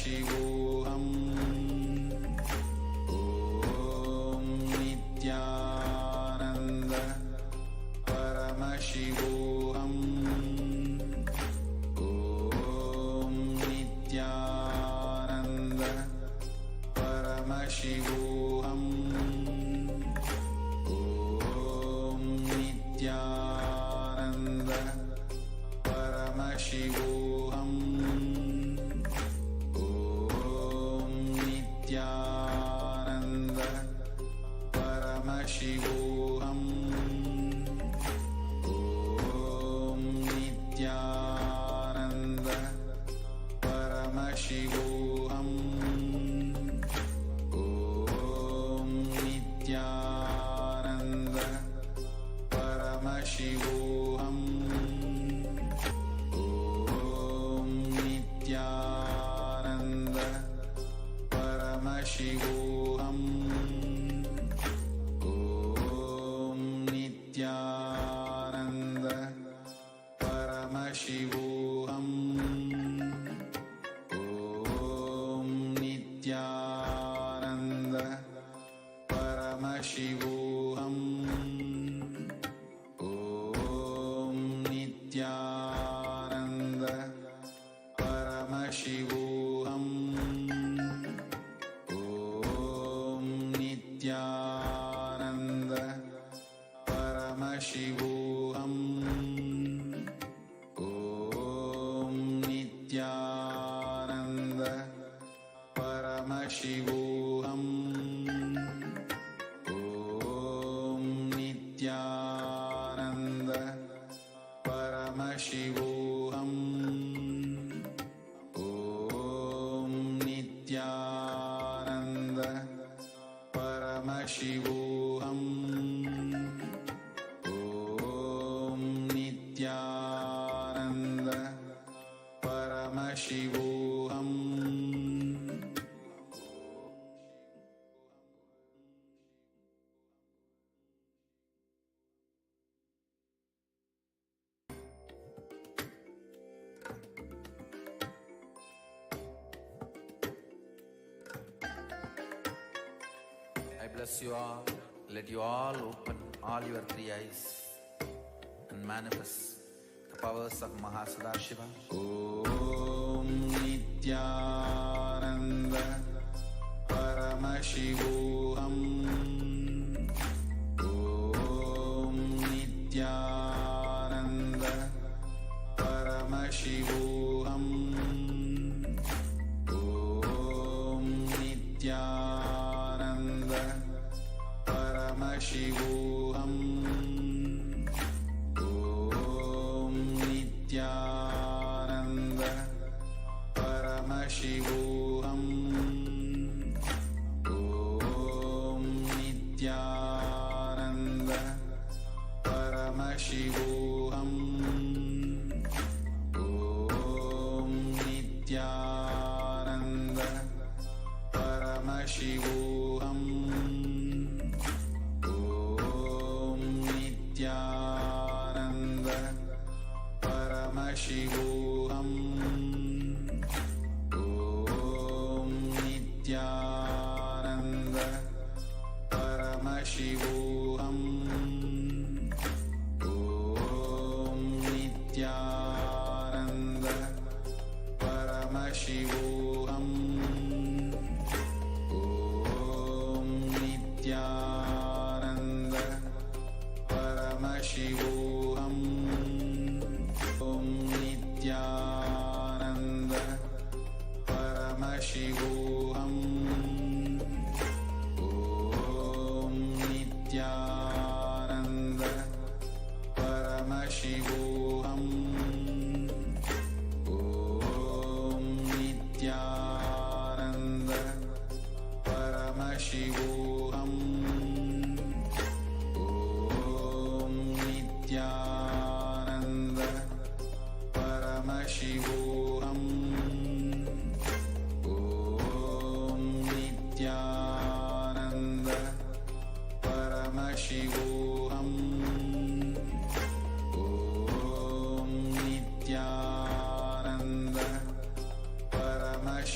Paramashivoham. Om Nithyananda Paramashivoham. Om Nithyananda Paramashivoham. Om Nithyananda Paramashivoham. Om Nithyananda Paramashivoham. Om Nithyananda Paramashivoham. Om Nithyananda Paramashivoham. Om Nithyananda Paramashivoham. Om Nithyananda Paramashivoham. Om Nithyananda Paramashivoham. Om Nithyananda Paramashivoham. Om Nithyananda Paramashivoham. Om Nithyananda Paramashivoham. Om Nithyananda Paramashivoham. Om Nithyananda Paramashivoham. Om Nithyananda Paramashivoham. I bless you all. Let you all open all your three eyes and manifest the powers of Mahasadashiva. Om Nithyananda Paramashivoham. Om Nithyananda Paramashivoham. Om Nithyananda Paramashivoham. Om Nithyananda Paramashivoham. Om Nithyananda Paramashivoham. Om Nithyananda Paramashivoham. Om Nithyananda Paramashivoham. Om Nithyananda Paramashivoham. Om Nithyananda Paramashivoham. Om Nithyananda Paramashivoham. Om Nithyananda Paramashivoham. Om Nithyananda Paramashivoham. Om Nithyananda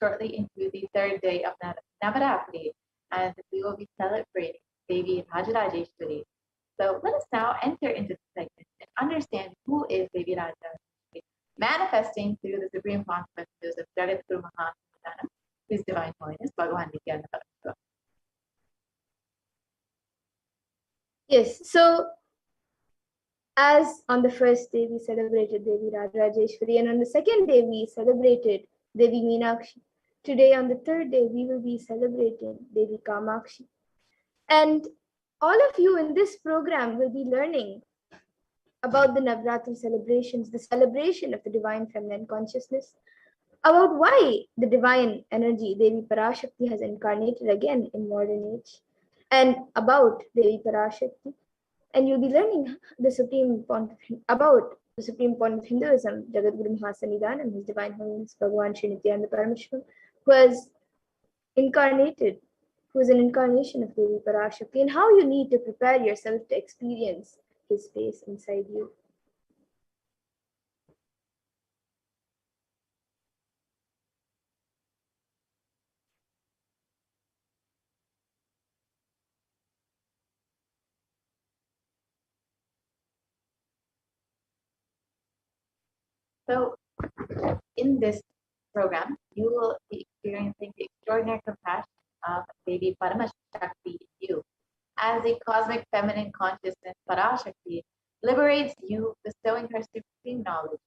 shortly into the third day of Navaratri, and we will be celebrating Devi Rajarajeshwari. So let us now enter into the segment and understand who is Devi Rajarajeshwari, manifesting through the supreme consequences of Jagat Guru Mahasanatana, His Divine Holiness, Bhagavan Nithyananda Paramashivam. Yes, so as on the first day we celebrated Devi Rajarajeshwari, and on the second day we celebrated Devi Meenakshi. Today on the third day we will be celebrating Devi Kamakshi. And all of you in this program will be learning about the Navratri celebrations, the celebration of the divine feminine consciousness, about why the divine energy, Devi Parashakti, has incarnated again in modern age, and about Devi Parashakti. And you'll be learning the Supreme Pontiff about the Supreme Pontiff of Hinduism, Jagadguru Mahasannidhanam, His Divine Holiness Bhagavan Sri Nithyananda Paramashivam, who has incarnated, who is an incarnation of Devi Parashakti, and how you need to prepare yourself to experience His space inside you. So, in this program, you will be experiencing the extraordinary compassion of Devi Paramashivoham in you. As a cosmic feminine consciousness, Parashakti liberates you, bestowing her supreme knowledge.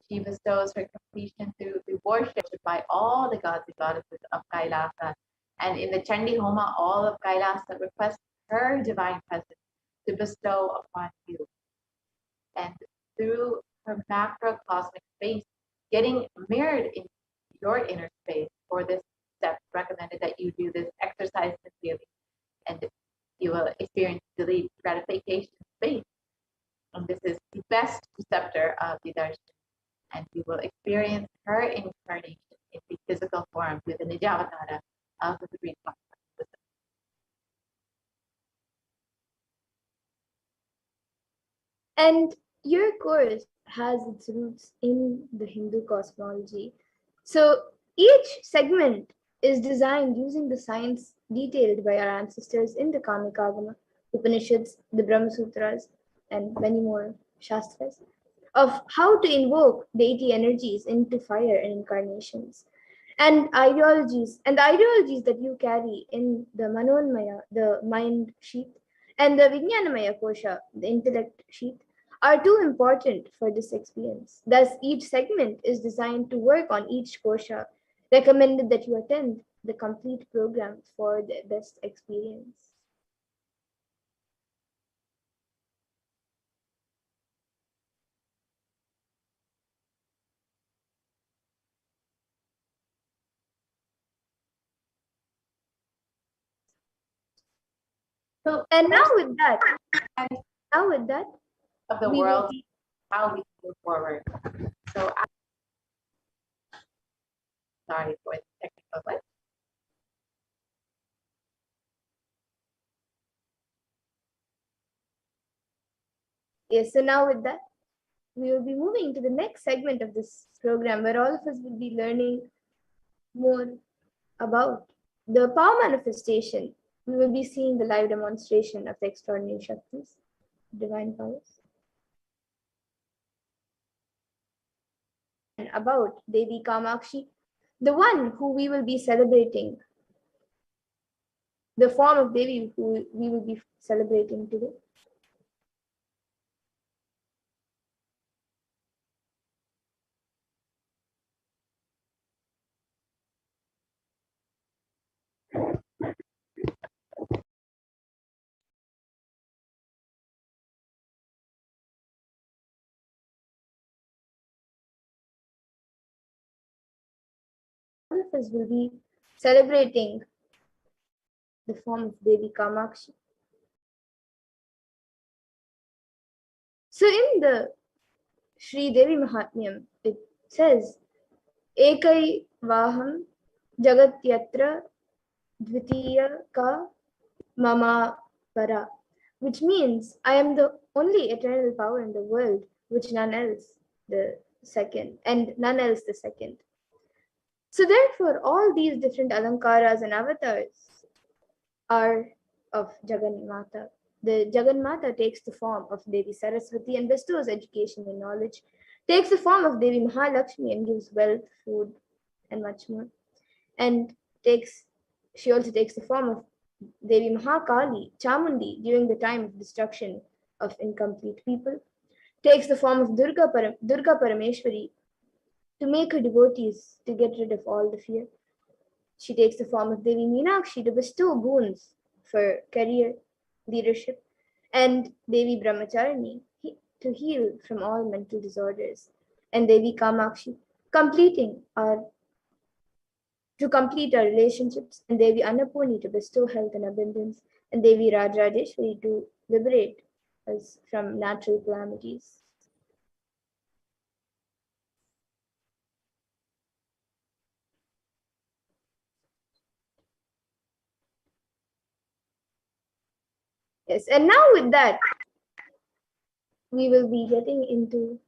She bestows her completion through the worship by all the gods and goddesses of Kailasa. And in the Chandi Homa, all of Kailasa request her divine presence to bestow upon you. And through her macrocosmic space, getting mirrored in your inner space, for this step, recommended that you do this exercise sincerely, and you will experience delayed gratification space. And this is the best receptor of the darshan. And you will experience her incarnation in the physical form with the Nijavatara of the Supreme Consciousness. And your course has its roots in the Hindu cosmology. So each segment is designed using the science detailed by our ancestors in the Kamikagama, Upanishads, the Brahma Sutras, and many more Shastras, of how to invoke deity energies into fire and incarnations. And ideologies, and the ideologies that you carry in the Manonmaya, the mind sheath, and the Vijnanamaya Kosha, the intellect sheath, are too important for this experience. Thus, each segment is designed to work on each kosha, recommended that you attend the complete program for the best experience. So, And now with that, of the we world, will be, how we move forward. So, sorry for the technical glitch. yes, so now with that, we will be moving to the next segment of this program where all of us will be learning more about the power manifestation. We will be seeing the live demonstration of the extraordinary Shaktis, divine powers. And about Devi Kamakshi, the one who we will be celebrating, the form of Devi who we will be celebrating today. All of us will be celebrating the form of Devi Kamakshi. So in the Sri Devi Mahatmyam, it says, Ekai Vaham Jagat Yatra Dvitiya Ka Mama Para, which means I am the only eternal power in the world, which none else the second, and none else the second. So therefore, all these different alankaras and avatars are of Jagannatha. The Jagannatha takes the form of Devi Saraswati and bestows education and knowledge, takes the form of Devi Mahalakshmi and gives wealth, food, and much more. And she also takes the form of Devi Mahakali, Chamundi, during the time of destruction of incomplete people, takes the form of Durga Parameshwari to make her devotees to get rid of all the fear. She takes the form of Devi Meenakshi to bestow boons for career, leadership, and Devi Brahmacharani to heal from all mental disorders, and Devi Kamakshi to complete our relationships, and Devi Annapurni to bestow health and abundance, and Devi Rajrajeshwari to liberate us from natural calamities. Yes, and now with that, we will be getting into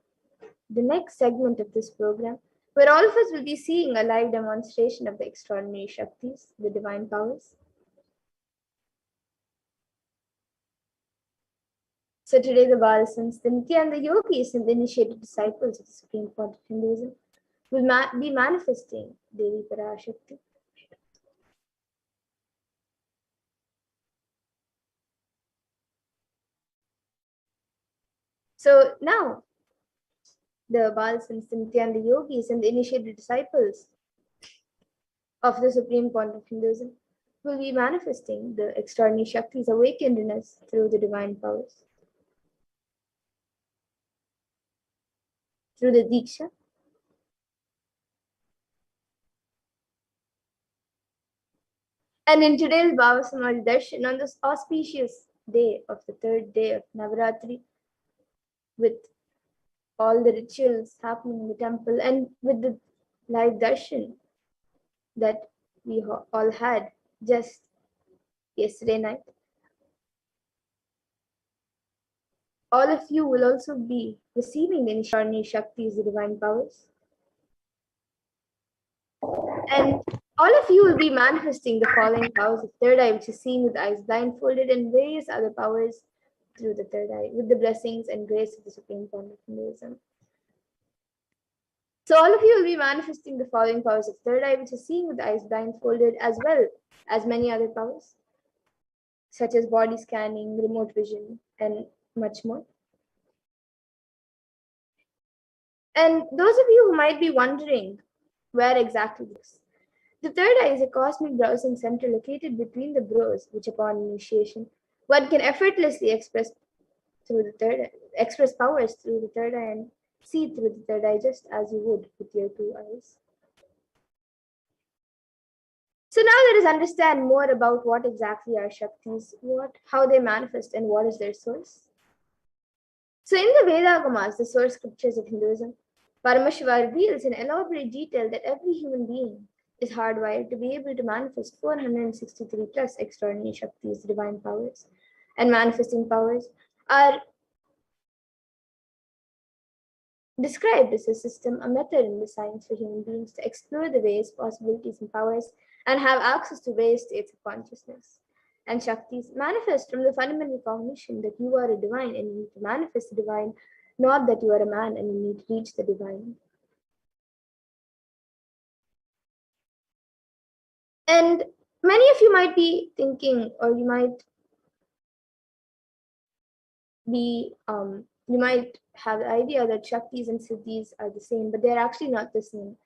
the next segment of this program, where all of us will be seeing a live demonstration of the extraordinary Shaktis, the divine powers. So today the Balasans, the Nithyananda yogis, and the initiated disciples of the Supreme Point of Hinduism will be manifesting Devi Parashakti. So now, the Balasans, the Nithyananda yogis, and the initiated disciples of the Supreme Point of Hinduism will be manifesting the extraordinary Shaktis awakened in us through the divine powers. Through the Diksha, and in today's Bhava Samadhi Darshan, on this auspicious day of the third day of Navaratri, with all the rituals happening in the temple and with the live darshan that we all had just yesterday night, all of you will also be receiving the Nishani Shaktis, the divine powers. And all of you will be manifesting the following powers of third eye, which is seeing with eyes blindfolded, and various other powers through the third eye, with the blessings and grace of the Supreme Point of Hinduism. So all of you will be manifesting the following powers of third eye, which is seeing with eyes blindfolded, as well as many other powers, such as body scanning, remote vision, and much more. And those of you who might be wondering where exactly this, the third eye is a cosmic browsing center located between the brows, which upon initiation, one can effortlessly express powers through the third eye and see through the third eye just as you would with your two eyes. So now let us understand more about what exactly are Shaktis, how they manifest, and what is their source. So in the Vedagamas, the source scriptures of Hinduism, Paramashiva reveals in elaborate detail that every human being is hardwired to be able to manifest 463 plus extraordinary Shaktis, divine powers, and manifesting powers are described as a system, a method in the science for human beings to explore the ways, possibilities, and powers, and have access to various states of consciousness. And Shaktis manifest from the fundamental cognition that you are a divine and you need to manifest the divine, not that you are a man and you need to reach the divine. And many of you might be thinking, or you might have the idea that Shaktis and Siddhis are the same, but they're actually not the same.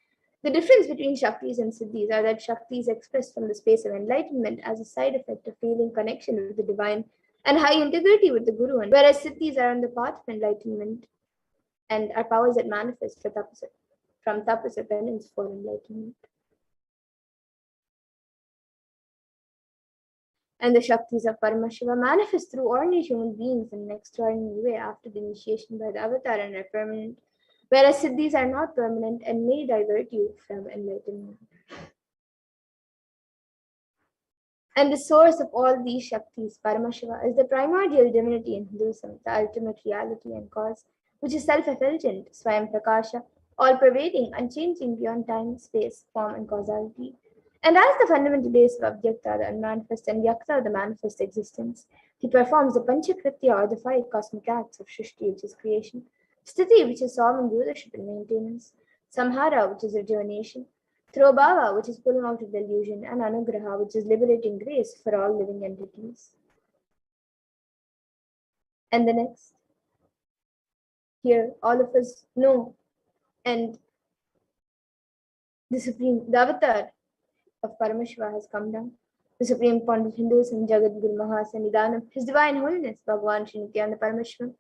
The difference between Shaktis and Siddhis are that Shaktis expressed from the space of enlightenment as a side effect of feeling connection with the divine and high integrity with the Guru, whereas Siddhis are on the path of enlightenment and are powers that manifest from tapas or penance for enlightenment. And the Shaktis of Paramashiva manifest through ordinary human beings in an extraordinary way after the initiation by the avatar and are permanent, whereas Siddhis are not permanent and may divert you from enlightenment. And the source of all these Shaktis, Paramashiva, is the primordial divinity in Hinduism, the ultimate reality and cause, which is self-effulgent, Swayam Prakasha, all-pervading, unchanging beyond time, space, form, and causality. And as the fundamental base of Avyakta, the unmanifest, and Vyakta, the manifest existence, he performs the Panchakritya, or the five cosmic acts of Shrishti, which is creation, Sthiti, which is sovereign rulership and maintenance, Samhara, which is rejuvenation, Throbhava, which is pulling out of delusion, and Anugraha, which is liberating grace for all living entities. And the next, here, all of us know, and the avatar of Paramashiva has come down. The Supreme Pontiff of Hinduism, Jagat Guru Mahasannidhanam, His Divine Holiness, Bhagavan Sri Nithyananda Paramashivam,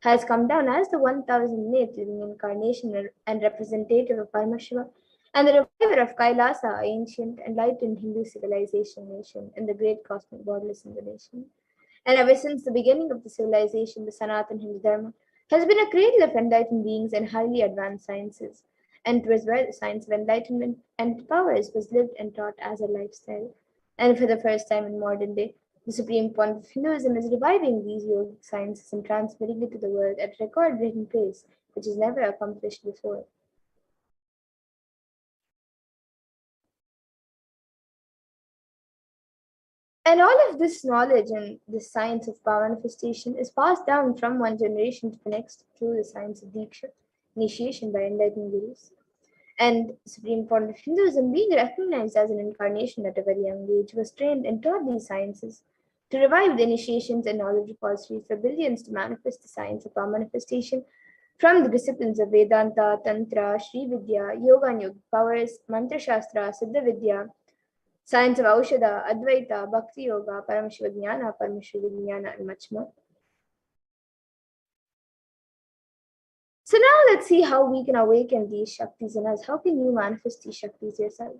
has come down as the 1008th living incarnation and representative of Paramashiva and the reviver of Kailasa, ancient enlightened Hindu civilization nation and the great cosmic borderless Indonesia. And ever since the beginning of the civilization, the Sanatana Hindu Dharma has been a cradle of enlightened beings and highly advanced sciences. And it was where the science of enlightenment and powers was lived and taught as a lifestyle. And for the first time in modern day, the Supreme Pontiff of Hinduism is reviving these yogic sciences and transmitting it to the world at a record-breaking pace, which is never accomplished before. And all of this knowledge and this science of power manifestation is passed down from one generation to the next through the science of Diksha, initiation by enlightened gurus. And Supreme Pontiff of Hinduism, being recognized as an incarnation at a very young age, was trained and taught these sciences to revive the initiations and knowledge repositories for billions to manifest the science of power manifestation from the disciplines of Vedanta, Tantra, Sri Vidya, Yoga and Yogic powers, Mantra Shastra, Siddha Vidya, science of Aushadha, Advaita, Bhakti Yoga, Paramashiva Jnana, and much more. So now let's see how we can awaken these Shaktis in us. How can you manifest these Shaktis yourself?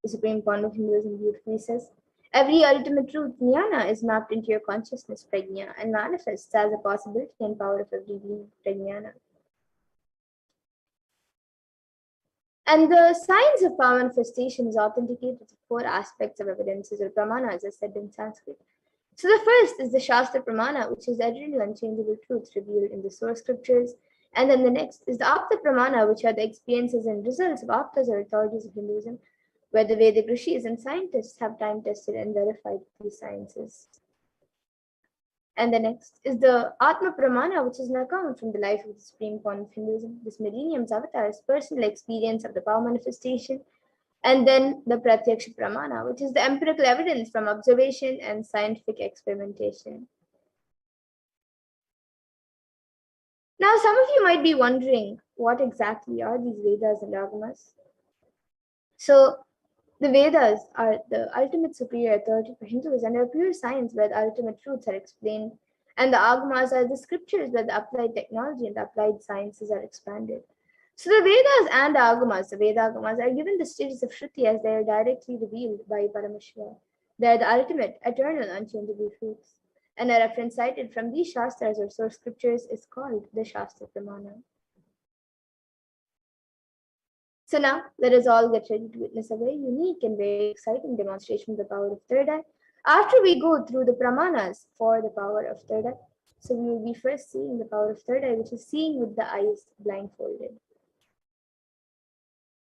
The Supreme Pontiff of Hinduism beautifully says, every ultimate truth, Jnana, is mapped into your consciousness, Prajna, and manifests as a possibility and power of every being, Prajnana. And the science of power manifestation is authenticated with 4 aspects of evidences or pramanas, as said in Sanskrit. So the first is the Shastra Pramana, which is eternal unchangeable truths revealed in the source scriptures. And then the next is the Apta Pramana, which are the experiences and results of Aptas or authorities of Hinduism, where the Vedic rishis and scientists have time tested and verified these sciences. And the next is the Atma Pramana, which is an account from the life of the Supreme Pontiff of Hinduism, this millennium's avatar's personal experience of the power manifestation. And then the Pratyaksha Pramana, which is the empirical evidence from observation and scientific experimentation. Now, some of you might be wondering, what exactly are these Vedas and Agamas? So, the Vedas are the ultimate superior authority for Hindus and are pure science where the ultimate truths are explained. And the Agamas are the scriptures where the applied technology and the applied sciences are expanded. So the Vedas and the Agamas, the Veda Agamas, are given the status of Shruti as they are directly revealed by Paramashiva. They are the ultimate, eternal, unchangeable truths. And a reference cited from these Shastras or source scriptures is called the Shastra Pramana. So now, let us all get ready to witness a very unique and very exciting demonstration of the power of third eye. After we go through the Pramanas for the power of third eye, so we will be first seeing the power of third eye, which is seeing with the eyes blindfolded.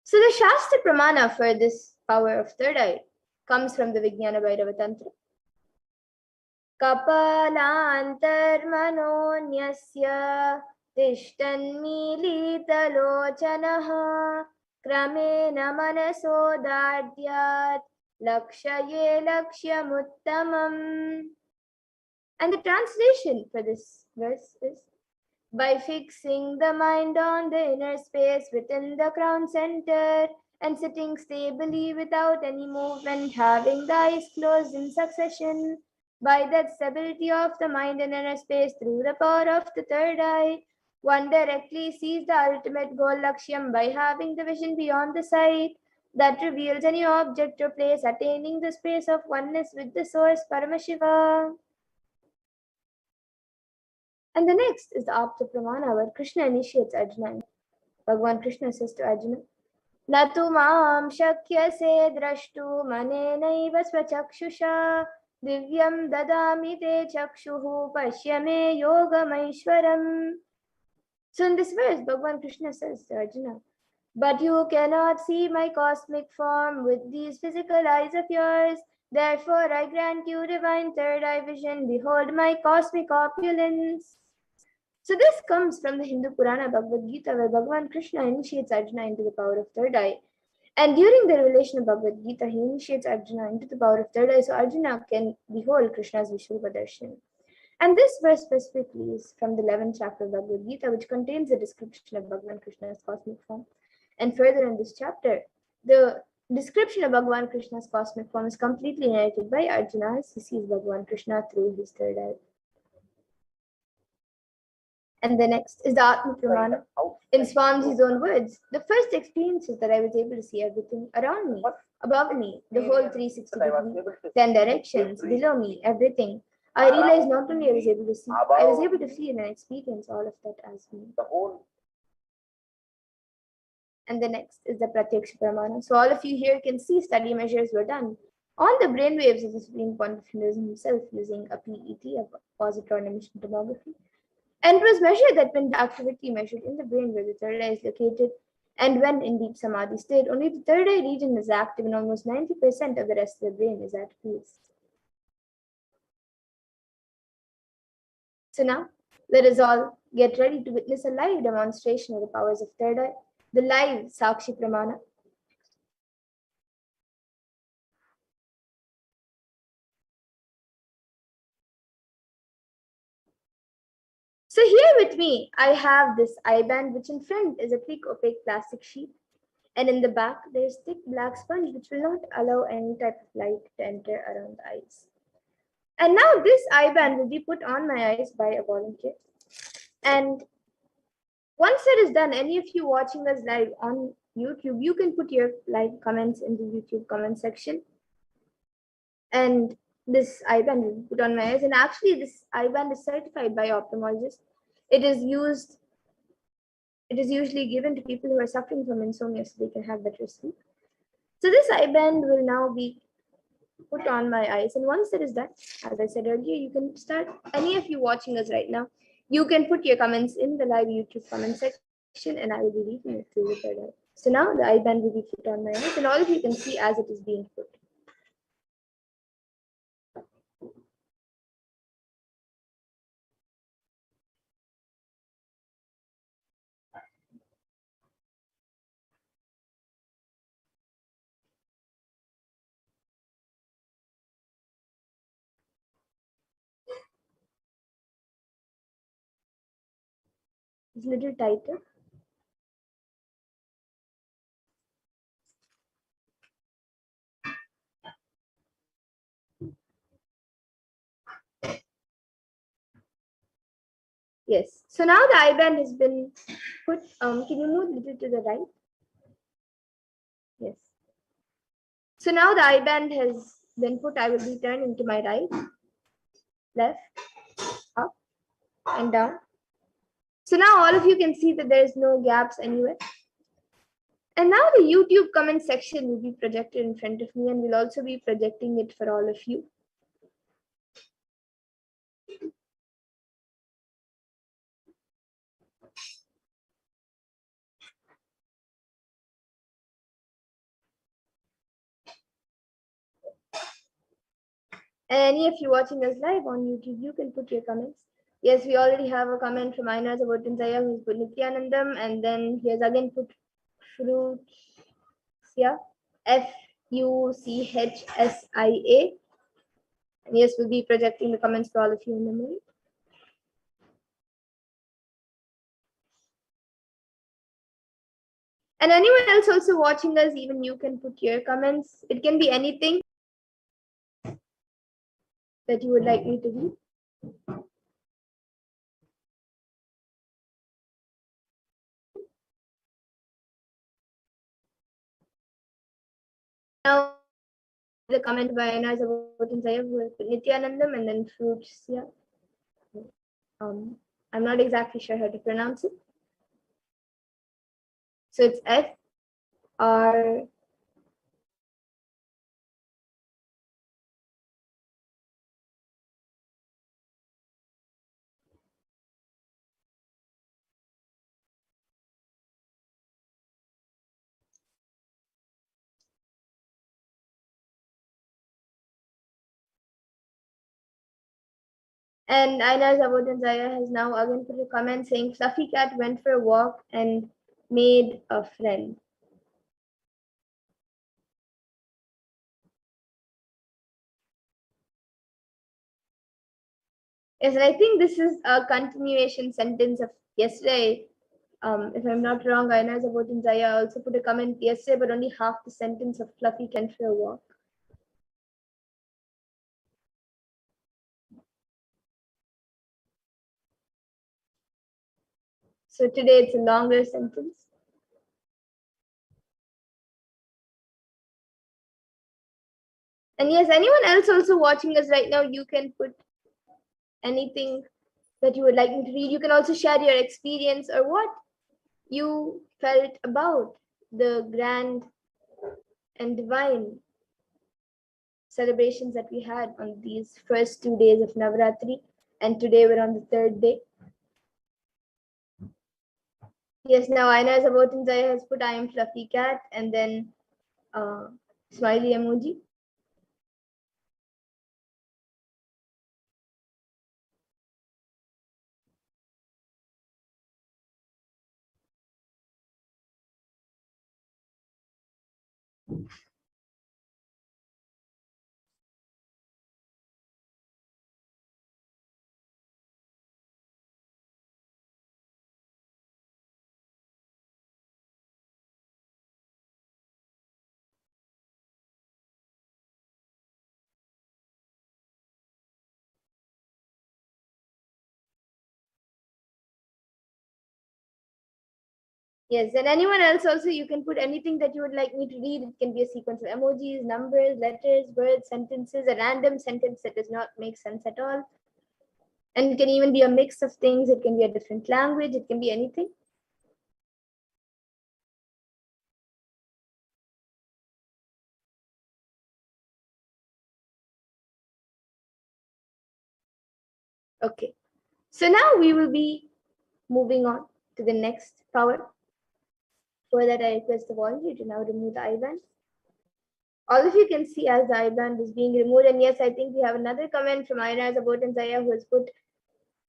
So the Shastra Pramana for this power of third eye comes from the Vijnana Bhairava Tantra. Kapalantarmanonyasya tishtanmilitalochanaha kramena manasodadyat lakshaye lakshyamuttamam. And the translation for this verse is, by fixing the mind on the inner space within the crown center and sitting stably without any movement, having the eyes closed in succession, by that stability of the mind in inner space through the power of the third eye, one directly sees the ultimate goal Lakshyam by having the vision beyond the sight that reveals any object or place, attaining the space of oneness with the source Paramashiva. And the next is the Apta Pramana, where Krishna initiates Arjuna. Bhagavan Krishna says to Arjuna, Natu maam shakyase drashtu manenaiva swachakshusha divyam dadami te chakshuhu pashyame yogamaishwaram. So in this verse, Bhagavan Krishna says to Arjuna, but you cannot see my cosmic form with these physical eyes of yours. Therefore, I grant you divine third eye vision. Behold my cosmic opulence. So this comes from the Hindu Purana Bhagavad Gita, where Bhagavan Krishna initiates Arjuna into the power of third eye. And during the revelation of Bhagavad Gita, he initiates Arjuna into the power of third eye, so Arjuna can behold Krishna's Vishrupa Darshan. And this verse specifically is from the 11th chapter of Bhagavad Gita, which contains a description of Bhagavan Krishna's cosmic form. And further in this chapter, the description of Bhagavan Krishna's cosmic form is completely narrated by Arjuna as he sees Bhagavan Krishna through his third eye. And the next is the Atma Pramana. In Swamiji's own words, the first experience is that I was able to see everything around me, above me, the whole 360 degrees, 10 directions, below me, everything. I realized not only I was able to see, I was able to feel and experience all of that as me. And the next is the Pratyaksha Pramana. So all of you here can see study measures were done on the brain waves of the Supreme Point of Hinduism himself using a PET, a positron emission tomography. And it was measured that when the activity measured in the brain where the third eye is located and when in deep samadhi state, only the third eye region is active and almost 90% of the rest of the brain is at peace. So now, let us all get ready to witness a live demonstration of the powers of third eye, the live Sakshi Pramana. So here with me, I have this eye band, which in front is a thick opaque plastic sheet. And in the back, there is thick black sponge, which will not allow any type of light to enter around the eyes. And now this eye band will be put on my eyes by a volunteer. And once that is done, any of you watching us live on YouTube, you can put your live comments in the YouTube comment section. And this eye band will be put on my eyes. And actually, this eye band is certified by ophthalmologists. It is usually given to people who are suffering from insomnia so they can have better sleep. So this eye band will now be put on my eyes. And once that is done, as I said earlier, you can start, any of you watching us right now, you can put your comments in the live YouTube comment section and I will be reading it through the third eye. So now the eye band will be put on my eyes and all of you can see as it is being put. It's a little tighter. Yes. So now the eye band has been put. Can you move a little to the right? Yes. So now the eye band has been put. I will be turning to my right, left, up, and down. So now all of you can see that there is no gaps anywhere. And now the YouTube comment section will be projected in front of me and we'll also be projecting it for all of you. Any of you watching us live on YouTube, you can put your comments. Yes, we already have a comment from Aina Zaya who's put Nithyanandam, and then he has again put Fruchsia, Fuchsia. And yes, we'll be projecting the comments for all of you in a moment. And anyone else also watching us, even you can put your comments. It can be anything that you would like me to read. Now, the comment by Aina Zaya who has put Nithyanandam and then Fruchsia. I'm not exactly sure how to pronounce it. So it's FR And Aina Zaya has now again put a comment saying Fluffy Cat went for a walk and made a friend. Yes, and I think this is a continuation sentence of yesterday. If I'm not wrong, Aina Zaya also put a comment yesterday, but only half the sentence of Fluffy Cat went for a walk. So today it's a longer sentence. And yes, anyone else also watching us right now, you can put anything that you would like me to read. You can also share your experience or what you felt about the grand and divine celebrations that we had on these first 2 days of Navratri. And today we're on the third day. Yes, now Aina Zabotinzaya has put I am Fluffy Cat and then smiley emoji. Yes, and anyone else also, you can put anything that you would like me to read. It can be a sequence of emojis, numbers, letters, words, sentences, a random sentence that does not make sense at all. And it can even be a mix of things. It can be a different language. It can be anything. Okay, so now we will be moving on to the next power. For that, I request the volunteer to now remove the I-band. All of you can see as the I-band is being removed. And yes, I think we have another comment from Aina Zabotinzaya who has put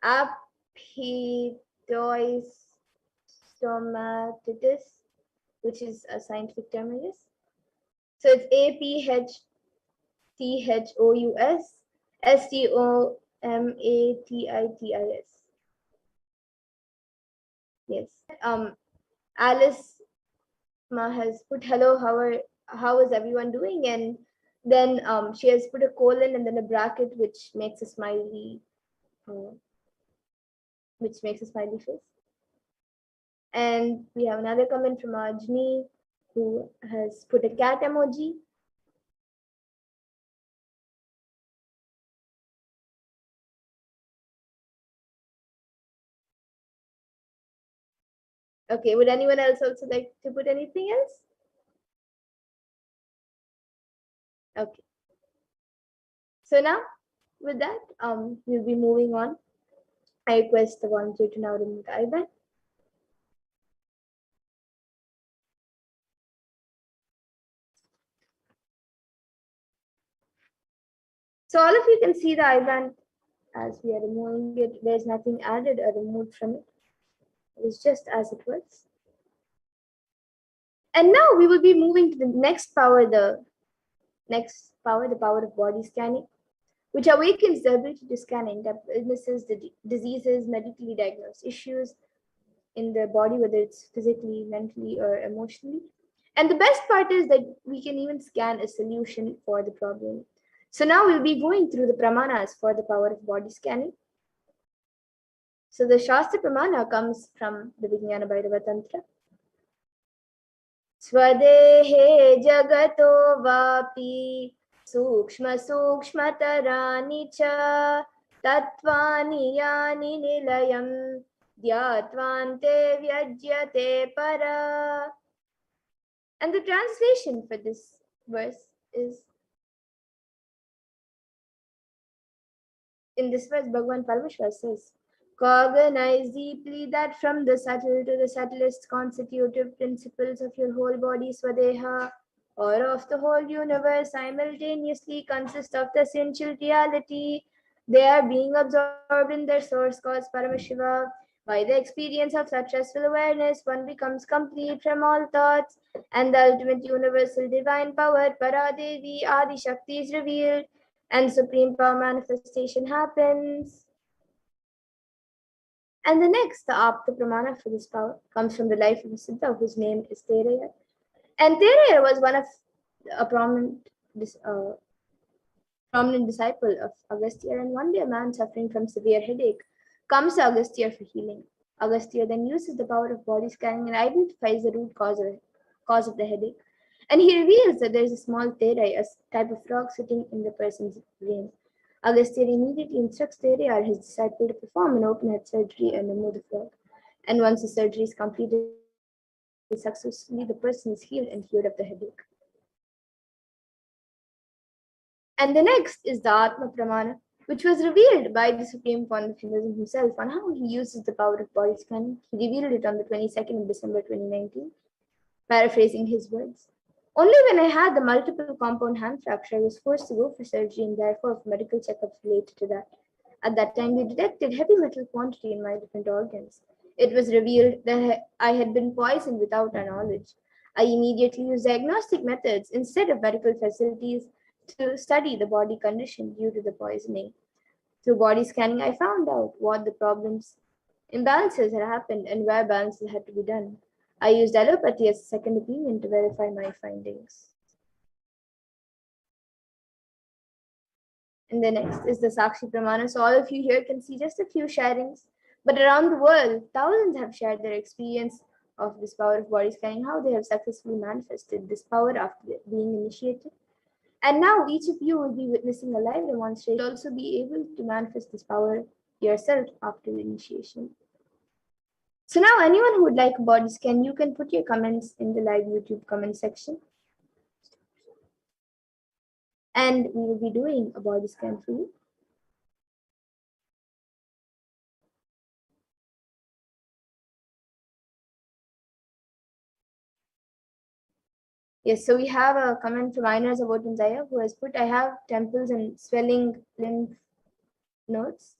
aphidoistomatitis, which is a scientific term, I guess. So it's APHTHOUSSTOMATITIS. Yes. Alice has put hello, how is everyone doing? And then she has put a colon and then a bracket which makes a smiley face. And we have another comment from Ajni who has put a cat emoji. Okay, would anyone else also like to put anything else? Okay. So now with that, we'll be moving on. I request the volunteer to now remove the I-band. So all of you can see the I-band as we are removing it. There's nothing added or removed from it. It's just as it was. And now we will be moving to the next power, the power of body scanning, which awakens the ability to scan in-depth illnesses, diseases, medically diagnosed issues in the body, whether it's physically, mentally, or emotionally. And the best part is that we can even scan a solution for the problem. So now we'll be going through the pramanas for the power of body scanning. So the Shastra Pramana comes from the Vijnana Bhairava Tantra. Swadehe jagato vapi sukshma sukshmatarani cha tattvani yani nilayam dhyatvante vyajyate para. And the translation for this verse is, in this verse, Bhagavan Paramashiva says, cognize deeply that from the subtle to the subtlest constitutive principles of your whole body, Swadeha, or of the whole universe, simultaneously consist of the essential reality, They are being absorbed in their source cause Paramashiva. By the experience of such restful awareness, one becomes complete from all thoughts, and the ultimate universal divine power, Paradevi Adi Shakti, is revealed, and supreme power manifestation happens. And the next, the Apta Pramana for this power, comes from the life of a Siddha whose name is Teraya. And Teraya was one of a prominent disciple of Agastya, and one day a man suffering from severe headache comes to Agastya for healing. Agastya then uses the power of body scanning and identifies the root cause of the headache. And he reveals that there is a small terai, a type of frog, sitting in the person's brain. Agastya immediately instructs Terai, his disciple, to perform an open head surgery and remove the frog. And once the surgery is completed successfully, the person is healed and cured of the headache. And the next is the Atma Pramana, which was revealed by the Supreme Pontiff himself on how he uses the power of body scanning. He revealed it on the 22nd of December 2019, paraphrasing his words. Only when I had the multiple compound hand fracture, I was forced to go for surgery and therefore for medical checkups related to that. At that time, we detected heavy metal quantity in my different organs. It was revealed that I had been poisoned without our knowledge. I immediately used diagnostic methods instead of medical facilities to study the body condition due to the poisoning. Through body scanning, I found out what the imbalances had happened and where balances had to be done. I used allopathy as a second opinion to verify my findings. And the next is the Sakshi Pramana. So all of you here can see just a few sharings, but around the world, thousands have shared their experience of this power of body scanning, how they have successfully manifested this power after being initiated. And now each of you will be witnessing a live demonstration. You'll also be able to manifest this power yourself after the initiation. So now anyone who would like a body scan, you can put your comments in the live YouTube comment section. And we will be doing a body scan for you. Yes, so we have a comment from Ainar Zavotanzaya who has put, I have temples and swelling lymph nodes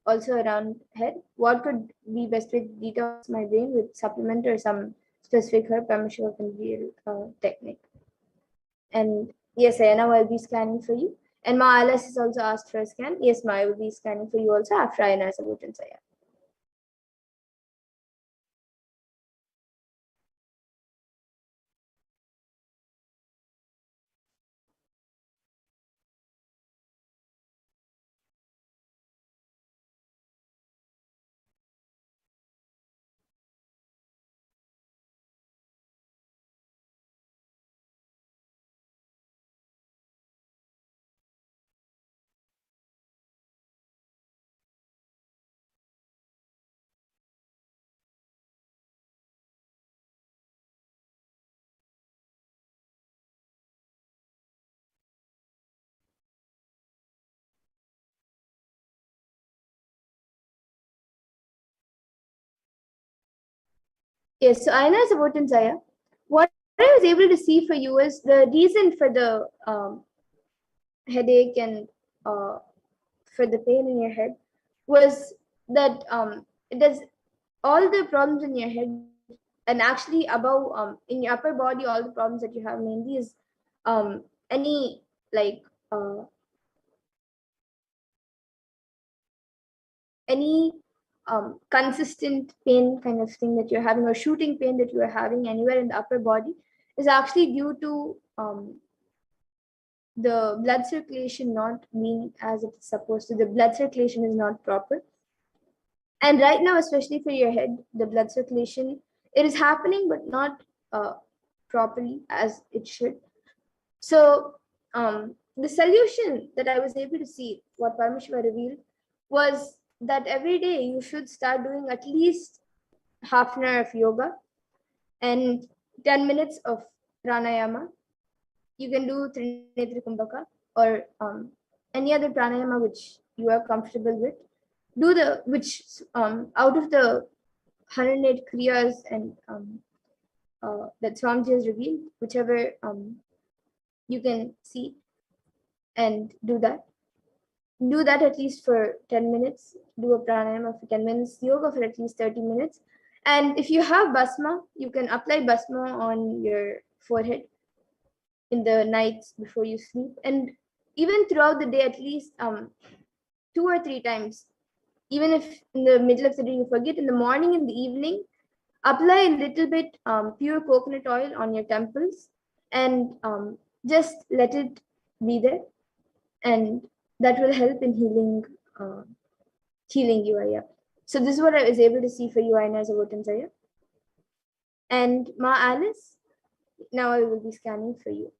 also around head. What could be best way to detox my brain with supplement or some specific herb? Paramashivoham can be a technique. And yes, Ayana will be scanning for you. And Ma Alice has also asked for a scan. Yes, Ma, I will be scanning for you also after Ayana Zavotanzaya. Yes, so Aina Zavotanzaya, what I was able to see for you is the reason for the headache and for the pain in your head was that it does all the problems in your head and actually above in your upper body, all the problems that you have mainly is any like any consistent pain kind of thing that you're having or shooting pain that you are having anywhere in the upper body is actually due to the blood circulation not being as it's supposed to. The blood circulation is not proper. And right now, especially for your head, the blood circulation, it is happening, but not properly as it should. So the solution that I was able to see, what Paramashiva revealed, was that every day you should start doing at least half an hour of yoga and 10 minutes of pranayama. You can do Trinetri Kumbhaka or any other pranayama which you are comfortable with. Do the which out of the 108 kriyas and that Swamiji has revealed, whichever you can see and do that. do that at least for 10 minutes, do a pranayama for 10 minutes, yoga for at least 30 minutes. And if you have basma, you can apply basma on your forehead in the nights before you sleep. And even throughout the day, at least 2 or 3 times. Even if in the middle of the day you forget, in the morning and the evening, apply a little bit pure coconut oil on your temples and just let it be there. And that will help in healing you, Aya. So this is what I was able to see for you, Aina, as a Votan Aya. And Ma Alice, now I will be scanning for you.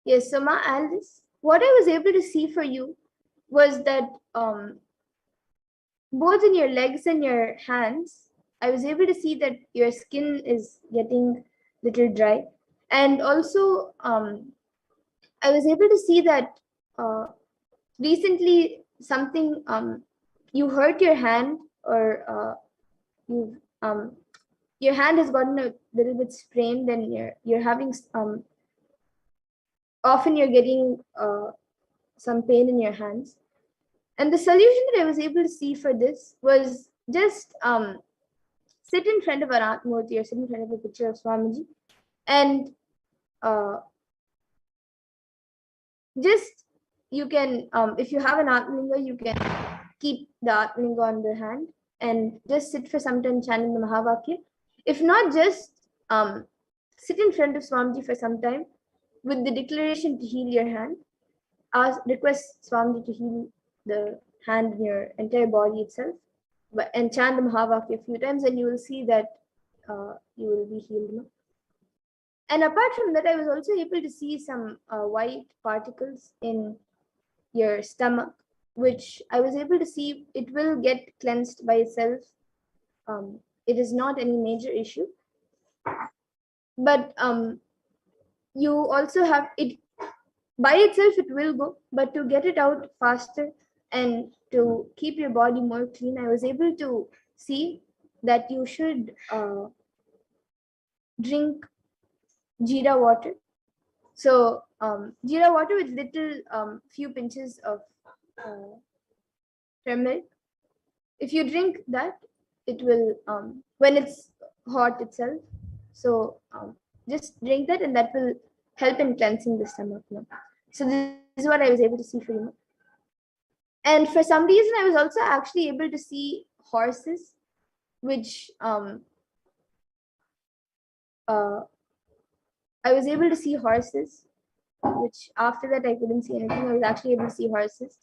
Yes, so Ma Alice, what I was able to see for you was that both in your legs and your hands, I was able to see that your skin is getting little dry. And also, I was able to see that recently something, you hurt your hand, or you your hand has gotten a little bit sprained, and you're having often you're getting some pain in your hands. And the solution that I was able to see for this was just sit in front of an Atmurti or sit in front of a picture of Swamiji, and just you can, if you have an Atmalinga, you can keep the Atmalinga on the hand and just sit for some time chanting the Mahavakya. If not, just sit in front of Swamiji for some time with the declaration to heal your hand. Request Swamiji to heal the hand in your entire body itself, and chant the Mahavakya a few times, and you will see that you will be healed. And apart from that, I was also able to see some white particles in your stomach, which I was able to see it will get cleansed by itself. It is not any major issue, but you also have it by itself, it will go, but to get it out faster and to keep your body more clean, I was able to see that you should drink jeera water. So jeera water with little few pinches of turmeric. If you drink that, it will when it's hot itself. So just drink that, and that will help in cleansing the stomach. So this is what I was able to see for you. And for some reason, I was also actually able to see horses, which I was able to see horses, which after that I couldn't see anything. I was actually able to see horses.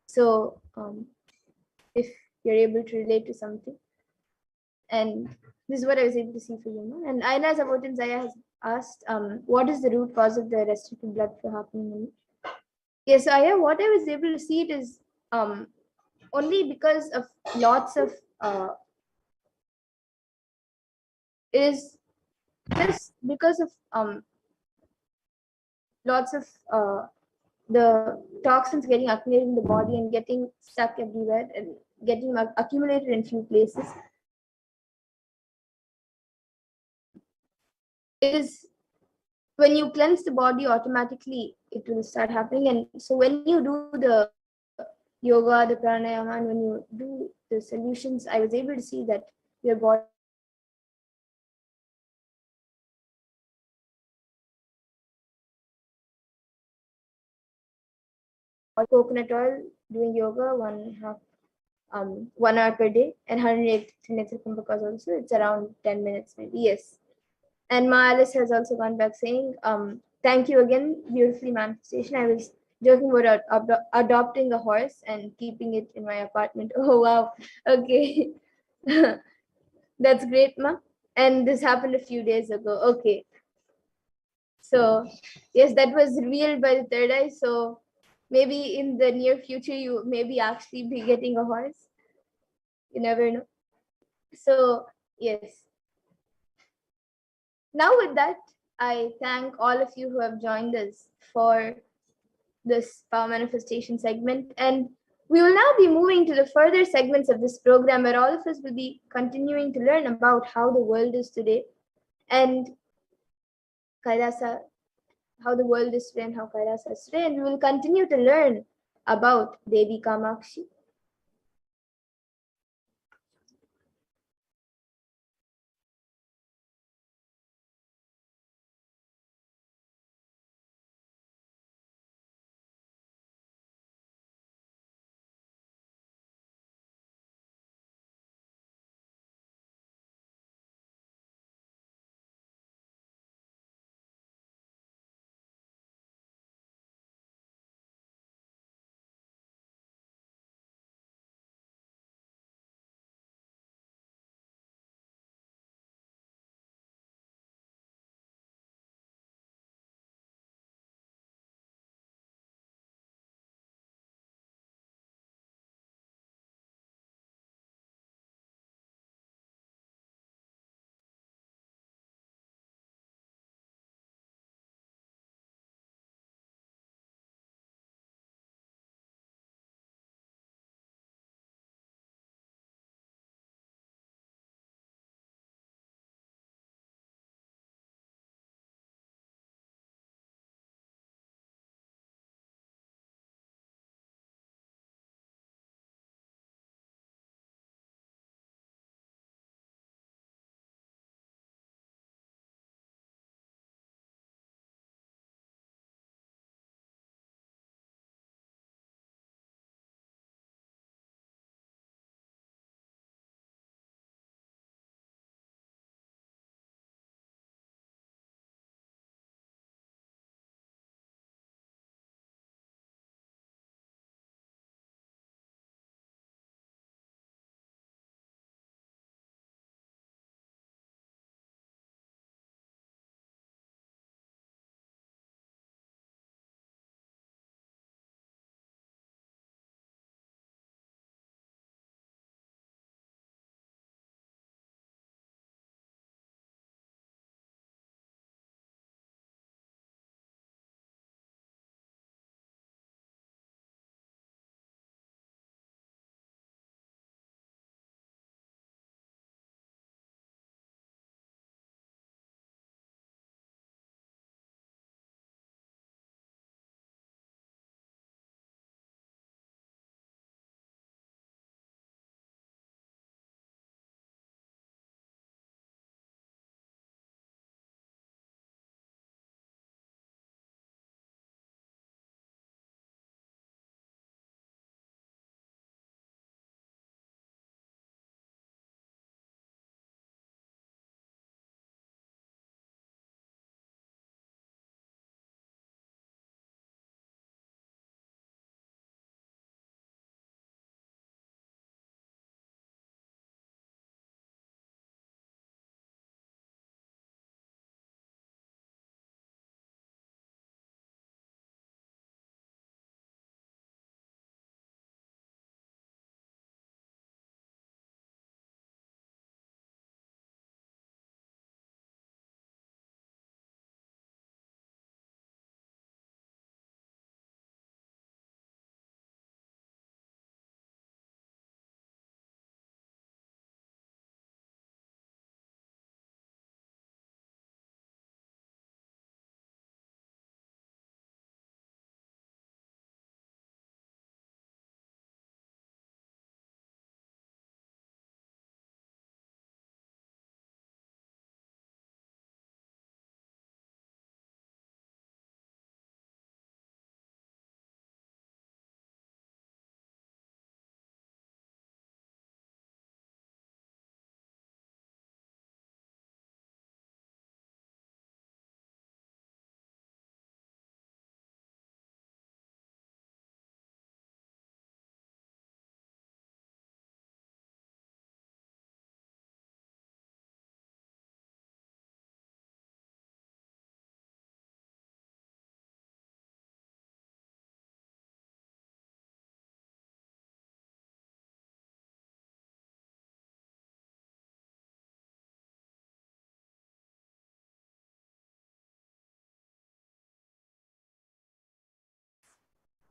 So if you're able to relate to something, and this is what I was able to see for you. And Aina Zavotin Zaya has asked, what is the root cause of the restricted blood flow happening in me? Yes, Aya, what I was able to see it is only because of lots of it is just because of lots of the toxins getting accumulated in the body and getting stuck everywhere and getting accumulated in few places. It is when you cleanse the body, automatically it will start happening. And so when you do the yoga, the pranayama, and when you do the solutions, I was able to see that your body coconut oil, doing yoga 1 hour per day, and 108 Nithyananda also. It's around 10 minutes maybe. Yes. And Ma Alice has also gone back saying, thank you again, beautifully manifestation. I was joking about adopting a horse and keeping it in my apartment. Oh wow. Okay. That's great, ma. And this happened a few days ago. Okay. So yes, that was revealed by the third eye. So maybe in the near future you maybe actually be getting a horse. You never know. So yes. Now with that, I thank all of you who have joined us for this power manifestation segment. And we will now be moving to the further segments of this program where all of us will be continuing to learn about how the world is today and Kailasa, how the world is today and how Kailasa is today. And we will continue to learn about Devi Kamakshi.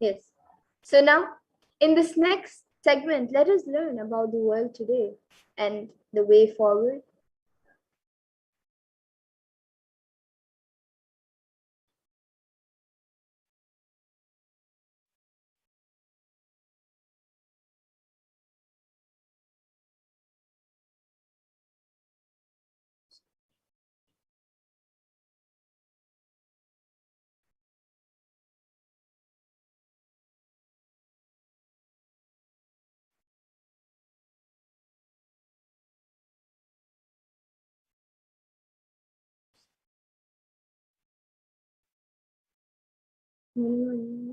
Yes. So now, in this next segment, let us learn about the world today and the way forward. Hmm.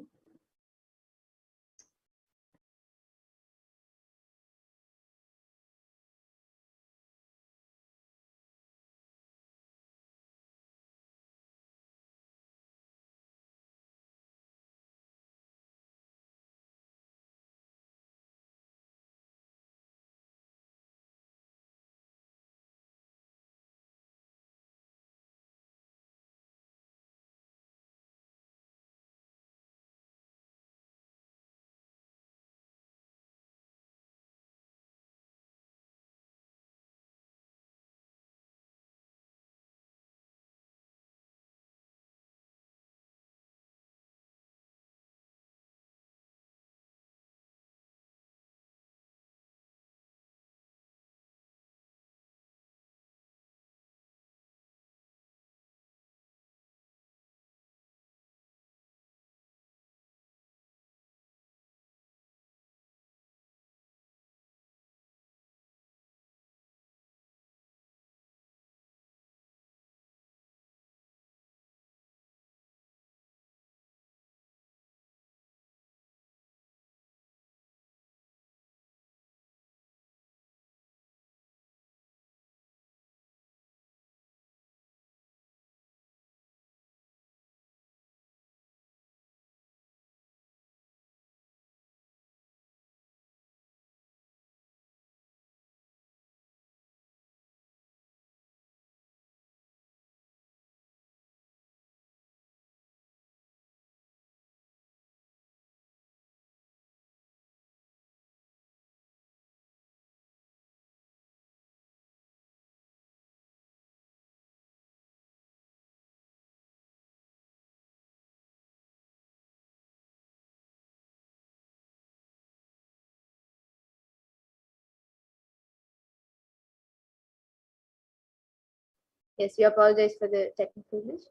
Yes, we apologize for the technical glitch.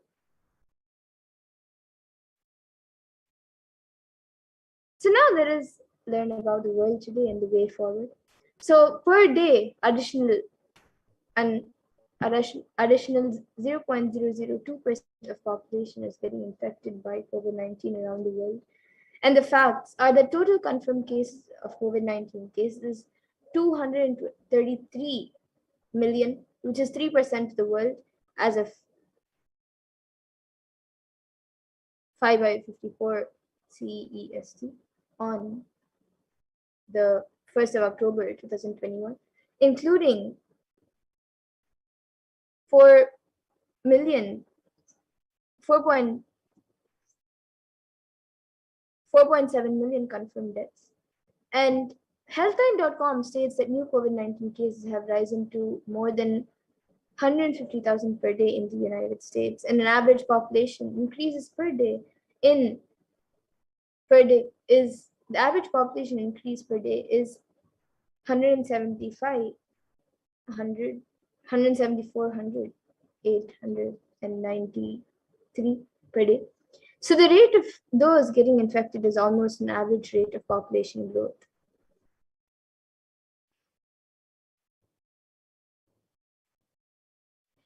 So now let us learn about the world today and the way forward. So per day, additional 0.002% of population is getting infected by COVID-19 around the world. And the facts are that total confirmed cases of COVID-19 cases is 233 million, which is 3% of the world as of 5 by 54 CEST on the 1st of October 2021, including 4 million, 4.7 million confirmed deaths. And Healthline.com states that new COVID-19 cases have risen to more than 150,000 per day in the United States, and an average population increases per day is the average population increase per day is 175, 100, 174, 893 per day. So the rate of those getting infected is almost an average rate of population growth.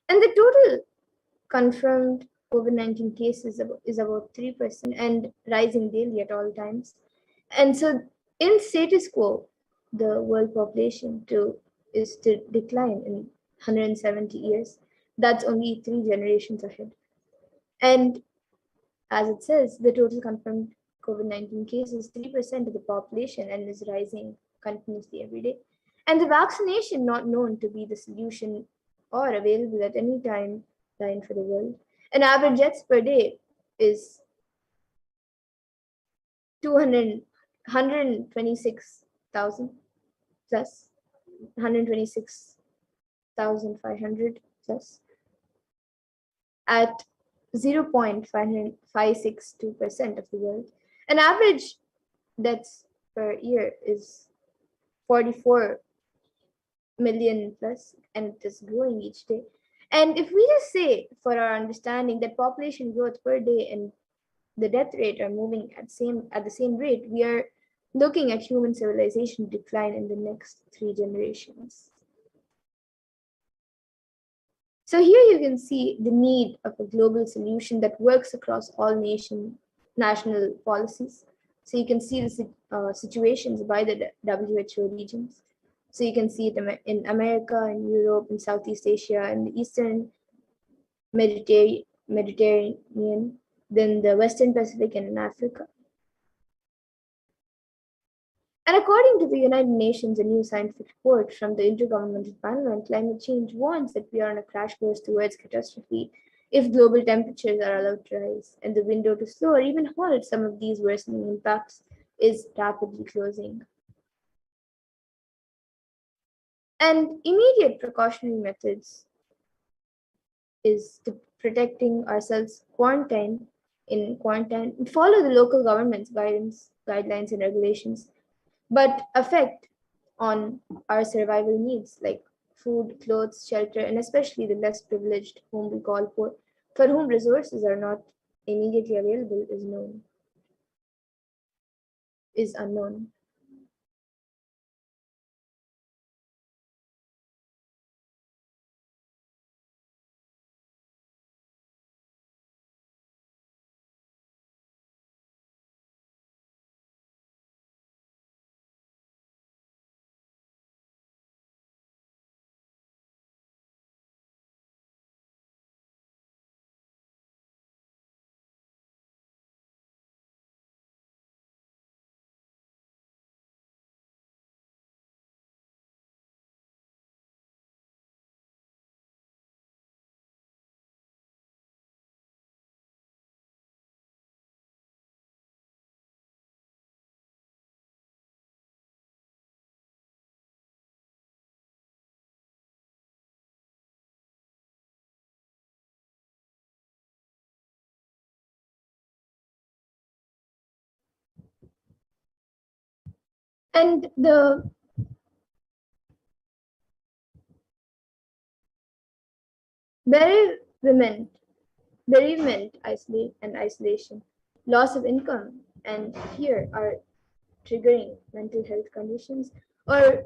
And the total confirmed COVID-19 cases is about 3% and rising daily at all times. And so in status quo, the world population is to decline in 170 years. That's only 3 generations ahead. And as it says, the total confirmed COVID-19 cases is 3% of the population and is rising continuously every day. And the vaccination not known to be the solution or available at any time for the world. An average deaths per day is 126,000 plus 126,500 plus at 0.562% of the world. An average deaths per year is 44 million plus, and it is growing each day. And if we just say, for our understanding, that population growth per day and the death rate are moving at the same rate, we are looking at human civilization decline in the next 3 generations. So here you can see the need of a global solution that works across all national policies. So you can see the situations by the WHO regions. So you can see it in America, in Europe, in Southeast Asia, in the Eastern Mediterranean, then the Western Pacific, and in Africa. And according to the United Nations, a new scientific report from the Intergovernmental Panel on Climate Change warns that we are on a crash course towards catastrophe if global temperatures are allowed to rise, and the window to slow or even halt some of these worsening impacts is rapidly closing. And immediate precautionary methods is to protecting ourselves, follow the local government's guidelines and regulations, but effect on our survival needs like food, clothes, shelter, and especially the less privileged, whom we call poor, for whom resources are not immediately available, is unknown. And the bereavement, isolation, loss of income, and fear are triggering mental health conditions or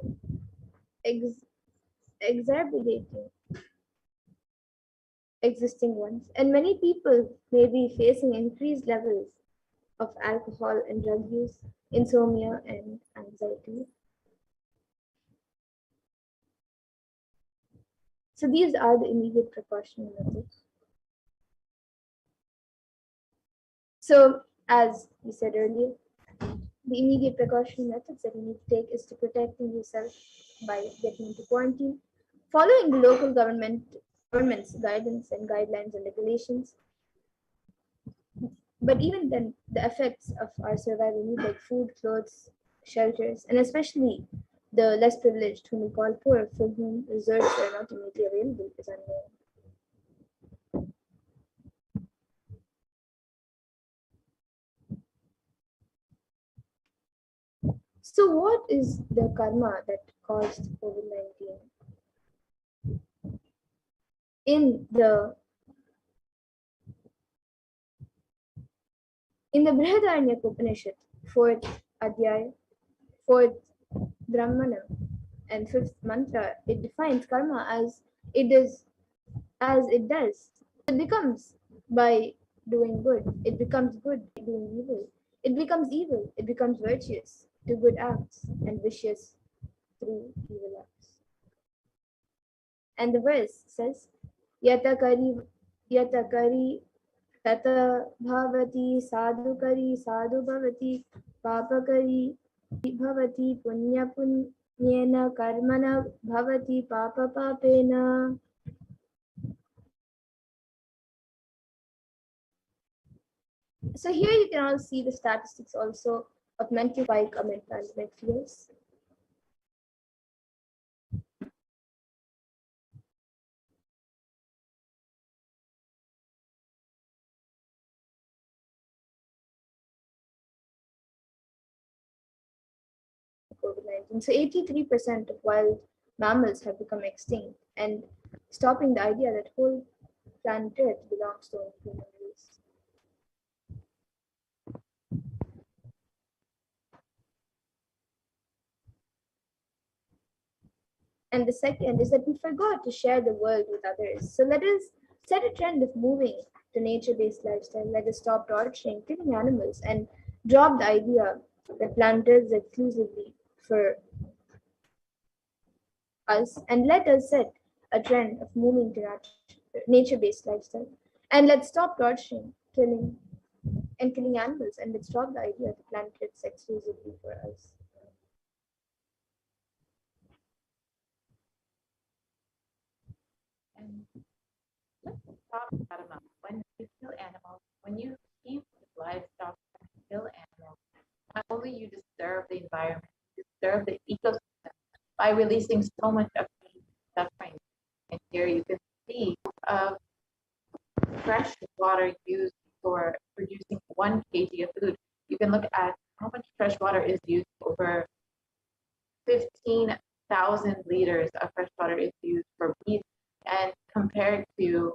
exacerbating existing ones. And many people may be facing increased levels of alcohol and drug use, insomnia, and anxiety. So these are the immediate precautionary methods. So as we said earlier, the immediate precautionary methods that you need to take is to protecting yourself by getting into quarantine, following the local government's guidance and guidelines and regulations. But even then, the effects of our survival need like food, clothes, shelters, and especially the less privileged, whom we call poor, for whom resources are not immediately available, is unknown. So what is the karma that caused COVID-19? In the Brihadaranyaka Upanishad, 4th Adhyaya, 4th Brahmana, and 5th mantra, it defines karma as it does. It becomes by doing good. It becomes good by doing evil. It becomes evil. It becomes virtuous through good acts and vicious through evil acts. And the verse says, Yata kari tata bhavati sadhu bhavati papakari bhavati punyena karmana bhavati papa papena. So here you can all see the statistics also of mental spike amid pandemic fears. COVID-19. So 83% of wild mammals have become extinct, and stopping the idea that whole planet Earth belongs to only human race. And the second is that we forgot to share the world with others. So let us set a trend of moving to nature-based lifestyle. Let us stop torturing, killing animals, and drop the idea that planet Earth is exclusively for us. And let us set a trend of moving to nature-based lifestyle. And let's stop torturing, killing animals, and let's drop the idea that planet Earth is exclusively for us. And let's talk about when you kill animals, when you keep livestock and kill animals, not only you disturb the environment, you disturb the ecosystem by releasing so much of the suffering. And here you can see fresh water used for producing 1 kg of food. You can look at how much fresh water is used. Over 15,000 liters of fresh water is used for beef, and compared to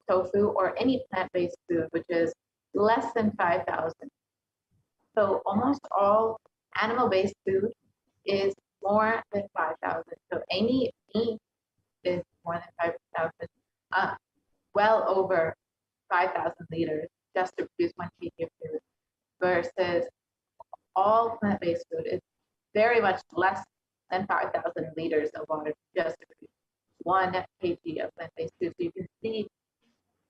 tofu or any plant-based food, which is less than 5,000. So almost all animal-based food is more than 5,000. So any meat is more than 5,000, well over 5,000 liters just to produce 1 kg of food, versus all plant-based food is very much less than 5,000 liters of water just to produce 1 kg of plant-based food. So you can see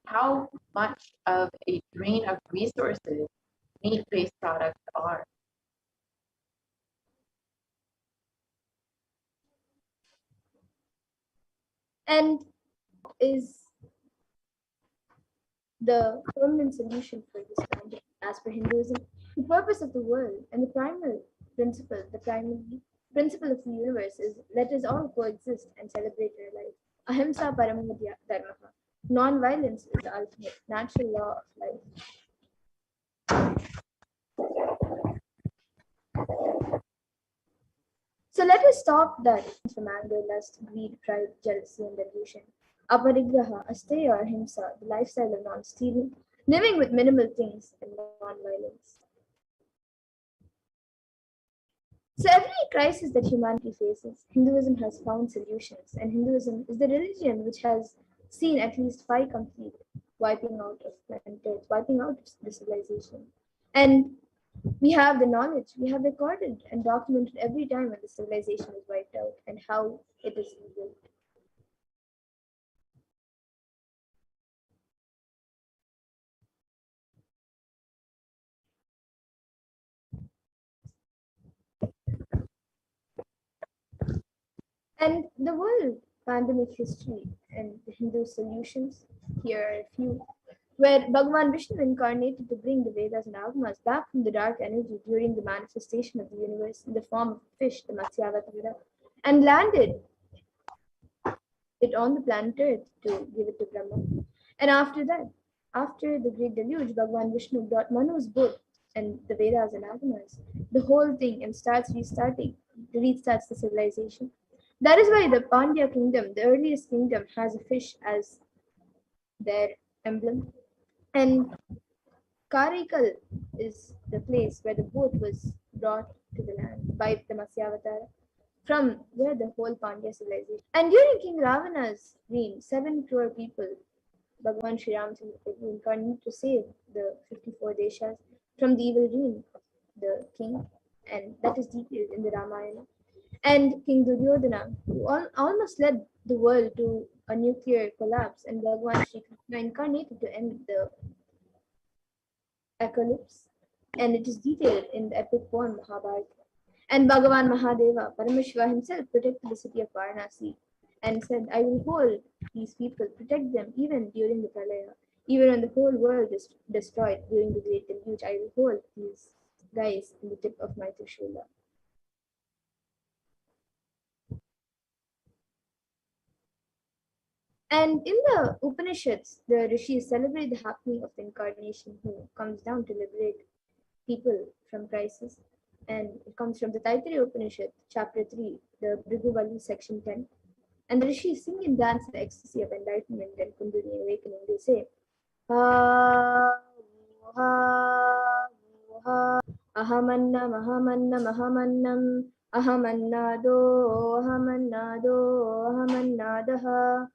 how much of a drain of resources meat-based products are. And is the permanent solution for this pandemic. As per Hinduism, the purpose of the world and the primary the primary principle of the universe is let us all coexist and celebrate our life. Ahimsa Paramo Dharma. Non-violence is the ultimate natural law of life. So let us stop that from anger, lust, greed, pride, jealousy, and delusion. Aparigraha, asteya or himsa, the lifestyle of non-stealing, living with minimal things and non-violence. So every crisis that humanity faces, Hinduism has found solutions, and Hinduism is the religion which has seen at least 5 complete wiping out of planets, wiping out of the civilization. And we have the knowledge, we have recorded and documented every time when the civilization is wiped out and how it is rebuilt. And the world pandemic history and the Hindu solutions, here are a few, where Bhagavan Vishnu incarnated to bring the Vedas and Agamas back from the dark energy during the manifestation of the universe in the form of a fish, the Matsyavatara, and landed it on the planet Earth to give it to Brahma. And after that, after the great deluge, Bhagavan Vishnu brought Manu's book and the Vedas and Agamas, the whole thing, and restarts the civilization. That is why the Pandya kingdom, the earliest kingdom, has a fish as their emblem. And Karikal is the place where the boat was brought to the land by the Matsyavatara, from where the whole Pandya civilization. And during King Ravana's reign, 7 crore people, Bhagavan Sri Ramchandra incarnated to save the 54 deshas from the evil reign of the king, and that is detailed in the Ramayana. And King Duryodhana, who almost led the world to a nuclear collapse, and Bhagavan Sri Krishna incarnated to end the apocalypse, and it is detailed in the epic poem Mahabharata. And Bhagavan Mahadeva, Paramashiva himself, protected the city of Varanasi and said, I will hold these people, protect them even during the Pralaya. Even when the whole world is destroyed during the Great Deluge, I will hold these guys in the tip of my Trishula. And in the Upanishads, the rishis celebrate the happening of the incarnation who comes down to liberate people from crisis. And it comes from the Taittiriya Upanishad, chapter 3, the Bhriguvali, section 10. And the rishis sing and dance in the ecstasy of enlightenment and Kundalini awakening. They say, Ha, ha, ha, ahamannam, ahamannam, ahamannam, ahamannado, ahamannado, ahamannadaha.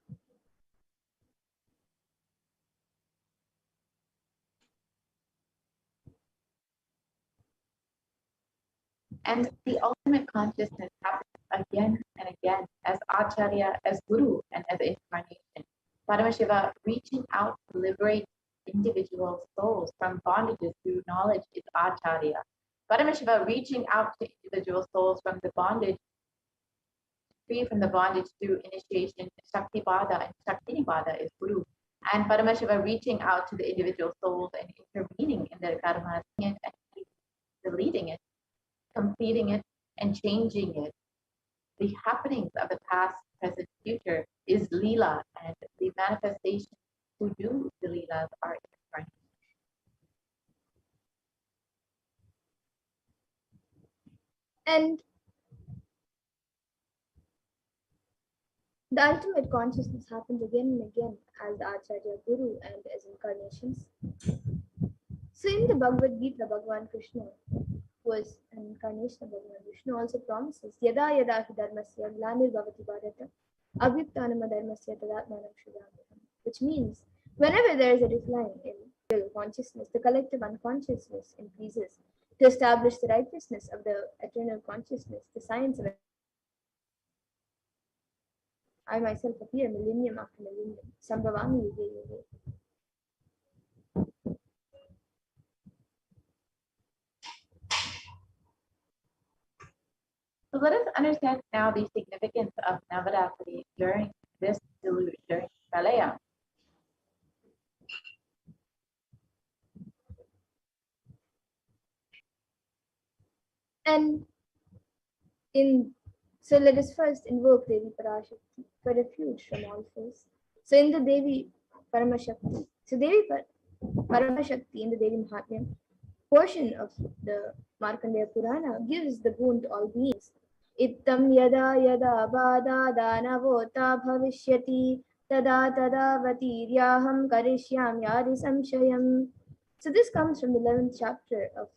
And the ultimate consciousness happens again and again as Acharya, as Guru, and as incarnation. Paramashiva reaching out to liberate individual souls from bondages through knowledge is Acharya. Paramashiva reaching out to individual souls from the bondage, free from the bondage through initiation, Shaktipada and Shaktinipada is Guru. And Paramashiva reaching out to the individual souls and intervening in their karma and deleting it, completing it, and changing it. The happenings of the past, present, future is Leela, and the manifestations who do the Leelas are incarnate. And the ultimate consciousness happens again and again as the Acharya Guru and as incarnations. So in the Bhagavad Gita, Bhagavan Krishna, who is an incarnation of Bhagavan Vishnu, also promises, Yada yada hi dharmasya glanir bhavati bharata abhyuktanama dharmasya tadatmanam shriyamaham, which means whenever there is a decline in real consciousness, the collective unconsciousness increases. To establish the righteousness of the eternal consciousness, the science of I myself appear millennium after millennium. Sambhavami yuge yuge. So let us understand now the significance of Navaratri during this deluge, during Pralaya. And so let us first invoke Devi Parashakti for refuge from all foes. So in the Devi Paramashakti, so Devi Paramashakti in the Devi Mahatmya portion of the Markandeya Purana gives the boon to all beings. Ittam yada yada bada danavota bhavishyati tada tada vatiryaham karishyam yari samshayam. So this comes from the 11th chapter of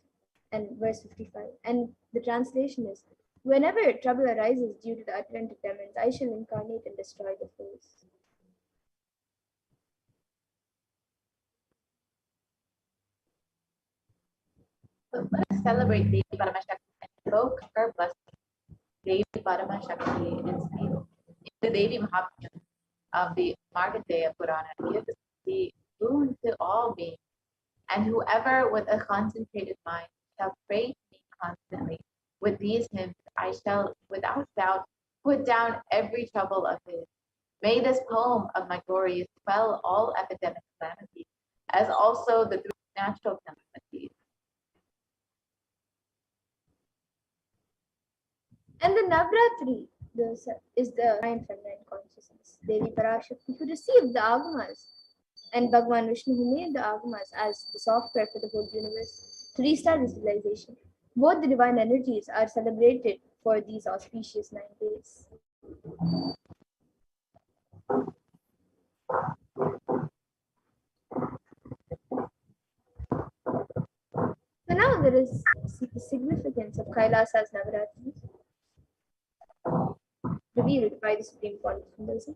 and verse 55. And the translation is, whenever trouble arises due to the utterant demons, I shall incarnate and destroy the foes. So let us celebrate Devi Paramashakti and invoke her blessing. Devi Paramashakti is the Devi Mahatmya of the Markandeya Purana gives the boon to all beings, and whoever with a concentrated mind shall pray to me constantly. With these hymns, I shall without doubt put down every trouble of his. May this poem of my glories quell all epidemic calamities, as also the three natural calamities. And the Navratri is the divine feminine consciousness, Devi Parashakti, who received the Agamas, and Bhagwan Vishnu, who made the Agamas as the software for the whole universe to restart the civilization. Both the divine energies are celebrated for these auspicious 9 days. So now there is the significance of Kailasa's Navaratri revealed by the Supreme Court of Hinduism.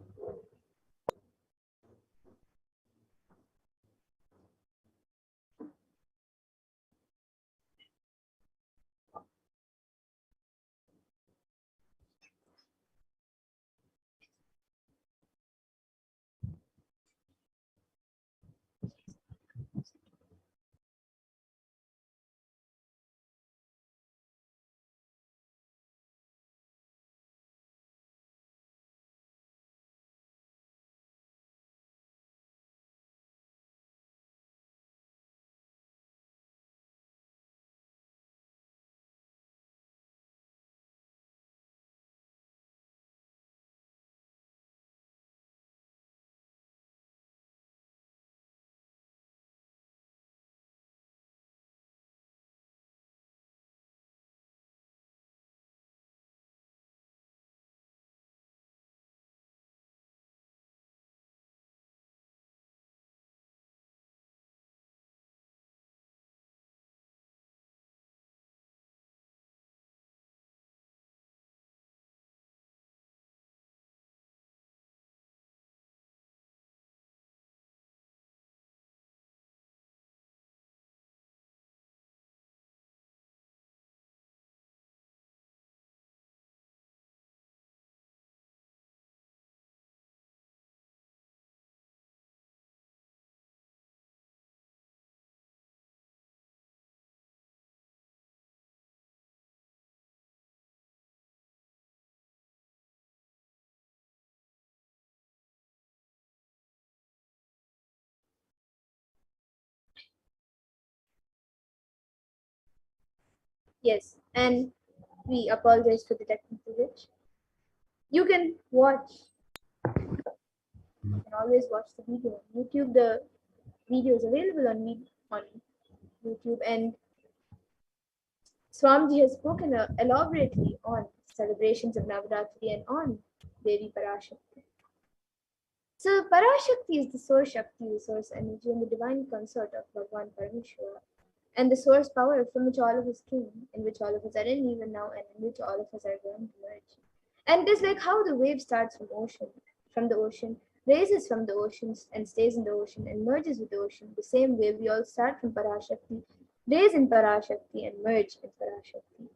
Yes, and we apologize for the technical glitch. You can watch, you can always watch the video on YouTube. The video is available on YouTube, and Swamiji has spoken elaborately on celebrations of Navaratri and on Devi Parashakti. So Parashakti is the source Shakti, the source energy, and the divine consort of Bhagwan Parameshwara, and the source power from which all of us came, in which all of us are in even now, and in which all of us are going to merge. And it is like how the wave starts from the ocean, raises from the oceans and stays in the ocean and merges with the ocean. The same way we all start from Parashakti, raise in Parashakti and merge in Parashakti.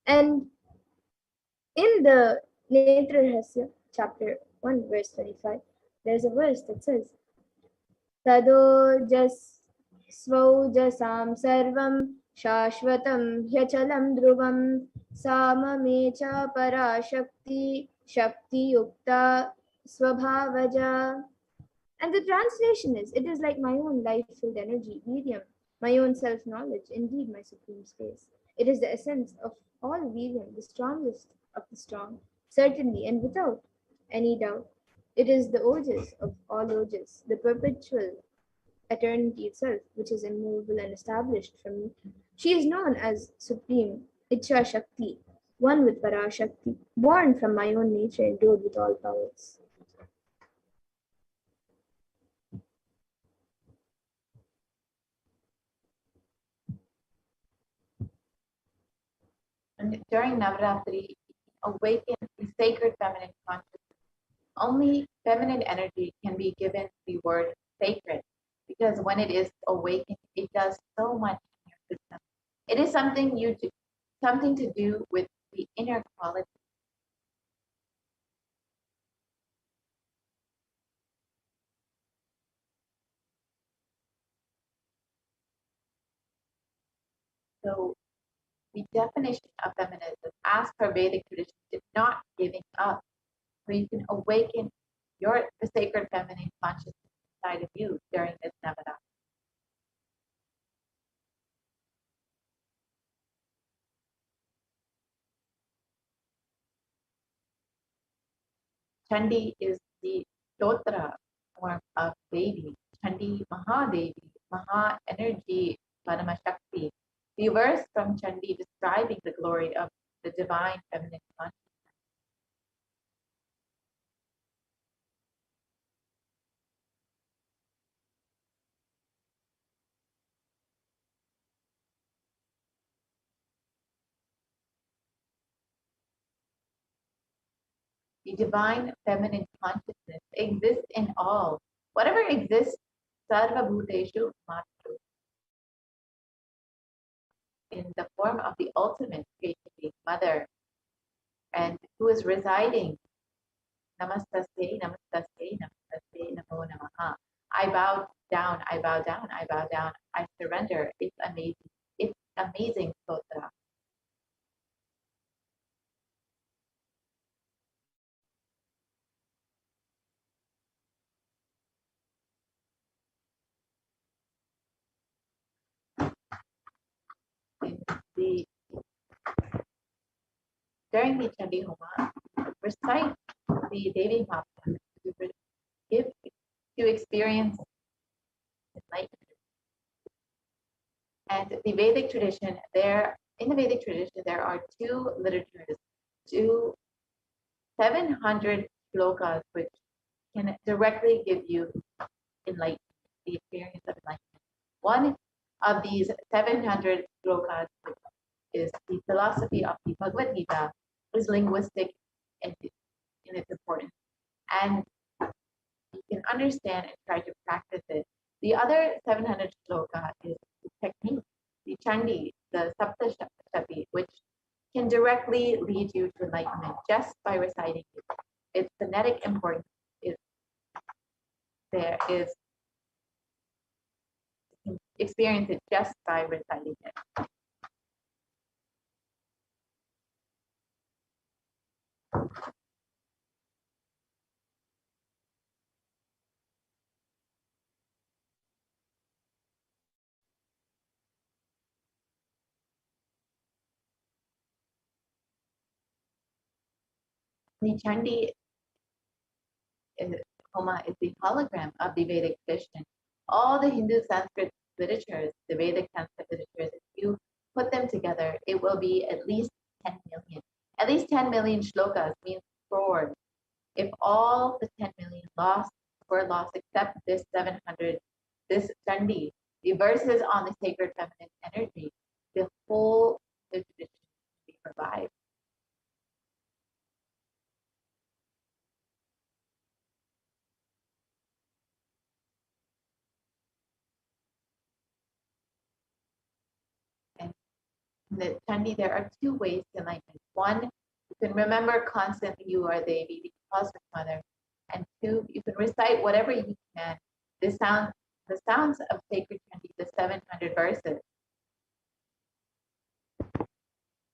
And in the Netra Rahasya, chapter 1, verse 25, there's a verse that says, Tadojas स्वौजसां सर्वं शाश्वतं ह्यचलं ध्रुवं साममे च पराशक्ति शक्तियुक्ता स्वभावजा. And the translation is, it is like my own life-filled energy, Viryam, my own self-knowledge, indeed my supreme space. It is the essence of all Viryam, the strongest of the strong, certainly and without any doubt. It is the ojas of all ojas, the perpetual eternity itself, which is immovable and established from me. She is known as Supreme Icha Shakti, one with Parashakti, born from my own nature, endowed with all powers. And during Navaratri, awaken the sacred feminine consciousness. Only feminine energy can be given the word sacred, because when it is awakened, it does so much in your system. It is something to do with the inner quality. So the definition of feminism, as per Vedic tradition, is not giving up. So you can awaken the sacred feminine consciousness inside of you during this Navaratri. Chandi is the Stotra form of Devi. Chandi Mahadevi, Maha energy, Paramashakti. The verse from Chandi describing the glory of the divine feminine consciousness. The divine feminine consciousness exists in all. Whatever exists, Sarva Bhuteshu Matru, in the form of the ultimate creativity, mother, and who is residing. Namaste, namaste, namaste, namo namaha. I bow down, I bow down, I bow down, I surrender. It's amazing. It's amazing, Stotra. The During the Chandi Homa, recite the Devi Mahapurana to give to experience enlightenment. And the Vedic tradition, in the Vedic tradition, there are two literatures, 700 shlokas, which can directly give you enlightenment, the experience of enlightenment. One of these 700 shlokas is the philosophy of the Bhagavad Gita, is linguistic in its importance. And you can understand and try to practice it. The other 700 shloka is the technique, the chandi, the saptashati, which can directly lead you to enlightenment just by reciting it. Its phonetic importance is you can experience it just by reciting it. The Chandi Homa is the hologram of the Vedic tradition. All the Hindu Sanskrit literatures, the Vedic Sanskrit literatures, if you put them together, it will be at least 10 million. At least 10 million shlokas means crores. If all the 10 million were lost except this 700, this Chandi, the verses on the sacred feminine energy, the whole tradition will be revived. And in the Chandi, there are two ways to enlightenment. One, you can remember constantly you are Devi, the cosmic mother. And two, you can recite whatever you can. The sounds of sacred Chandi, the 700 verses.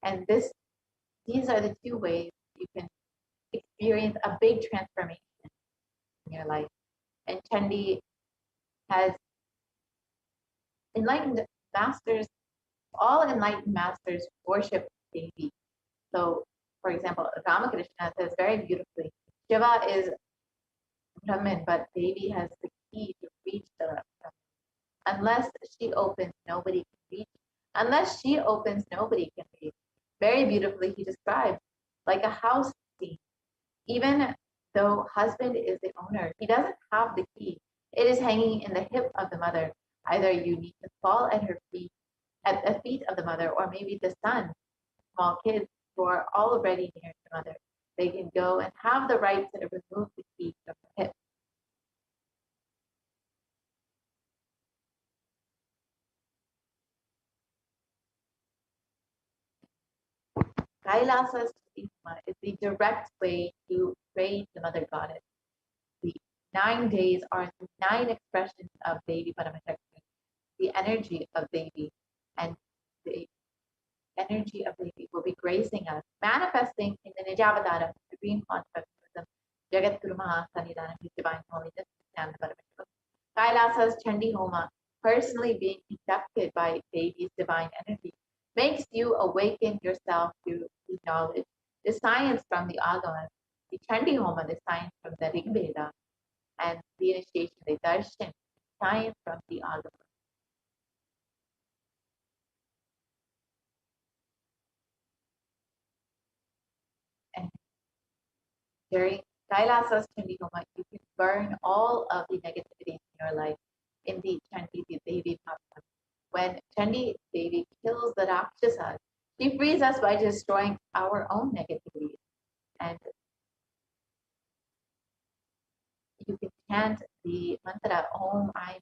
And these are the two ways you can experience a big transformation in your life. And Chandi has enlightened masters, all enlightened masters worship Devi. So, for example, Ramakrishna says very beautifully, Shiva is Brahman, but Devi has the key to reach the Brahman. Unless she opens, nobody can reach. Unless she opens, nobody can reach. Very beautifully, he describes like a house key. Even though husband is the owner, he doesn't have the key. It is hanging in the hip of the mother. Either you need to fall at her feet, at the feet of the mother, or maybe the son, small kids who are already near the mother. They can go and have the right to remove the key from the hip. Kailasa's Stigma is the direct way to praise the Mother Goddess. The 9 days are the 9 expressions of Devi Paramashivoham, the energy of Devi, and the energy of Devi will be gracing us, manifesting in the Nijavadara, the green font of baptism, Jagat Guru Mahasannidhanam, His Divine Holiness, Nithyananda Paramashivam. Kailasa's Chandi Homa, personally being conducted by Devi's divine energy, makes you awaken yourself to the knowledge, the science from the Agamas, the Chandi Homa, the science from the Rig Veda, and the initiation, the Darshan, science from the Agamas. And during Kailasa's Chandi Homa, you can burn all of the negativities in your life in the Chandi Devi Bhakti. When Chandi Devi kills the Rakshasas, she frees us by destroying our own negativities. And you can chant the mantra Om Aim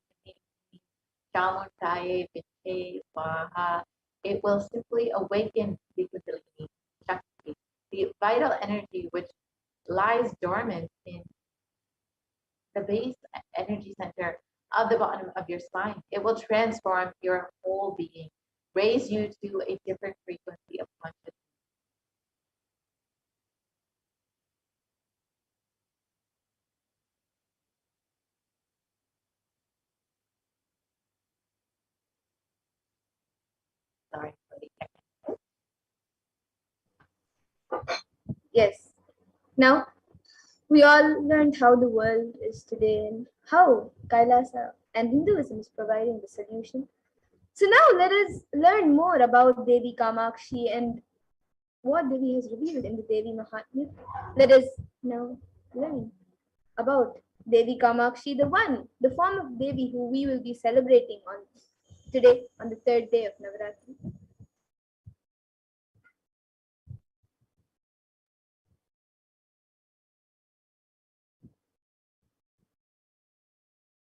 Chamundaye Viche Vaha. It will simply awaken the Kundalini Shakti, the vital energy which lies dormant in the base energy center of the bottom of your spine. It will transform your whole being, raise you to a different frequency of consciousness. Sorry for the technical. Yes. Now, we all learned how the world is today and how Kailasa and Hinduism is providing the solution. So now let us learn more about Devi Kamakshi and what Devi has revealed in the Devi Mahatmya. Let us now learn about Devi Kamakshi, the form of Devi who we will be celebrating on today, on the 3rd day of Navaratri.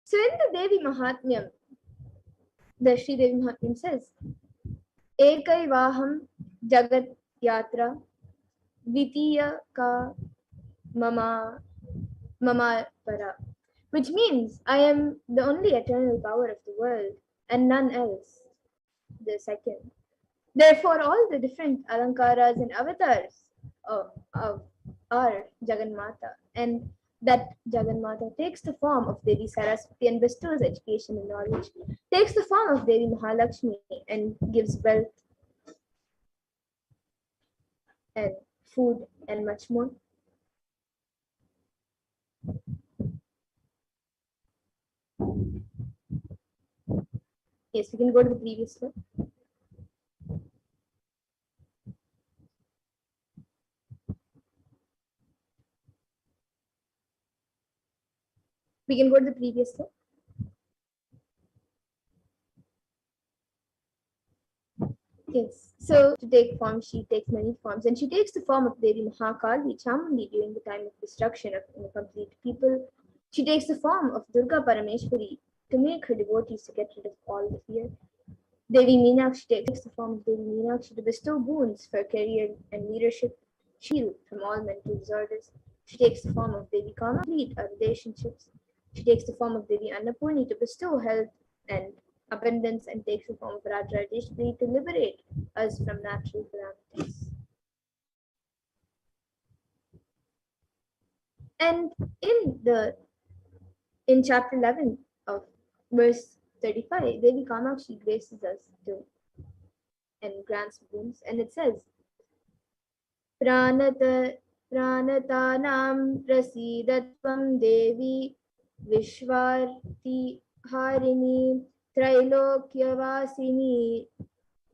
So in the Devi Mahatmyam, the Sri Devi Mahatmyam says, Ekai Vaham Jagat Yatra Vitiya Ka Mama Para, which means I am the only eternal power of the world and none else, the second. Therefore, all the different alankaras and avatars are Jagannatha, and that Jagannatha takes the form of Devi Saraswati and bestows education and knowledge, takes the form of Devi Mahalakshmi and gives wealth and food and much more. Yes, we can go to the previous slide. We can go to the previous slide. Yes, so to take form, she takes many forms, and she takes the form of Devi Mahakali, Chamundi, during the time of destruction of incomplete people. She takes the form of Durga Parameshwari to make her devotees to get rid of all the fear. Devi Meenakshi takes the form of Devi Meenakshi to bestow boons for career and leadership, shield from all mental disorders. She takes the form of Devi Kama to complete our relationships. She takes the form of Devi Annapurni to bestow health and abundance, and takes the form of Rajrajeshwari to liberate us from natural calamities. And in chapter 11 of verse 35, Devi Kamakshi graces us to and grants boons, and it says, Pranata Pranatanam Prasidatvam Devi Vishvarti Harini Trailokyavasini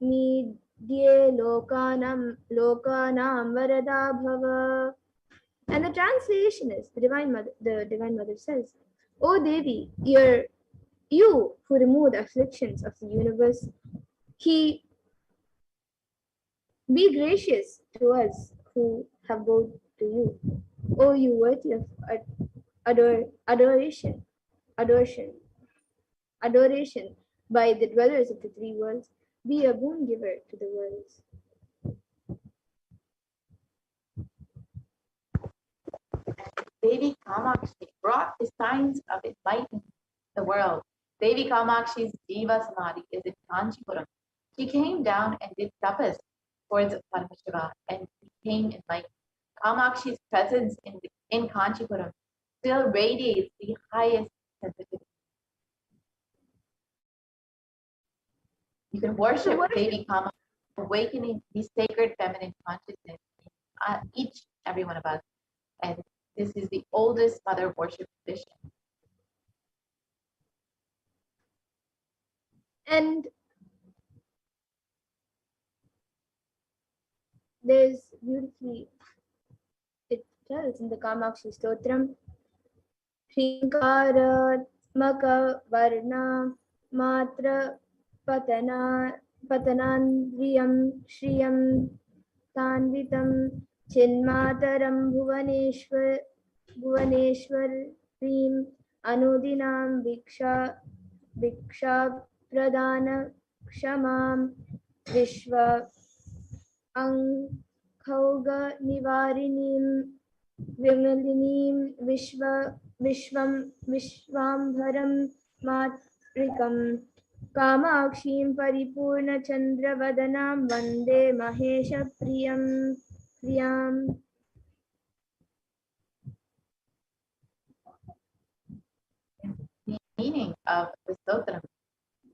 Midye Lokanam Varada Bhava. And the translation is, the Divine Mother says, O Devi, you who remove the afflictions of the universe, be gracious to us who have bowed to you. O you worthy of adoration by the dwellers of the three worlds, be a boon giver to the worlds. Devi Kamakshi brought the signs of enlightening the world. Devi Kamakshi's Jiva Samadhi is in Kanchipuram. She came down and did tapas towards Paramashiva and became enlightened. Kamakshi's presence in Kanchipuram still radiates the highest sensitivity. You can worship Devi Kamakshi, awakening the sacred feminine consciousness in each every one of us. And this is the oldest mother worship tradition. And there's beautifully, it tells in the Kamakshi Stotram, Shrinkaratmaka Varna Matra Patanandriyam Shriyam Tanvitam Chinmataram Bhuvaneshwarim Anudinam Viksha Pradana Kshamam Vishwa Ankhauga Nivarinim Vimalinim Vishwambharam Matrikam Kamakshim Paripurna Chandravadanam Vande Mahesha Priyam. The meaning of the stotram.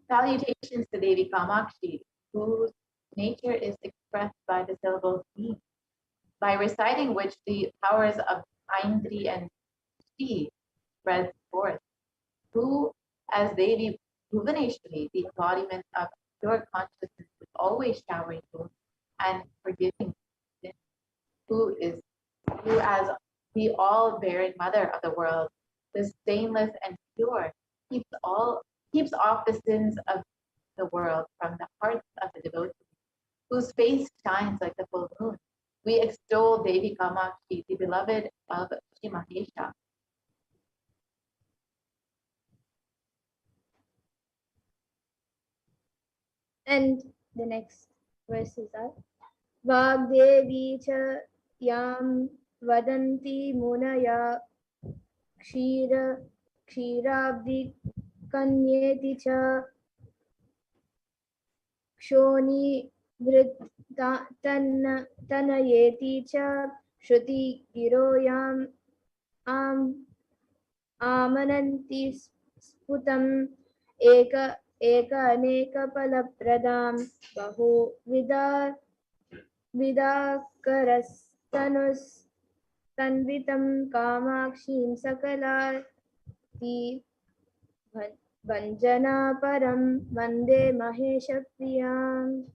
Salutations to Devi Kamakshi, whose nature is expressed by the syllable "di," by reciting which the powers of Aindri and Shri spread forth. Who, as Devi Bhuvaneshwari, the embodiment of pure consciousness, is always showering boons and forgiving sin. Who, as the all-bearing mother of the world, the stainless and pure, keeps off the sins of the world from the hearts of the devotees, whose face shines like the full moon. We extol Devi Kamakshi, the beloved of Shri Mahesha. And the next verses are Vagdevi cha yam vadanti munaya Kshirabdi Kanyeti cha Kshoni Tanayeti cha Shruti Giroyam Amananti Sputam Eka Aneka Palapradam Bahu Vidakaras Tanus Tanvitam Kamakshim Sakala Vanjana Param Vande Mahesha Priyam.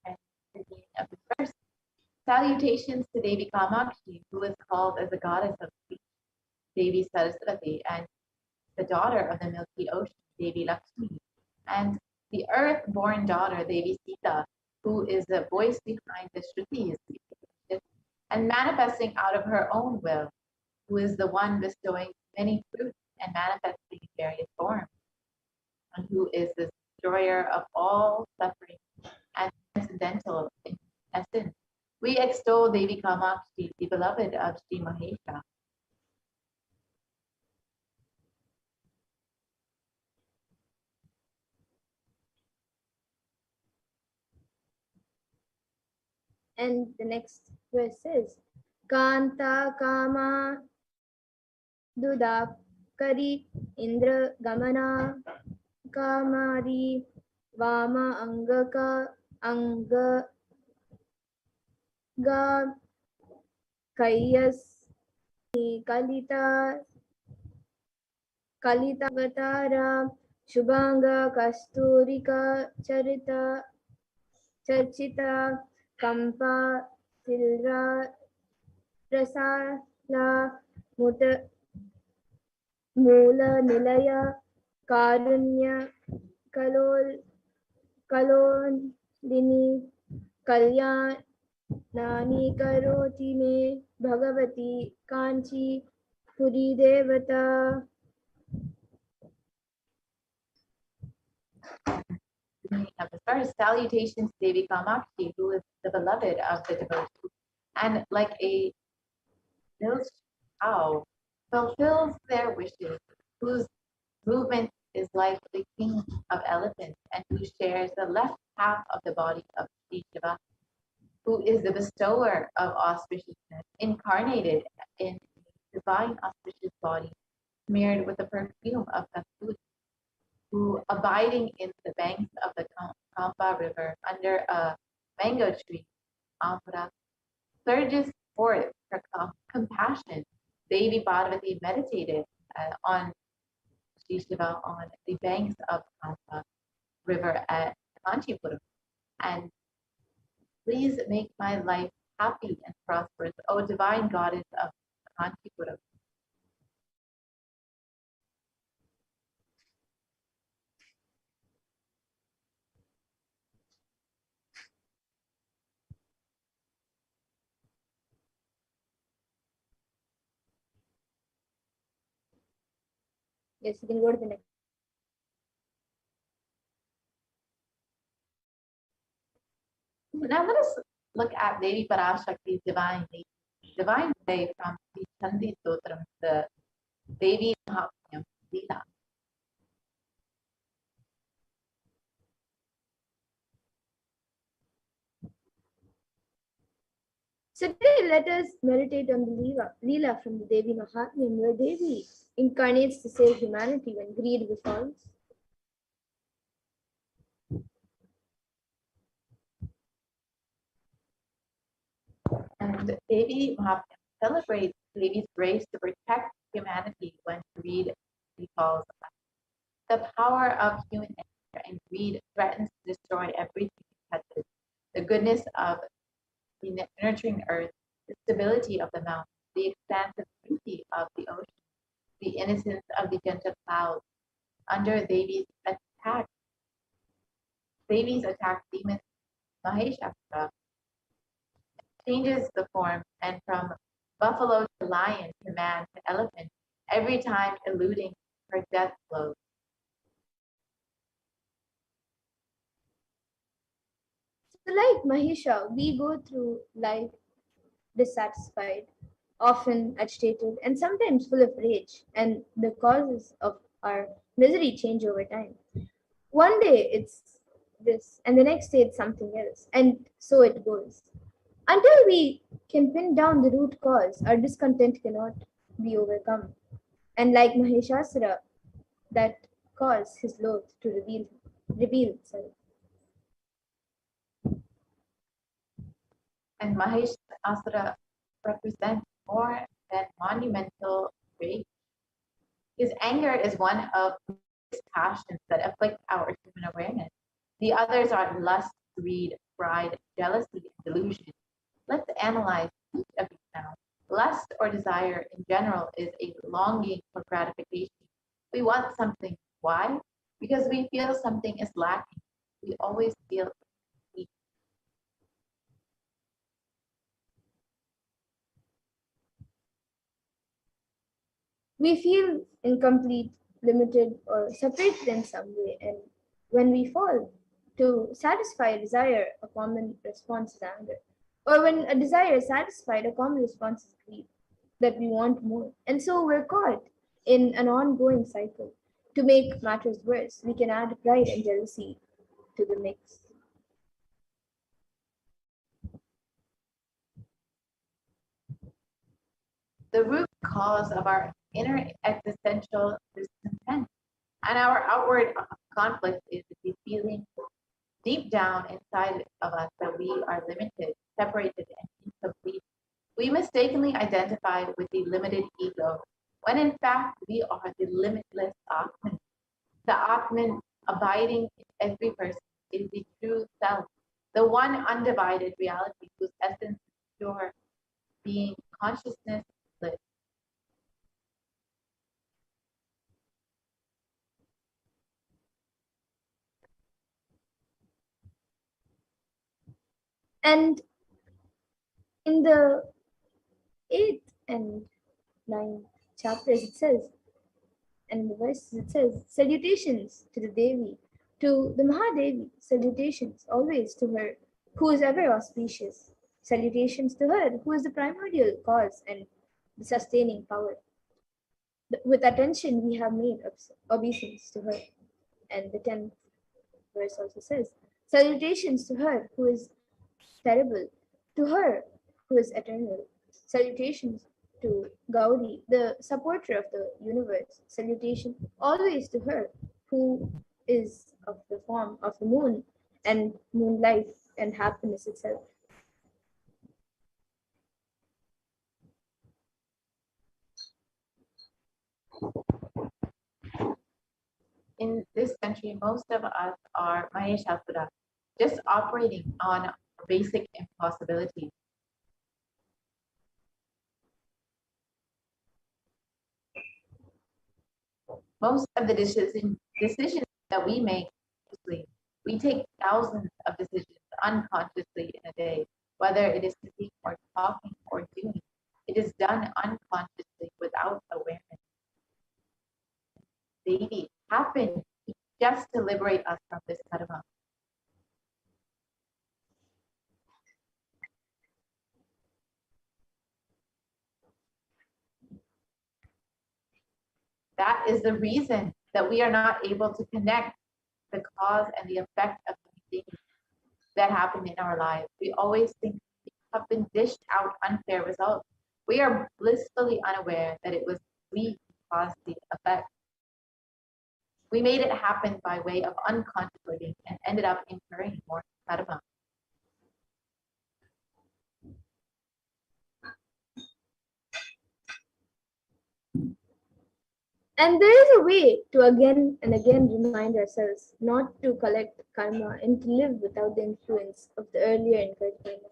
And the meaning of the verse. Salutations to Devi Kamakshi, who is called as the goddess of speech, Devi Saraswati, and the daughter of the milky ocean, Devi Lakshmi, and the earth-born daughter, Devi Sita, who is the voice behind the Shrutis, and manifesting out of her own will, who is the one bestowing many fruits and manifesting in various forms, and who is the destroyer of all suffering and transcendental in essence. We extol Devi Kamakshi, the beloved of Sri Mahesha. And the next verse says, Kanta Kama Dudakari Indra Gamana Kamari Vama Angaka Anga Ga Kayas Kalita Kalitavatara Shubhanga Kasturika Charita Charchita Kampa Tilra Prasala Muta Mula Nilaya Karunya Kalol Kalolini Kalyan Nani Karoti Me Bhagavati Kanchi Puri Devata. Meaning of the verse, salutations to Devi Kamakshi, who is the beloved of the devotees, and like a milch cow, fulfills their wishes, whose movement is like the king of elephants, and who shares the left half of the body of Sri Shiva, who is the bestower of auspiciousness, incarnated in a divine auspicious body, smeared with the perfume of kasturi, who, abiding in the banks of the Kampa River under a mango tree, Amra, surges forth her compassion. Devi Parvati meditated on Sri Shiva on the banks of Kampa River at Kanchipuram. And please make my life happy and prosperous, O divine goddess of Kanchipuram. Yes, you can go to the next. Now let us look at Devi Parashakti's divine way from the Chandi Stotram, the Devi Mahatmyam Leela. So today let us meditate on the Leela from the Devi Mahatmyam, where Devi incarnates to save humanity when greed befalls. And Devi Mahatmyam celebrates Devi's grace to protect humanity when greed befalls us. The power of human nature and greed threatens to destroy everything it touches. The goodness of the nurturing earth, the stability of the mountains, the expansive beauty of the ocean, the innocence of the gentle clouds. Under Devi's attack demon Maheshasura changes the form, and from buffalo to lion to man to elephant, every time eluding her death blows. So like Mahisha, we go through life dissatisfied, often agitated, and sometimes full of rage, and the causes of our misery change over time. One day it's this, and the next day it's something else, and so it goes. Until we can pin down the root cause, our discontent cannot be overcome. And like Maheshasura, that cause his loath to reveal itself. And Maheshasura represents more than monumental rage. Because anger is one of the passions that afflict our human awareness. The others are lust, greed, pride, jealousy, and delusion. Let's analyze each of these now. Lust or desire in general is a longing for gratification. We want something. Why? Because we feel something is lacking. We always feel weak. We feel incomplete, limited, or separated in some way, and when we fall to satisfy a desire, a common response is anger. Or when a desire is satisfied, a common response is greed, that we want more. And so we're caught in an ongoing cycle. To make matters worse, we can add pride and jealousy to the mix. The root cause of our inner existential discontent and our outward conflict is the feeling deep down inside of us that we are limited, separated, and incomplete. We mistakenly identify with the limited ego, when in fact we are the limitless Atman. The Atman abiding in every person is the true self, the one undivided reality whose essence is pure being, consciousness, bliss. And in the 8th and 9th chapters, it says, and in the verses it says, salutations to the Devi, to the Mahadevi, salutations always to her who is ever auspicious, salutations to her who is the primordial cause and the sustaining power. With attention we have made obeisance to her. And the 10th verse also says, salutations to her who is terrible, to her who is eternal. Salutations to Gauri, the supporter of the universe. Salutation always to her who is of the form of the moon and moonlight and happiness itself. In this country, most of us are Maheshasura, just operating on basic impossibilities. Most of the decisions that we make, we take thousands of decisions unconsciously in a day, whether it is thinking or talking or doing. It is done unconsciously without awareness. Devi happened just to liberate us from this karma. That is the reason that we are not able to connect the cause and the effect of things that happen in our lives. We always think we have been dished out unfair results. We are blissfully unaware that it was we who caused the effect. We made it happen by way of unconscious living and ended up incurring more karma. And there is a way to again and again remind ourselves not to collect karma and to live without the influence of the earlier incurred karma.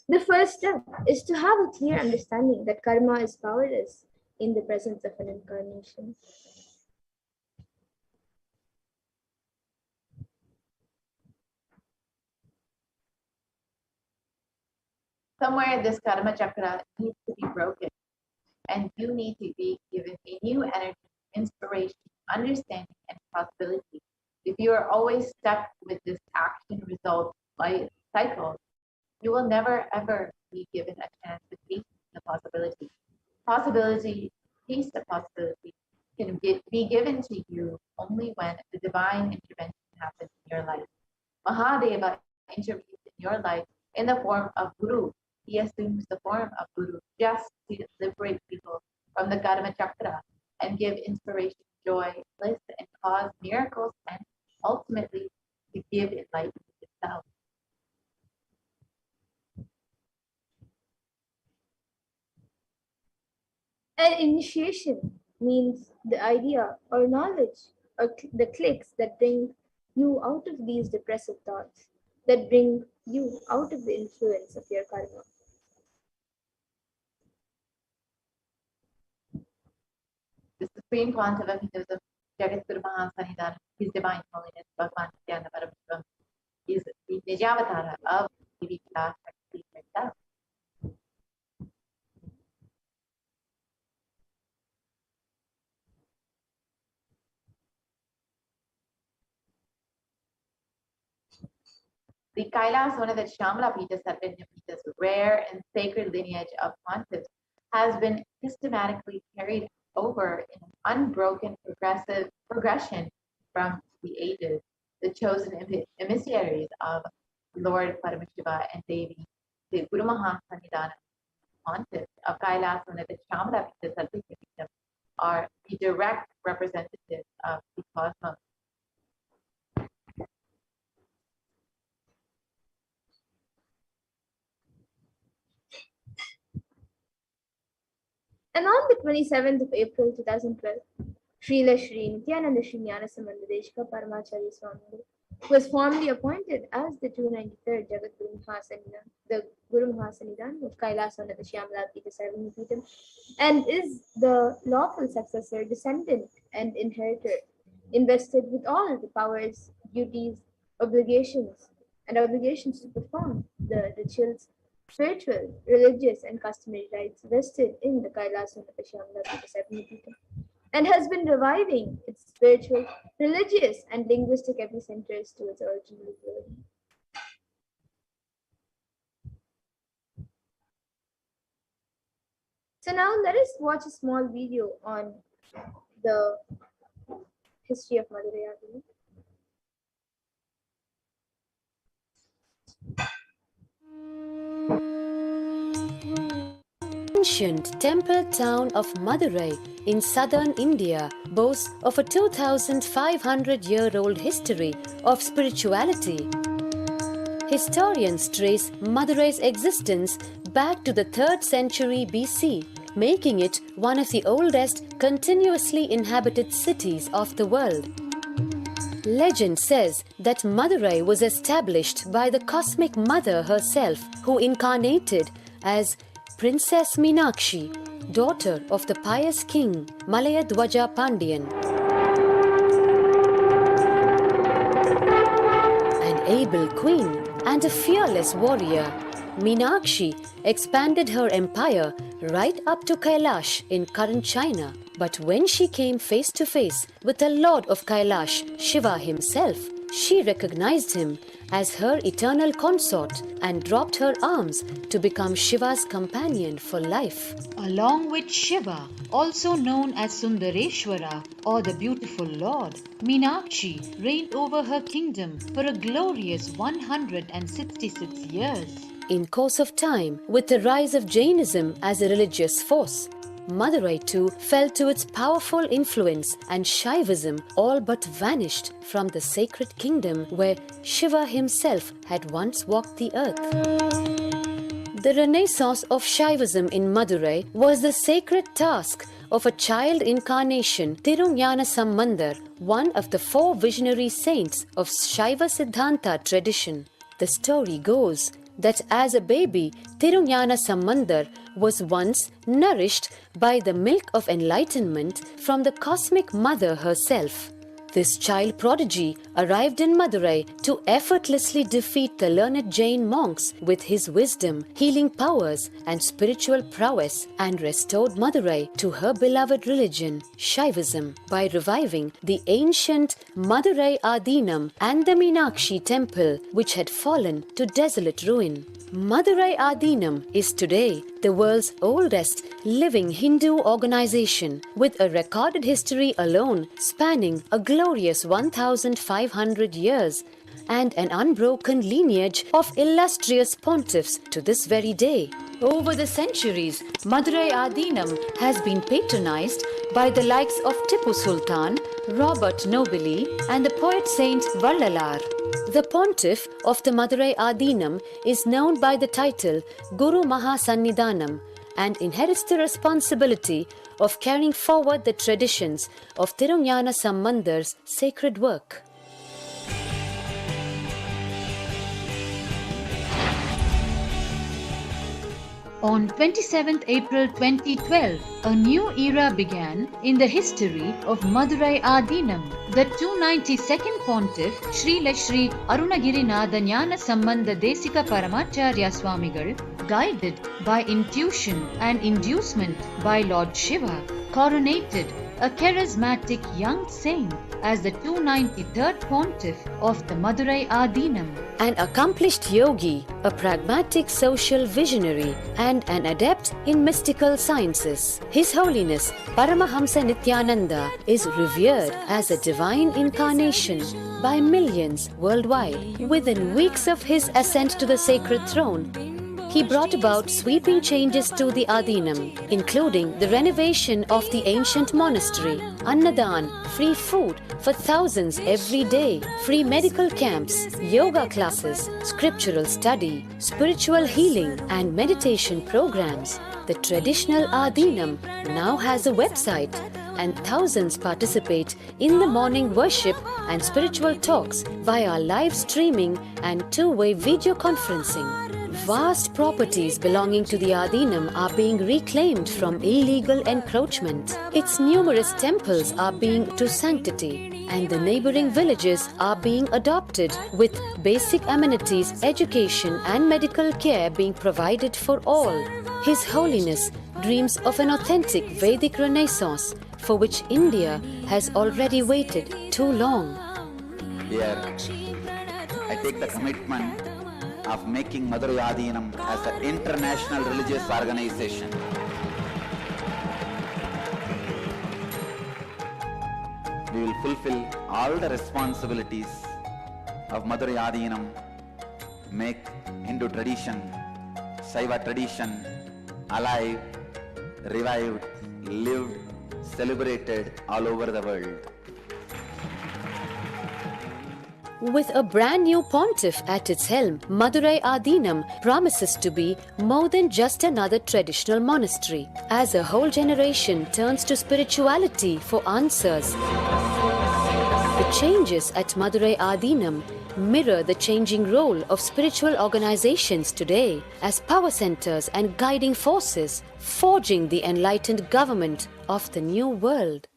The first step is to have a clear understanding that karma is powerless in the presence of an incarnation. Somewhere this karma chakra needs to be broken, and you need to be given a new energy, inspiration, understanding, and possibility. If you are always stuck with this action result cycle, you will never ever be given a chance to taste the possibility. Possibility, taste the possibility can be given to you only when the divine intervention happens in your life. Mahadeva intervenes in your life in the form of Guru. He assumes the form of Guru just to liberate people from the Karma Chakra and give inspiration, joy, bliss, and cause miracles, and ultimately to give enlightenment itself. An initiation means the idea or knowledge or the clicks that bring you out of these depressive thoughts, that bring you out of the influence of your karma. The Supreme Quantum of Hinduism, Jagat Guru Mahasanidhan, His Divine Holiness, Bhagavan Nithyananda Paramashivam, is the Nijavatara of Devi Parashakti herself. The Kailash, one of the Shamla Pitas, Sarvanya Pitas, rare and sacred lineage of pontiffs, has been systematically carried over in an unbroken progression from the ages. The chosen emissaries of Lord Paramashiva and Devi, the Guru Mahasanidana pontiffs of Kailash, one of the Shamla Pitas, Sarvanya Pitas, are the direct representatives of the cosmos. And on the 27th of April 2012, Srila Shri Nithyananda Paramashivoham was formally appointed as the 293rd Jagat Guru Mahasanidhan, the Guru Mahasanidhan of Kailash under the Shyamala-Pita Sarvanya, and is the lawful successor, descendant, and inheritor, invested with all the powers, duties, obligations to perform the rituals, spiritual, religious, and customary rites vested in the Kailash under the Shyamala-Pita Sarvanya, and has been reviving its spiritual, religious, and linguistic epicenters to its original glory. So now let us watch a small video on the history of Madurai. Ancient temple town of Madurai in southern India boasts of a 2,500-year-old history of spirituality. Historians trace Madurai's existence back to the 3rd century BC, making it one of the oldest continuously inhabited cities of the world. Legend says that Madurai was established by the cosmic mother herself, who incarnated as Princess Meenakshi, daughter of the pious king Malayadwaja Pandian. An able queen and a fearless warrior, Meenakshi expanded her empire right up to Kailash in current China. But when she came face to face with the Lord of Kailash, Shiva himself, she recognized him as her eternal consort and dropped her arms to become Shiva's companion for life. Along with Shiva, also known as Sundareshwara or the beautiful Lord, Meenakshi reigned over her kingdom for a glorious 166 years. In course of time, with the rise of Jainism as a religious force, Madurai too fell to its powerful influence, and Shaivism all but vanished from the sacred kingdom where Shiva himself had once walked the earth. The renaissance of Shaivism in Madurai was the sacred task of a child incarnation, Tirunjana Sambandar, one of the 4 visionary saints of Shaiva Siddhanta tradition. The story goes that as a baby, Tirunjana Sambandar was once nourished by the milk of enlightenment from the cosmic mother herself. This child prodigy arrived in Madurai to effortlessly defeat the learned Jain monks with his wisdom, healing powers, and spiritual prowess, and restored Madurai to her beloved religion, Shaivism, by reviving the ancient Madurai Adinam and the Meenakshi temple, which had fallen to desolate ruin. Madurai Adinam is today the world's oldest living Hindu organization, with a recorded history alone spanning a glorious 1,500 years and an unbroken lineage of illustrious pontiffs to this very day. Over the centuries, Madurai Adinam has been patronized by the likes of Tipu Sultan, Robert Nobili, and the poet saint Vallalar. The pontiff of the Madurai Adinam is known by the title Guru Mahasannidhanam and inherits the responsibility of carrying forward the traditions of Tirunjana Sambandar's sacred work. On 27th April 2012, a new era began in the history of Madurai Adinam. The 292nd Pontiff, Srila Sri Arunagirinatha Jnana Sambandha Desika Paramacharya Swamigal, guided by intuition and inducement by Lord Shiva, coronated a charismatic young saint as the 293rd Pontiff of the Madurai Adinam. An accomplished yogi, a pragmatic social visionary, and an adept in mystical sciences. His Holiness Paramahamsa Nithyananda is revered as a divine incarnation by millions worldwide. Within weeks of his ascent to the sacred throne, he brought about sweeping changes to the Adinam, including the renovation of the ancient monastery, Annadan, free food for thousands every day, free medical camps, yoga classes, scriptural study, spiritual healing, and meditation programs. The traditional Adinam now has a website, and thousands participate in the morning worship and spiritual talks via live streaming and two-way video conferencing. Vast properties belonging to the Adinam are being reclaimed from illegal encroachment. Its numerous temples are being to sanctity, and the neighboring villages are being adopted, with basic amenities, education and medical care being provided for all. His Holiness dreams of an authentic Vedic Renaissance, for which India has already waited too long. Here, I take the commitment of making Madurai Adinam as an international religious organization. We will fulfill all the responsibilities of Madurai Adinam, make Hindu tradition, Saiva tradition alive, revived, lived, celebrated all over the world. With a brand new pontiff at its helm, Madurai Adinam promises to be more than just another traditional monastery. As a whole generation turns to spirituality for answers, the changes at Madurai Adinam mirror the changing role of spiritual organizations today as power centers and guiding forces, forging the enlightened government of the new world.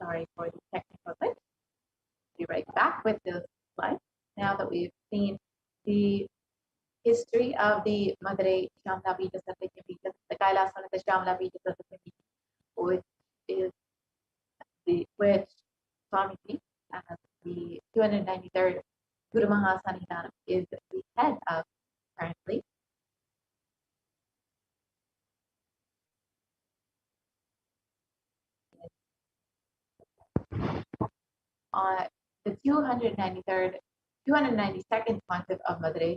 Sorry for the technical glitch. Be right back with the slides. Now that we've seen the history of the Madurai Shamla Pita Satyam Pita, the Kailash Shamla Pita Satyam Pita, which Swamiji, as the 293rd Guru Mahasanidhanam, is the head of currently. The 292nd Pontiff of Madurai,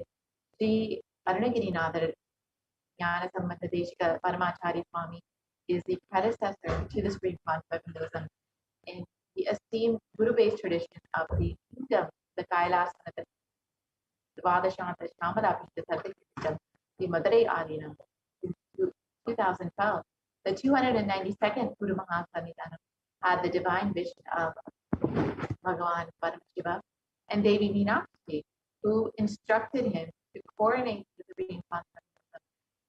Sri Arunagirinatha Jnana Sambandha Desika Paramacharya Swami, is the predecessor to the Supreme Pontiff of Hinduism in the esteemed Guru-based tradition of the kingdom, the Kailash and the Vadashanta Shamala Pita Satyam, the Madurai Adinam. In 2012, the 292nd Guru Mahasanidhanam had the divine vision of Bhagavan Paramashiva, and Devi Meenakshi, who instructed him to coronate the Supreme Concept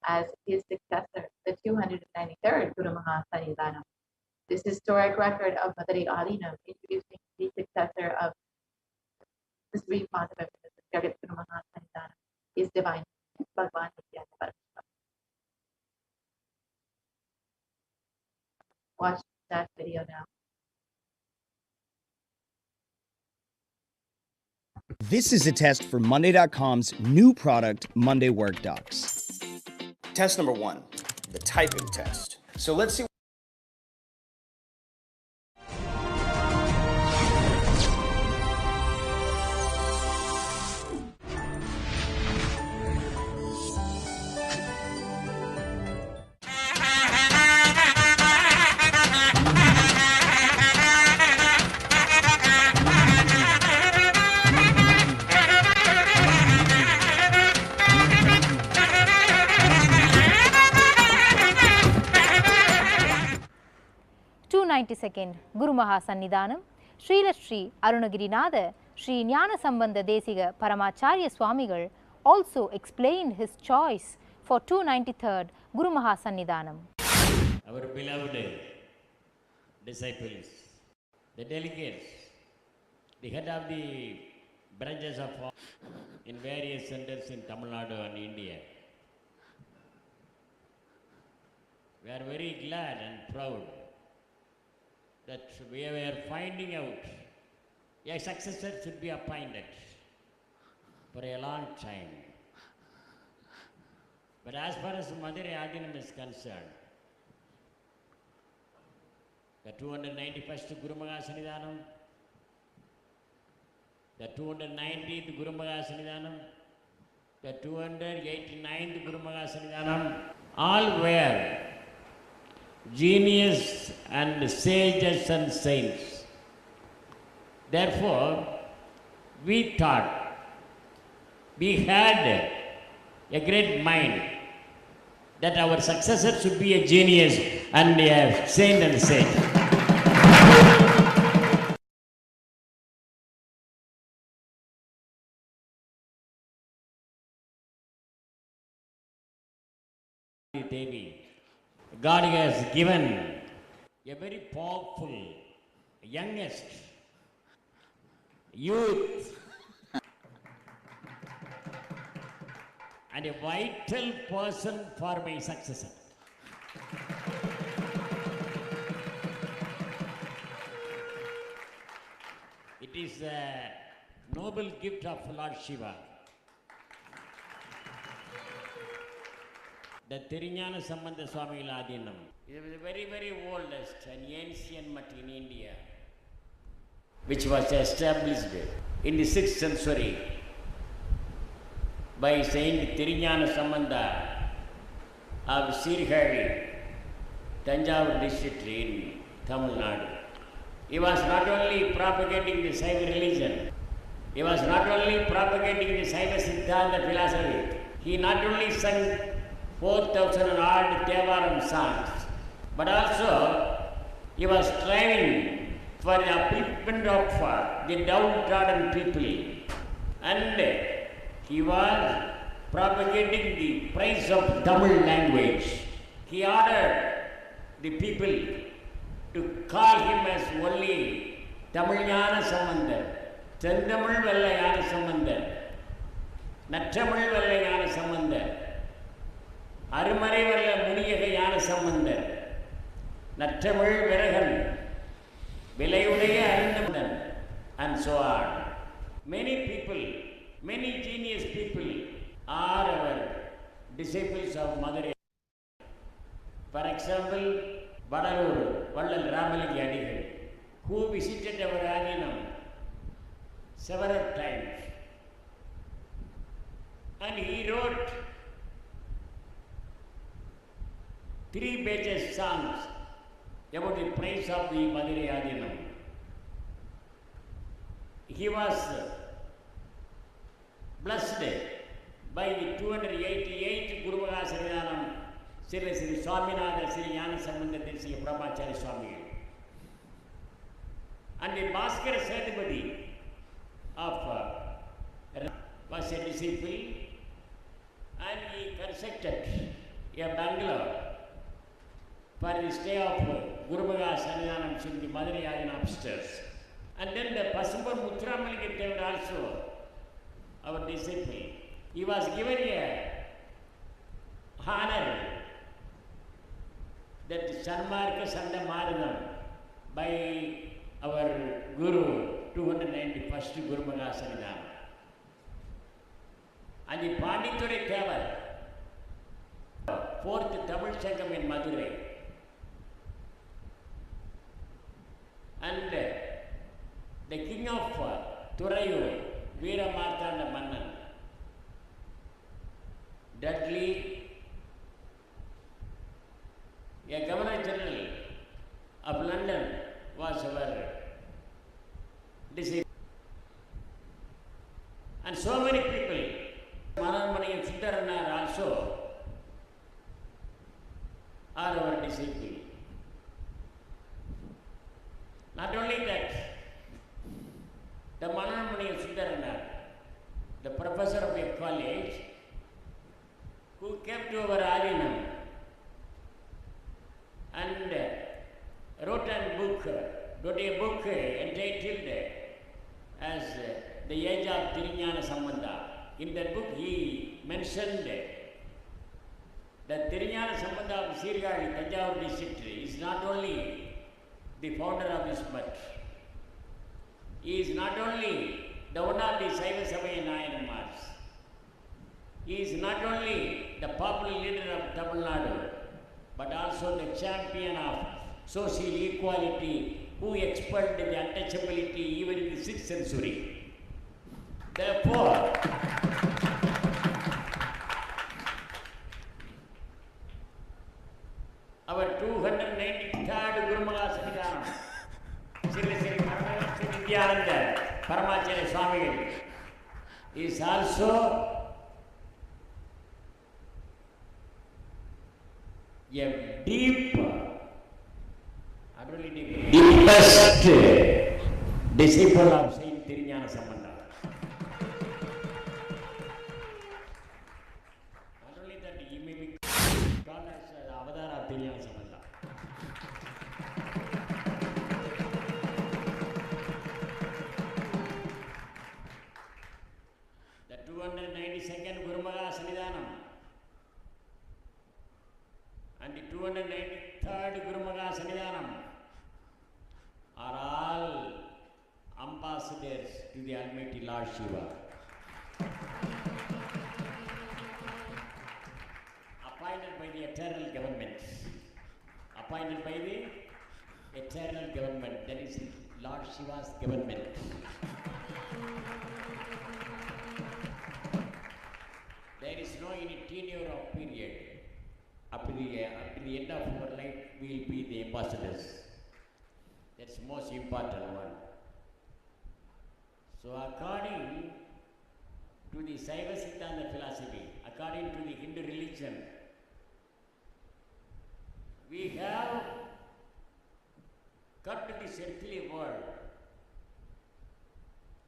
as his successor, the 293rd Guru Mahasannidhanam. This historic record of Madhuri Adinam introducing the successor of the Supreme Concept of the Jagat Guru Mahasannidhanam is divine Bhagavan Nithyananda Paramashivam. Watch that video now. This is a test for Monday.com's new product, Monday Work Docs. Test number 1, the typing test. So let's see. Second Guru Mahasannidhanam, Srila Sri Arunagirinatha, Sri Jnana Sambandha Desiga Paramacharya Swamigal also explained his choice for 293rd Guru Mahasannidhanam. Our beloved disciples, the delegates, the head of the branches of in various centers in Tamil Nadu and India, we are very glad and proud that we were finding out a successor should be appointed for a long time. But as far as Madhuri Adinam is concerned, the 291st Guru Mahasannidhanam, the 290th Guru Mahasannidhanam, the 289th Guru Mahasannidhanam, all were genius and sages and saints. Therefore, we thought we had a great mind that our successor should be a genius and a saint and sage. Devi, God has given a very powerful, youngest, youth, and a vital person for my successor. It is a noble gift of Lord Shiva. The Thirujnana Sambandha Swamigal Adinam. It was the very, very oldest and ancient mutt in India, which was established in the 6th century by Saint Thirujnana Sambandha of Sirihari, Tanjavur district in Tamil Nadu. He was not only propagating the Saiva religion, he was not only propagating the Saiva Siddhanta philosophy, he not only sang 4,000 odd Devaram songs, but also he was striving for the upliftment of the downtrodden people, and he was propagating the praise of Tamil language. He ordered the people to call him as only Tamil Jnana Sambandha, Chandamil Vella Jnana Sambandha, Nattamil Vella Jnana Sambandha, Arumare Vella Muniyaga Jnana Sambandha, Nattamil Veragan, Vilayudaya Arundaman, and so on. Many people, many genius people are our disciples of Mother. For example, Vadalur, Vallal Ramaliki Adigal, who visited our Adinam several times, and he wrote 3 pages songs about the praise of the Madhuri Adinam. He was blessed by the 288 Guru Mahasannidhanam, Sri Swaminatha Sri Jnana Sambandha Desiga Paramacharya Swamigal. And the Bhaskara Sethupathi of was a disciple, and he constructed a bungalow for the stay of Guru Maga Sannidhanam in the Madurai Agana upstairs. And then the Pasumbar Muthuramalika Devar also, our disciple, he was given a honor that Sanmarka Sanda Maranam by our Guru, 291st Guru Maga Sannidhanam. And the Pandithurai Thevar, 4th Tamil Sangam in Madurai. And the king of Thurayur, Veera Martanda Mannan, Dudley, a Governor General of London, was our disciple. And so many people, Mananmani and Siddharanar also are our disciples. Not only that, the Mananmani and Siddharanar, the professor of a college, who came to our Adinam and wrote a book entitled as The Age of Thirignana Sambandha. In that book, he mentioned that Thirignana Sambandha of Sirgadi, Tanjavur district, is not only the founder of this mutt. He is not only the one of the Saiva Sabhaya Nayanamars. He is not only the popular leader of Tamil Nadu, but also the champion of social equality, who expelled the untouchability even in the 6th century. Therefore, our 293rd Guru Maga Sannidhanam, Sri HDH Nithyananda Paramashivam is also a deepest disciple of Saint Thirignana Sambandha. Not only that, he may be called as the Avadara of Thirignana Sambandha. The 292nd Guru Maga Sannidhanam and the 293rd Guru Maga Sannidhanam are all ambassadors to the Almighty Lord Shiva. Appointed by the eternal government. Appointed by the eternal government. That is Lord Shiva's government. There is no any tenure of period. Up to the end of our life, we will be the ambassadors. That's the most important one. So according to the Saiva Siddhanta philosophy, according to the Hindu religion, we have come to this earthly world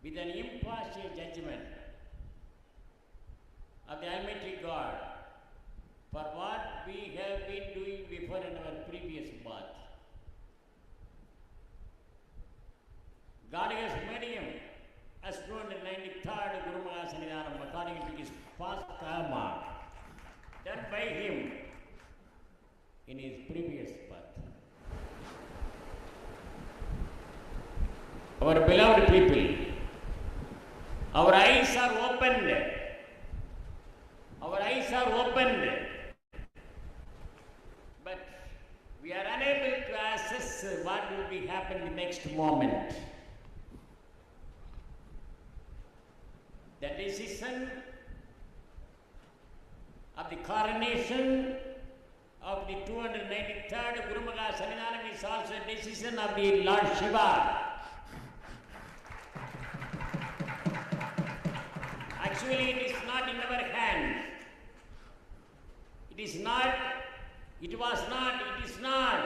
with an impartial judgment of the Almighty God for what we have been doing before in our previous birth. God has made him as 293rd Guru Maga Sannidhanam according to his past karma done by him in his previous birth. Our beloved people, our eyes are opened. Our eyes are opened. But we are unable to assess what will be happening the next moment. The decision of the coronation of the 293rd Guru Maga Sannidhanam is also a decision of the Lord Shiva. Actually, it is not in our hand. It is not, it was not, it is not.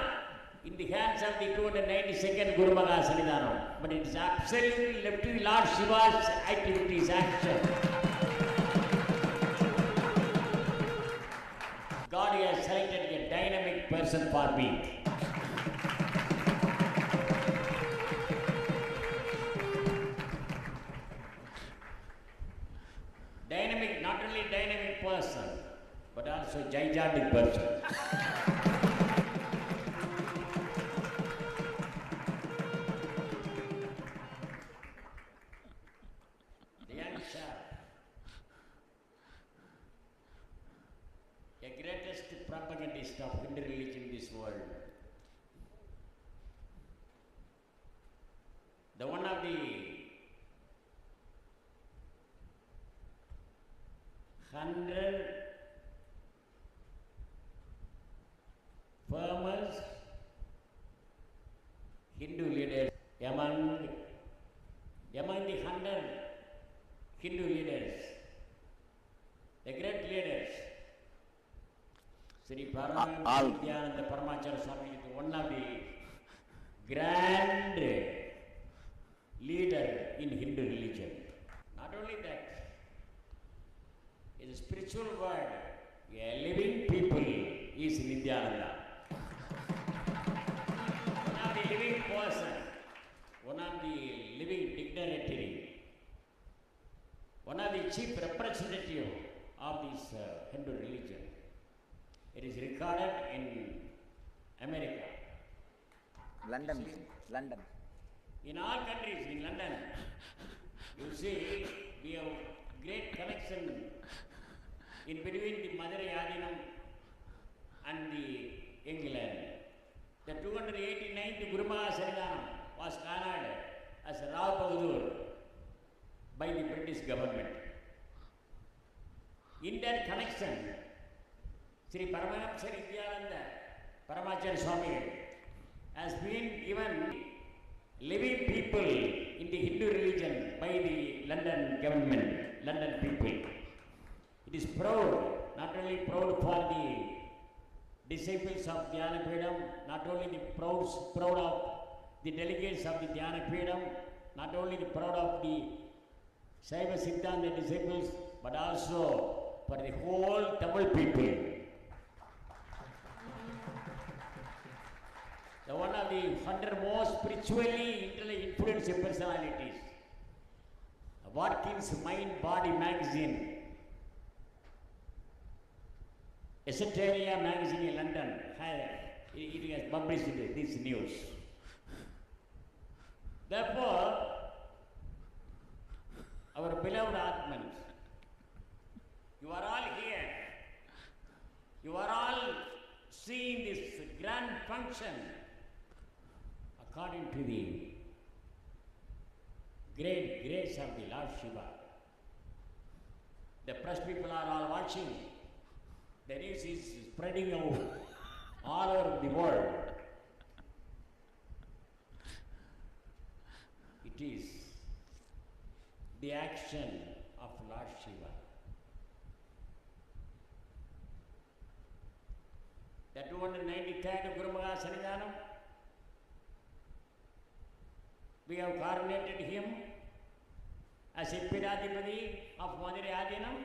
in the hands of the 292nd Guru Maha Sannidhanam, but it is absolutely left to Lord Shiva's activities, action. God has selected a dynamic person for me. Dynamic, not only dynamic person, but also gigantic person. The young chap, a greatest propagandist of Hindu religion in this world. The one of the 100 famous Hindu leaders among the 100 Hindu leaders, the great leaders, Sri Paramashivoham Nithyananda Paramashivam is one of the grand leader in Hindu religion. Not only that, is a spiritual word, a living people is Nithyananda. One of the living person, one of the living dignitary, one of the chief representative of this Hindu religion. It is recorded in America. London. In all countries, in London, you see, we have great connection in between the Madurai Adinam and the England. The 289th Guru Maha Sannidhanam was honored as Rao Bahadur by the British government. In that connection, Sri Paramashivoham Nithyananda Paramashivam has been given living people in the Hindu religion by the London government, London people. It is proud, not only proud for the disciples of Dhyanapedam, not only the proud of the delegates of the Dhyanapedam, not only the proud of the Saiva Siddhanta disciples, but also for the whole Tamil people. The one of the 100 most spiritually influenced personalities. Watkins Mind Body magazine, Esoteria magazine in London, it has published this news. Therefore, our beloved Atmans, you are all here. You are all seeing this grand function according to the great grace of the Lord Shiva. The press people are all watching. The news is spreading out all over the world. It is the action of Lord Shiva. The 293rd Guru Maha Sannidhanam, we have coronated him as a Pidadipati of Madurai Adinam.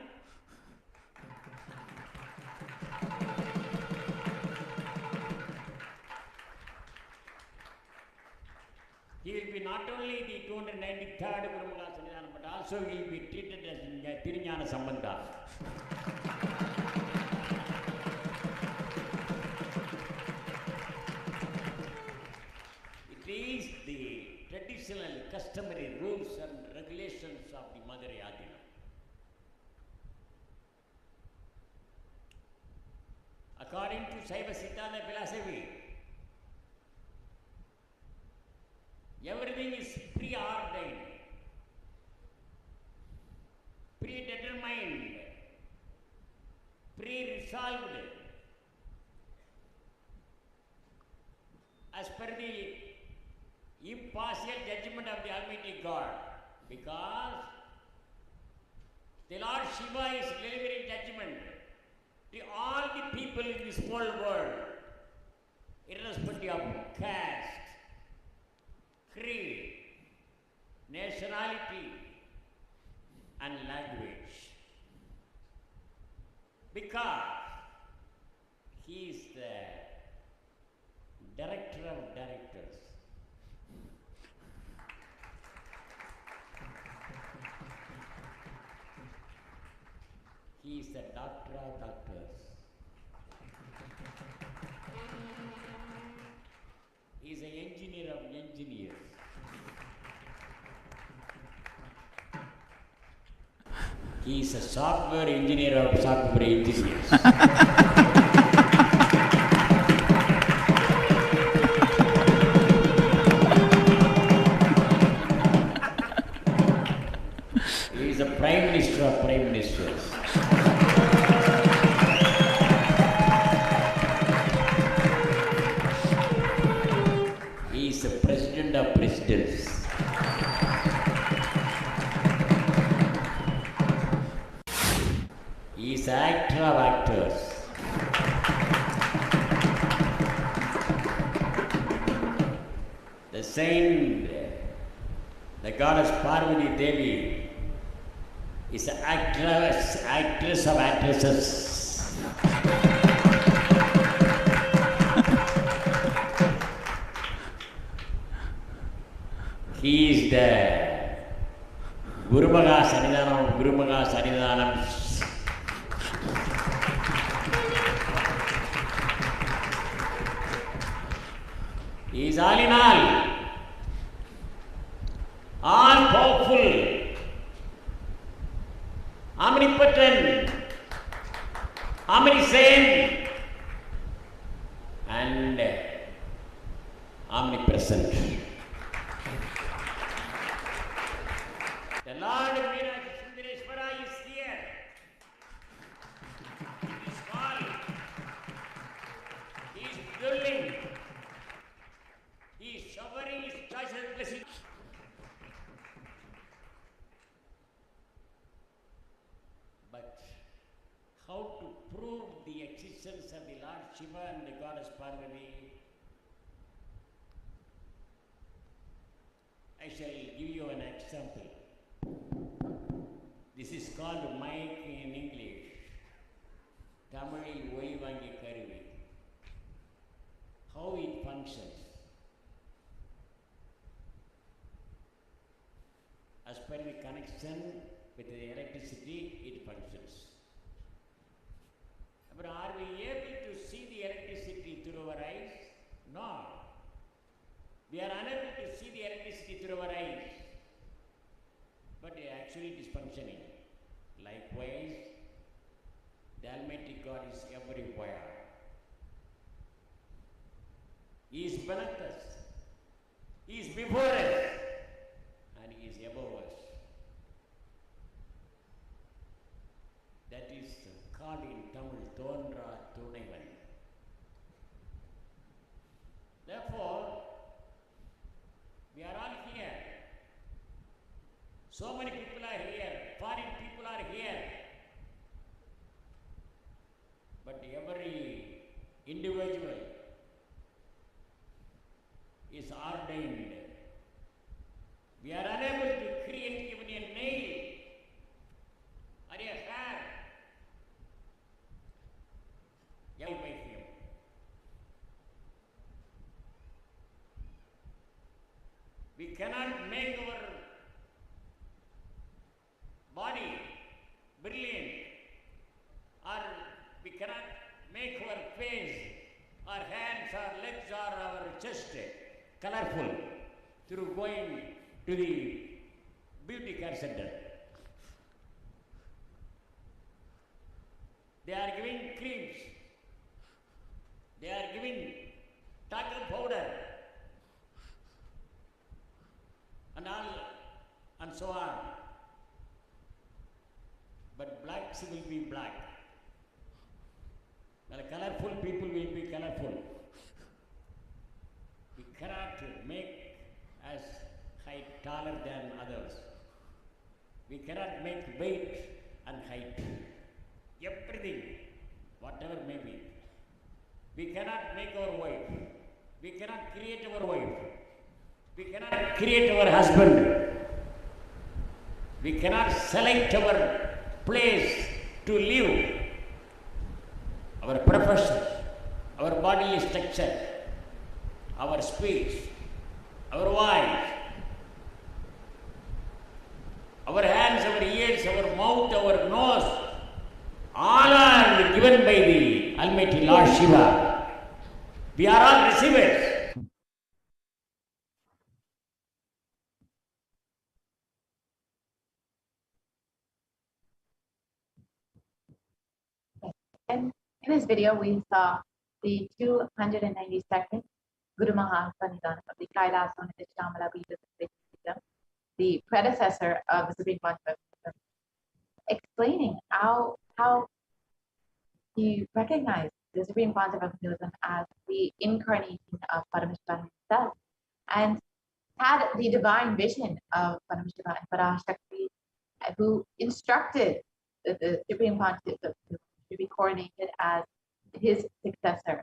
He will be not only the 293rd Guru Maha Sannidhanam, but also he will be treated as Tirunjana Sambandha. It is the traditional, customary rules and regulations of the Madurai Adinam. According to Saiva Siddhanta philosophy, everything is preordained, predetermined, pre-resolved as per the impartial judgment of the Almighty God, because the Lord Shiva is delivering judgment to all the people in this whole world. irrespective of caste, creed, nationality, and language. Because he is the director of directors. He is the doctor of doctors. He is an engineer of engineers. He is a software engineer of software engineers. He is a prime minister of prime ministers. He is the president of presidents. He is the actor of actors. The saint, the goddess Parvati Devi, is the actress of actresses. He is the Gurumaga Sanidhanam. He is all in all powerful, omnipotent, omniscient, and omnipresent. The Lord Meenakshi Sundareshwara is here. He is all. He is dwelling. He is showering his choice and blessing. But how to prove the existence of the Lord Shiva and the goddess Parvati? I shall give you an example. This is called mic in English. Tamil Oivangi Karuvi. How it functions. As per the connection with the electricity, it functions. But are we able to see the electricity through our eyes? No. We are unable to see the electricity through our eyes. But actually it is functioning. Likewise, the Almighty God is everywhere. He is beneath us. He is before us. And He is above us. That is called in Tamil Thondra Thunaivan. Therefore, we are all here. So many people are here. Foreign people are here. But every individual is ordained. We are unable to create even a nail or a hair. By Him. We cannot make our body brilliant, or we cannot make our face, our hands, our legs, or our chest colorful through going to the beauty care center. They are giving creams, they are giving talcum powder, and all, and so on. But blacks will be black. Well, colorful people will be colorful. We cannot make us height taller than others. We cannot make weight and height. Everything, whatever may be. We cannot make our weight. We cannot create our wife. We cannot create our husband. We cannot select our place to live, our profession, our bodily structure, our speech, our voice, our hands, our ears, our mouth, our nose, all are given by the Almighty Lord Shiva. We are all receivers. And in this video, we saw the 292nd Guru Mahasanidhanam of the Kailash Nithyananda, the predecessor of the Supreme Panchavakkya, explaining how he recognized the Supreme Panchavakkya as the incarnation of Paramashivoham himself, and had the divine vision of Paramashiva and Parashakti, who instructed the Supreme Panchavakkya to be coordinated as his successor.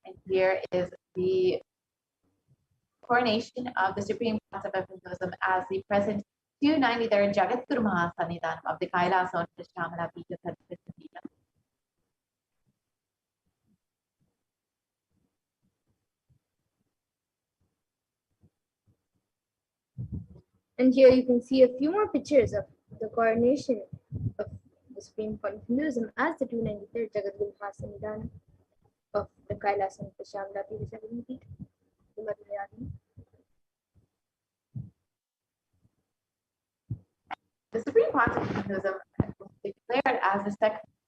And here is the coronation of the Supreme Panchavakkya as the present 293rd Jagat Guru Mahasanidhanam of the Kailash Nithyananda Paramashivam. And here you can see a few more pictures of the coronation of the Supreme Court of Hinduism as the 293rd Jagat Guru Mahasanidhanam of the Kailash Nithyananda Paramashivam. The Supreme Panchavakkya was declared as the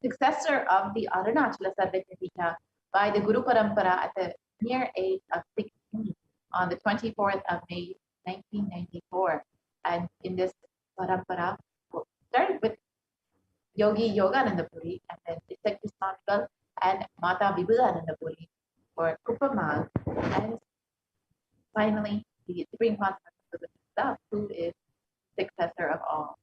successor of the Arunachala Sarvajñapita by the Guru Parampara at the mere age of 16 on the 24th of May 1994. And in this parampara, started with Yogi Yogananda Puri, and then Ishak Swamigal and Mata Vibhudananda Puri for Kupamal, and finally the Supreme Panchavakkya himself, who is successor of all.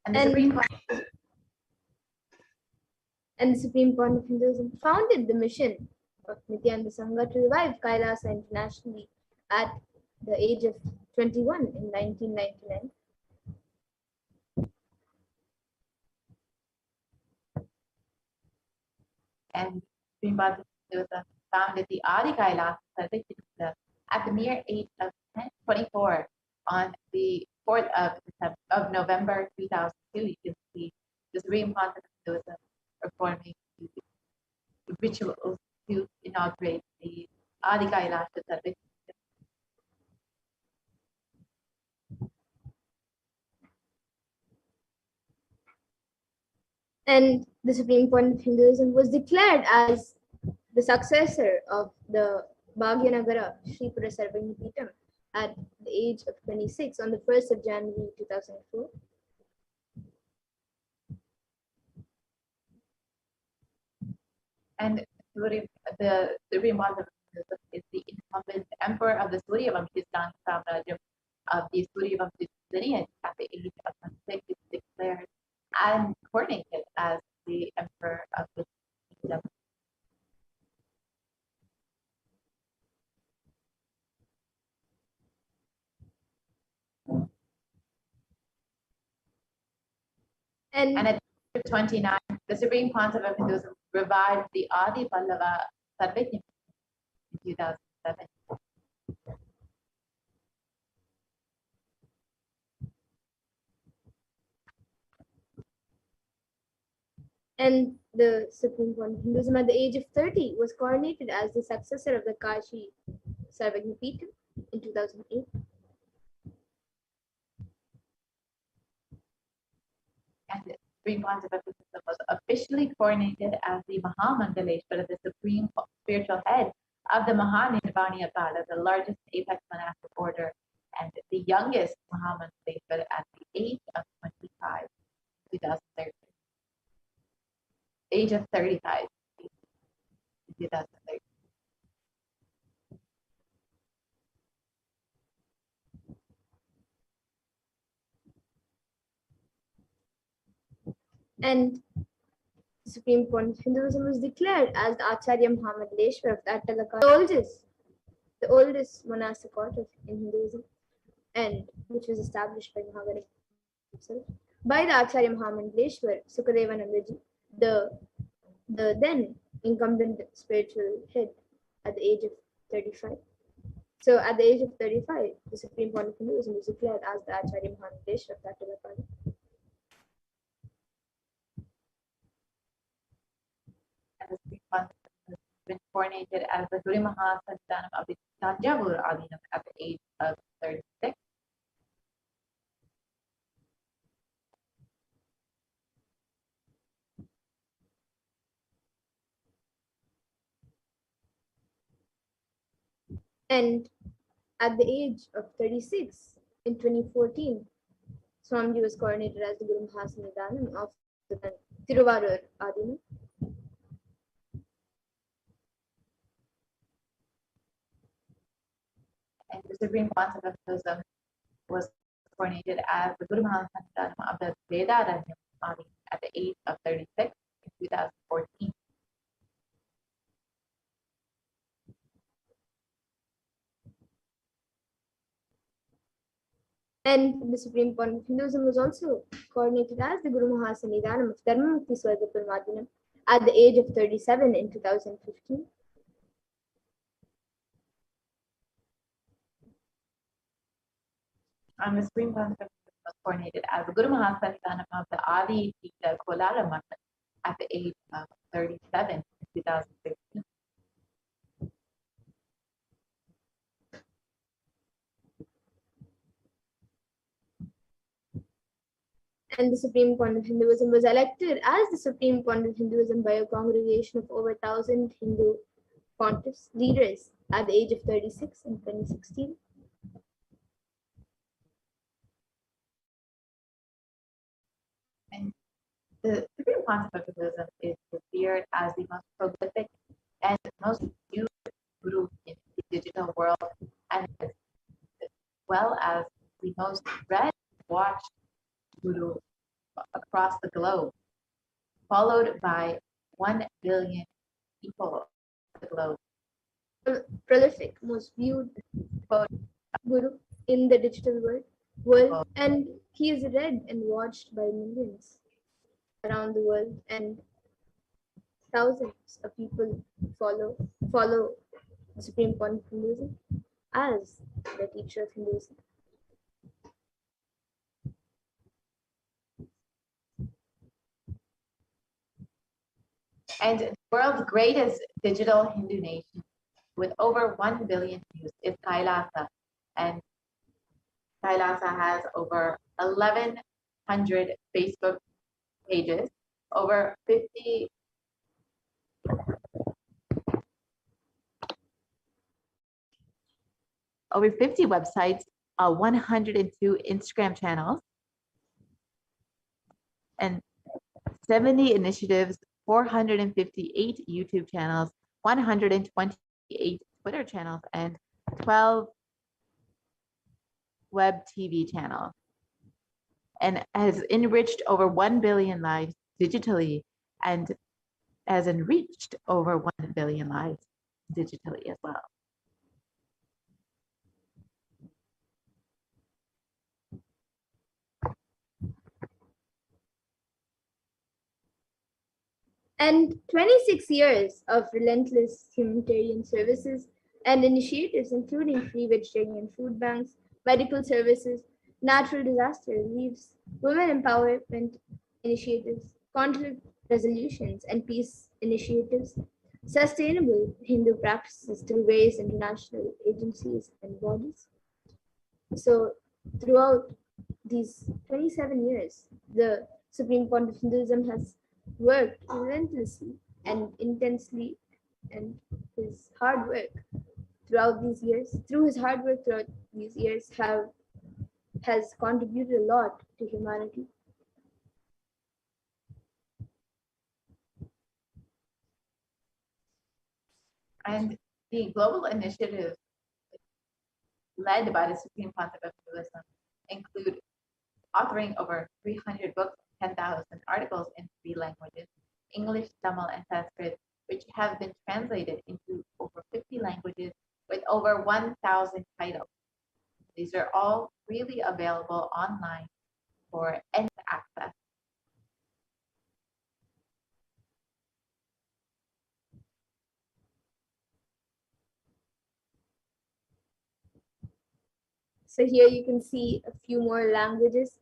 And the Supreme Court of Hinduism founded the mission of Nithyananda Sangha to revive Kailasa internationally at the age of 21 in 1999. And Supreme Panchavakkya founded the Adi Kailash Sarvajñapita at the mere age of 24 on the 4th of November 2002. You can see the Supreme Panchavakkya performing the rituals to inaugurate the Adi Kailash Sarvajñapita. And the Supreme Court of Hinduism was declared as the successor of the Bhagyanagara Sripura Sarvajñapitam at the age of 26 on the 1st of January 2004. And the Supreme Panchavakkya is the incumbent emperor of the Suryavamshistan Savrajam of the Suryavamshi lineage at the age of 26 is declared and coordinated as the emperor of the kingdom. And at 29, the Supreme Panchavakkya revived the Adi Pallava Sarvajñapita in 2007. And the Supreme Court of Hinduism at the age of 30 was coronated as the successor of the Kashi Sarvajñapitam in 2008. And the Supreme Panchavakkya was officially coronated as the Mahamangaleshwara, the supreme spiritual head of the Mahanirvaniya Pala, the largest apex monastic order, and the youngest Mahamangaleshwara at the age of 25, 2013. Age of 35. 2013. And the supreme point of Hinduism was declared as the Acharya Mahamandeleshwar of the Attalaka, the oldest monastic order in Hinduism, and which was established by Mahavira himself. By the Acharya Mahamandeleshwar, Sukadevanandaji, the then incumbent spiritual head at the age of 35. So at the age of 35, the supreme point of Hinduism was declared as the Acharya Mahamandeleshwar of the Attalaka. And the Supreme Pontiff has been coronated as the Guru Mahasantanam of the Tanjavur Adinam at the age of 36. And at the age of 36, in 2014, Swamiji was coronated as the Guru Mahasantanam of the Tiruvarur Adinam. And the Supreme Pontiff of Hinduism was coronated as the Guru Mahasantanam of the Vedaranyam Adinam at the age of 36 in 2014. And the Supreme Pontiff of Hinduism was also coronated as the Guru Mahasanidhanam of Dharmamukti Swargapuram at the age of 37 in 2015. And the Supreme Pontiff was coronated as the Guru Mahasantanam of the Adi Pita Kolara Math at the age of 37 in 2016. And the Supreme Pontiff of Hinduism was elected as the Supreme Pontiff of Hinduism by a congregation of over 1,000 Hindu pontiffs, leaders, at the age of 36 in 2016. And the Supreme Pontiff of Hinduism is revered as the most prolific and most used guru in the digital world, and as well as the most read, watched guru across the globe, followed by 1 billion people across the globe. Prolific, most viewed guru in the digital world, and he is read and watched by millions around the world, and thousands of people follow the Supreme Pontiff of Hinduism as the teacher of Hinduism. And the world's greatest digital Hindu nation with over 1 billion views is Kailasa. And Kailasa has over 1,100 Facebook pages, over 50 websites, 102 Instagram channels, and 70 initiatives, 458 YouTube channels, 128 Twitter channels, and 12 web TV channels, and has enriched over 1 billion lives digitally and has enriched over 1 billion lives digitally as well. And 26 years of relentless humanitarian services and initiatives, including free vegetarian food banks, medical services, natural disaster reliefs, women empowerment initiatives, conflict resolutions and peace initiatives, sustainable Hindu practices through various international agencies and bodies. So throughout these 27 years, the Supreme Pontiff of Hinduism has worked relentlessly and intensely, and his hard work throughout these years, has contributed a lot to humanity. And the global initiatives led by the Supreme Concept of Hinduism include authoring over 300 books, 10,000 articles in 3 languages, English, Tamil, and Sanskrit, which have been translated into over 50 languages with over 1,000 titles. These are all freely available online for any access. So here you can see a few more languages.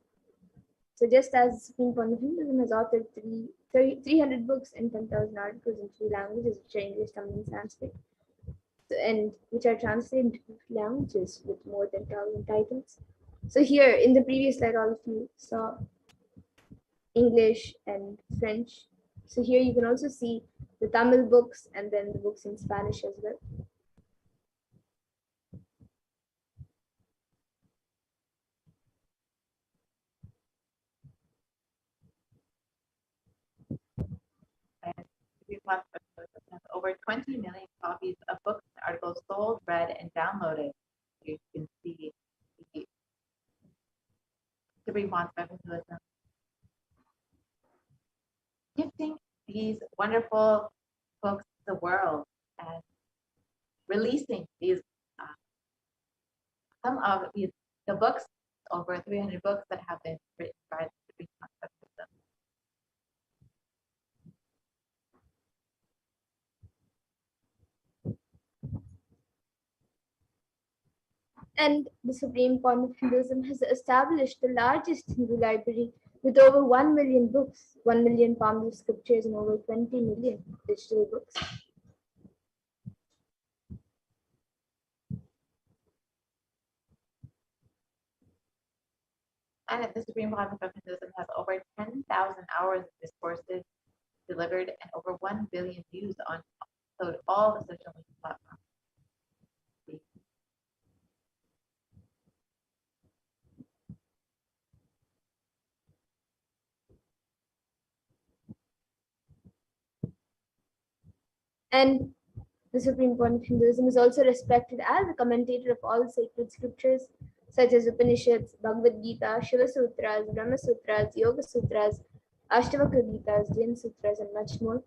So just as the Supreme Court of Hinduism has authored 300 books and 10,000 articles in 3 languages, which are English, Tamil, and Sanskrit, and which are translated into languages with more than 1,000 titles. So here in the previous slide, all of you saw English and French. So here you can also see the Tamil books and then the books in Spanish as well. And over 20 million copies of books and articles sold, read, and downloaded. You can see the Supreme Concept of Hinduism gifting these wonderful books to the world and releasing these some of the books, over 300 books that have been written by the Supreme Concept of Hinduism. And the Supreme Court of Hinduism has established the largest Hindu library with over 1 million books, 1 million palms of scriptures, and over 20 million digital books. And the Supreme Concept of Hinduism has over 10,000 hours of discourses delivered and over 1 billion views on all the social media platforms. And the Supreme Court of Hinduism is also respected as a commentator of all sacred scriptures, such as Upanishads, Bhagavad Gita, Shiva Sutras, Brahma Sutras, Yoga Sutras, Ashtavakra Gitas, Jain Sutras, and much more.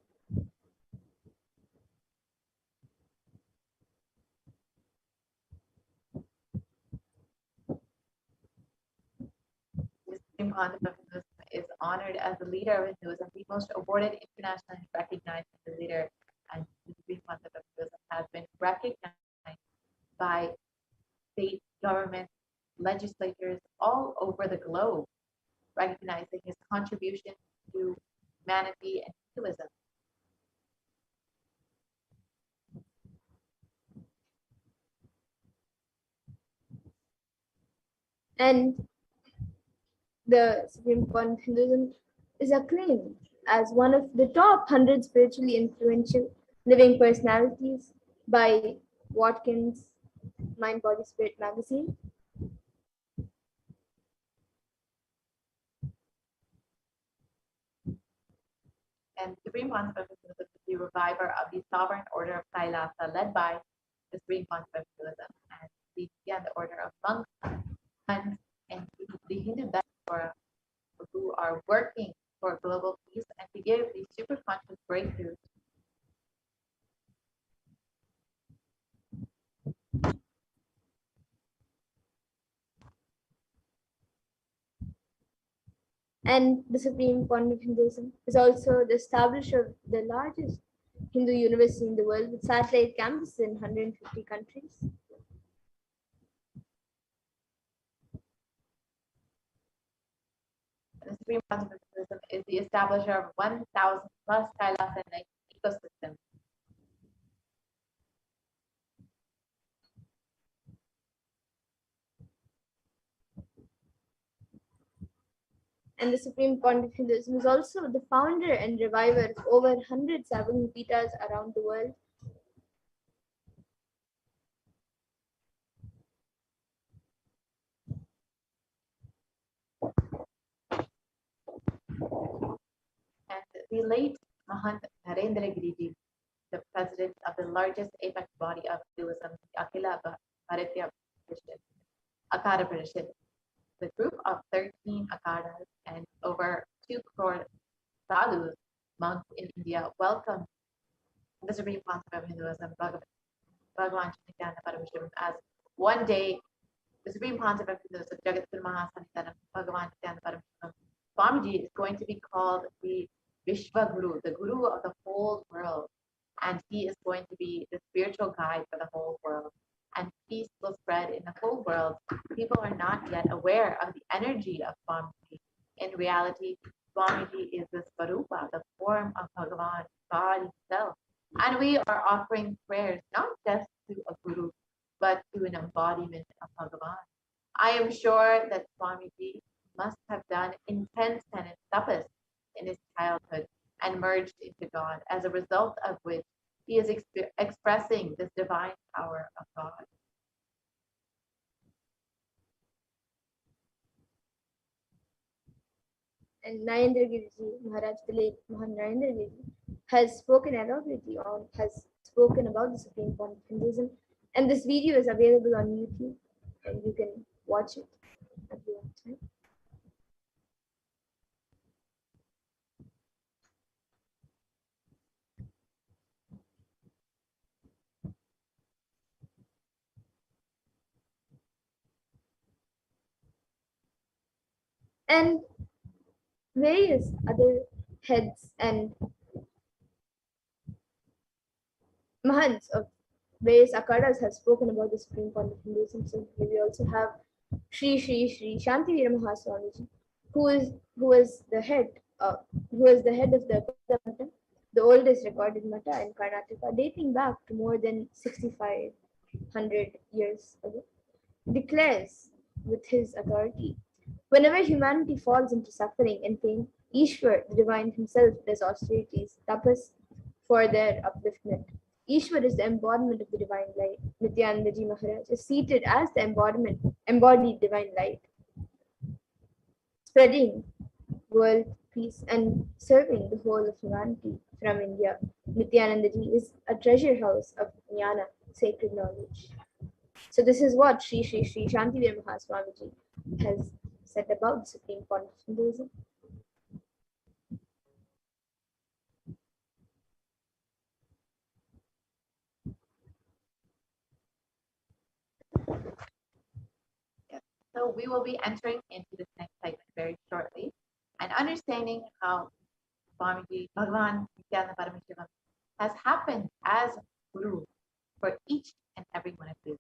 The Supreme Concept of Hinduism is honored as the leader of Hinduism, the most awarded, internationally recognized leader, and the Supreme Concept of Hinduism has been recognized by state governments, legislatures all over the globe, recognizing his contribution to humanity and Hinduism. And the Supreme Court of Hinduism is acclaimed as one of the top 100 spiritually influential living personalities by Watkins Mind, Body, Spirit magazine. And Supreme Concept of Hinduism is the reviver of the sovereign order of Kailash, led by the Supreme Concept of Hinduism, and the order of monks, nuns, and the Hindu diaspora who are working for global peace and to give these super conscious breakthroughs. And the Supreme Court of Hinduism is also the establisher of the largest Hindu university in the world with satellite campuses in 150 countries. The Supreme Concept of Hinduism is the establisher of 1,000 plus Kailash and ecosystems. And the Supreme Court of Hinduism is also the founder and reviver of over 100 Savagam Peethas around the world. And the late Mahant Narendra Giriji, the the president of the largest apex body of Hinduism, the Bharatiya Akara Parishad. The group of 13 Akaras and over 2 crore sadhus, monks in India, welcomed the Supreme Concept of Hinduism, Bhagavan Nithyananda Paramashivam, as one day the Supreme Concept of Hinduism, Jagatguru Mahasanitanam, Bhagavan Nithyananda Paramashivam, Swamiji is going to be called the Vishwa Guru, the Guru of the whole world. And he is going to be the spiritual guide for the whole world. And peace will spread in the whole world. People are not yet aware of the energy of Swamiji. In reality, Swamiji is the Svarupa, the form of Bhagavan, God himself. And we are offering prayers not just to a Guru, but to an embodiment of Bhagavan. I am sure that Swamiji must have done intense penance tapas in his childhood and merged into God, as a result of which he is expressing this divine power of God. And Narendragiri Maharaj, the late Mahan Narendragiri, has spoken elaborately has spoken about the Supreme Form of Hinduism. And this video is available on YouTube, and you can watch it at your own time. And various other heads and Mahants of various Akadas have spoken about the Supreme Point of Hinduism. So we also have Sri Shantivira Mahaswamiji, who is the head of the Mata, the oldest recorded Mata in Karnataka, dating back to more than 6,500 years ago, declares with his authority, whenever humanity falls into suffering and pain, Ishwar, the divine himself, does austerities, tapas, for their upliftment. Ishwar is the embodiment of the divine light. Nithyananda Maharaj is seated as the embodied divine light, spreading world peace and serving the whole of humanity from India. Nithyananda is a treasure house of jnana, sacred knowledge. So this is what Sri Shantivira Mahaswamiji has said about the Supreme Point of Hinduism. So we will be entering into this next segment very shortly and understanding how Swamiji Bhagavan Nithyananda Paramashivam has happened as Guru for each and every one of these.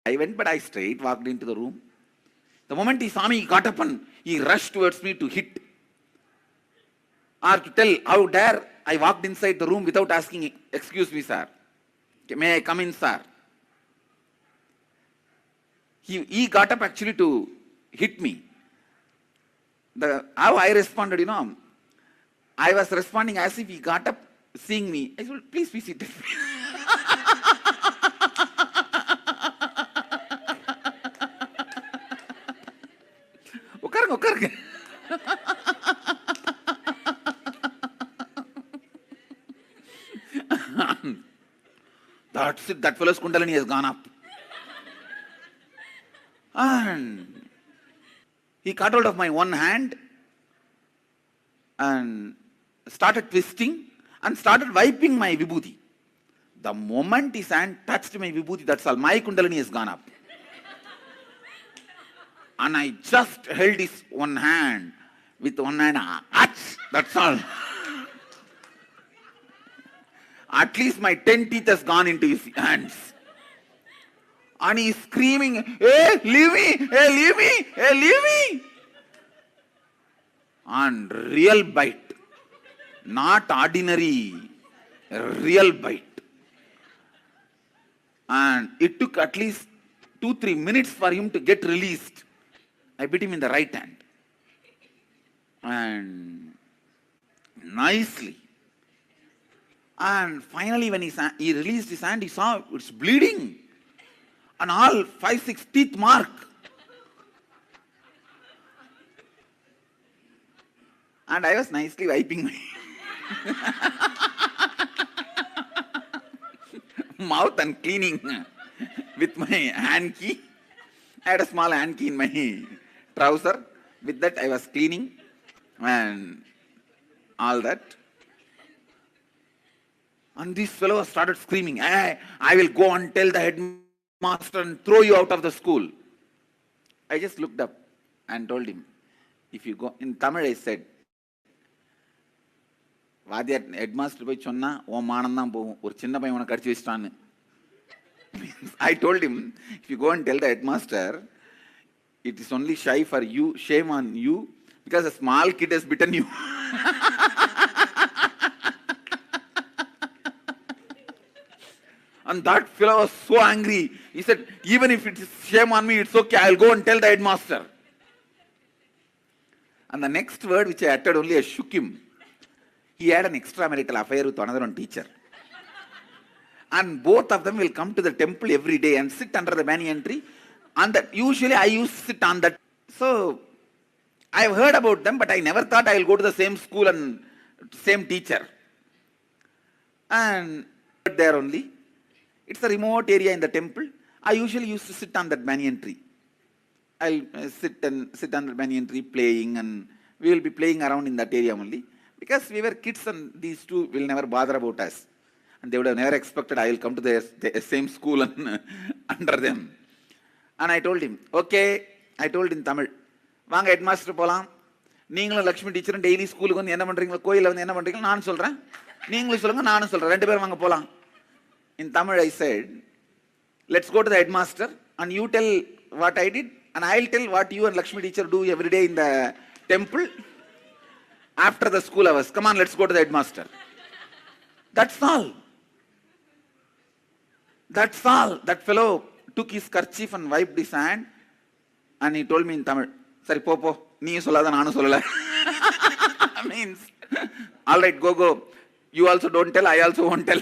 I went, but I straight walked into the room. The moment he saw me, he got up and he rushed towards me to hit or to tell, how dare I walked inside the room without asking, excuse me, sir. May I come in, sir? He got up actually to hit me. How I responded, I was responding as if he got up seeing me. I said, please be seated. உட்காருங்க. That's it. That fellow's Kundalini has gone up. And he caught hold of my one hand and started twisting and started wiping my vibhuti. The moment his hand touched my vibhuti, that's all. My Kundalini has gone up. And I just held his one hand with one hand. That's all. At least my 10 teeth has gone into his hands. And he's screaming, hey, leave me, hey, leave me, hey, leave me. And real bite. Not ordinary, real bite. And it took at least 2-3 minutes for him to get released. I bit him in the right hand. And nicely. And finally when he released his hand, he saw it's bleeding. And all 5-6 teeth mark. And I was nicely wiping my mouth and cleaning with my hand key. I had a small hand key in my trouser. With that I was cleaning and all that. And this fellow started screaming, hey, I will go and tell the headmaster and throw you out of the school. I just looked up and told him, if you go, in Tamil I said, வாத்தியார் headmaster போய் சொன்னா உன் மானம் தான் போகும், ஒரு சின்ன பையன் உனக்கு கடிச்சு வச்சிட்டான்னு. I told him, if you go and tell the headmaster, it is only shy for you, shame on you, because a small kid has bitten you. And that fellow was so angry. He said, even if it is shame on me, it's okay, I'll go and tell the headmaster. And the next word which I uttered only, I shook him. He had an extramarital affair with another one teacher. And both of them will come to the temple every day and sit under the banyan tree. And that usually I used to sit on that. So I've heard about them, but I never thought I will go to the same school and same teacher. And there only. It's a remote area in the temple. I usually used to sit on that banyan tree. I'll sit on the banyan tree playing, and we will be playing around in that area only. Because we were kids and these two will never bother about us. And they would have never expected I will come to the same school and under them. And I told him, okay, I told in Tamil, வாங்க headmaster போலாம், நீங்களும் Lakshmi டீச்சரும் daily ஸ்கூலுக்கு வந்து என்ன பண்றீங்களோ, கோயிலில் வந்து என்ன பண்றீங்களோ நான் சொல்றேன், நீங்களும் சொல்லுங்க நானும் சொல்றேன், ரெண்டு பேரும் வாங்க போலாம். In Tamil I said, let's go to the headmaster and you tell what I did and I'll tell what you and Lakshmi teacher do every day in the temple after the school hours. Come on, let's go to the headmaster. That's all. That's all. That fellow took his kerchief and wiped his hand and he told me in Tamil, Sari po, nee sollada nanu sollala. Means, all right, go. You also don't tell, I also won't tell.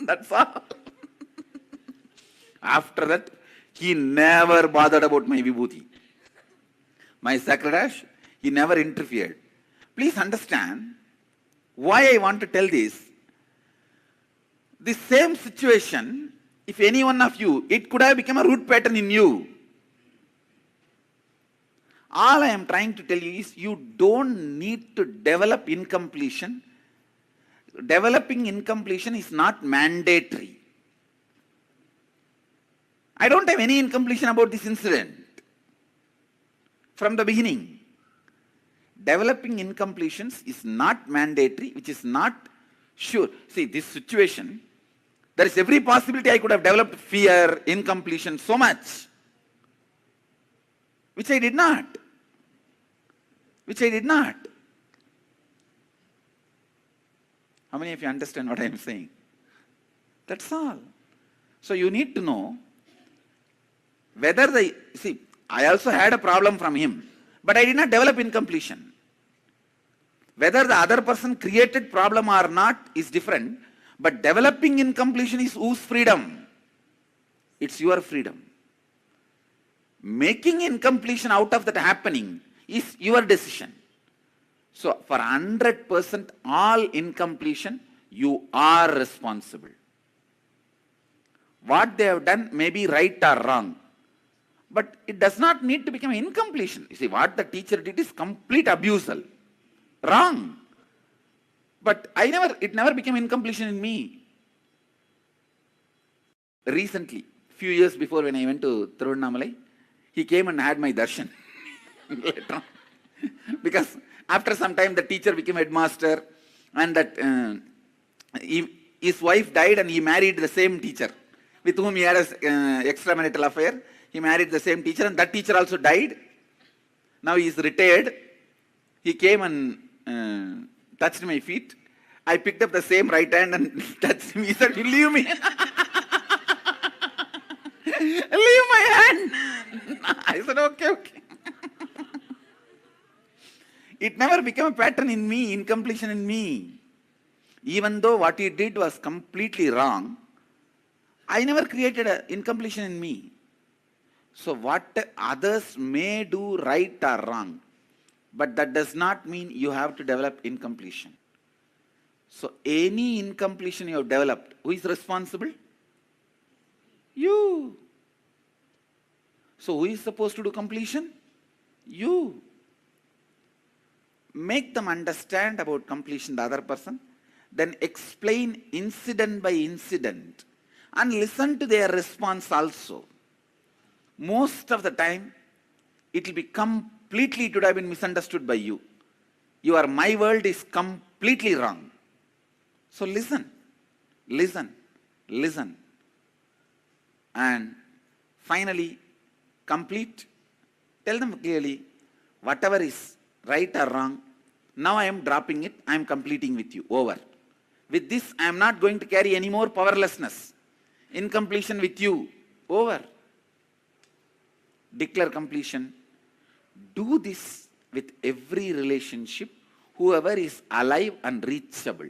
That's all. After that, he never bothered about my vibhuti. My sakradash, he never interfered. Please understand why I want to tell this. This same situation, if any one of you, it could have become a root pattern in you. All I am trying to tell you is you don't need to develop incompletion. Developing incompletion is not mandatory. I don't have any incompletion about this incident from the beginning. Developing incompletions is not mandatory, which is not sure. See, this situation, There is every possibility I could have developed fear, incompletion, so much, which I did not. Which I did not. How many of you understand what I am saying? That's all. So you need to know whether I also had a problem from him, but I did not develop incompletion. Whether the other person created problem or not is different, but developing incompletion is whose freedom? It's your freedom. Making incompletion out of that happening is your decision. So for 100% all incompletion, you are responsible. What they have done may be right or wrong, but it does not need to become incompletion. You see, what the teacher did is complete abusal. Wrong. But it never became incompletion in me. Recently, few years before when I went to Tiruvannamalai, he came and had my darshan. Later on. Because after some time the teacher became headmaster, and that his wife died and he married the same teacher with whom he had an extramarital affair. He married the same teacher, and that teacher also died. Now he is retired. He came and touched my feet. I picked up the same right hand and touched him. He said, "You leave me." Leave my hand. I said, okay. It never became a pattern in me, incompletion in me. Even though what he did was completely wrong, I never created an incompletion in me. So what others may do right or wrong, but that does not mean you have to develop incompletion. So any incompletion you have developed, who is responsible? You. So who is supposed to do completion? You. Make them understand about completion, the other person, then explain incident by incident and listen to their response also. Most of the time, it will be it would have been misunderstood by you. My world is completely wrong. So listen. And finally, complete. Tell them clearly, whatever is right or wrong, now I am dropping it, I am completing with you. Over. With this, I am not going to carry any more powerlessness. Incompletion with you. Over. Declare completion. Do this with every relationship, whoever is alive and reachable.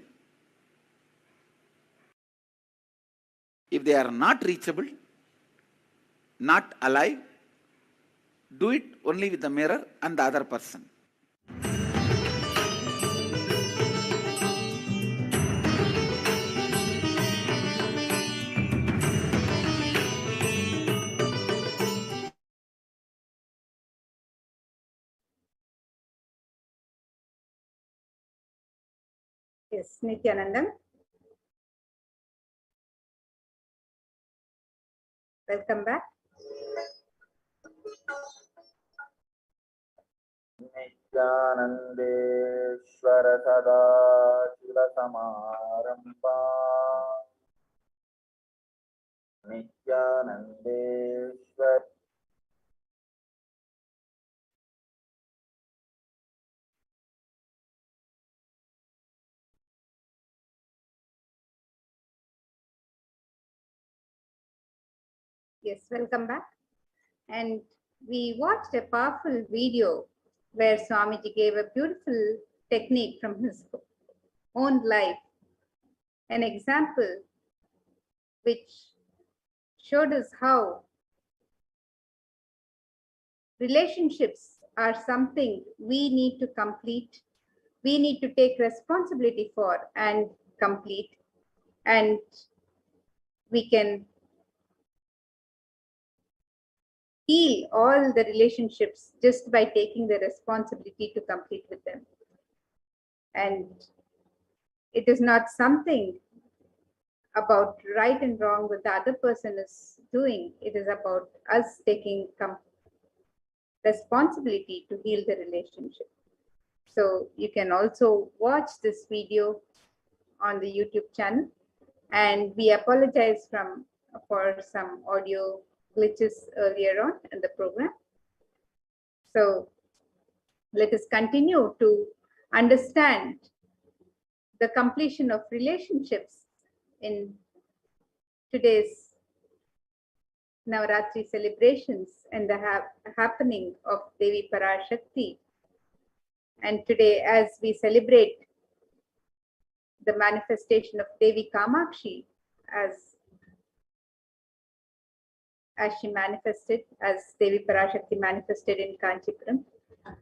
If they are not reachable, not alive, do it only with the mirror and the other person. Yes, Nithyanandam. Welcome back. Nithyanandeshwara sada shila samaramba. Nithyanandeshwara. Yes, welcome back. And we watched a powerful video where Swamiji gave a beautiful technique from his own life, an example which showed us how relationships are something we need to complete, we need to take responsibility for and complete, and we can heal all the relationships just by taking the responsibility to complete with them. And it is not something about right and wrong what the other person is doing. It is about us taking responsibility to heal the relationship. So you can also watch this video on the YouTube channel, And we apologize for some audio glitches earlier on in the program. So let us continue to understand the completion of relationships in today's Navaratri celebrations and the happening of Devi Parashakti. And today, as we celebrate the manifestation of Devi Kamakshi as she manifested, as Devi Parashakti manifested in Kanchipuram,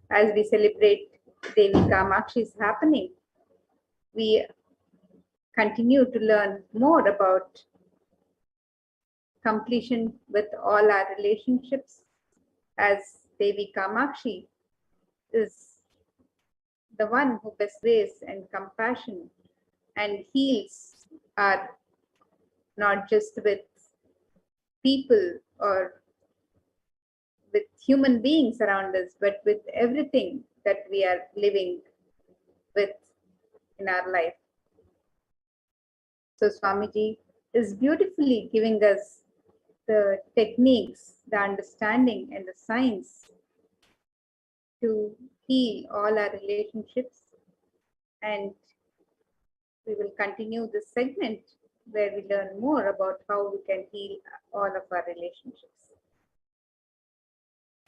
as we celebrate Devi Kamakshi's happening, we continue to learn more about completion with all our relationships, as Devi Kamakshi is the one who bestows grace and compassion and heals our, not just with people or with human beings around us, but with everything that we are living with in our life. So Swamiji is beautifully giving us the techniques, the understanding and the science to heal all our relationships. And we will continue this segment where we learn more about how we can heal all of our relationships.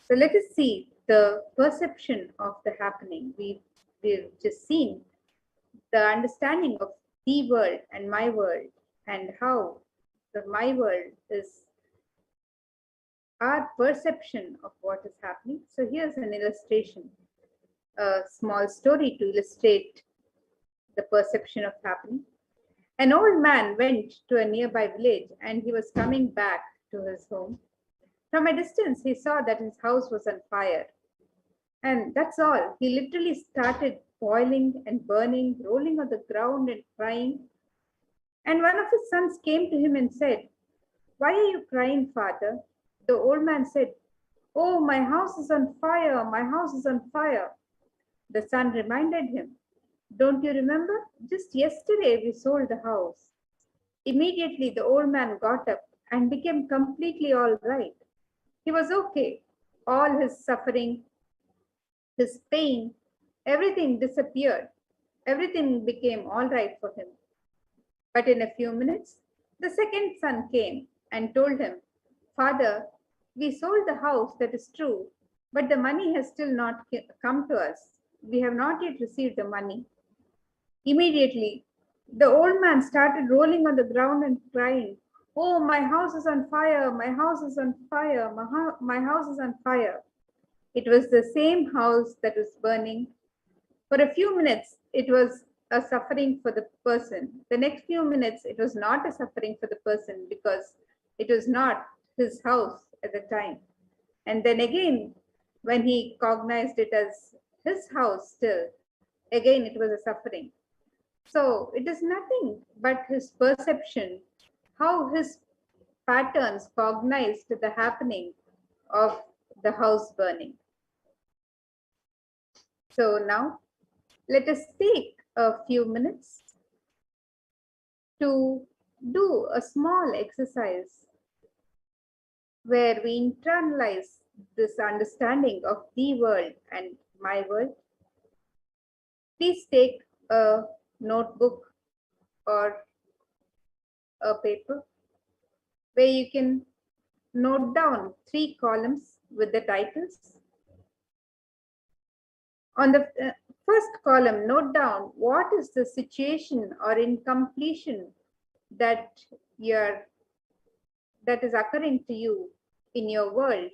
So let us see the perception of the happening. We've just seen the understanding of the world and my world, and how the my world is our perception of what is happening. So here's an illustration, a small story to illustrate the perception of happening. An old man went to a nearby village and he was coming back to his home. From a distance, he saw that his house was on fire. And that's all. He literally started boiling and burning, rolling on the ground and crying. And one of his sons came to him and said, "Why are you crying, father?" The old man said, "Oh, my house is on fire, my house is on fire." The son reminded him, "Don't you remember? Just yesterday we sold the house." Immediately the old man got up and became completely all right. He was okay. All his suffering, his pain, everything disappeared. Everything became all right for him. But in a few minutes, the second son came and told him, "Father, we sold the house, that is true, but the money has still not come to us. We have not yet received the money." Immediately, the old man started rolling on the ground and crying, "Oh, my house is on fire, my house is on fire, my house is on fire." It was the same house that was burning. For a few minutes, it was a suffering for the person. The next few minutes, it was not a suffering for the person because it was not his house at the time. And then again, when he cognized it as his house still, again, it was a suffering. So it is nothing but his perception, how his patterns cognized the happening of the house burning. So now let us take a few minutes to do a small exercise where we internalize this understanding of the world and my world. Please take a notebook or a paper where you can note down 3 columns with the titles. On the first column, note down what is the situation or incompletion that is occurring to you in your world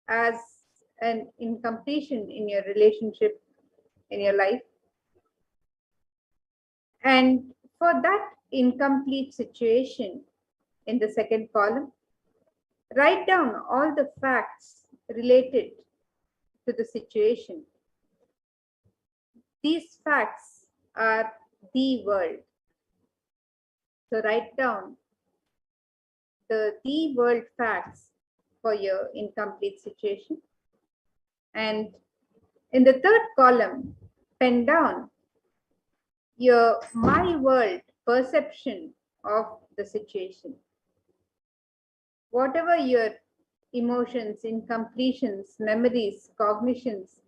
as an incompletion in your relationship, in your life. And for that incomplete situation, in the second column, write down all the facts related to the situation. These facts are the world. So write down the world facts for your incomplete situation. And in the third column, pen down your my world perception of the situation. Whatever your emotions, incompletions, memories, cognitions,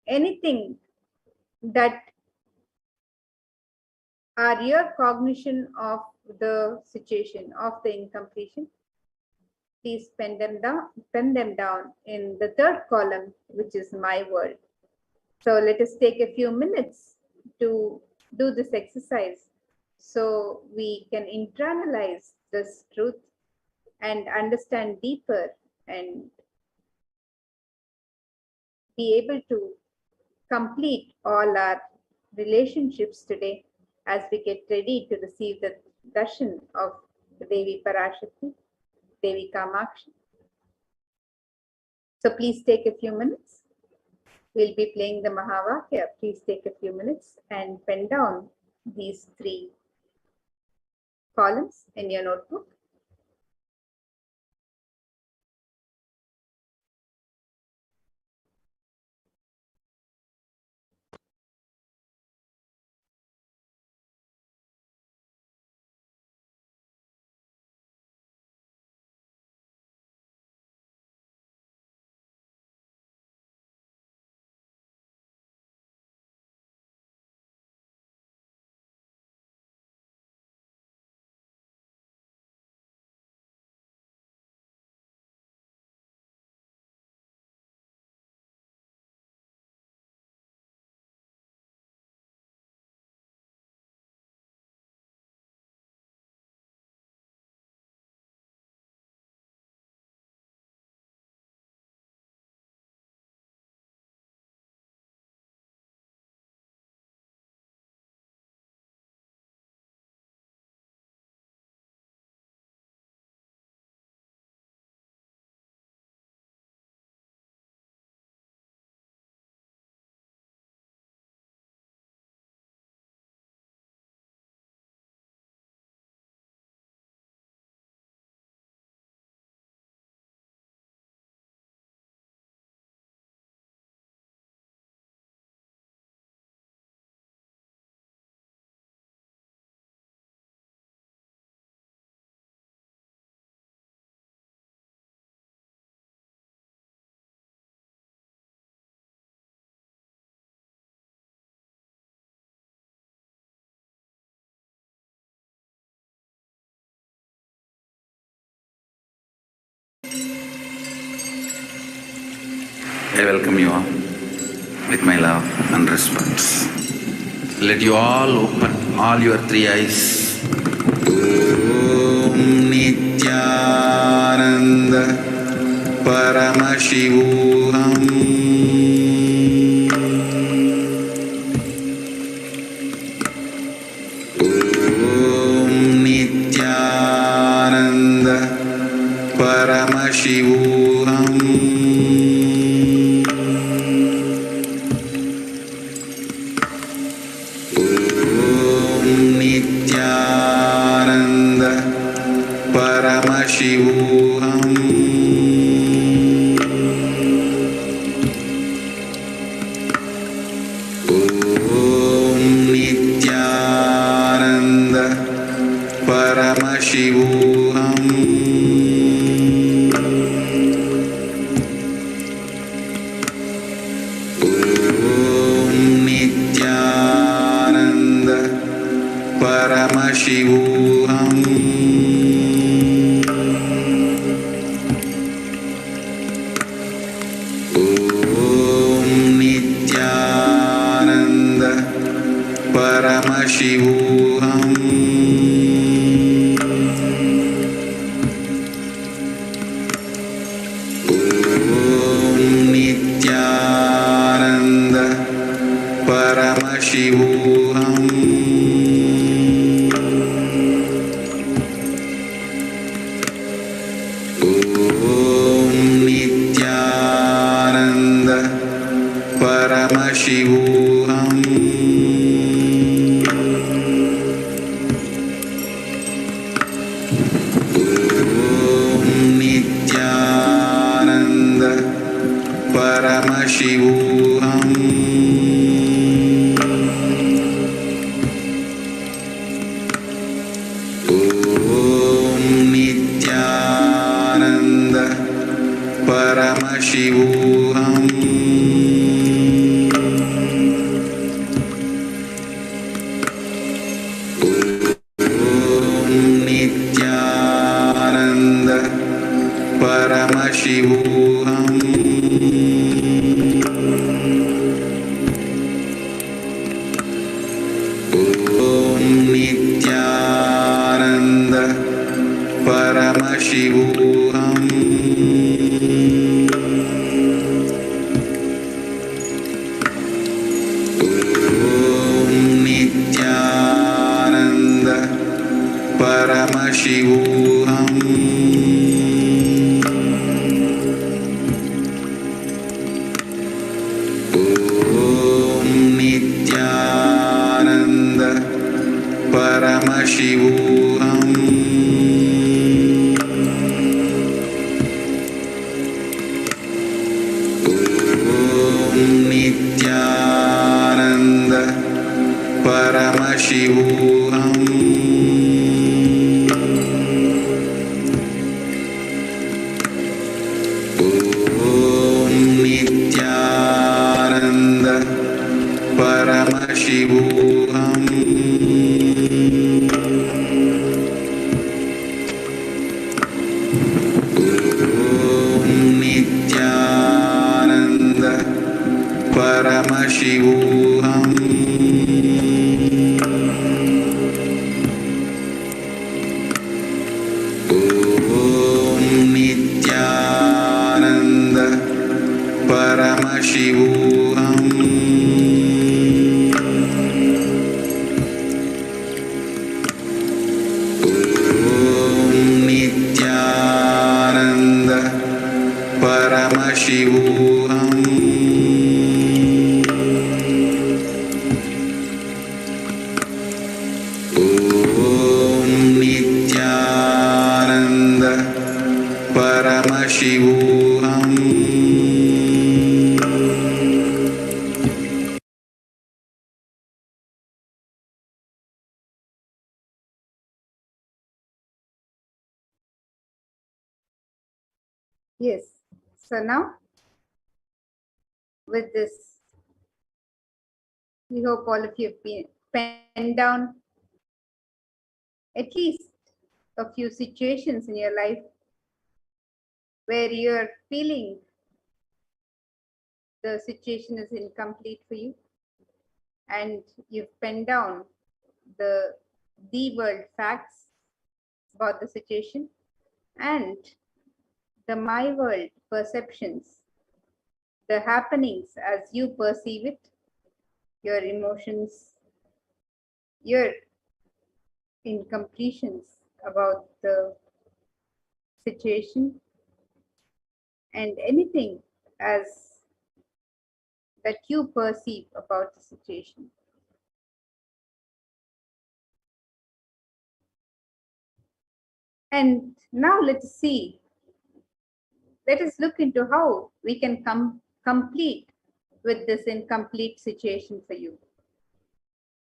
anything that are your cognition of the situation, of the incompletion, please pen them down in the third column, which is my world. So let us take a few minutes to do this exercise so we can internalize this truth and understand deeper and be able to complete all our relationships today as we get ready to receive the darshan of the Devi Parashakti, Devi Kamakshi. So please take a few minutes. We'll be playing the Mahavakya. Please take a few minutes and pen down these 3 columns in your notebook. I welcome you all with my love and respect. Let you all open all your 3 eyes. Om Nithyananda Paramashivoham. Om Nithyananda Paramashivoham. Nithyananda Paramashivoham. Om Nithyananda Paramashivoham. Om Nithyananda Paramashivoham. Om Nithyananda Paramashivoham. Om Nithyananda Paramashivoham. Om Nithyananda Paramashivoham. Om Nithyananda Paramashivoham. Paramashivoham. Nithyananda Paramashivoham. Nithyananda Paramashivoham. Nithyananda Paramashivoham. Nithyananda Paramashivoham. Nithyananda Paramashivoham. Nithyananda Paramashivoham. Nithyananda Paramashivoham. Nithyananda Paramashivoham. Nithyananda Paramashivoham. Nithyananda Paramashivoham. Yes. So now, with this, we hope all of you have penned down at least a few situations in your life where you're feeling the situation is incomplete for you, and you've penned down the world facts about the situation and the my world perceptions, the happenings as you perceive it, your emotions, your incompletions about the situation, and anything as that you perceive about the situation. And now let us look into how we can complete with this incomplete situation for you.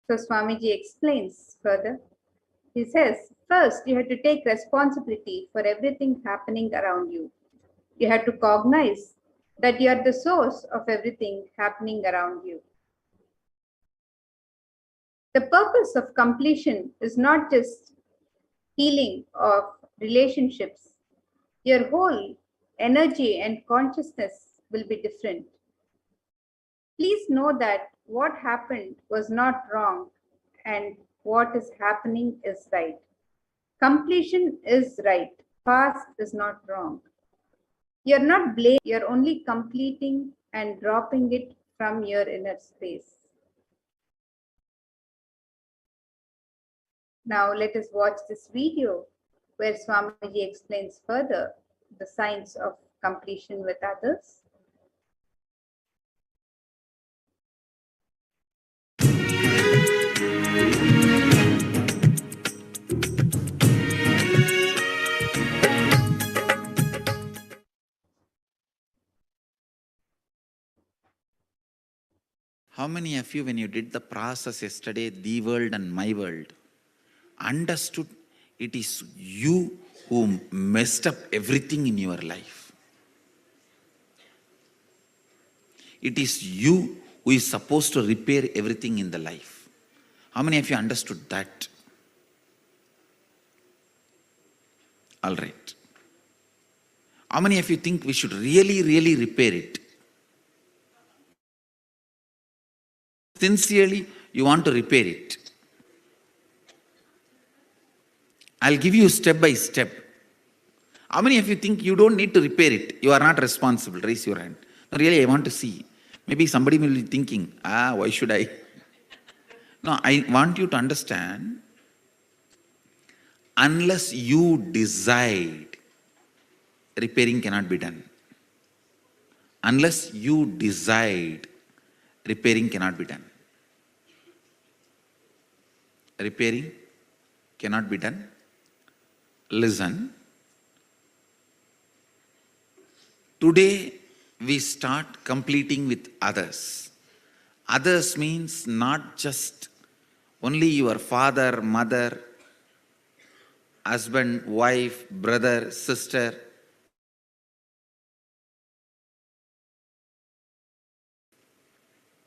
So Swamiji explains further. He says, first, you have to take responsibility for everything happening around you. You have to cognize that you are the source of everything happening around you. The purpose of completion is not just healing of relationships. Your whole energy and consciousness will be different. Please know that what happened was not wrong and what is happening is right. Completion is right. Past is not wrong. You're not blaming, you're only completing and dropping it from your inner space. Now let us watch this video where Swamiji explains further the signs of completion with others. How many of you, when you did the process yesterday, the world and my world, understood it is you who messed up everything in your life? It is you who is supposed to repair everything in the life. How many of you understood that? All right. How many of you think we should really, really repair it? Sincerely, you want to repair it. I'll give you step by step. How many of you think you don't need to repair it? You are not responsible. Raise your hand. No, really, I want to see. Maybe somebody will be thinking, why should I? No, I want you to understand, unless you decide, repairing cannot be done. Unless you decide, repairing cannot be done. Repairing cannot be done. Listen. Today, we start completing with others. Others means not just only your father, mother, husband, wife, brother, sister.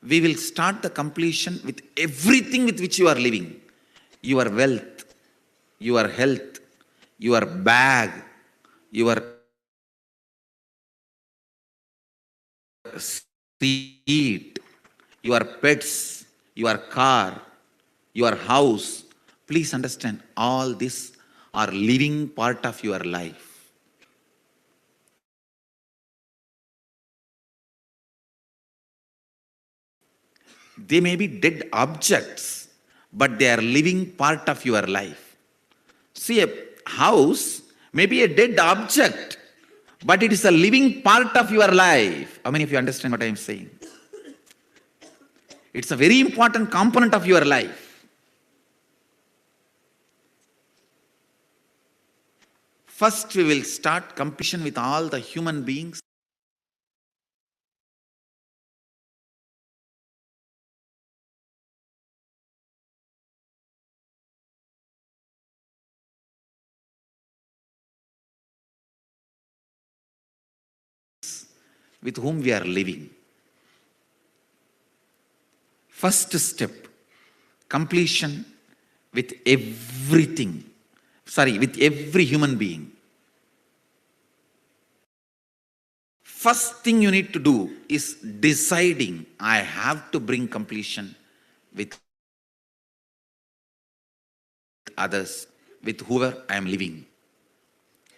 We will start the completion with everything with which you are living. Your wealth, your health, your bag, your seat, your pets, your car, your house. Please understand, all this are living part of your life. They may be dead objects, but they are living part of your life. See, a house may be a dead object, but it is a living part of your life. How many of you understand what I am saying? It's a very important component of your life. First, we will start completion with all the human beings. With whom we are living. First step, completion with everything. With every human being. First thing you need to do is deciding, I have to bring completion with others, with whoever I am living.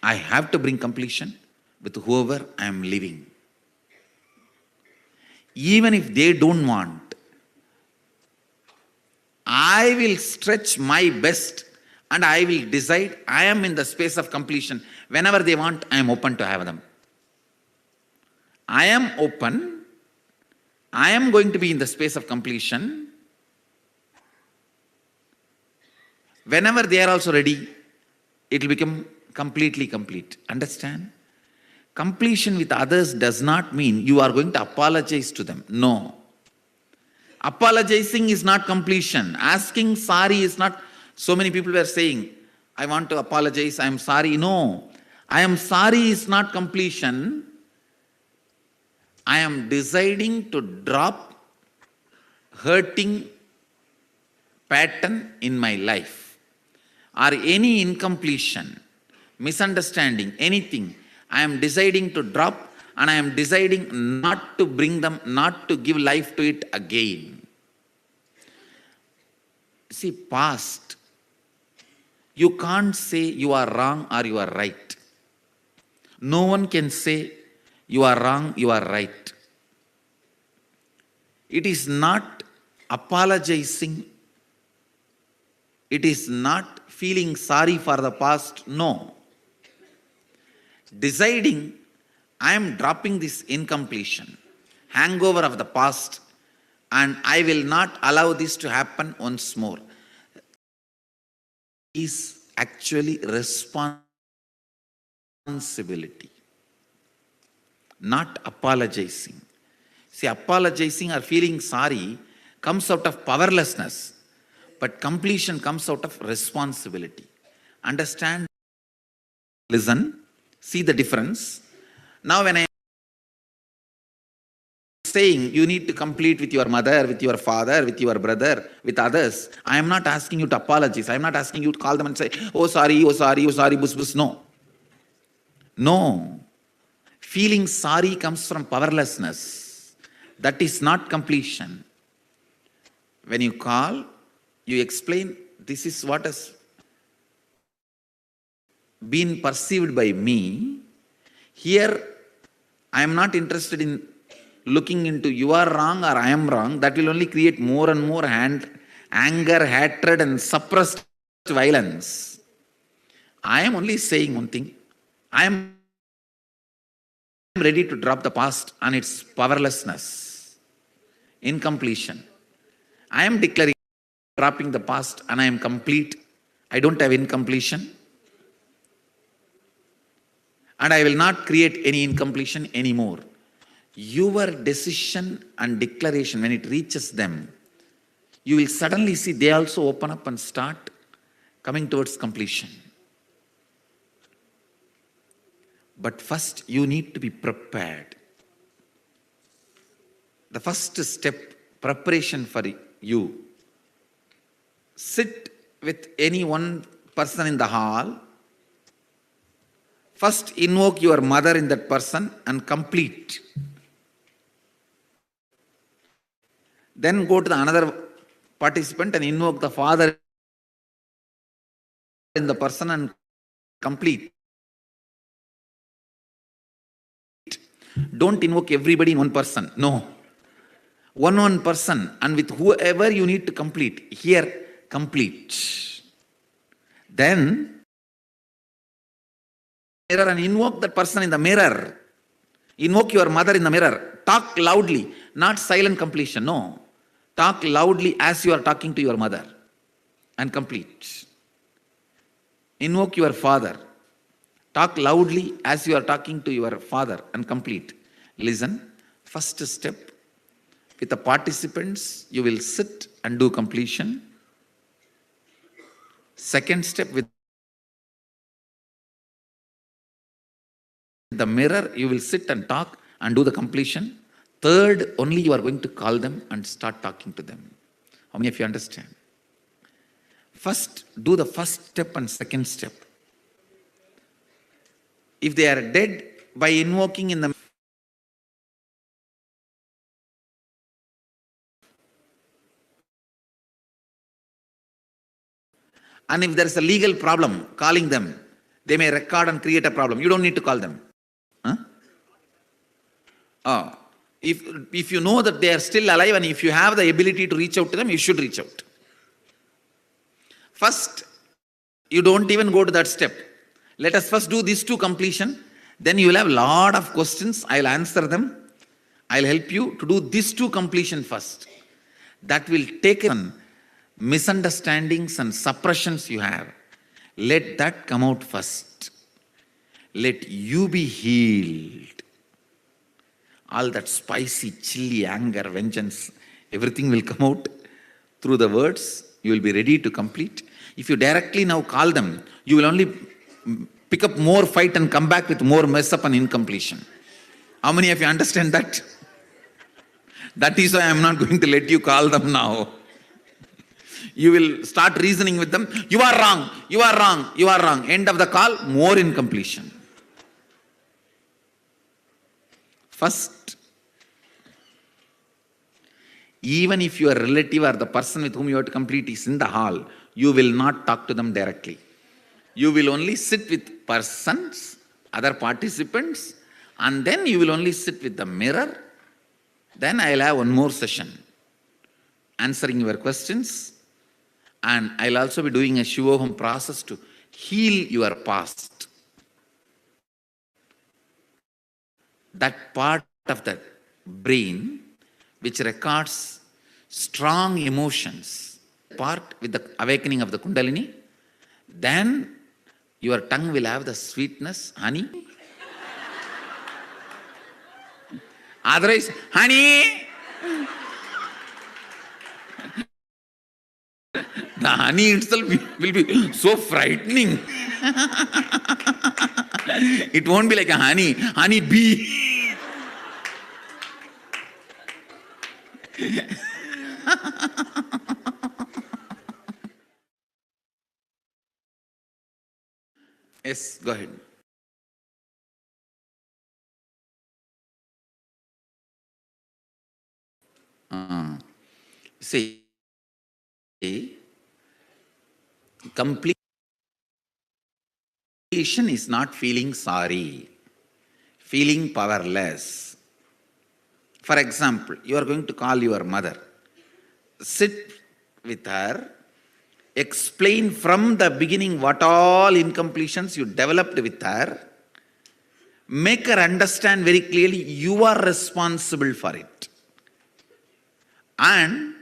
I have to bring completion with whoever I am living. Even if they don't want, I will stretch my best and I will decide I am in the space of completion. Whenever they want, I am open to have them. I am open. I am going to be in the space of completion. Whenever they are also ready, it will become completely complete. Understand? Completion with others does not mean you are going to apologize to them. No. Apologizing is not completion. Asking sorry is not. So many people were saying, I want to apologize, I am sorry. No. I am sorry is not completion. I am deciding to drop hurting pattern in my life. Or any incompletion, misunderstanding, anything. I am deciding to drop and I am deciding not to bring them, not to give life to it again. See, past, you can't say you are wrong or you are right. No one can say you are wrong, you are right. It is not apologizing. It is not feeling sorry for the past. No. Deciding, I am dropping this incompletion, hangover of the past, and I will not allow this to happen once more. Is actually responsibility, not apologizing. See, apologizing or feeling sorry comes out of powerlessness, but completion comes out of responsibility. Understand? Listen. See the difference. Now when I am saying you need to complete with your mother, with your father, with your brother, with others. I am not asking you to apologize. I am not asking you to call them and say, oh sorry, oh sorry, oh sorry, bus bus. No. No. Feeling sorry comes from powerlessness. That is not completion. When you call, you explain, this is what has been perceived by me. Here, I am not interested in looking into you are wrong or I am wrong. That will only create more and more anger, hatred and suppressed violence. I am only saying one thing. I am ready to drop the past and its powerlessness, incompletion. I am declaring, dropping the past and I am complete. I don't have incompletion. And I will not create any incompletion anymore. Your decision and declaration, when it reaches them, you will suddenly see they also open up and start coming towards completion. But first, you need to be prepared. The first step, preparation for you. Sit with any one person in the hall. First, invoke your mother in that person and complete. Then go to the another participant and invoke the father in the person and complete. Don't invoke everybody in one person. No. One person, and with whoever you need to complete. Here, complete. Then, mirror and invoke that person in the mirror. Invoke your mother in the mirror. Talk loudly, not silent completion. No. Talk loudly as you are talking to your mother and complete. Invoke your father. Talk loudly as you are talking to your father and complete. Listen. First step, with the participants, you will sit and do completion. Second step, with the mirror, you will sit and talk and do the completion. Third, only you are going to call them and start talking to them. How many of you understand? First, do the first step and second step. If they are dead, by invoking in the and if there is a legal problem, calling them, they may record and create a problem. You don't need to call them. Huh? If you know that they are still alive and if you have the ability to reach out to them, you should reach out. First, you don't even go to that step. Let us first do these two completion. Then you will have a lot of questions. I will answer them. I will help you to do these two completion first. That will take on misunderstandings and suppressions you have. Let that come out first. Let you be healed. All that spicy, chilly anger, vengeance, everything will come out through the words. You will be ready to complete. If you directly now call them, you will only pick up more fight and come back with more mess up and incompletion. How many of you understand that? That is why I am not going to let you call them now. You will start reasoning with them. You are wrong, you are wrong, you are wrong. End of the call, more incompletion. First, even if your relative or the person with whom you have to complete is in the hall, you will not talk to them directly. You will only sit with persons, other participants, and then you will only sit with the mirror. Then I will have one more session answering your questions, and I will also be doing a Shivoham process to heal your past. That part of the brain which records strong emotions, part with the awakening of the Kundalini, then your tongue will have the sweetness, honey. Otherwise, honey. The honey itself will be so frightening. It won't be like a honey bee. Yes, go ahead. See, completion is not feeling sorry, feeling powerless. For example, you are going to call your mother. Sit with her, explain from the beginning what all incompletions you developed with her, make her understand very clearly you are responsible for it. And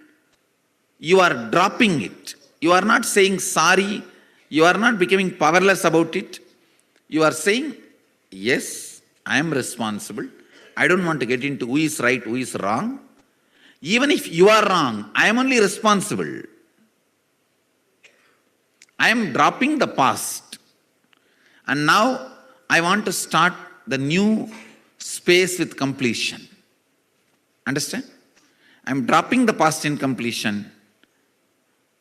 you are dropping it. You are not saying sorry, you are not becoming powerless about it. You are saying, yes, I am responsible. I don't want to get into who is right, who is wrong. Even if you are wrong, I am only responsible. I am dropping the past. And now I want to start the new space with completion. Understand? I am dropping the past in completion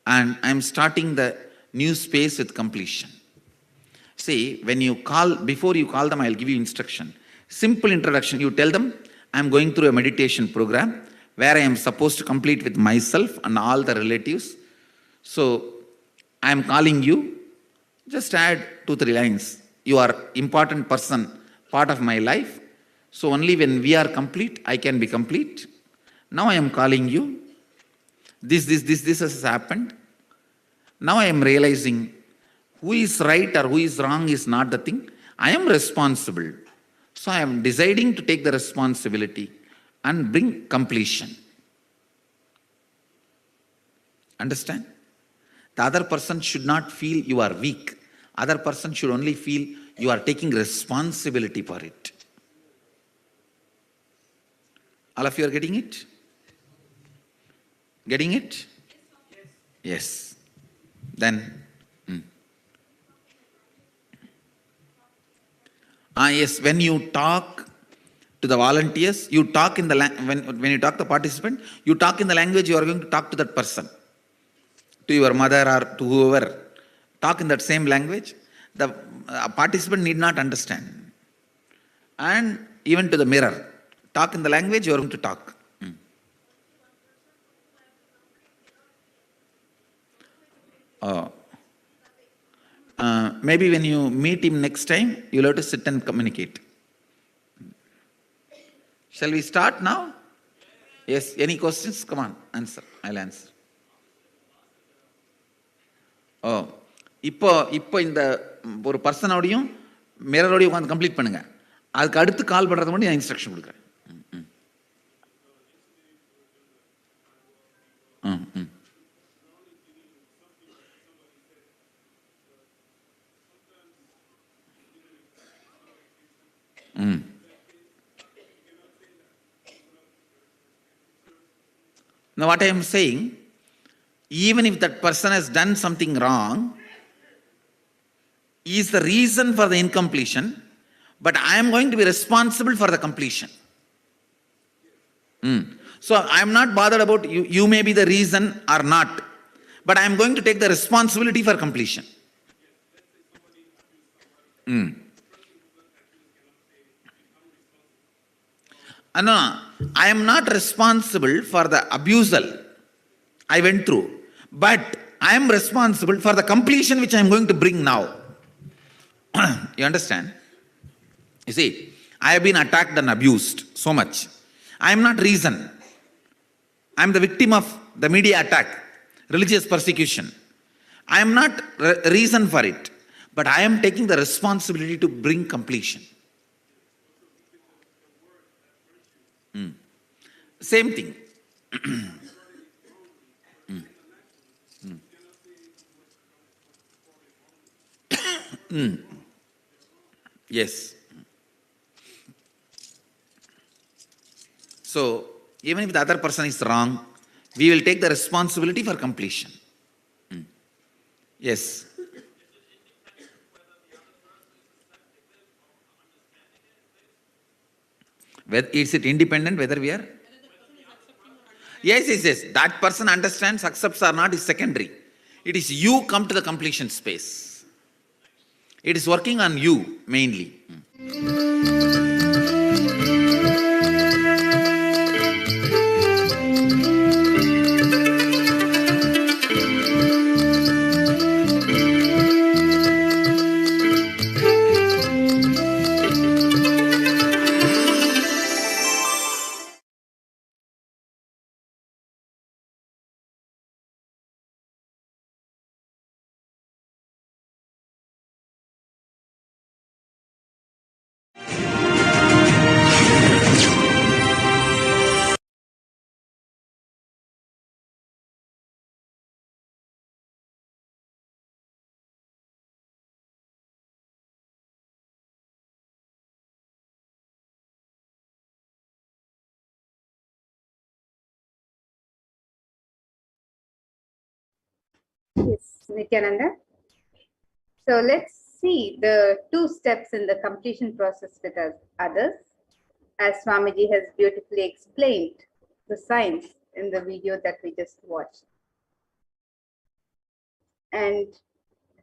and I am starting the new space with completion. See, when you call, before you call them, I will give you instruction. Simple introduction. You tell them, I am going through a meditation program where I am supposed to complete with myself and all the relatives. So, I am calling you. Just add 2-3 lines. You are important person, part of my life. So, only when we are complete, I can be complete. Now I am calling you. This has happened. Now I am realizing who is right or who is wrong is not the thing. I am responsible. So I am deciding to take the responsibility and bring completion. Understand? The other person should not feel you are weak. Other person should only feel you are taking responsibility for it. All of you are getting it? Getting it? Yes. Then, yes, when you talk to the volunteers, you talk in the when you talk to the participant, you talk in the language you are going to talk to that person, to your mother or to whoever. Talk in that same language. The participant need not understand. And even to the mirror, talk in the language you are going to talk. Maybe when you meet him next time, you'll have to sit and communicate. Shall we start now? Yes, any questions? Come on, answer. I'll answer. இப்போ இந்த ஒரு பர்சனோடையும் மிரரோடையும் உட்காந்து complete பண்ணுங்க. அதுக்கு அடுத்து கால் பண்ணுறது மட்டும் நான் இன்ஸ்ட்ரக்ஷன் கொடுக்குறேன். Now what I am saying, even if that person has done something wrong, is the reason for the incompletion, but I am going to be responsible for the completion. So I am not bothered about you. You may be the reason or not, but I am going to take the responsibility for completion. No, I am not responsible for the abusal I went through, but I am responsible for the completion which I am going to bring now. You understand? You see, I have been attacked and abused so much. I am not reason. I am the victim of the media attack, religious persecution. I am not reason for it, but I am taking the responsibility to bring completion. Same thing. Yes. So, even if the other person is wrong, we will take the responsibility for completion. Yes. Is it independent whether we are? Yes. That person understands, accepts or not is secondary. It is you come to the completion space. It is working on you mainly. Yes, Nityananda. So let's see the 2 steps in the completion process with others, as Swamiji has beautifully explained the science in the video that we just watched. And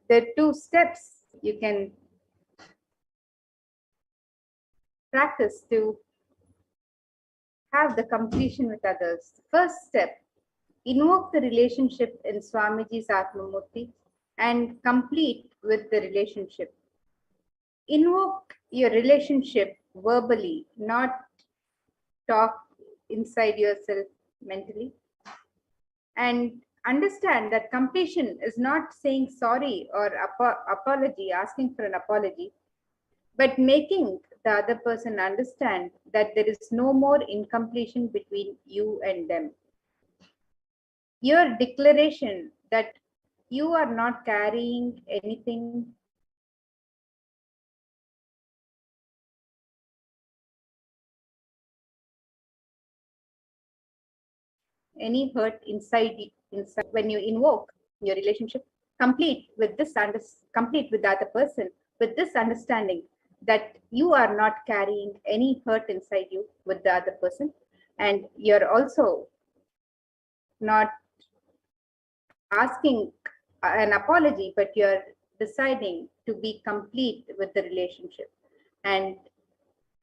the 2 steps you can practice to have the completion with others. First step, invoke the relationship in Swamiji's Atmamurti and complete with the relationship. Invoke your relationship verbally, not talk inside yourself mentally. And understand that completion is not saying sorry or apology, asking for an apology, but making the other person understand that there is no more incompletion between you and them. Your declaration that you are not carrying anything any hurt inside when you invoke your relationship, complete with the other person with this understanding that you are not carrying any hurt inside you with the other person, and you're also not asking an apology, but you're deciding to be complete with the relationship, and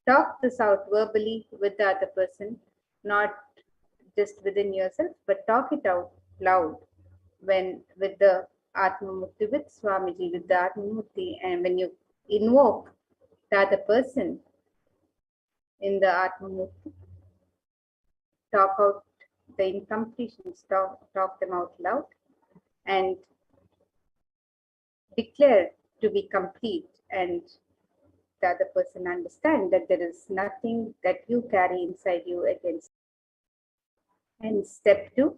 talk this out verbally with the other person, not just within yourself, but talk it out loud when with the Atmamurti, with Swamiji, with the Atmamurti, and when you invoke the other person in the Atmamurti, talk out the incompletions, talk them out loud, and declare to be complete, and the other person understand that there is nothing that you carry inside you against. And step 2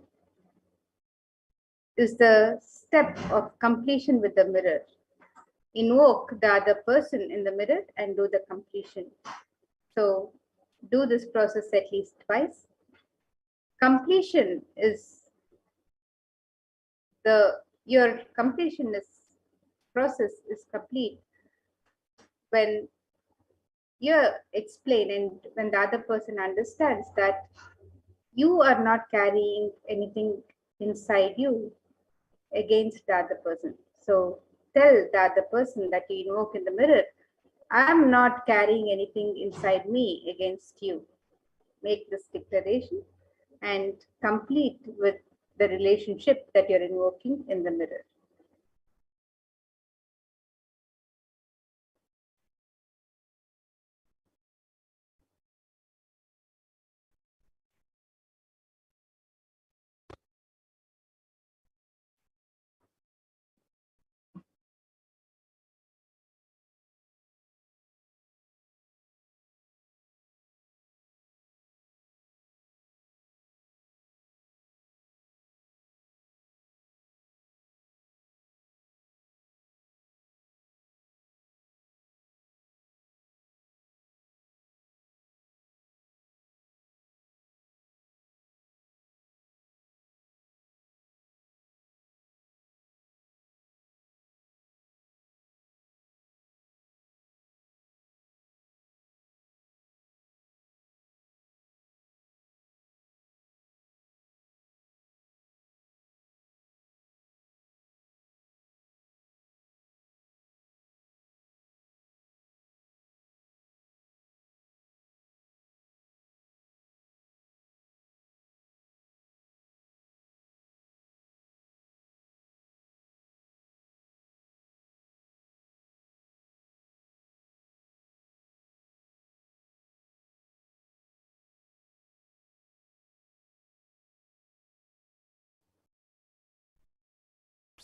is the step of completion with the mirror. Invoke the other person in the mirror and do the completion. So do this process at least twice. Completion is your completion is process is complete when you explain and when the other person understands that you are not carrying anything inside you against the other person. So tell the other person that you invoke in the mirror, I am not carrying anything inside me against you. Make this declaration and complete with the relationship that you're invoking in the mirror.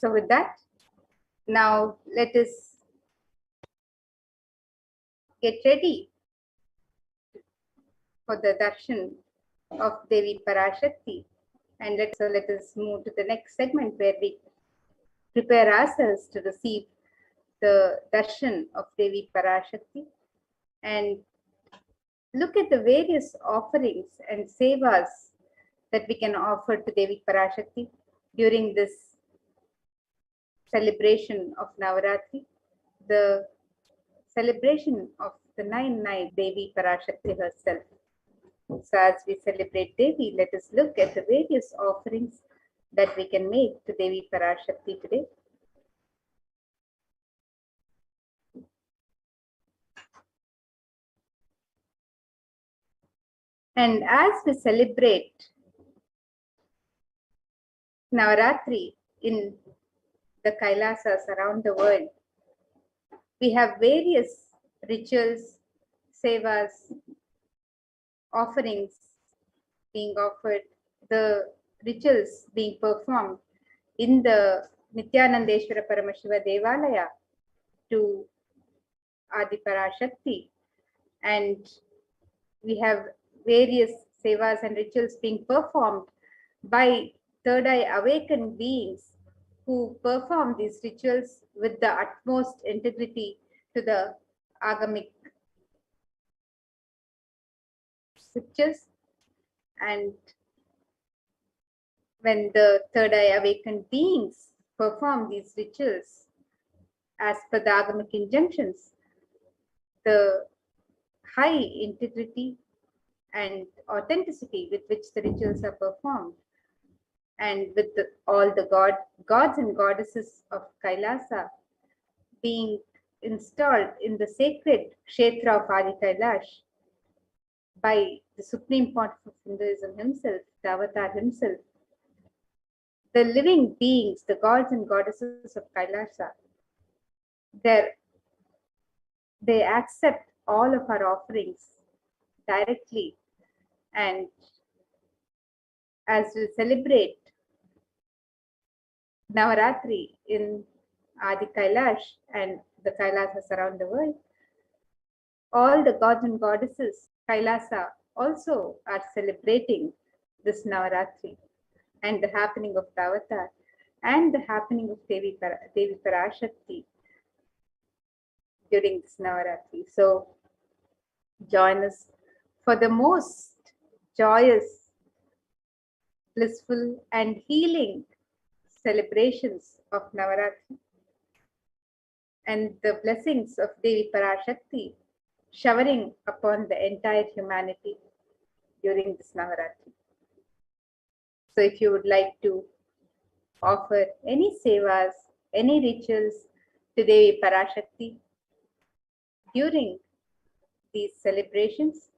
So with that, now let us get ready for the darshan of Devi Parashakti. And let us move to the next segment where we prepare ourselves to receive the darshan of Devi Parashakti and look at the various offerings and sevas that we can offer to Devi Parashakti during this celebration of Navaratri, the celebration of the 9 night Devi Parashakti herself. So as we celebrate Devi, let us look at the various offerings that we can make to Devi Parashakti today. And as we celebrate Navaratri in the Kailasas around the world, we have various rituals, sevas, offerings being offered, the rituals being performed in the Nithyananda Paramashiva Devalaya to Adi Parashakti, and we have various sevas and rituals being performed by third eye awakened beings who perform these rituals with the utmost integrity to the agamic scriptures. And when the third eye awakened beings perform these rituals as per the agamic injunctions, the high integrity and authenticity with which the rituals are performed, and with all the gods and goddesses of Kailasa being installed in the sacred Kshetra of Adi Kailash by the Supreme Pontiff of Hinduism himself, the Avatar himself, the living beings, the gods and goddesses of Kailasa, they accept all of our offerings directly. And as we celebrate Navaratri in Adi Kailash and the Kailasas around the world, all the gods and goddesses Kailasa also are celebrating this Navaratri and the happening of the Avatar and the happening of Devi Parashakti during this Navaratri. So join us for the most joyous, blissful and healing celebrations of Navaratri and the blessings of Devi Parashakti showering upon the entire humanity during this Navaratri. So if you would like to offer any sevas, any rituals to Devi Parashakti during these celebrations,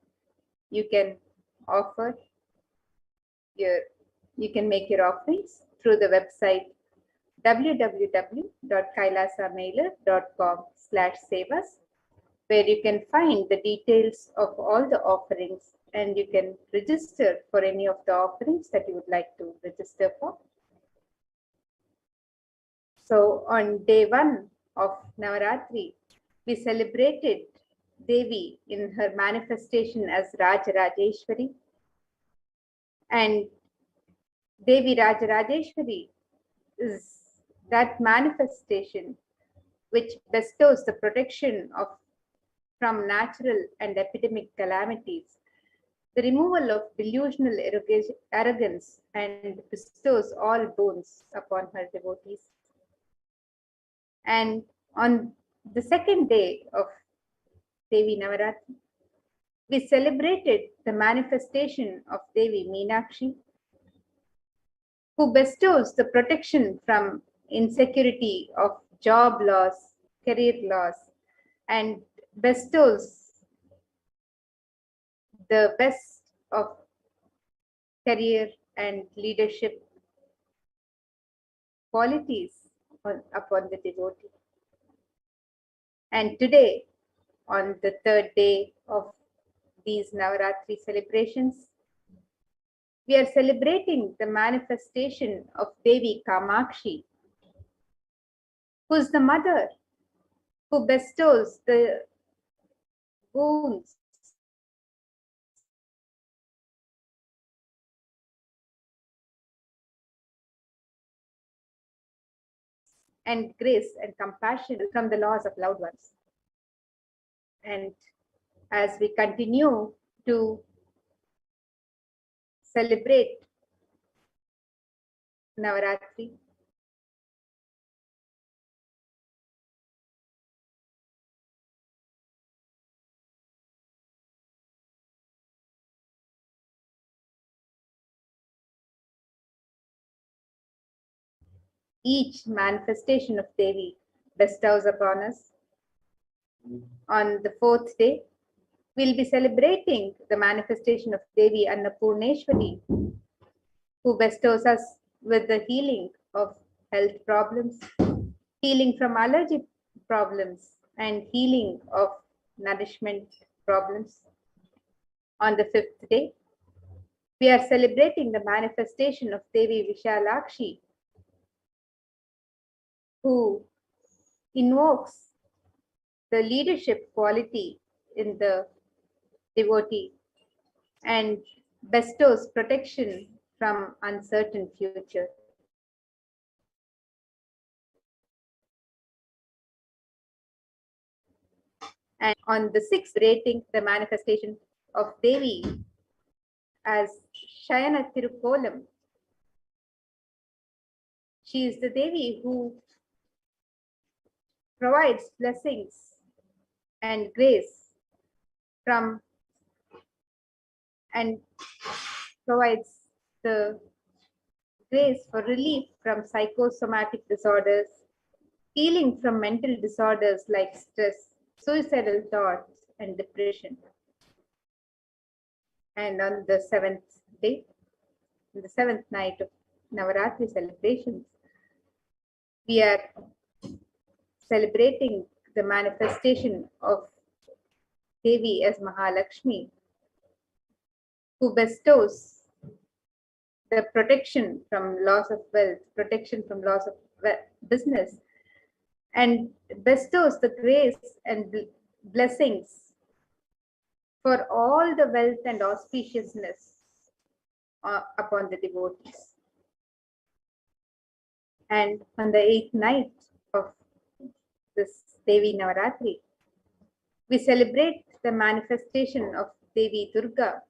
you can make your offerings through the website www.kailasamailer.com/sevas, where you can find the details of all the offerings and you can register for any of the offerings that you would like to register for. So on day 1 of Navaratri, we celebrated Devi in her manifestation as Rajarajeshwari, and Devi Rajarajeshwari is that manifestation which bestows the protection from natural and epidemic calamities, the removal of delusional arrogance, and bestows all boons upon her devotees. And on the second day of Devi Navaratri, we celebrated the manifestation of Devi Meenakshi, who bestows the protection from insecurity of job loss, career loss, and bestows the best of career and leadership qualities upon the devotee. And today, on the third day of these Navaratri celebrations, we are celebrating the manifestation of Devi Kamakshi, who is the mother, who bestows the wounds and grace and compassion from the loss of loved ones. And as we continue to celebrate Navaratri, each manifestation of Devi bestows upon us. On the fourth day, we'll be celebrating the manifestation of Devi Annapurneshwari, who bestows us with the healing of health problems, healing from allergy problems, and healing of nourishment problems. On the fifth day, we are celebrating the manifestation of Devi Vishalakshi, who invokes the leadership quality in the devotee and bestows protection from uncertain future. And on the sixth rating, the manifestation of Devi as Shayana Tirukolam. She is the Devi who provides blessings and grace from and provides the grace for relief from psychosomatic disorders, healing from mental disorders like stress, suicidal thoughts, and depression. And on the seventh day, on the seventh night of Navaratri celebrations, we are celebrating the manifestation of Devi as Mahalakshmi, who bestows the protection from loss of wealth, protection from loss of business, and bestows the grace and blessings for all the wealth and auspiciousness upon the devotees. And on the eighth night of this Devi Navaratri, we celebrate the manifestation of Devi Durga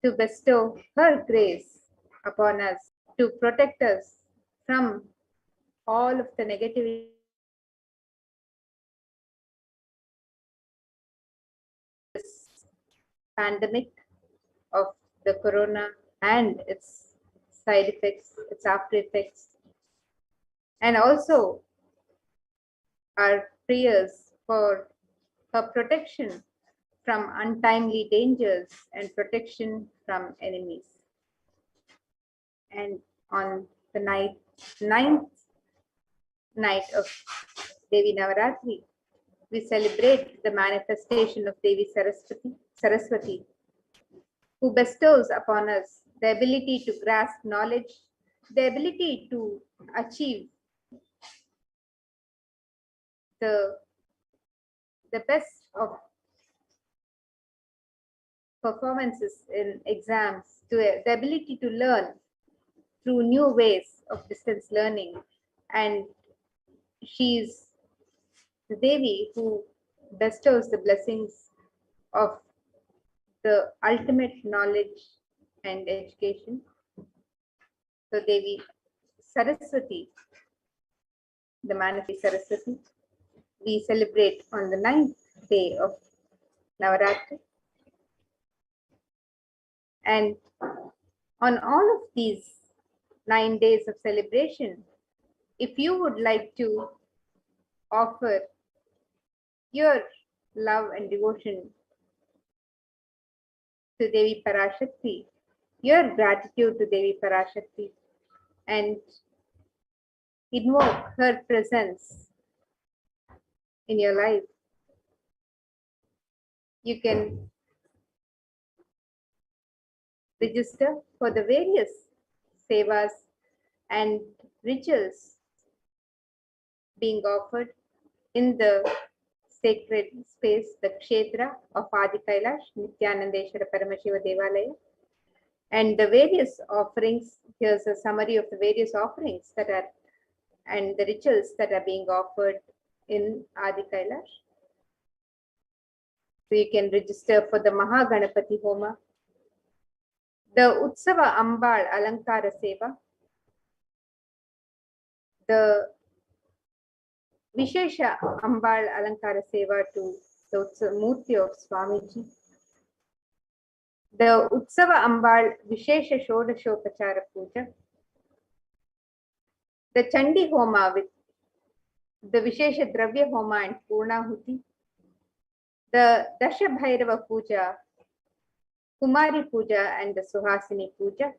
to bestow her grace upon us, to protect us from all of the negativity this pandemic of the corona and its side effects, its after effects, and also our prayers for her protection from untimely dangers and protection from enemies. And on the ninth night of Devi Navaratri, we celebrate the manifestation of Devi Saraswati, who bestows upon us the ability to grasp knowledge, the ability to achieve the best of performances in exams, to the ability to learn through new ways of distance learning. And she is the Devi who bestows the blessings of the ultimate knowledge and education. So Devi Saraswati, the Manasi Saraswati, we celebrate on the 9th day of Navaratri. And on all of these 9 days of celebration, if you would like to offer your love and devotion to Devi Parashakti, your gratitude to Devi Parashakti, and invoke her presence in your life, you can register for the various sevas and rituals being offered in the sacred space, the Kshetra of Adi Kailash, Nithyananda Paramashiva Devalaya. And the various offerings, here's a summary of the various offerings that are and the rituals that are being offered in Adi Kailash. So you can register for the Mahaganapati Homa, the Utsava Ambal Alankara Seva, the Vishesha Ambal Alankara Seva to the Murti of Swamiji, the Utsava Ambal Vishesha Shodashopachara Puja, the Chandi Homa with the Vishesha Dravya Homa and Purnahuti, the Dasha Bhairava Puja, Kumari Puja and the Suhasini Puja,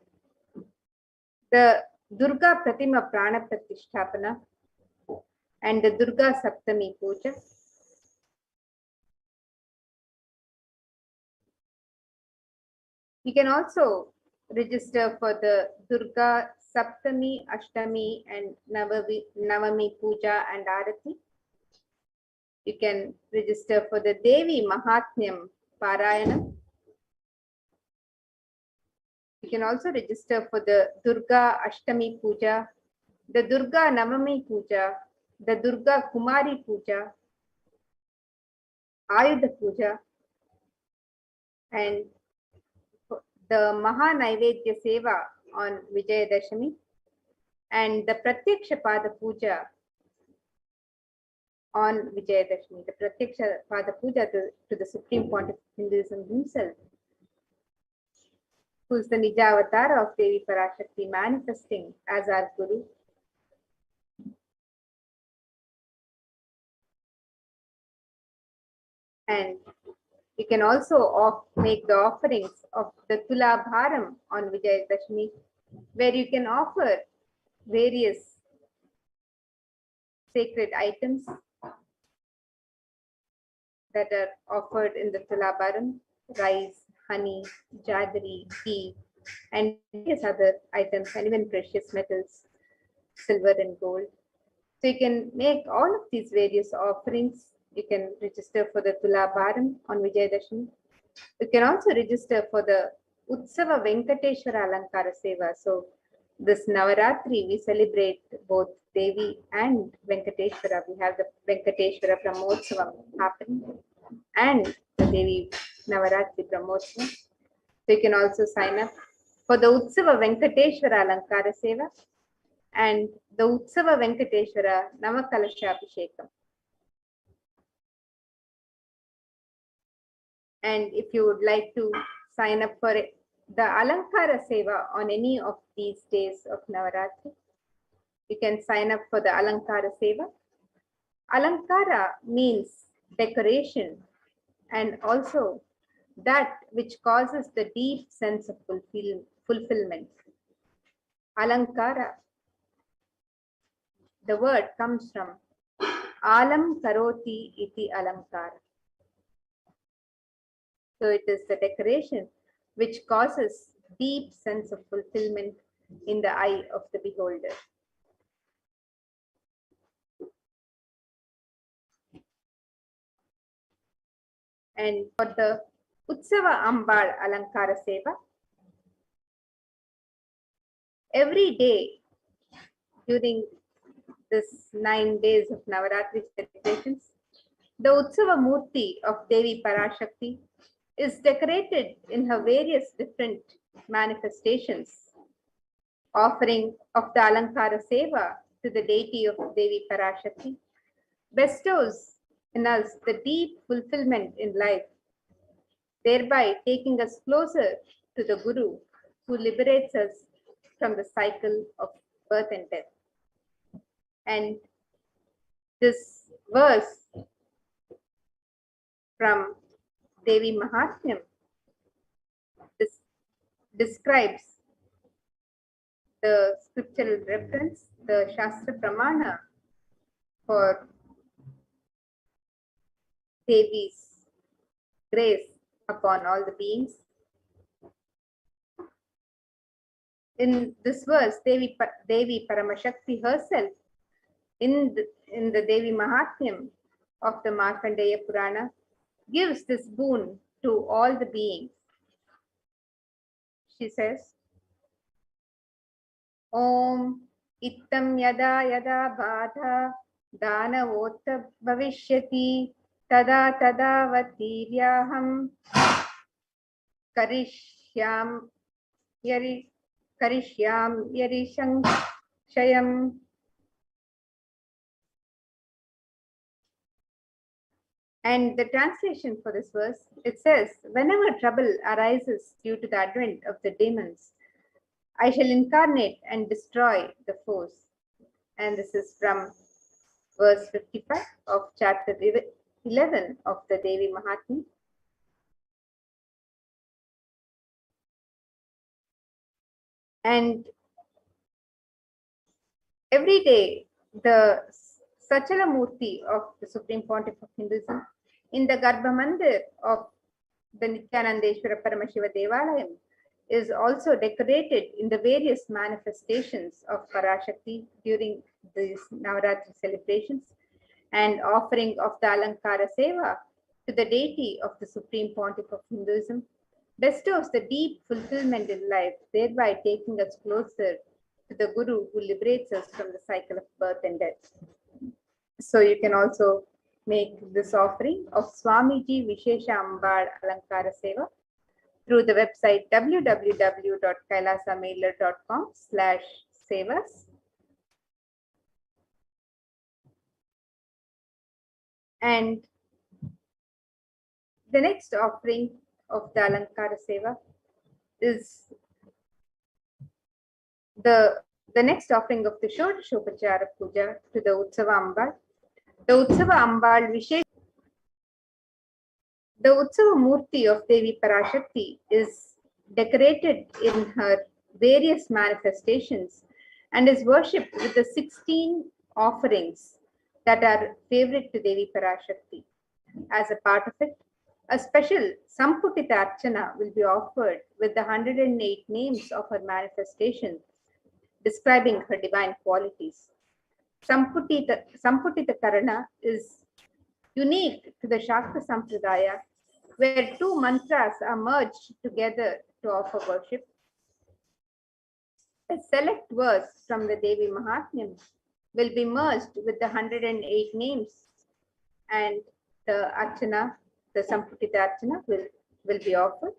the Durga Pratima Prana Pratishtapana and the Durga Saptami Puja. You can also register for the Durga Saptami, Ashtami and Navami Puja and Arati. You can register for the Devi Mahatmyam Parayana. You can also register for the Durga Ashtami Puja, the Durga Navami Puja, the Durga Kumari Puja, Ayudha Puja, and the Maha Naivedya Seva on Vijayadashami, and the Pratyaksha Pada Puja on Vijayadashami, the Pratyaksha Pada Puja to the Supreme Pontiff of Hinduism himself, who is the Nija Avatar of Devi Parashakti, manifesting as our Guru. And you can also make the offerings of the Tula Bharam on Vijayadashami, where you can offer various sacred items that are offered in the Tula Bharam, rice, honey, jaggery, ghee, and various other items, and even precious metals, silver and gold. So you can make all of these various offerings. You can register for the Tula Bharam on Vijayadashami. You can also register for the Utsava Venkateshwara Alankara Seva. So this Navaratri, we celebrate both Devi and Venkateshwara. We have the Venkateshwara Brahmotsavam happening and the Devi Navaratri Brahmotsavam. So you can also sign up for the Utsava Venkateshwara Alankara Seva and the Utsava Venkateshwara Navakalasha Abhishekam. And if you would like to sign up for the Alankara Seva on any of these days of Navaratri, you can sign up for the Alankara Seva. Alankara means decoration and also that which causes the deep sense of fulfillment. Alankara, the word comes from Alam Karoti iti Alankara. So it is the decoration which causes deep sense of fulfillment in the eye of the beholder. And for the Utsava Ambal Alankara Seva, every day during this 9 days of Navaratri celebrations, the Utsava Murti of Devi Parashakti is decorated in her various different manifestations. Offering of the Alankara Seva to the deity of Devi Parashakti bestows in us the deep fulfillment in life, thereby taking us closer to the Guru who liberates us from the cycle of birth and death. And this verse from Devi Mahatmyam describes the scriptural reference, the Shastra Pramana for Devi's grace upon all the beings. In this verse, Devi Paramashakti herself in the Devi Mahatmyam of the Markandeya Purana gives this boon to all the beings. She says, Om Ittam Yada Yada Bhadha Dana Vota Bhavishyati Tada Tada Vatiryaham Karishyam Yarishang Shayam. And the translation for this verse, it says, whenever trouble arises due to the advent of the demons, I shall incarnate and destroy the foes. And this is from verse 55 of chapter 11 of the Devi Mahatmya. And every day, the Sachala Murti of the Supreme Pontiff of Hinduism in the Garbha Mandir of the Nithyanandeshwara Paramashiva Devalayam is also decorated in the various manifestations of Parashakti during these Navaratri celebrations, and offering of the Alankara Seva to the deity of the Supreme Pontiff of Hinduism bestows the deep fulfillment in life, thereby taking us closer to the Guru who liberates us from the cycle of birth and death. So you can also make this offering of Swamiji Vishesha Ambal Alankara Seva through the website www.kailasamailer.com/sevas. And the next offering of the Alankara Seva is the next offering of the Shodashopachara Puja to the Utsava Ambal. The Utsava Ambal Vishesh. The Utsava Murti of Devi Parashakti is decorated in her various manifestations and is worshipped with the 16 offerings that are favorite to Devi Parashakti. As a part of it, a special Samputita Archana will be offered with the 108 names of her manifestations, describing her divine qualities. Samputita Karana is unique to the Shakta Sampradaya, where two mantras are merged together to offer worship. A select verse from the Devi Mahatmyam will be merged with the 108 names, and the Archana, the Samputita Archana will be offered.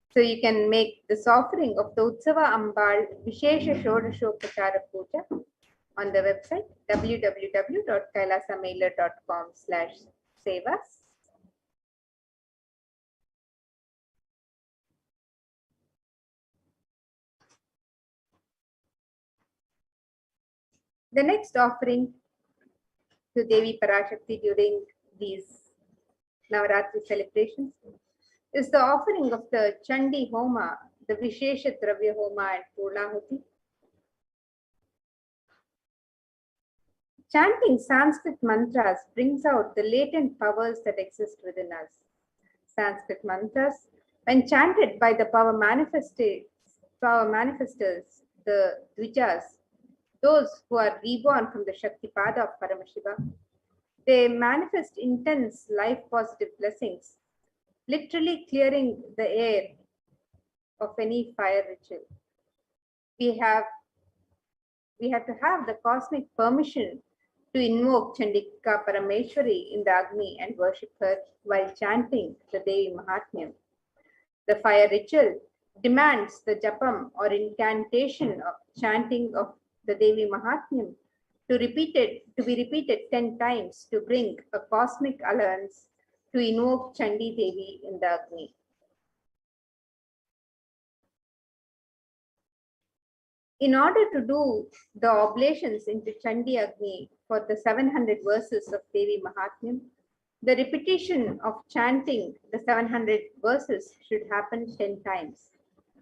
So you can make this offering of the Utsava Ambal Vishesha Shodashopachara Puja on the website www.kailasamailer.com/sevas. The next offering to Devi Parashakti during these Navaratri celebrations is the offering of the Chandi Homa, the Vishesha Dravya Homa and Purnahuti. Chanting Sanskrit mantras brings out the latent powers that exist within us. Sanskrit mantras, when chanted by the power manifestors, the Dvijas, those who are reborn from the Shaktipada of Paramashiva, they manifest intense life positive blessings, literally clearing the air of any fire ritual. We have to have the cosmic permission to invoke Chandika Parameshwari in the Agni and worship her while chanting the Devi Mahatmyam. The fire ritual demands the japam or incantation of chanting of the Devi Mahatmyam to be repeated 10 times to bring a cosmic alliance to invoke Chandi Devi in the Agni. In order to do the oblations into Chandi Agni for the 700 verses of Devi Mahatmyam, the repetition of chanting the 700 verses should happen 10 times.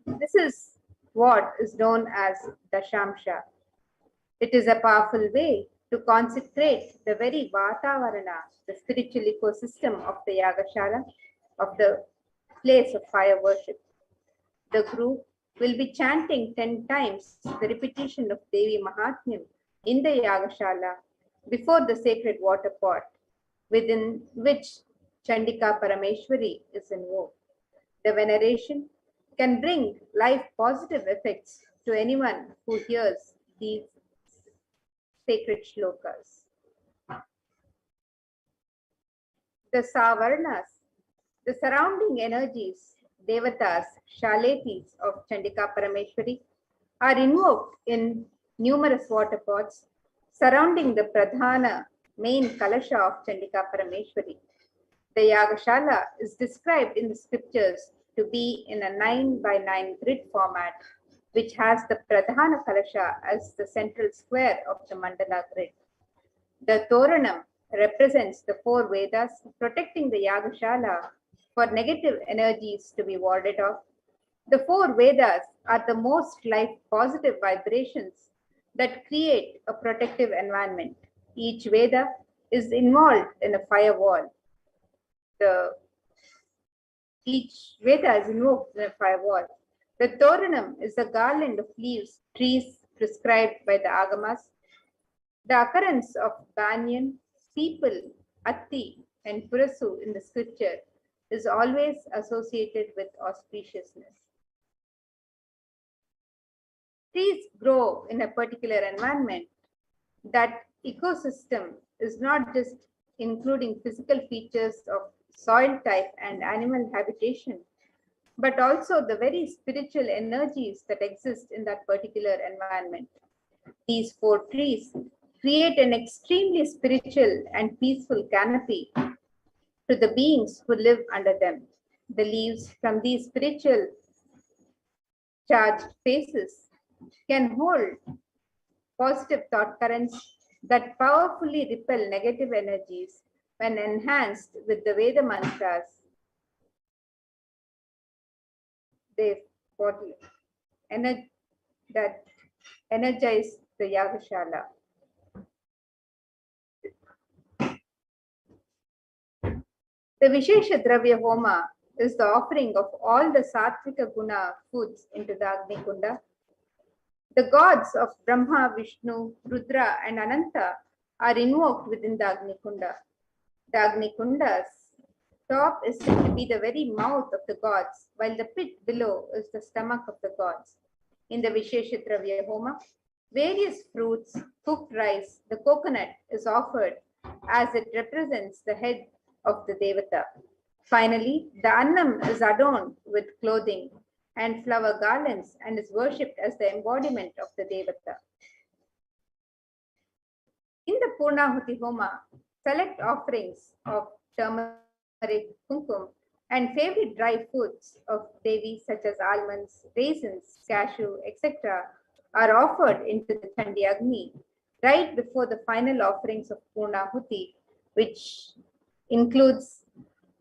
This is what is known as Dashamsha. It is a powerful way to consecrate the very Vatavarana, the spiritual ecosystem of the Yagashala, of the place of fire worship. The group will be chanting 10 times the repetition of Devi Mahatmyam in the Yagashala before the sacred water pot, within which Chandika Parameshwari is invoked. The veneration can bring life positive effects to anyone who hears these sacred shlokas. The Savarnas, the surrounding energies, Devatas, Shaletis of Chandika Parameshwari, are invoked in numerous water pots surrounding the Pradhana main Kalasha of Chandika Parameshwari. The Yagashala is described in the scriptures to be in a 9 by 9 grid format, which has the Pradhana Kalasha as the central square of the mandala grid. The Toranam represents the 4 Vedas protecting the Yagashala for negative energies to be warded off. The 4 Vedas are the most life positive vibrations that create a protective environment. Each Veda is involved in a firewall. Each Veda is invoked in a firewall. The Toranam is a garland of leaves, trees prescribed by the Agamas. The occurrence of banyan, peepal, atti, and purasu in the scripture is always associated with auspiciousness. Trees grow in a particular environment. That ecosystem is not just including physical features of soil type and animal habitation, but also the very spiritual energies that exist in that particular environment. These 4 trees create an extremely spiritual and peaceful canopy to the beings who live under them. The leaves from these spiritual charged spaces can hold positive thought currents that powerfully repel negative energies when enhanced with the Veda mantras. That energize the Yagashala. The Vishesha Dravya Homa is the offering of all the Sattvika Guna foods into the Agni Kunda. The gods of Brahma, Vishnu, Rudra, and Ananta are invoked within the Agni Kunda. The Agni Kunda's top is said to be the very mouth of the gods, while the pit below is the stomach of the gods. In the Vishesha Dravya Homa, various fruits, cooked rice, the coconut is offered as it represents the head of the Devata. Finally, the Annam is adorned with clothing and flower garlands and is worshipped as the embodiment of the Devata. In the Purnahuti Homa, select offerings of turmeric, kumkum, and favorite dry foods of Devi such as almonds, raisins, cashew, etc. are offered into the Chandi Agni right before the final offerings of Purnahuti, which includes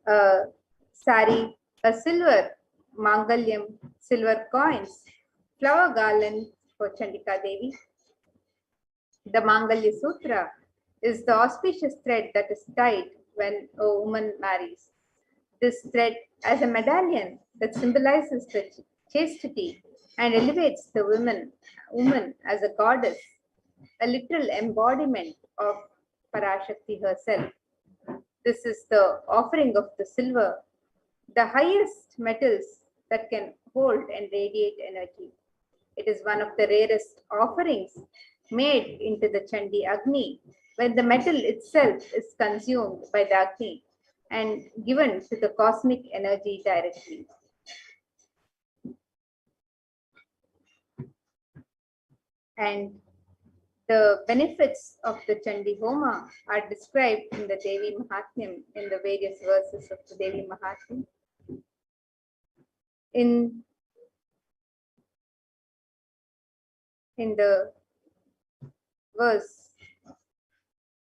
a sari, a silver mangalyam, silver coins, flower garland for Chandika Devi. The Mangalya Sutra is the auspicious thread that is tied when a woman marries. This thread as a medallion that symbolizes the chastity and elevates the woman as a goddess, a literal embodiment of Parashakti herself. This is the offering of the silver, the highest metals that can hold and radiate energy. It is one of the rarest offerings made into the Chandi Agni when the metal itself is consumed by the Agni and given to the cosmic energy directly. And the benefits of the Chandi Homa are described in the Devi Mahatmyam, in the various verses of the Devi Mahatmyam. In the verse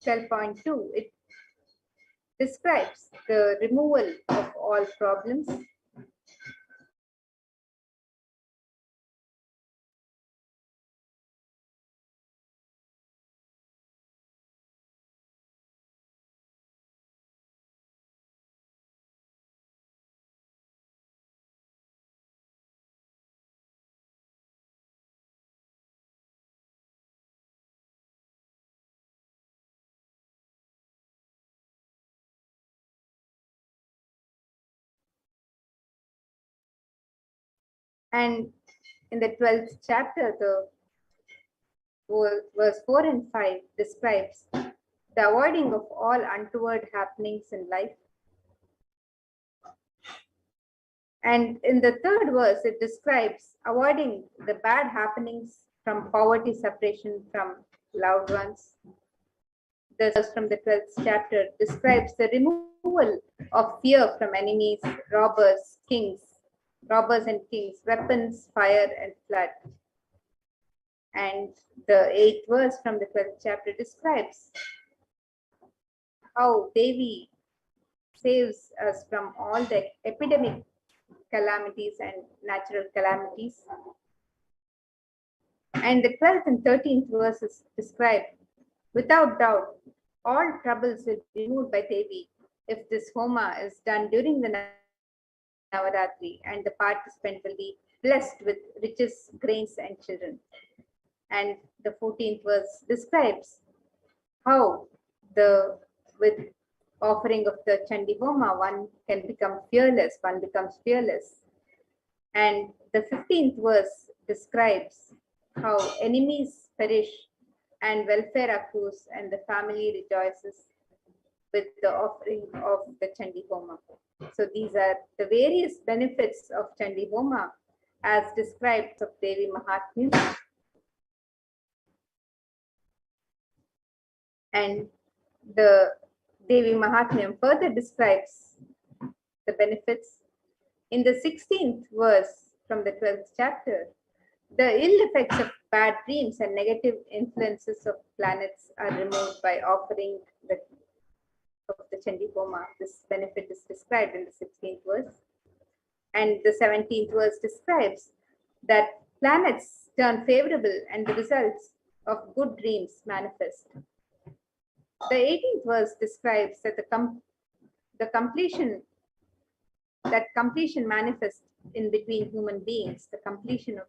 12.2, it describes the removal of all problems. And in the 12th chapter, the verse 4 and 5 describes the avoiding of all untoward happenings in life. And in the third verse, it describes avoiding the bad happenings from poverty, separation from loved ones. The verse from the 12th chapter describes the removal of fear from enemies, robbers, and kings, weapons, fire, and flood. And the 8th verse from the 12th chapter describes how Devi saves us from all the epidemic calamities and natural calamities. And the 12th and 13th verses describe, without doubt, all troubles will be removed by Devi if this Homa is done during the Navaratri, and the participant will be blessed with riches, grains, and children. And the 14th verse describes how with offering of the Chandi Homa, one can become fearless, one becomes fearless. And the 15th verse describes how enemies perish and welfare accrues and the family rejoices with the offering of the Chandi Homa. So these are the various benefits of Chandi Homa as described of Devi Mahatmya. And the Devi Mahatmyam further describes the benefits. In the 16th verse from the 12th chapter, the ill effects of bad dreams and negative influences of planets are removed by offering the Chandi Homa. This benefit is described in the 16th verse. And the 17th verse describes that planets turn favorable and the results of good dreams manifest. The 18th verse describes that completion manifests in between human beings, the completion of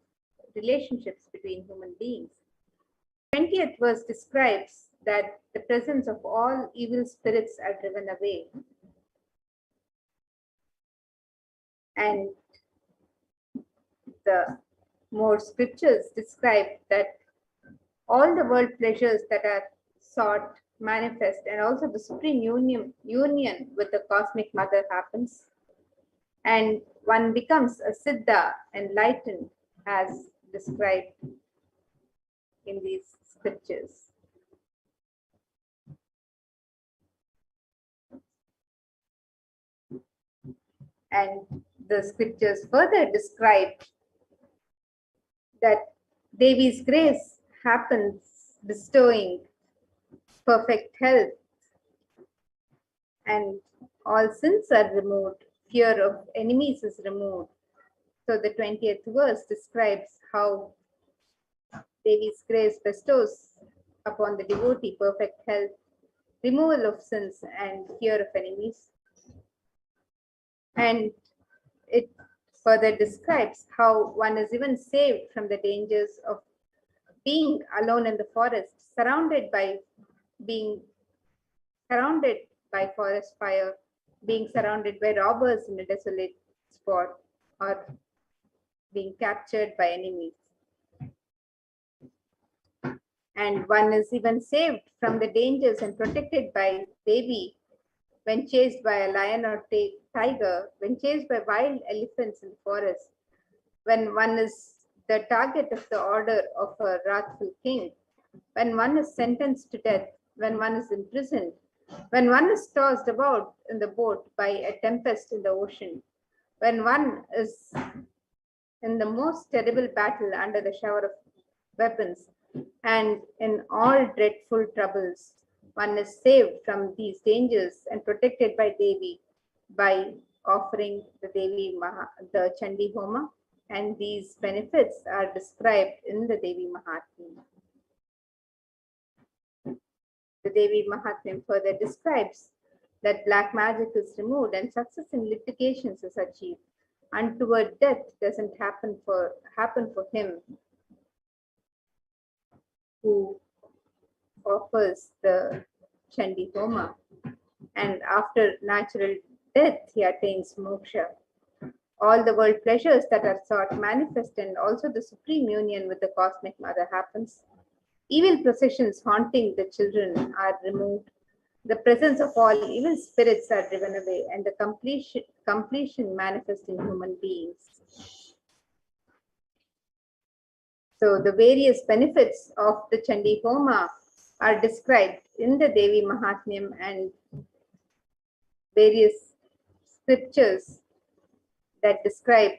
relationships between human beings. 20th verse describes that the presence of all evil spirits are driven away. And the more scriptures describe that all the world pleasures that are sought manifest, and also the supreme union with the cosmic mother happens, and one becomes a siddha, enlightened, as described in these scriptures. And the scriptures further describe that Devi's grace happens bestowing perfect health, and all sins are removed, fear of enemies is removed. So the 20th verse describes how Devi's grace bestows upon the devotee perfect health, removal of sins, and fear of enemies. And it further describes how one is even saved from the dangers of being alone in the forest, surrounded by forest fire, being surrounded by robbers in a desolate spot, or being captured by enemies. And one is even saved from the dangers and protected by Devi when chased by a lion or tiger, when chased by wild elephants in the forest, when one is the target of the order of a wrathful king, when one is sentenced to death, when one is imprisoned, when one is tossed about in the boat by a tempest in the ocean, when one is in the most terrible battle under the shower of weapons, and in all dreadful troubles, one is saved from these dangers and protected by Devi by offering the the Chandi Homa, and these benefits are described in the Devi Mahatmya. The Devi Mahatmya further describes that black magic is removed and success in litigations is achieved. Untoward death doesn't happen for him who offers the Chandi Homa, and after natural death he attains moksha. all the world pleasures that are sought manifest, and also the supreme union with the cosmic mother happens. Evil processions haunting the children are removed. The presence of all evil spirits are driven away, and the completion manifests in human beings. So the various benefits of the Chandi Homa are described in the Devi Mahatmyam and various scriptures that describe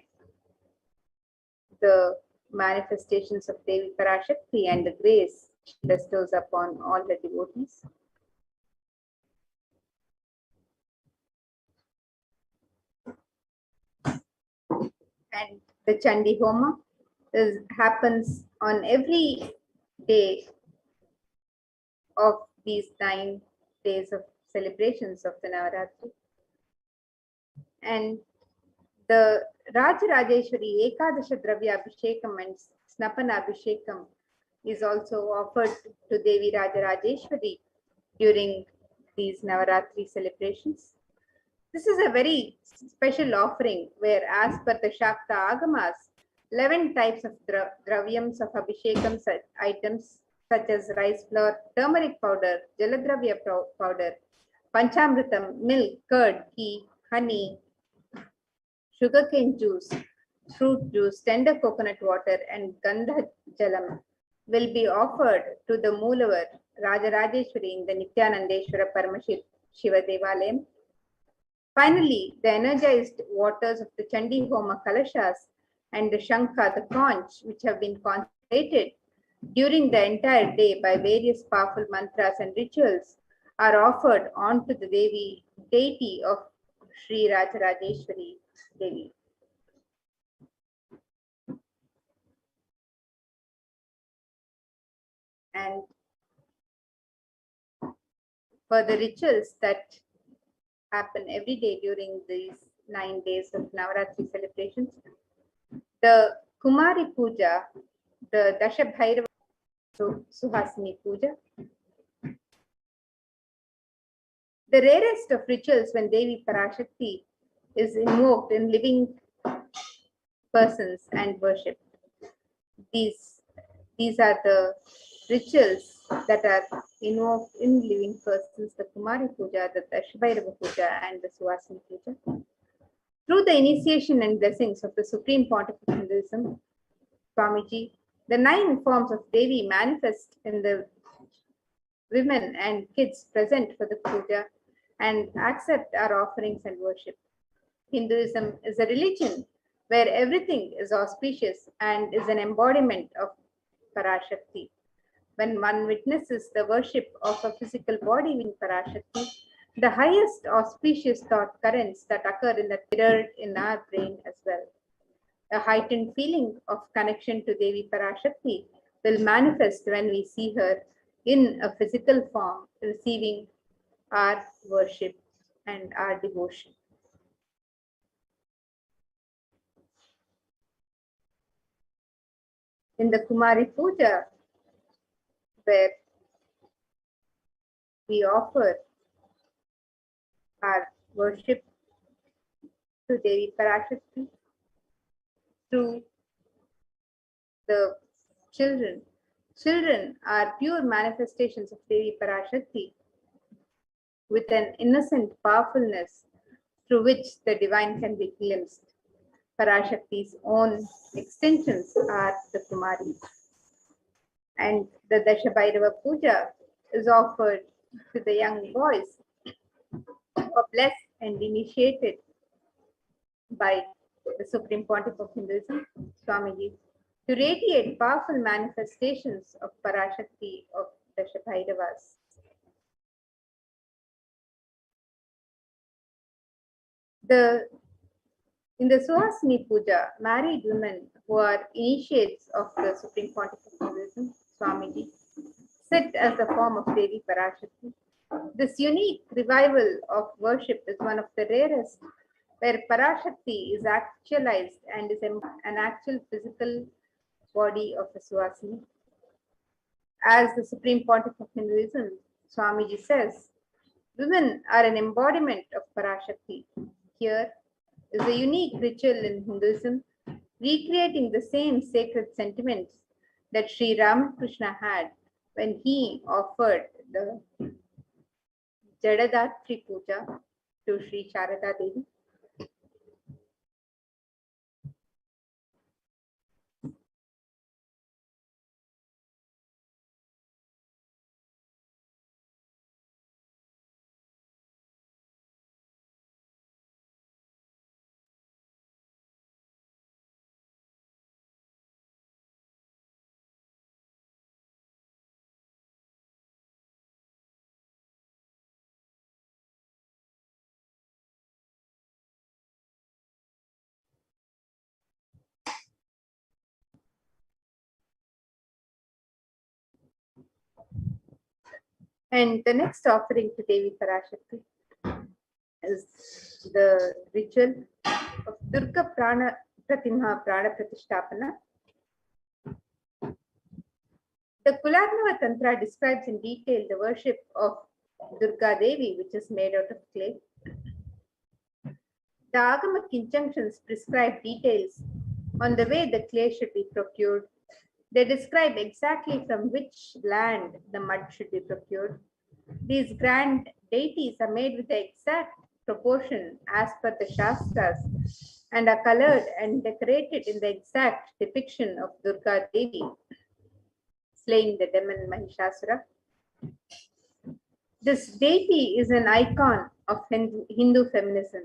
the manifestations of Devi Parashakti and the grace she bestows upon all the devotees. And the Chandi Homa happens on every day of these 9 days of celebrations of the Navaratri. And the Rajarajeshwari Ekadasha Dravya Abhishekam and Snapana Abhishekam is also offered to Devi Rajarajeshwari during these Navaratri celebrations. This is a very special offering where, as per the Shakta Agamas, 11 types of dravyams of Abhishekam items such as rice flour, turmeric powder, Jaladravya powder, Panchamritam, milk, curd, ghee, honey, sugarcane juice, fruit juice, tender coconut water, and Gandha Jalam will be offered to the Moolavar Rajarajeshwari in the Nithyanandeshwara Paramashiva Devalayam. Finally, the energized waters of the Chandi Homa Kalashas and the Shankha, the conch, which have been consecrated during the entire day by various powerful mantras and rituals, are offered onto the deity of Sri Rajarajeshwari Devi. And for the rituals that happen every day during these 9 days of Navaratri celebrations, the Kumari Puja, the Dasha Bhairava Suhasini Puja, the rarest of rituals when Devi Parashakti is invoked in living persons and worshipped. These are the rituals that are invoked in living persons: the Kumari Puja, the Dashbhairava Puja, and the Suhasini Puja. Through the initiation and blessings of the Supreme Pontiff of Hinduism, Swamiji, the 9 forms of Devi manifest in the women and kids present for the puja and accept our offerings and worship. Hinduism is a religion where everything is auspicious and is an embodiment of Parashakti. When one witnesses the worship of a physical body in Parashakti, the highest auspicious thought currents that occur in the mirrored in our brain as well. A heightened feeling of connection to Devi Parashakti will manifest when we see her in a physical form, receiving our worship and our devotion. In the Kumari Puja, where we offer our worship to Devi Parashakti through the children. Children are pure manifestations of Devi Parashakti with an innocent powerfulness through which the divine can be glimpsed. Parashakti's own extensions are the Kumaris. And the Dashabhairava Puja is offered to the young boys who are blessed and initiated by the Supreme Pontiff of Hinduism, Swamiji, to radiate powerful manifestations of Parashakti of Dashabhairavas. In the Suhasini Puja, married women who are initiates of the Supreme Pontiff of Hinduism, Swamiji, sit as the form of Devi Parashakti. This unique revival of worship is one of the rarest, where Parashakti is actualized and is an actual physical body of the Suhasini. As the Supreme Pontiff of Hinduism, Swamiji says, women are an embodiment of Parashakti. Here, is a unique ritual in Hinduism, recreating the same sacred sentiments that Sri Ramakrishna had when he offered the Jadadatri Puja to Sri Sharada Devi. And the next offering to Devi Parashakti is the ritual of Durga Prana Pratima Prana Pratishtapana. The Kularnava Tantra describes in detail the worship of Durga Devi, which is made out of clay. The Agama Kinjunctions prescribe details on the way the clay should be procured. They describe exactly from which land the mud should be procured. These grand deities are made with the exact proportion as per the Shastras and are colored and decorated in the exact depiction of Durga Devi slaying the demon Mahishasura. This deity is an icon of Hindu feminism,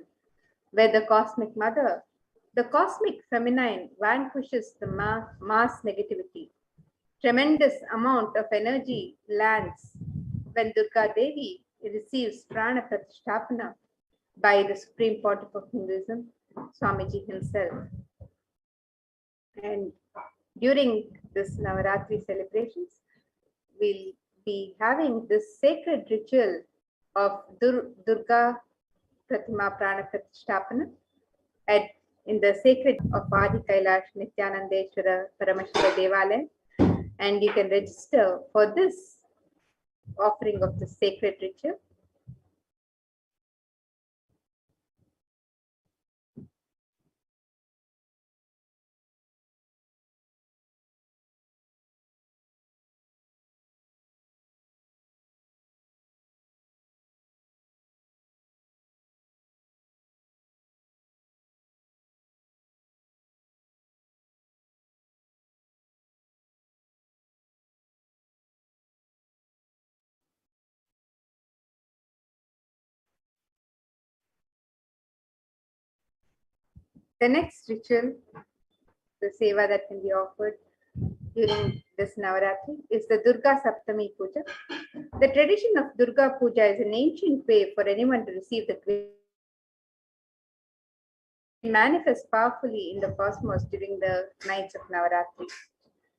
where the cosmic mother, the cosmic feminine, vanquishes the mass negativity. Tremendous amount of energy lands when Durga Devi receives Prana Pratishtapana by the Supreme Pontiff of Hinduism, Swamiji himself. And during this Navaratri celebrations, we'll be having this sacred ritual of Durga Pratima Prana Pratishtapana in the sacred of Adi Kailash Nithyananda Paramashivam Devalaya. And you can register for this offering of the sacred ritual. The next ritual, the seva that can be offered during this Navaratri, is the Durga Saptami Puja. The tradition of Durga Puja is an ancient way for anyone to receive the grace. It manifests powerfully in the cosmos during the nights of Navaratri.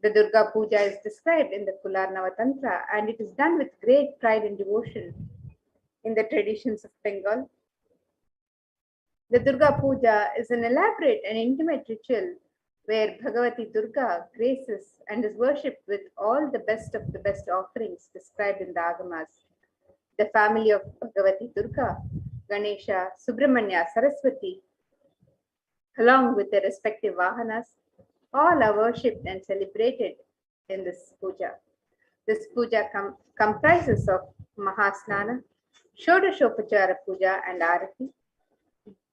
The Durga Puja is described in the Kularnava Tantra, and it is done with great pride and devotion in the traditions of Bengal. The Durga Puja is an elaborate and intimate ritual where Bhagavati Durga graces and is worshipped with all the best of the best offerings described in the Agamas. The family of Bhagavati Durga, Ganesha, Subramanya, Saraswati, along with their respective Vahanas, all are worshipped and celebrated in this puja. This puja comprises of Mahasnana, Shodashopachara Puja and Arati.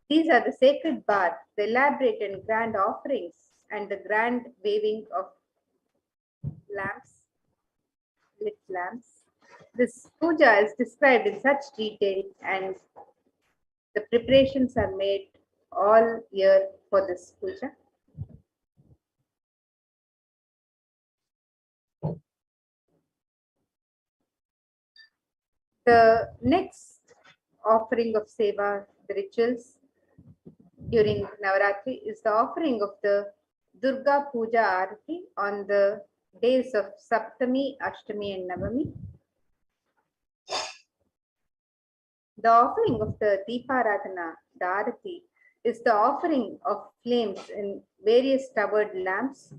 These are the sacred bath, the elaborate and grand offerings, and the grand waving of lamps, lit lamps. This puja is described in such detail, and the preparations are made all year for this puja. The next offering of seva, the rituals during Navaratri, is the offering of the Durga Puja Arati on the days of Saptami, Ashtami and Navami. The offering of the Deeparadhana, the Arati, is the offering of flames in various towered lamps.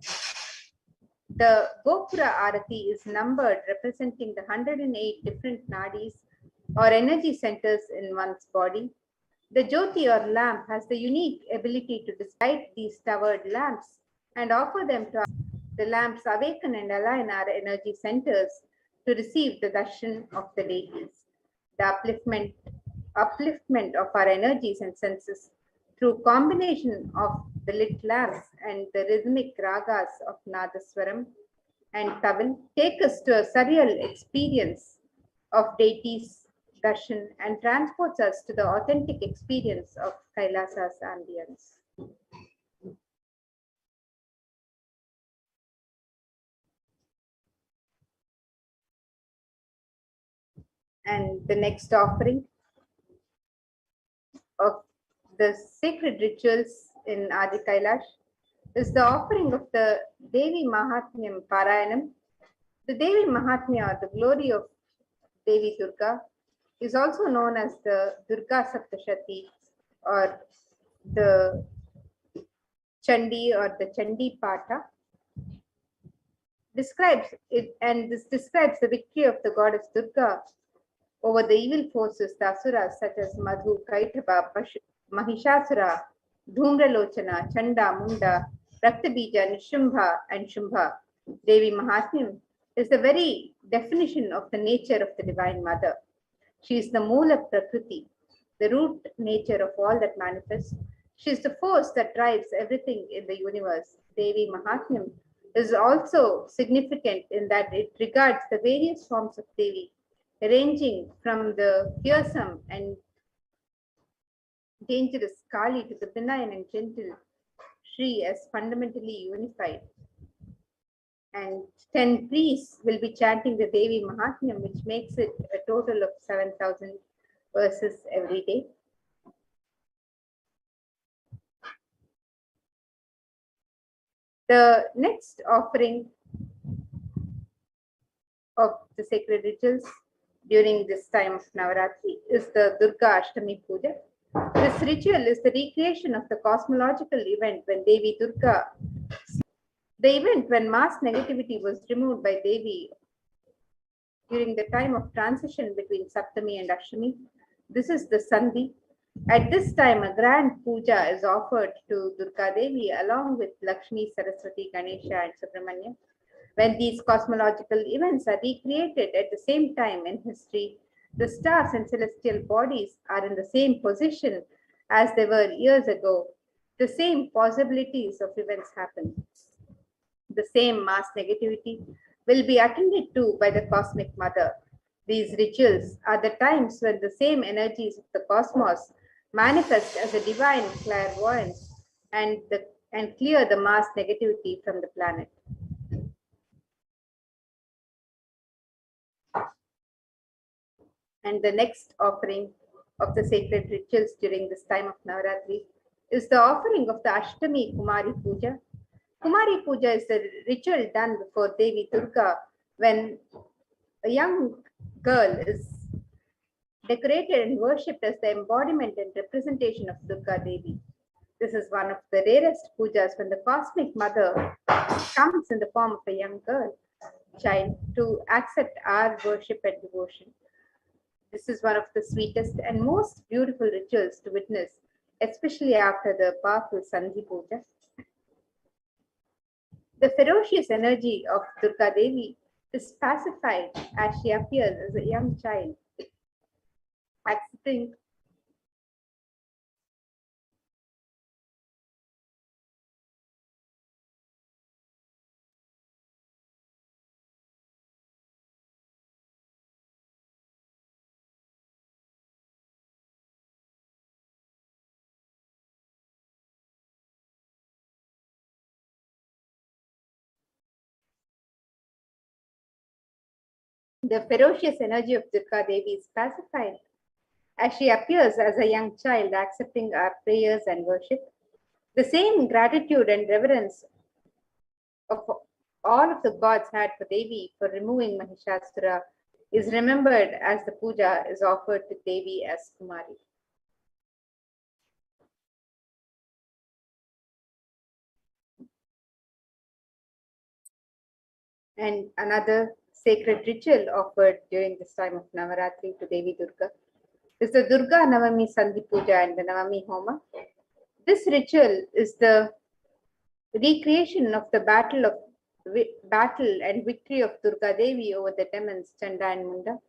The Gopura Arati is numbered, representing the 108 different nadis or energy centers in one's body. The Jyoti or lamp has the unique ability to light these towered lamps and offer them to us. The lamps awaken and align our energy centers to receive the darshan of the deities. The upliftment of our energies and senses through combination of the lit lamps and the rhythmic ragas of Nadaswaram and Tavan take us to a surreal experience of deities darshan and transports us to the authentic experience of Kailasa's ambience. And the next offering of the sacred rituals in Adi Kailash is the offering of the Devi Mahatmyam Parayanam. The Devi Mahatmya, or the glory of Devi Durga, is also known as the Durga Saptashati or the Chandi or the Chandi Pata. Describes it, and this describes the victory of the goddess Durga over the evil forces, the asuras such as Madhu, Kaitaba, Mahishasura, Dhumralochana, Chanda, Munda, Raktabija, Nishumbha, and Shumbha. Devi Mahatmyam is the very definition of the nature of the Divine Mother. She is the Moola Prakriti, the root nature of all that manifests. She is the force that drives everything in the universe. Devi Mahatmyam is also significant in that it regards the various forms of Devi, ranging from the fearsome and dangerous Kali to the benign and gentle Shri as fundamentally unified. And 10 priests will be chanting the Devi Mahatmyam, which makes it a total of 7,000 verses every day. The next offering of the sacred rituals during this time of Navaratri is the Durga Ashtami Puja. This ritual is the recreation of the cosmological event when Devi Durga, the event when mass negativity was removed by Devi during the time of transition between Saptami and Ashtami. This is the Sandhi. At this time, a grand puja is offered to Durga Devi along with Lakshmi, Saraswati, Ganesha, and Subramanya. When these cosmological events are recreated at the same time in history, the stars and celestial bodies are in the same position as they were years ago. The same possibilities of events happen. The same mass negativity will be attended to by the cosmic mother. These rituals are the times when the same energies of the cosmos manifest as a divine clairvoyance and clear the mass negativity from the planet. And the next offering of the sacred rituals during this time of Navaratri is the offering of the Ashtami Kumari Puja. Kumari Puja is the ritual done before Devi Durga when a young girl is decorated and worshipped as the embodiment and representation of Durga Devi. This is one of the rarest pujas when the cosmic mother comes in the form of a young child to accept our worship and devotion. This is one of the sweetest and most beautiful rituals to witness, especially after the powerful Sandhi Puja. The ferocious energy of Durga Devi is pacified as she appears as a young child, accepting the ferocious energy of Durga Devi is pacified as she appears as a young child, accepting our prayers and worship. The same gratitude and reverence of all of the gods had for Devi for removing Mahishasura is remembered as the puja is offered to Devi as Kumari. And another sacred ritual offered during this time of Navaratri to Devi Durga is the Durga Navami Sandhi Puja and the Navami Homa. This ritual is the recreation of the battle and victory of Durga Devi over the demons Chanda and Munda.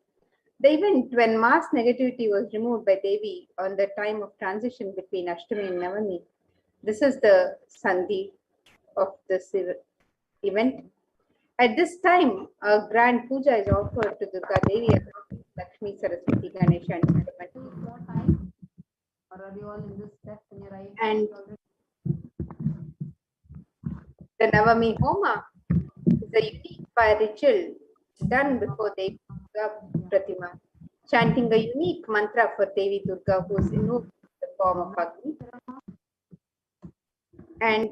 The event when mass negativity was removed by Devi on the time of transition between Ashtami and Navami. This is the Sandhi of this event. At this time, a grand puja is offered to Durga Devi, Lakshmi, Saraswati, Ganesha, and Saraswati. Or are you all in this step in your right? And the Navami Homa is a unique fire ritual done before Devi Durga Pratima, chanting a unique mantra for Devi Durga, who is invoked in the form of Agni. And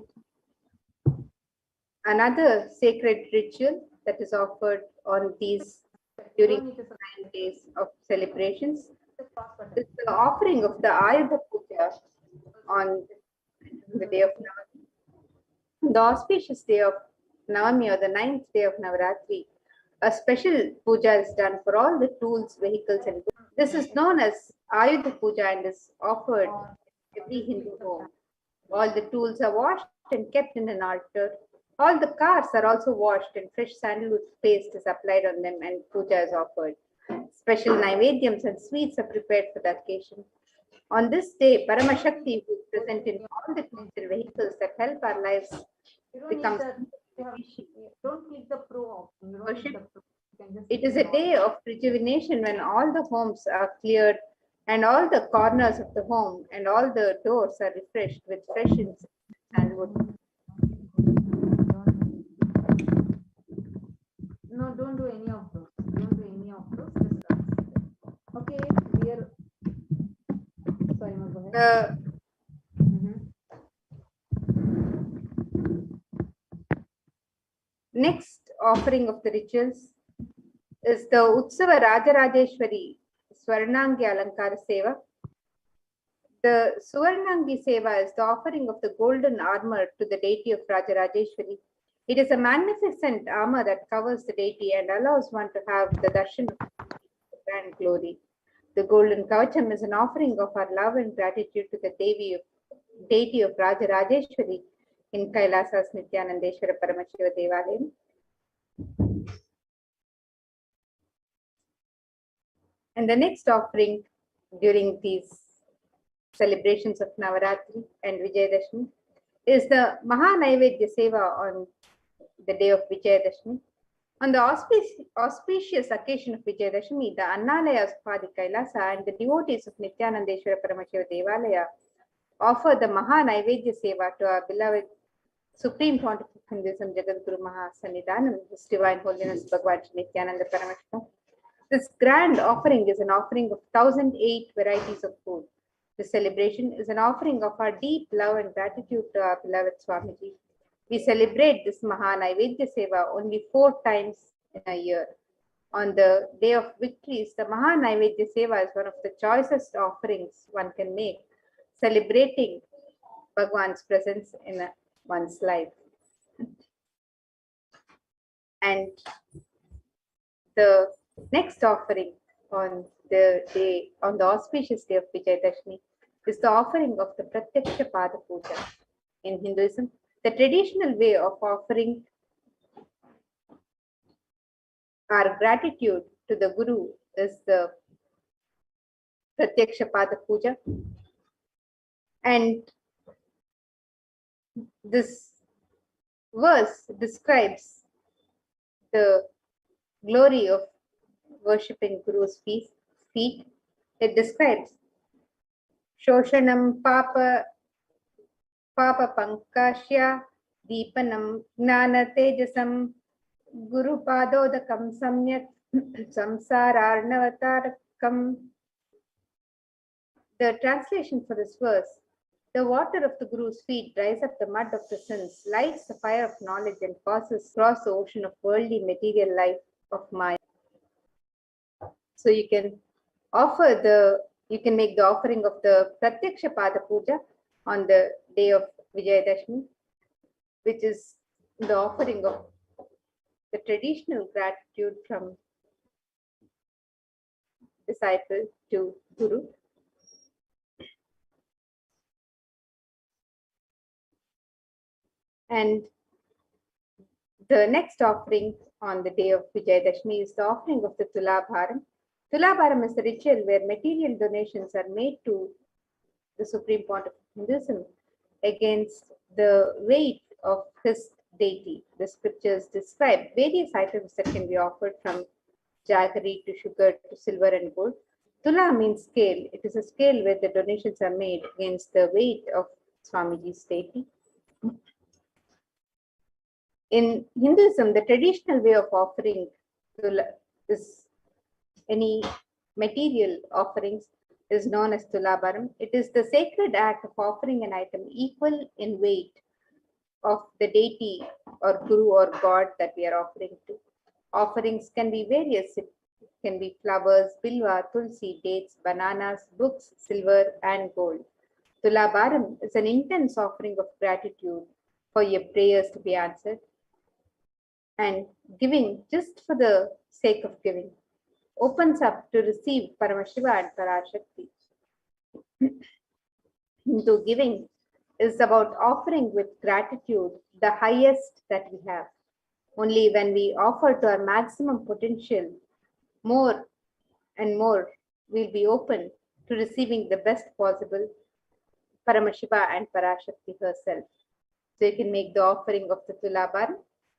another sacred ritual that is offered on these during 9 days of celebrations is the offering of the Ayudha Puja on the day of Navami. The auspicious day of Navami, or the 9th day of Navaratri, a special puja is done for all the tools, vehicles, and goods. This is known as Ayudha Puja and is offered in every Hindu home. All the tools are washed and kept in an altar. All the cars are also washed and fresh sandalwood paste is applied on them and puja is offered. Special naivedyams and sweets are prepared for the occasion. On this day, Paramashakti, who is present in all the tools and vehicles that help our lives, becomes don't click the pro worship. It is a day of rejuvenation when all the homes are cleared and all the corners of the home and all the doors are refreshed with fresh incense and wood. No, don't do any of those. Don't do any of those. Just okay, we are. Sorry, go ahead. Next offering of the rituals is the Utsava Rajarajeshwari Swarnangi Alankara Seva. The Swarnangi Seva is the offering of the golden armor to the deity of Rajarajeshwari. It is a magnificent armor that covers the deity and allows one to have the darshan of the grand glory. The golden kavacham is an offering of our love and gratitude to the deity of Rajarajeshwari in Kailasa's Nithyanandeshwara Paramashiva Devalayam. And the next offering during these celebrations of Navaratri and Vijayadashmi is the Mahanaivedya Seva on the day of Vijayadashmi. On the auspicious occasion of Vijayadashmi, the Annalayas of Adi Kailasa and the devotees of Nithyanandeshwara Paramashiva Devalaya offer the Mahanaivedya Seva to our beloved Supreme Pontiff of Hinduism, Jagadguru Mahasannidhanam, His Divine Holiness Bhagwan Nithyananda Paramashivam. This grand offering is an offering of 1008 varieties of food. The celebration is an offering of our deep love and gratitude to our beloved Swamiji. We celebrate this Mahanaivedya Seva only 4 times in a year. On the day of victories, the Mahanaivedya Seva is one of the choicest offerings one can make, celebrating Bhagwan's presence in one's life. And the next offering on the auspicious day of Vijayadashmi is the offering of the Pratyaksha Pada Puja. In Hinduism, the traditional way of offering our gratitude to the Guru is the Pratyaksha Pada Puja. And this verse describes the glory of worshipping Guru's feet. It describes Shoshanam Papa Pankashya Deepanam Gnana Tejasam Guru Padodakam Samyak Samsararnavatarakam. The translation for this verse: the water of the Guru's feet dries up the mud of the sins, lights the fire of knowledge, and passes across the ocean of worldly material life of Maya. So you can make the offering of the Pratyaksha Pada Puja on the day of Vijayadashmi, which is the offering of the traditional gratitude from disciple to Guru. And the next offering on the day of Vijayadashmi is the offering of the Tulabharam. Tulabharam is a ritual where material donations are made to the Supreme Pontiff of Hinduism against the weight of his deity. The scriptures describe various items that can be offered, from jaggery to sugar to silver and gold. Tula means scale. It is a scale where the donations are made against the weight of Swamiji's deity. In Hinduism, the traditional way of offering Tula is any material offerings is known as Tulabharam. It is the sacred act of offering an item equal in weight of the deity or Guru or God that we are offering to. Offerings can be various. It can be flowers, bilwa, tulsi, dates, bananas, books, silver, and gold. Tulabharam is an intense offering of gratitude for your prayers to be answered and giving just for the sake of giving. Opens up to receive Paramashiva and Parashakti. Hindu giving is about offering with gratitude the highest that we have. Only when we offer to our maximum potential, more and more, we'll be open to receiving the best possible Paramashiva and Parashakti herself. So you can make the offering of the Tulabharam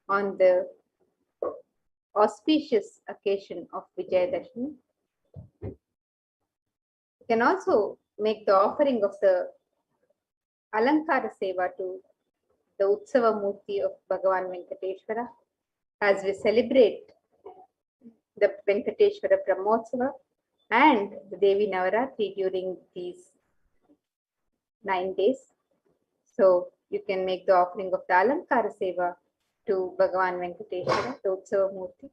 on the auspicious occasion of Vijayadashmi. You can also make the offering of the Alankara Seva to the Utsava Murti of Bhagavan Venkateshwara as we celebrate the Venkateshwara Brahmotsava and the Devi Navaratri during these 9 days. So you can make the offering of the Alankara Seva to Bhagavan Venkateshwara, the Utsava Murti.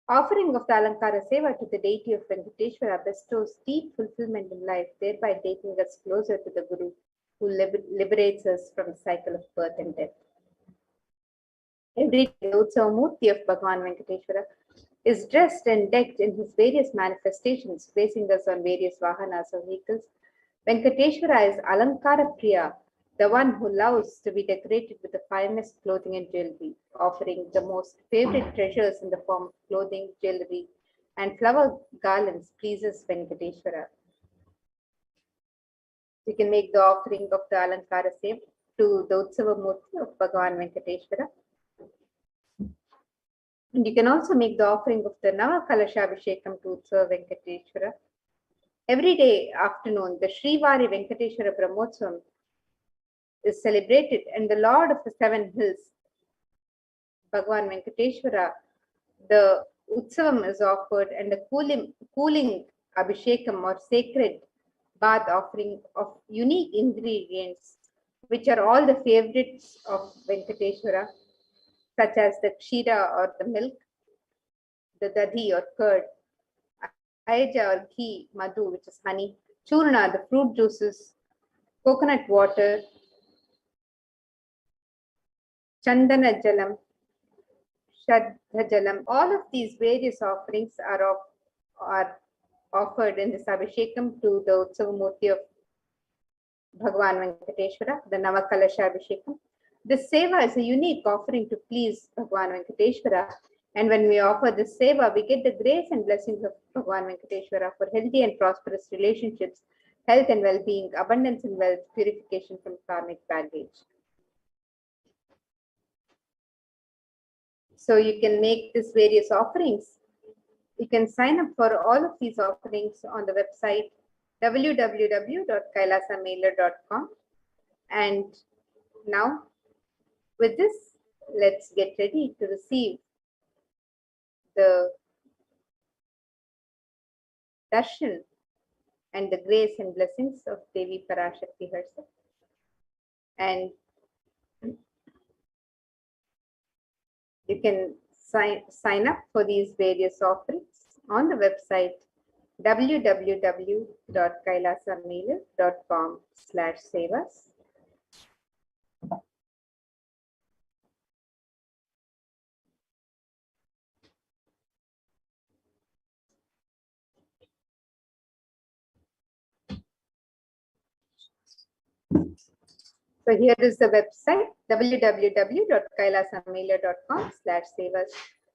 Offering of the Alankara Seva to the deity of Venkateshwara bestows deep fulfillment in life, thereby taking us closer to the Guru who liberates us from the cycle of birth and death. Every day, the Utsava Murti of Bhagavan Venkateshwara is dressed and decked in his various manifestations, placing us on various vahanas or vehicles. Venkateshwara is Alankara Priya, the one who loves to be decorated with the finest clothing and jewelry, offering the most favorite treasures in the form of clothing, jewelry, and flower garlands pleases Venkateshwara. You can make the offering of the Alankara Seva to the Utsava Murti of Bhagavan Venkateshwara. And you can also make the offering of the Nava Kalasha Abhishekam to Utsava Venkateshwara. Every day afternoon, the Srivari Venkateshwara Brahmotsavam is celebrated, and the Lord of the Seven Hills, Bhagavan Venkateshwara, the Utsavam is offered, and a cooling Abhishekam or sacred bath offering of unique ingredients, which are all the favorites of Venkateshwara, such as the kshira or the milk, the dadhi or curd, ayaja or ghee, madhu, which is honey, churna, the fruit juices, coconut water, chandana jalam, shraddha jalam. All of these various offerings are offered in this Abhishekam to the Utsava Murti of Bhagavan Venkateshwara, the Navakalasha Abhishekam. This seva is a unique offering to please Bhagavan Venkateshwara. And when we offer this seva, we get the grace and blessings of Bhagavan Venkateshwara for healthy and prosperous relationships, health and well-being, abundance and wealth, purification from karmic baggage. So you can make these various offerings. You can sign up for all of these offerings on the website www.kailasamailer.com. And now, with this, let's get ready to receive the darshan and the grace and blessings of Devi Parashakti herself. And you can sign up for these various offerings on the website www.kailasamailer.com/sevas. So here is the website www.kailasamelia.com/sevas,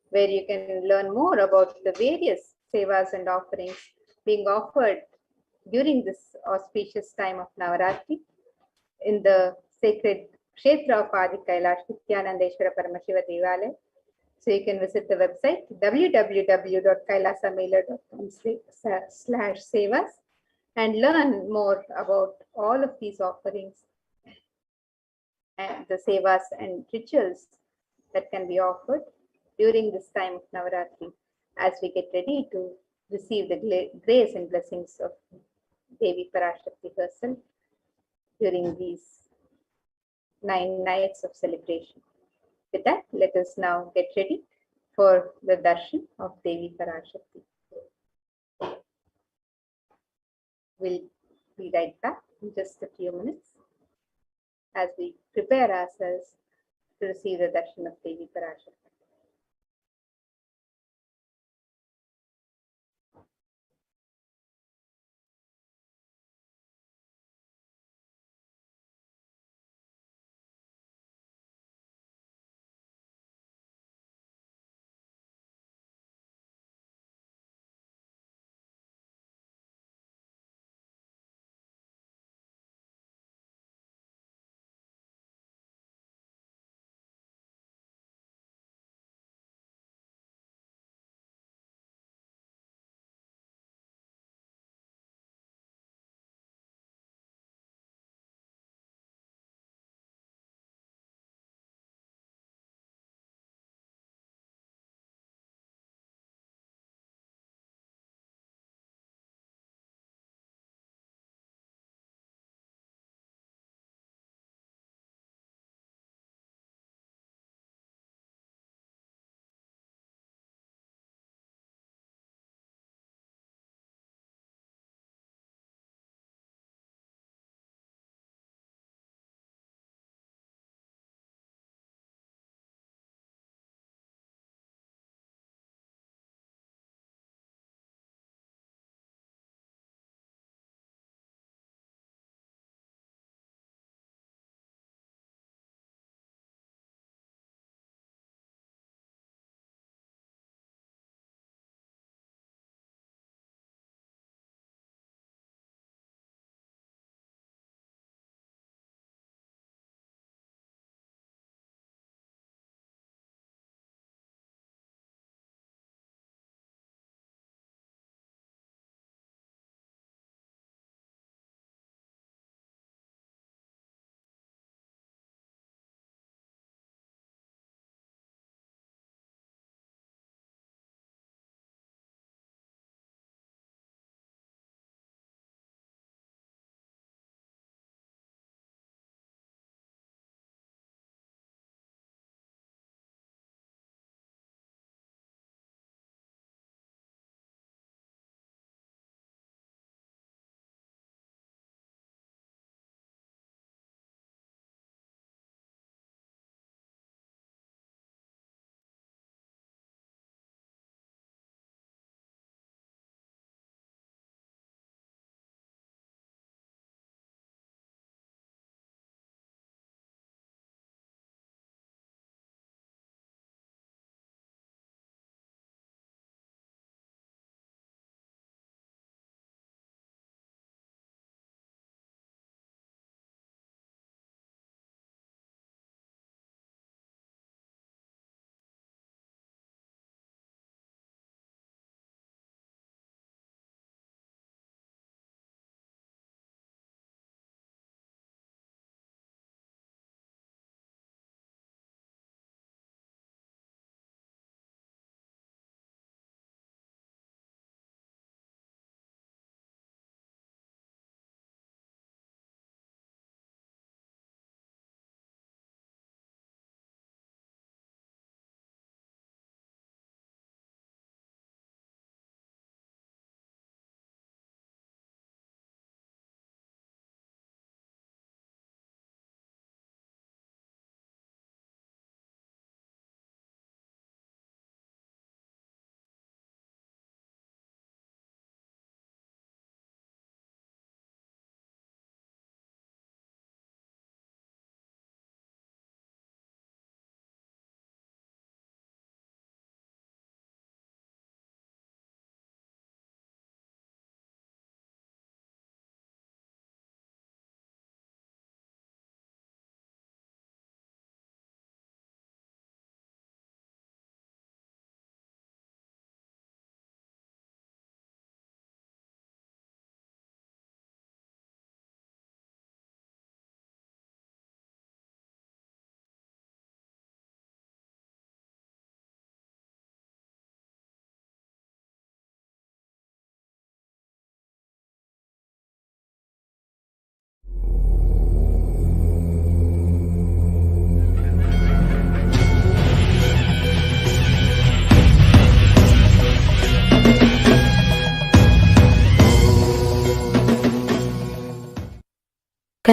where you can learn more about the various sevas and offerings being offered during this auspicious time of Navaratri in the sacred Kshetra of Adi Kailash Nithyananda Paramashiva Devalaya. So you can visit the website www.kailasamelia.com/sevas and learn more about all of these offerings and the sevas and rituals that can be offered during this time of Navaratri as we get ready to receive the grace and blessings of Devi Parashakti herself during these 9 nights of celebration. With that, let us now get ready for the darshan of Devi Parashakti. We'll be right back in just a few minutes as we prepare ourselves to receive the darshan of Devi Parashakti.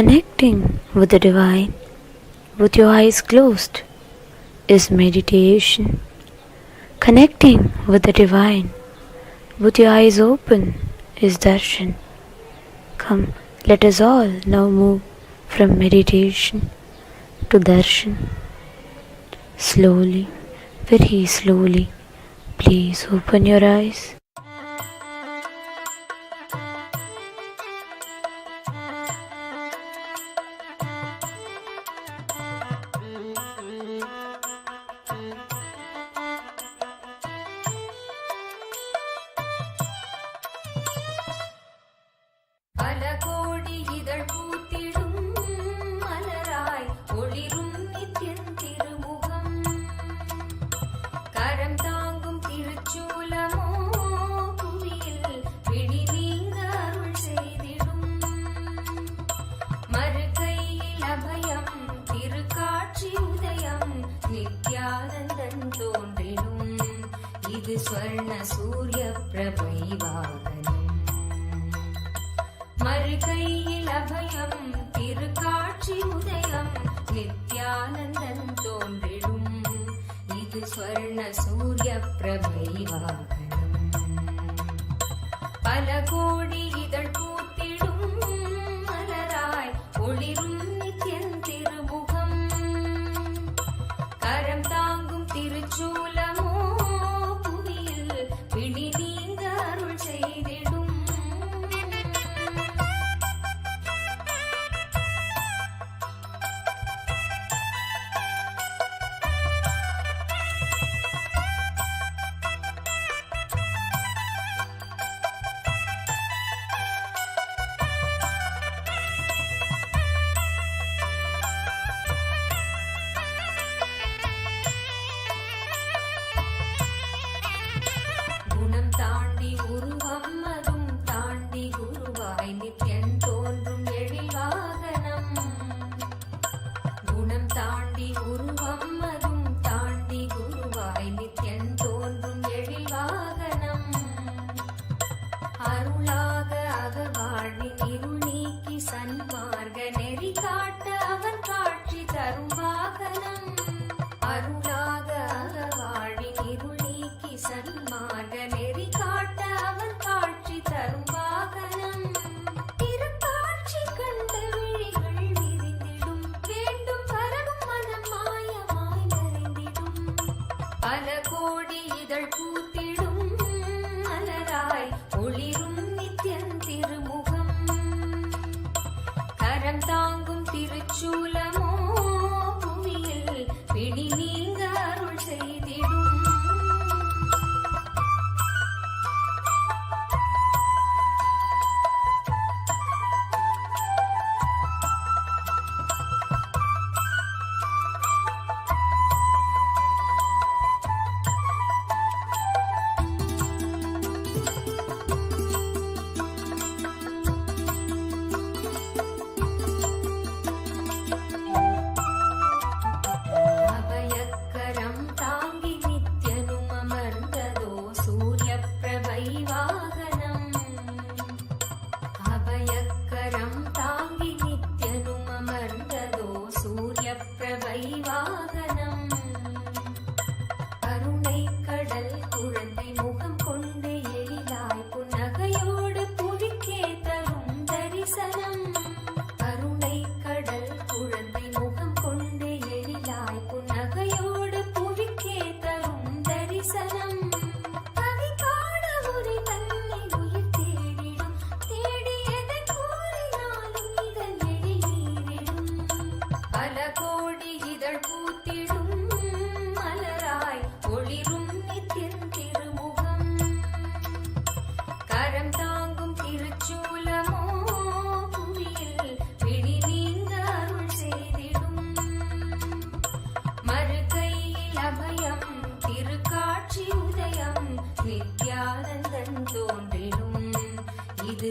Connecting with the divine with your eyes closed is meditation. Connecting with the divine with your eyes open is darshan. Come, let us all now move from meditation to darshan. Slowly, very slowly, please open your eyes.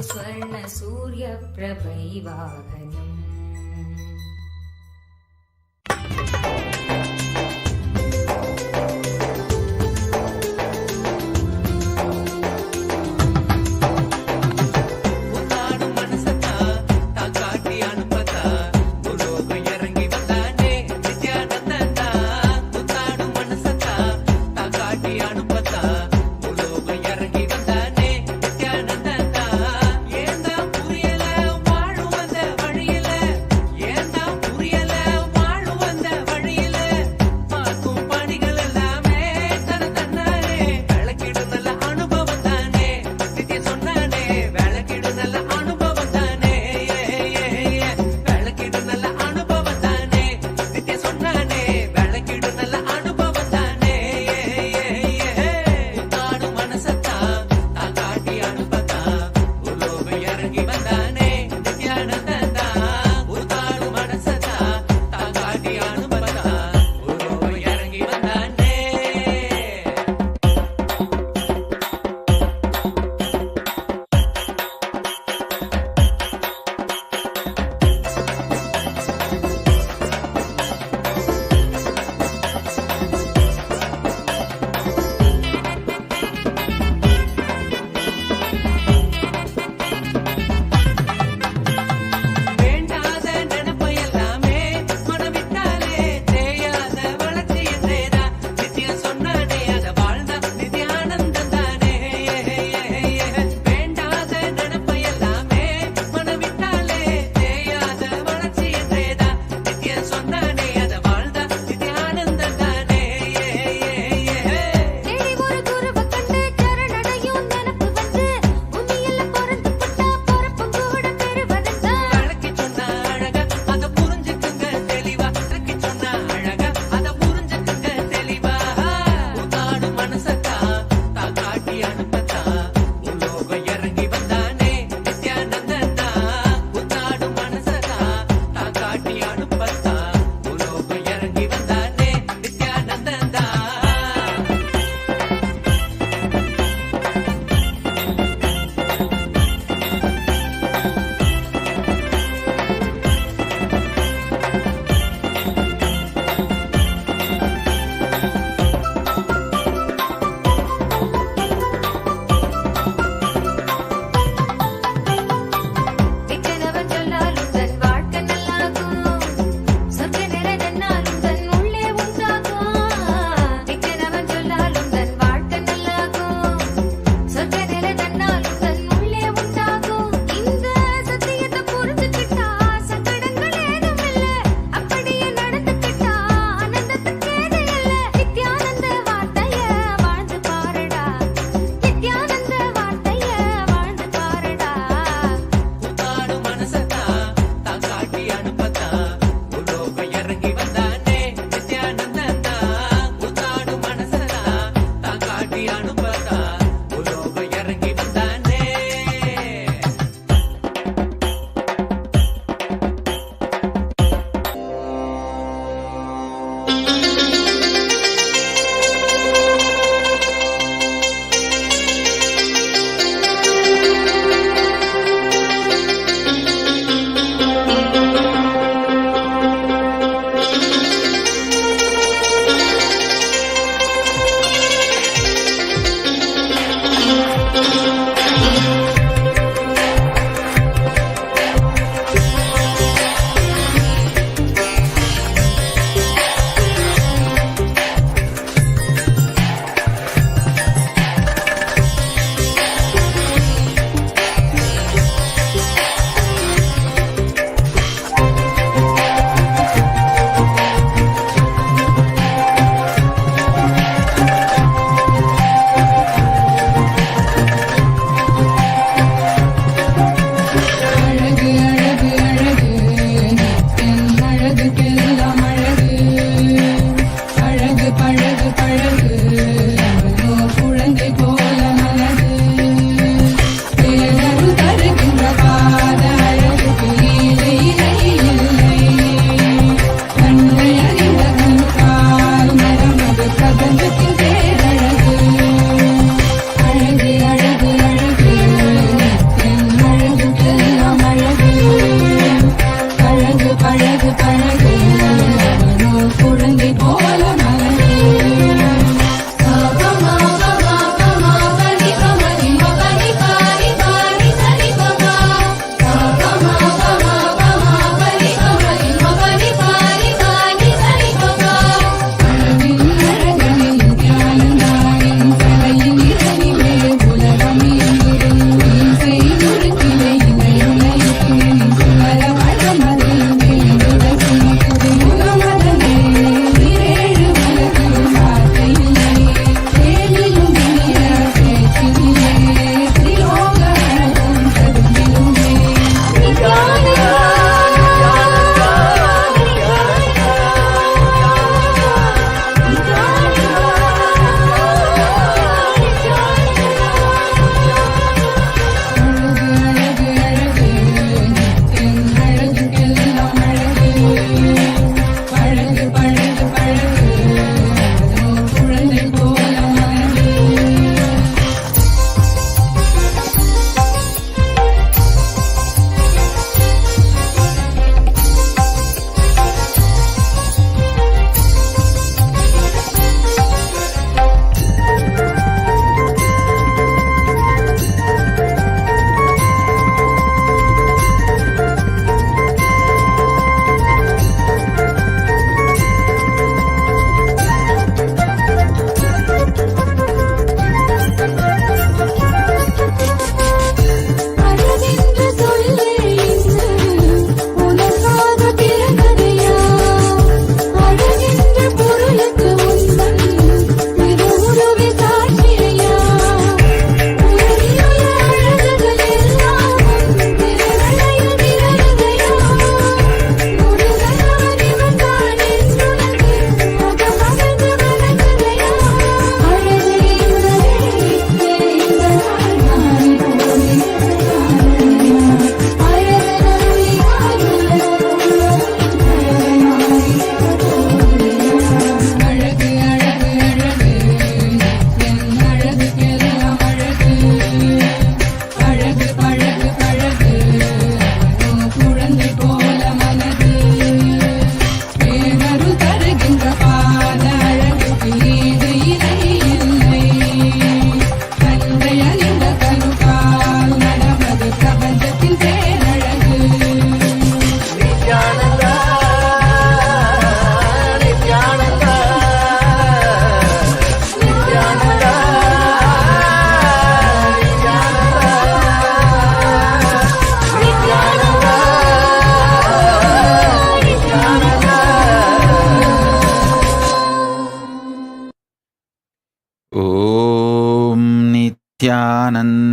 ஸ்வர்ண சூரிய பிரபை வாகனம். உன்னாடும் மனசத்தா தான் காட்டி அனுப்பதா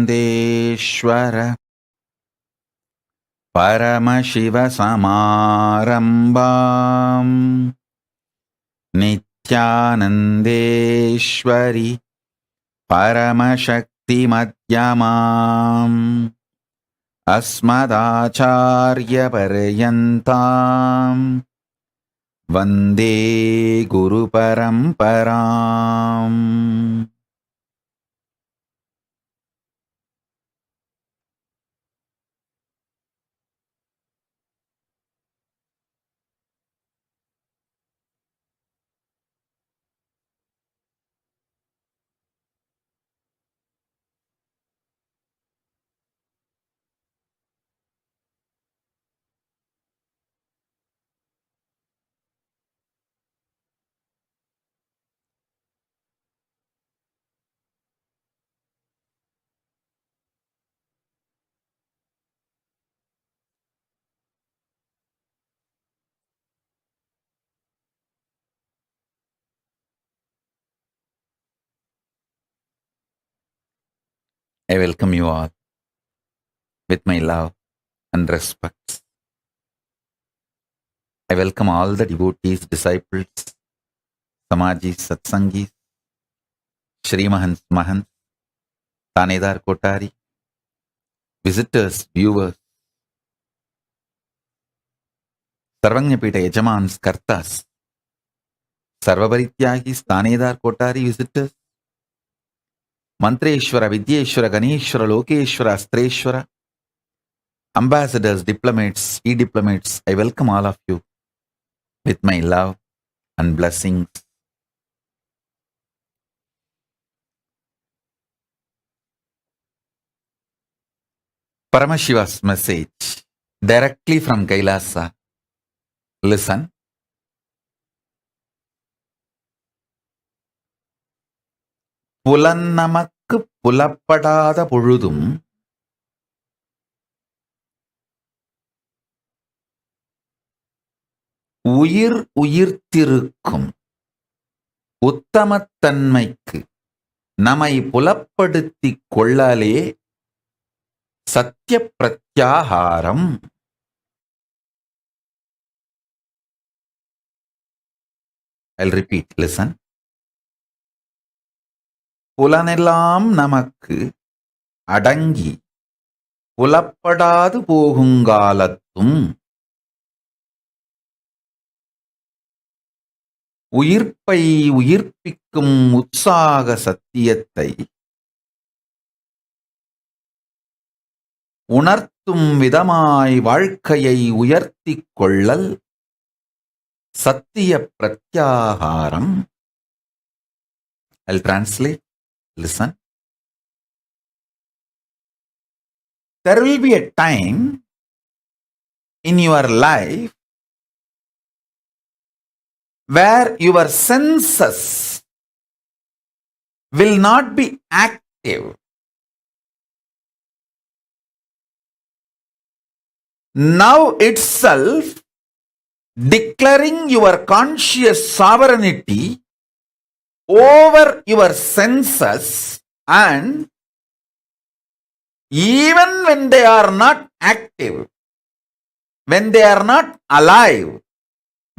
नित्यानन्देश्वर परमशिवसमारम्भाम् नित्यानन्देश्वरि परमशक्तिमध्यमाम् अस्मदाचार्यपर्यन्ताम् वन्दे गुरुपरम्पराम्. I welcome you all with my love and respect. I welcome all the devotees, disciples, Samajis, Satsangis, Shri Mahants, Mahants, Tanedar Kotari, visitors, viewers, Sarvanyapita Yajamans, Kartas, Sarvabarityagis, Tanedar Kotari visitors, Mantreshwara, Vidyeshwara, Ganeshwara, Lokeshwara, Astreshwara, ambassadors, diplomats, e-diplomats, I welcome all of you with my love and blessings. Paramashiva's message directly from Kailash. Listen. புலன்னமக்கு புலப்படாத பொழுதும் உயிர் உயிர்த்திருக்கும் உத்தமத்தன்மைக்கு நம்மை புலப்படுத்திக் கொள்ளலே சத்திய பிரத்யாகாரம். I'll repeat, listen. புலனெல்லாம் நமக்கு அடங்கி புலப்படாது போகுங்காலத்தும் உயிர்ப்பை உயிர்ப்பிக்கும் உற்சாக சத்தியத்தை உணர்த்தும் விதமாய் வாழ்க்கையை உயர்த்திக் கொள்ளல் சத்திய பிரத்யாகாரம். I'll translate. Listen. There will be a time in your life where your senses will not be active. Now itself, declaring your conscious sovereignty over your senses, and even when they are not active, when they are not alive,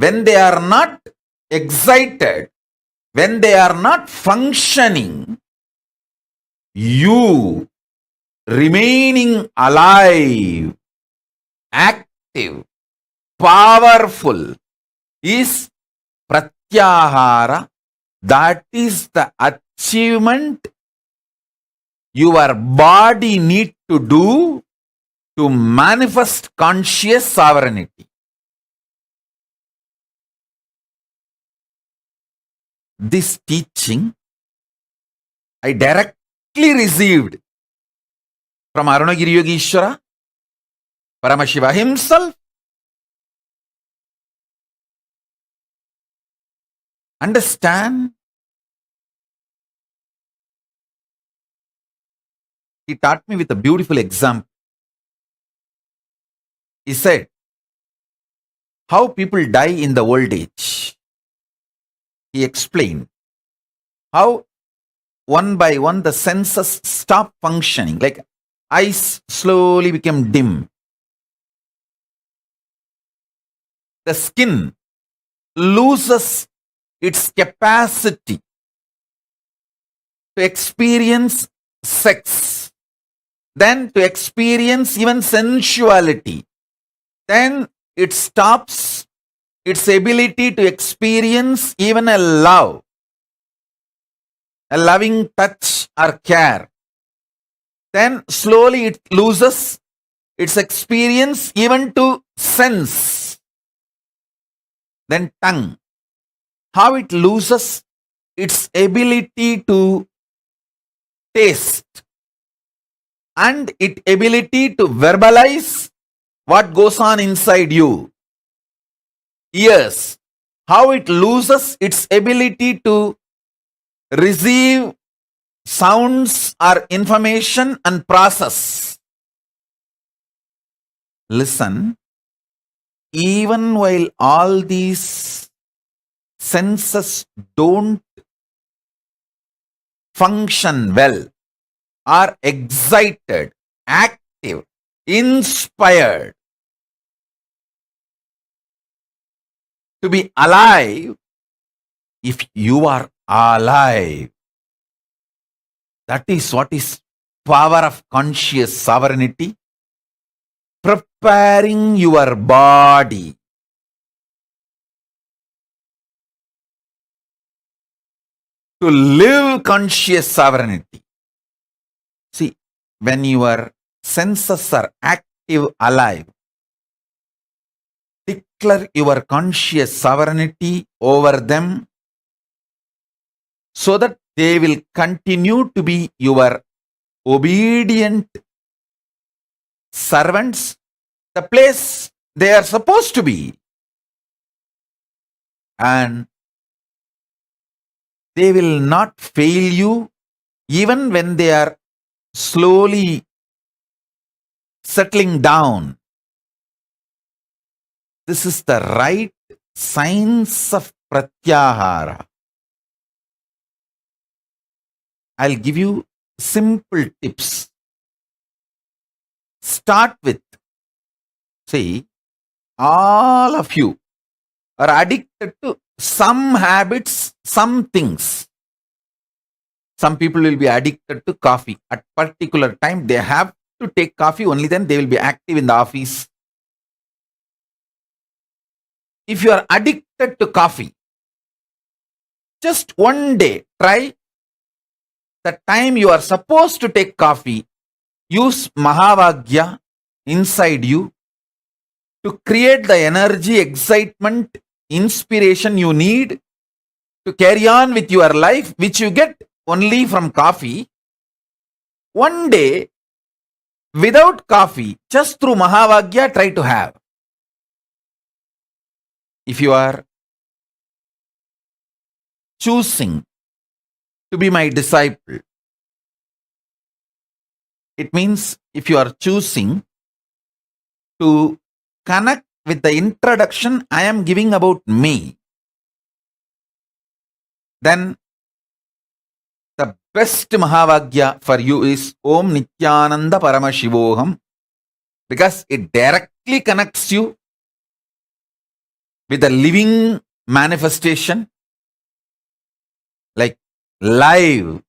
when they are not excited, when they are not functioning, you remaining alive, active, powerful is pratyahara. That is the achievement your body need to do to manifest conscious sovereignty. This teaching I directly received from Arunagiri Yogeshwara, Paramashiva himself. Understand? He taught me with a beautiful example. He said, how people die in the old age. He explained how one by one the senses stop functioning, like eyes slowly become dim. The skin loses its capacity to experience sex, then to experience even sensuality. Then it stops its ability to experience even a love, a loving touch or care. Then slowly it loses its experience even to sense. Then tongue, how it loses its ability to taste and its ability to verbalize what goes on inside you. Ears, how it loses its ability to receive sounds or information and process. Listen, even while all these senses don't function well, are excited, active, inspired to be alive, if you are alive, that is what is power of conscious sovereignty, preparing your body to live conscious sovereignty. See, when your senses are active, alive, declare your conscious sovereignty over them so that they will continue to be your obedient servants, the place they are supposed to be. And they will not fail you even when they are slowly settling down. This is the right science of pratyahara. I'll give you simple tips. Start with, see, all of you are addicted to some habits, some things. Some people will be addicted to coffee. At particular time, they have to take coffee, only then they will be active in the office. If you are addicted to coffee, just one day try the time you are supposed to take coffee, use Mahavagya inside you to create the energy, excitement, inspiration you need to carry on with your life, which you get only from coffee. One day, without coffee, just through Mahavagya, try to have. If you are choosing to be my disciple, it means if you are choosing to connect with the introduction I am giving about me, then the best Mahavagya for you is Om Nithyananda Paramashivoham, because it directly connects you with the living manifestation, like live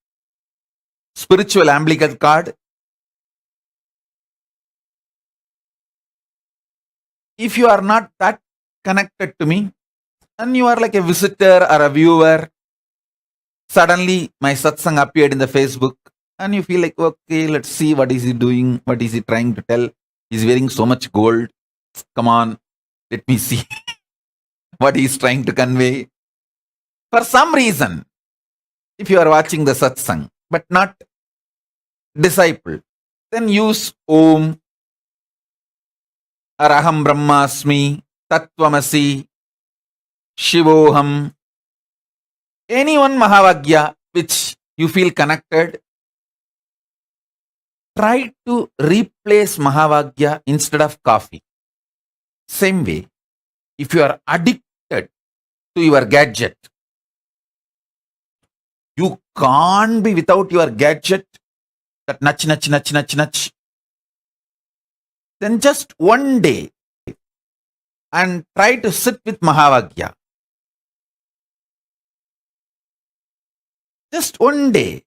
spiritual umbilical cord. If you are not that connected to me and you are like a visitor or a viewer, suddenly my satsang appeared in the Facebook and you feel like, okay, let's see what is he doing, what is he trying to tell. He's wearing so much gold. Come on, let me see what he is trying to convey. For some reason, if you are watching the satsang but not disciple, then use Om or Aham Brahmasmi, Tattvamasi, Shivoham, any one Mahavagya which you feel connected. Try to replace Mahavagya instead of coffee. Same way, if you are addicted to your gadget, you can't be without your gadget, that nudge, then just one day and try to sit with Mahavagya. Just one day.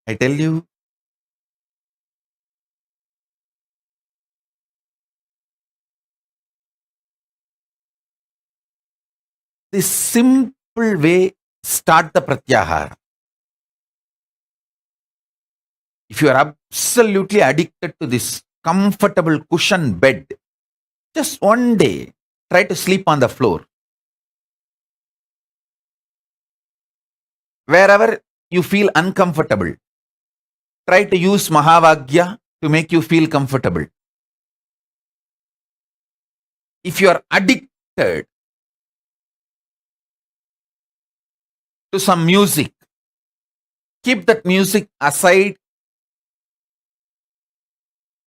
I tell you, this simple way, start the pratyahara. If you are absolutely addicted to this comfortable cushion bed, just one day, try to sleep on the floor. Wherever you feel uncomfortable, try to use Mahavagya to make you feel comfortable. If you are addicted to some music, keep that music aside.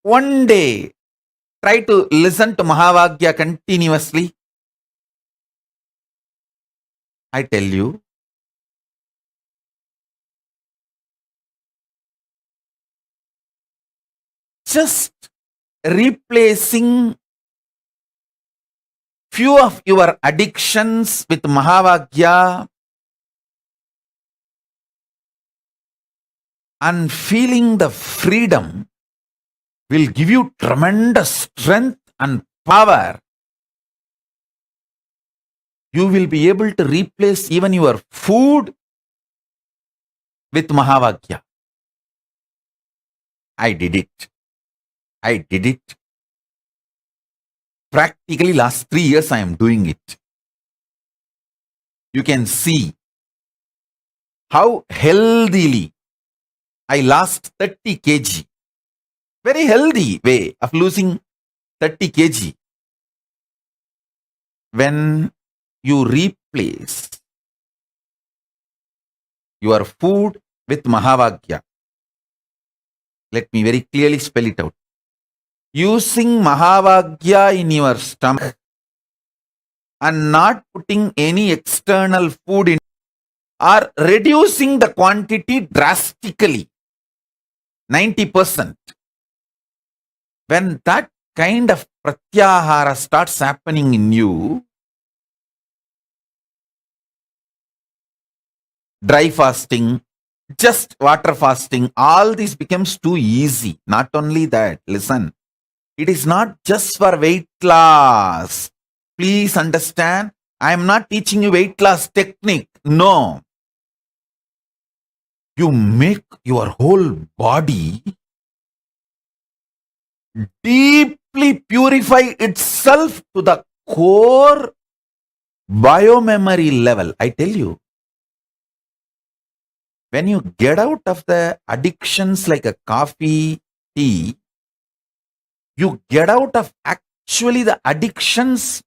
One day, try to listen to Mahavagya continuously. I tell you, just replacing few of your addictions with Mahavagya and feeling the freedom will give you tremendous strength and power. You will be able to replace even your food with Mahavagya. I did it. Practically last 3 years I am doing it. You can see how healthily I lost 30 kg. Very healthy way of losing 30 kg. When you replace your food with Mahavagya. Let me very clearly spell it out. Using Mahavagya in your stomach and not putting any external food in or reducing the quantity drastically, 90%. When that kind of pratyahara starts happening in you, dry fasting, just water fasting, all this becomes too easy. Not only that, listen, it is not just for weight loss. Please understand, I am not teaching you weight loss technique. No. You make your whole body deeply purify itself to the core biomemory level. I tell you, when you get out of the addictions like a coffee, tea, you get out of actually the addictions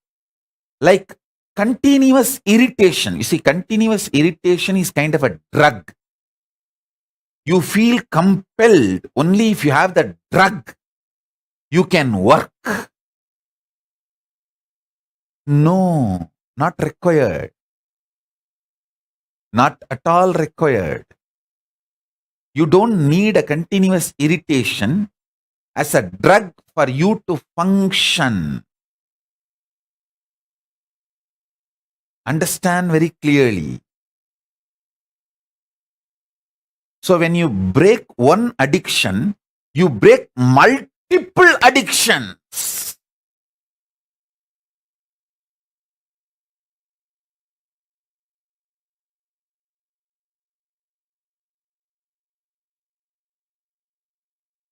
like continuous irritation. You see, continuous irritation is kind of a drug. You feel compelled only if you have the drug, you can work. No, not required. Not at all required. You don't need a continuous irritation as a drug for you to function. Understand very clearly. So when you break one addiction, you break multiple addictions.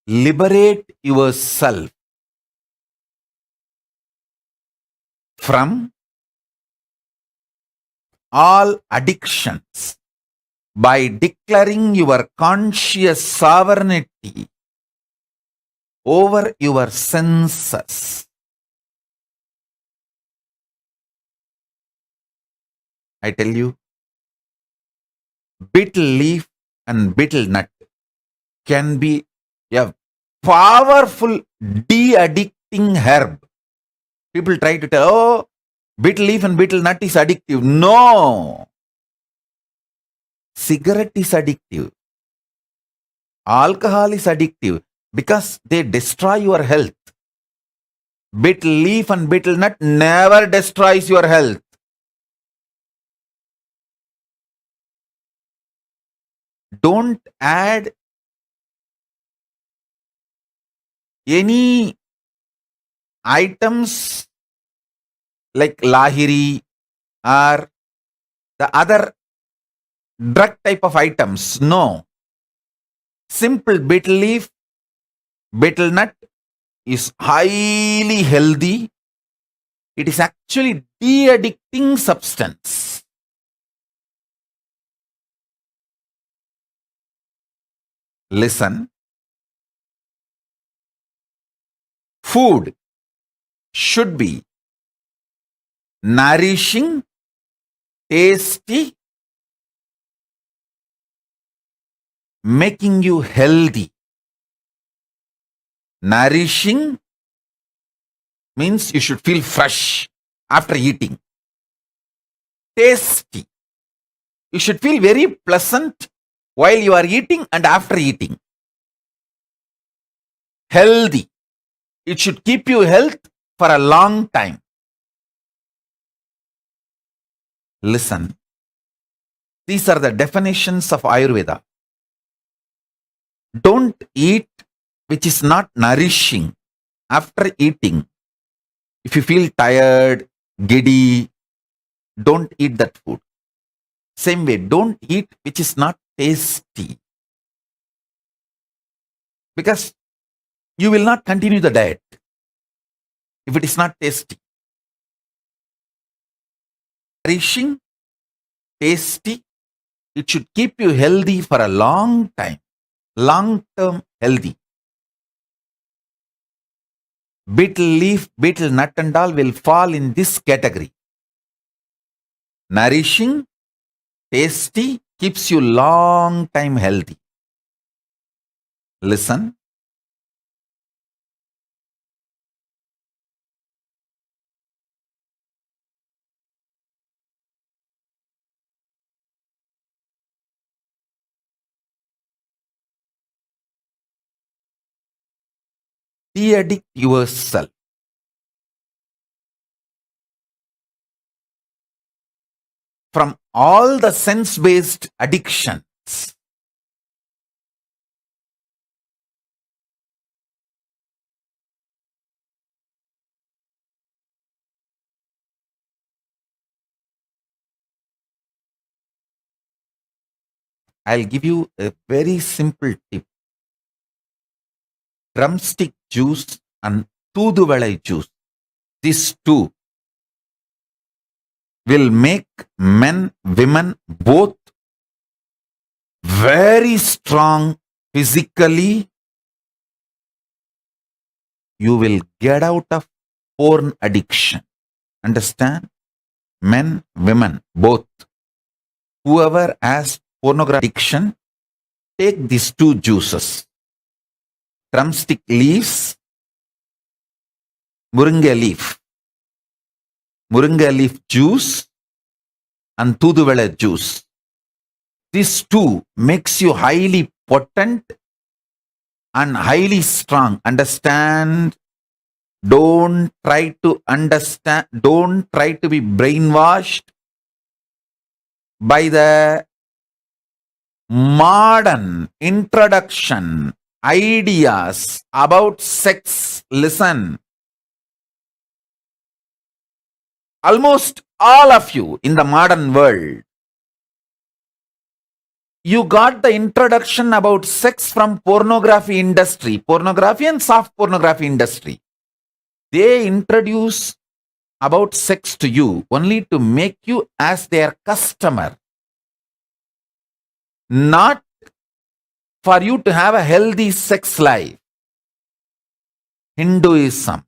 Liberate yourself from all addictions by declaring your conscious sovereignty over your senses. I tell you, betel leaf and betel nut can be a powerful de-addicting herb. People try to tell, oh, betel leaf and betel nut is addictive. No. Cigarette is addictive. Alcohol is addictive because they destroy your health. Betel leaf and betel nut never destroys your health. Don't add any items like lahiri or the other drug type of items. No. Simple betel leaf, betel nut is highly healthy. It is actually de-addicting substance. Listen. Food should be nourishing, tasty, making you healthy. Nourishing means you should feel fresh after eating. Tasty. You should feel very pleasant while you are eating and after eating. Healthy. It should keep you health for a long time. Listen. These are the definitions of Ayurveda. Don't eat which is not nourishing after eating. If you feel tired, giddy, don't eat that food. Same way, don't eat which is not tasty. Because you will not continue the diet. if it is not tasty. Nourishing, tasty, it should keep you healthy for a long time, long-term healthy. Betel leaf, betel nut and all will fall in this category. Nourishing, tasty, keeps you long time healthy. Listen. De-addict yourself. From all the sense-based addictions. I'll give you a very simple tip. Drumstick juice and Tooduvalai juice. These two will make men, women both very strong physically. You will get out of porn addiction. Understand? Men, women, both. Whoever has pornography addiction, take these two juices. Drumstick leaves, Moringa leaf juice and Tooduvalai juice. These two makes you highly potent and highly strong. Understand? Don't try to understand. Don't try to be brainwashed by the modern introduction ideas about sex. Listen. Almost all of you in the modern world, you got the introduction about sex from pornography industry, pornography and soft pornography industry. They introduce about sex to you only to make you as their customer, not for you to have a healthy sex life. Hinduism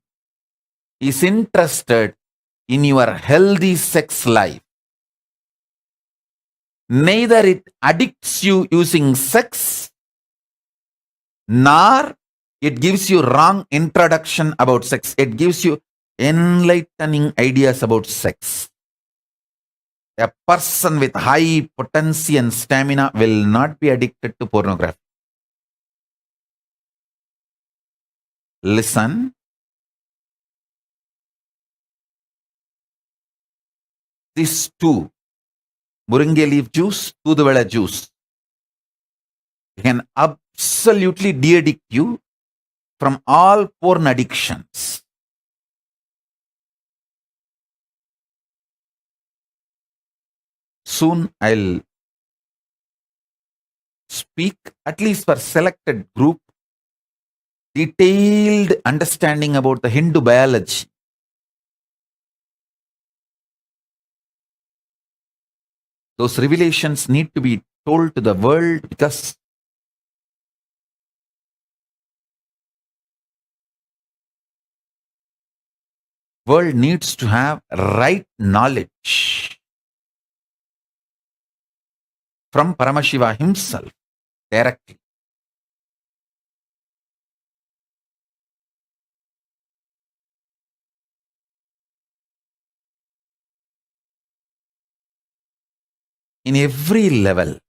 is interested in your healthy sex life. Neither it addicts you using sex, nor it gives you wrong introduction about sex. It gives you enlightening ideas about sex. A person with high potency and stamina will not be addicted to pornography. Listen. These two, Moringa leaf juice, Tooduvalai juice, can absolutely de-addict you from all porn addictions. Soon I'll speak, at least for selected group, detailed understanding about the Hindu biology. Those revelations need to be told to the world because world needs to have right knowledge from Paramashiva himself directly. In every level,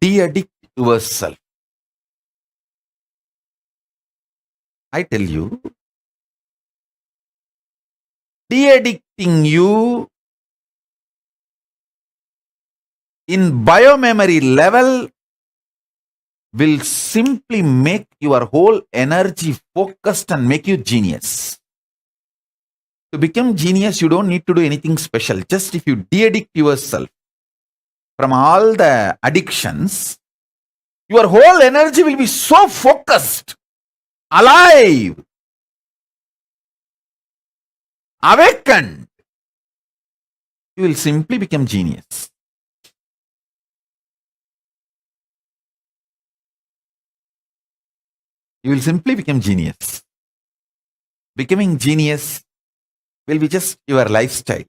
de-addict yourself. I tell you, de-addicting you in biomemory level will simply make your whole energy focused and make you genius. To become genius, you don't need to do anything special. Just if you de-addict yourself from all the addictions, your whole energy will be so focused alive, awakened, you will simply become genius. You will simply become genius. Becoming genius will be just your lifestyle.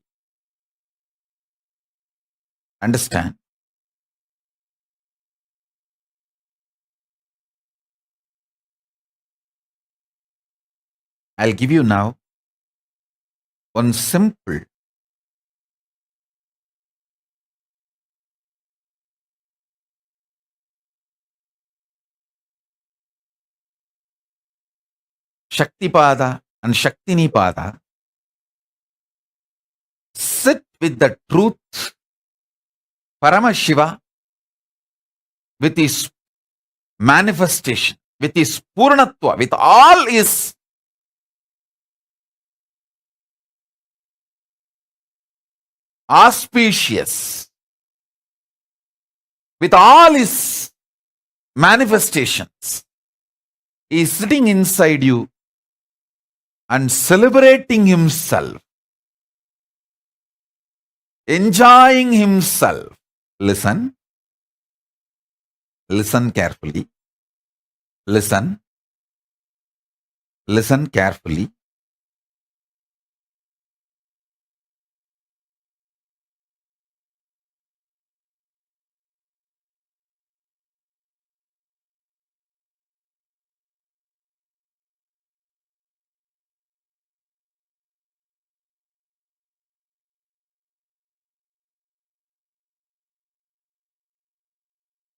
Understand? I'll give you now one simple Shaktipada and Shaktinipada. Sit with the truth, Paramashiva, with his manifestation, with his Purnatva, with all his auspicious, with all his manifestations. He is sitting inside you and celebrating himself, enjoying himself. Listen. Listen carefully. Listen. Listen carefully.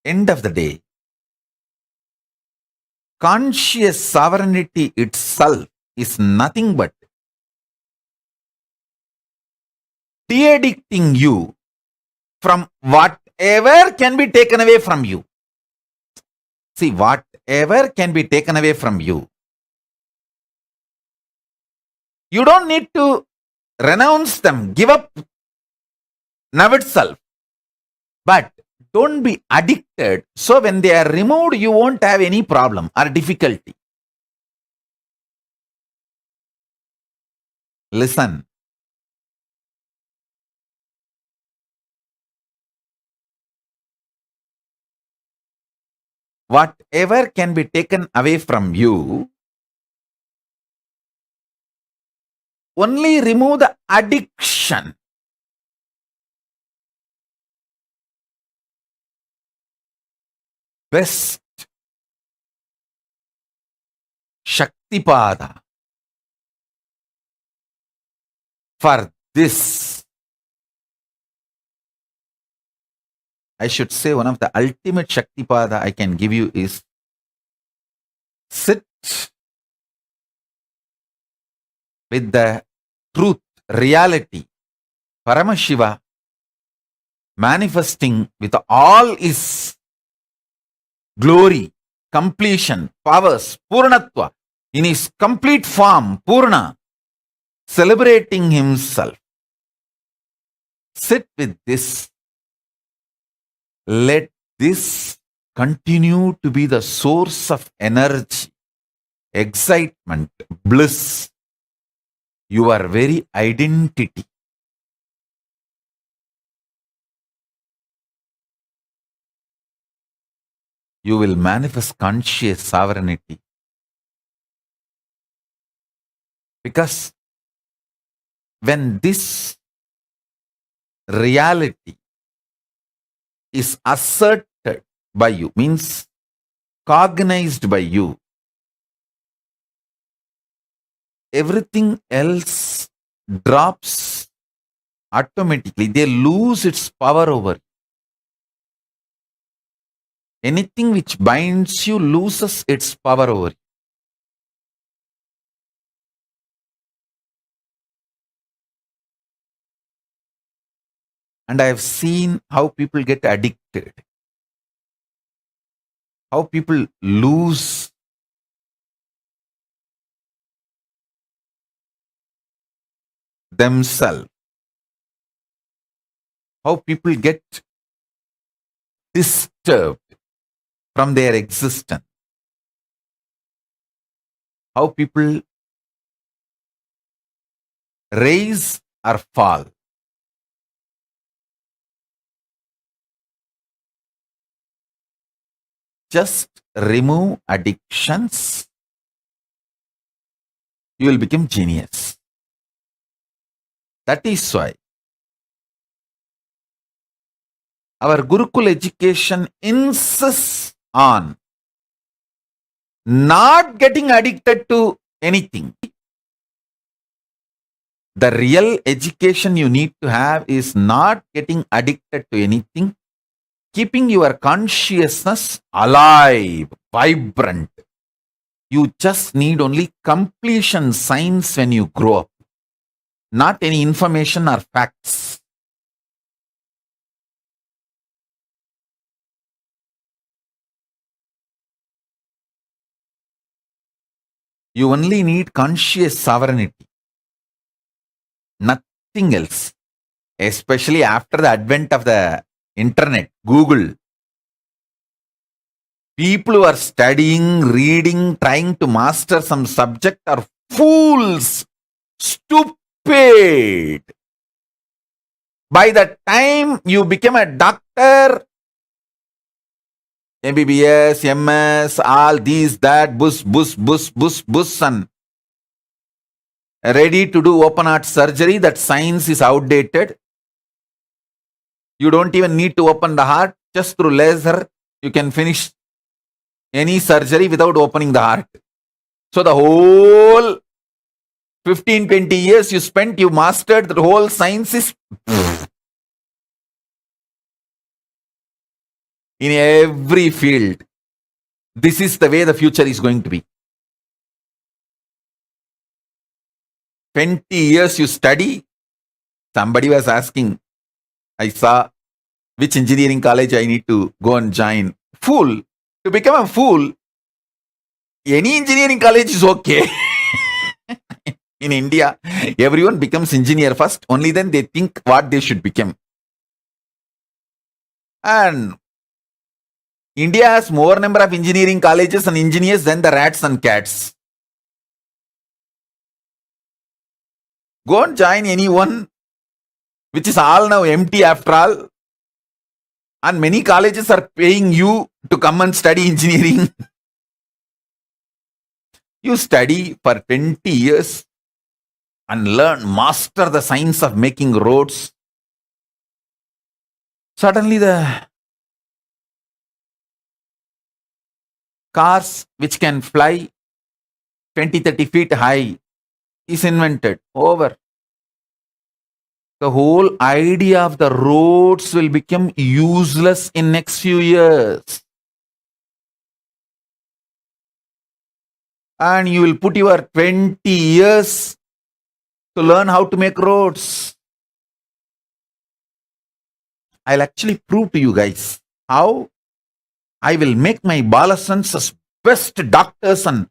End of the day, conscious sovereignty itself is nothing but de-addicting you from whatever can be taken away from you. See, whatever can be taken away from you, you don't need to renounce them, give up now itself. But don't be addicted. So when they are removed, you won't have any problem or difficulty. Listen. Whatever can be taken away from you, only remove the addiction. Best Shaktipada for this. I should say one of the ultimate Shaktipada I can give you is sit with the truth, reality, Paramashiva manifesting with all his glory, completion, powers, Purnatva, in his complete form, Purna, celebrating himself. Sit with this. Let this continue to be the source of energy, excitement, bliss, your very identity. You will manifest conscious sovereignty. Because when this reality is asserted by you, means cognized by you, everything else drops automatically. They lose its power over you. Anything which binds you loses its power over you. And I have seen how people get addicted, how people lose themselves, how people get disturbed from their existence. how people rise or fall. Just remove addictions, you will become genius. That is why our Gurukul education insists on not getting addicted to anything. The real education you need to have is not getting addicted to anything, keeping your consciousness alive, vibrant. You just need only completion signs when you grow up, not any information or facts. You only need conscious sovereignty, nothing else. Especially after the advent of the internet, Google. People who are studying, reading, trying to master some subject are fools, stupid. By the time you become a doctor, MBBS, MS, all these, that, bus, and ready to do open heart surgery, that science is outdated. You don't even need to open the heart. Just through laser, you can finish any surgery without opening the heart. So the whole 15-20 years you spent, you mastered the whole science is in every field. This is the way the future is going to be. 20 years you study. Somebody was asking, I saw which engineering college I need to go and join. Fool. To become a fool, any engineering college is okay. In India, everyone becomes engineer first, only then they think what they should become. And India has more number of engineering colleges and engineers than the rats and cats. Go and join anyone, which is all now empty after all. And many colleges are paying you to come and study engineering. You study for 20 years and master the science of making roads. Suddenly the cars which can fly 20-30 feet high is invented. Over. The whole idea of the roads will become useless in next few years. And you will put your 20 years to learn how to make roads. I'll actually prove to you guys how I will make my Balasans as best doctors and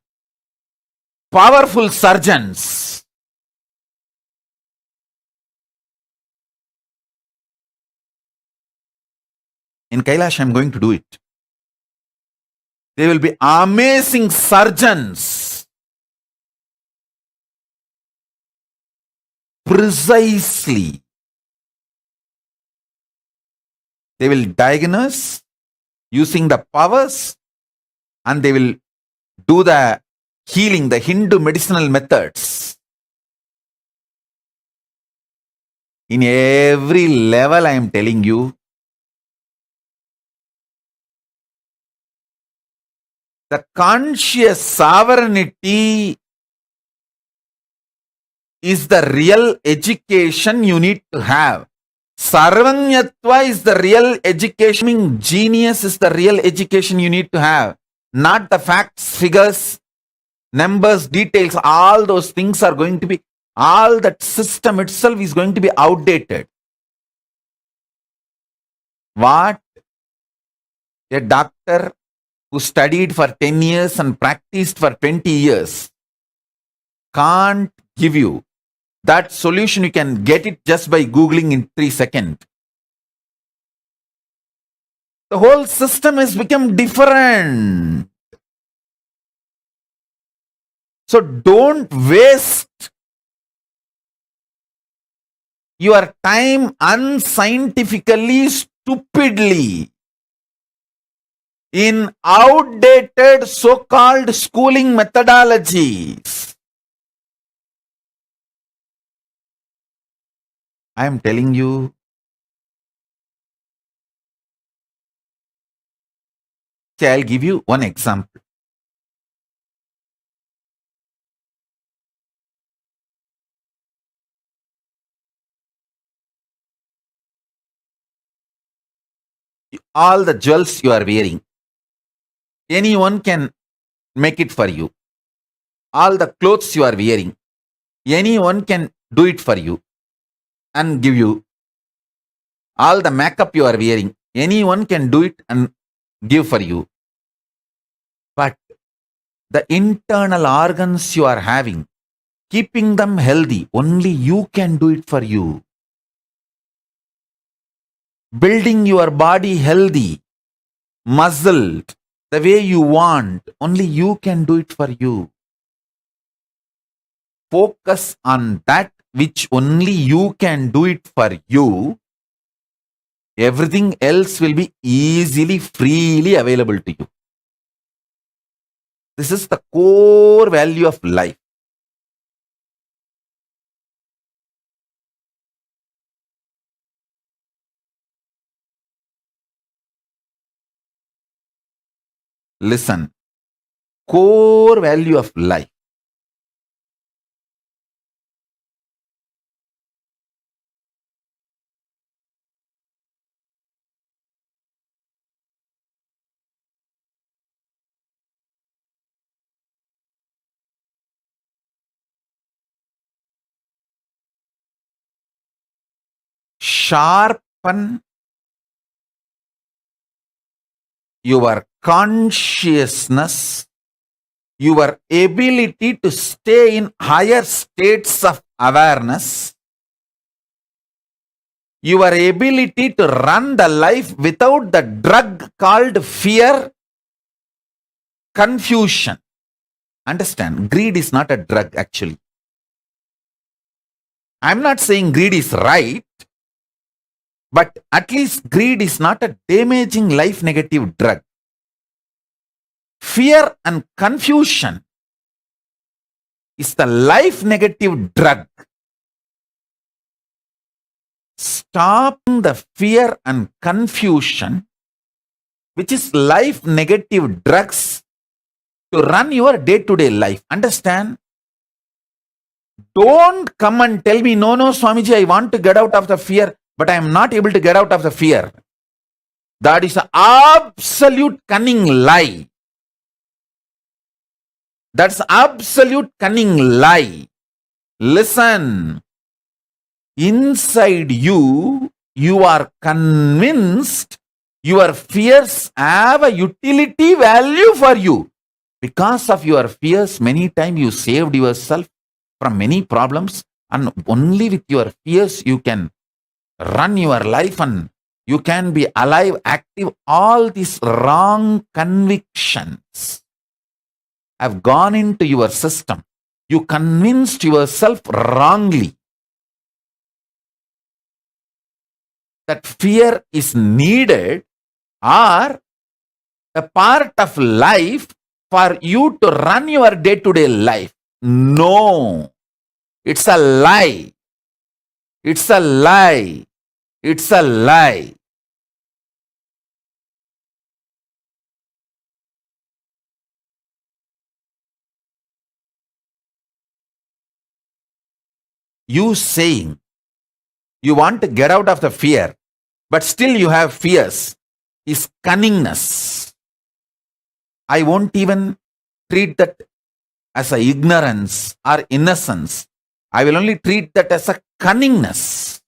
powerful surgeons. In Kailash, I'm going to do it. They will be amazing surgeons. Precisely. They will diagnose using the powers and they will do the healing, the Hindu medicinal methods. In every level, I am telling you, the conscious sovereignty is the real education you need to have. Sarvanyatva is the real education. Genius is the real education you need to have. Not the facts, figures, numbers, details. All those things are going to be, all that system itself is going to be outdated. What a doctor who studied for 10 years and practiced for 20 years can't give you. That solution, you can get it just by Googling in 3 seconds. The whole system has become different. So don't waste your time unscientifically, stupidly in outdated so-called schooling methodologies. I am telling you, see, I'll give you one example. All the jewels you are wearing, anyone can make it for you. All the clothes you are wearing, anyone can do it for you and give you. All the makeup you are wearing, anyone can do it and give for you. But the internal organs you are having, keeping them healthy, only you can do it for you. Building your body healthy, muscled, the way you want, only you can do it for you. Focus on that which only you can do it for you. Everything else will be easily, freely available to you. This is the core value of life. Listen, core value of life. Sharpen your consciousness, your ability to stay in higher states of awareness, your ability to run the life without the drug called fear, confusion. Understand, greed is not a drug actually. I'm not saying greed is right, but at least greed is not a damaging life negative drug. Fear and confusion is the life negative drug. Stopping the fear and confusion, which is life negative drugs, to run your day-to-day life. Understand? Don't come and tell me, no, Swamiji, I want to get out of the fear, but I am not able to get out of the fear. That is an absolute cunning lie. That's absolute cunning lie. Listen. Inside you, you are convinced your fears have a utility value for you. Because of your fears, many times you saved yourself from many problems, and only with your fears you can run your life and you can be alive, active. All these wrong convictions have gone into your system. You convinced yourself wrongly that fear is needed or a part of life for you to run your day-to-day life. No, it's a lie. It's a lie. It's a lie. You saying you want to get out of the fear, but still you have fears, is cunningness. I won't even treat that as a ignorance or innocence. I will only treat that as a cunningness.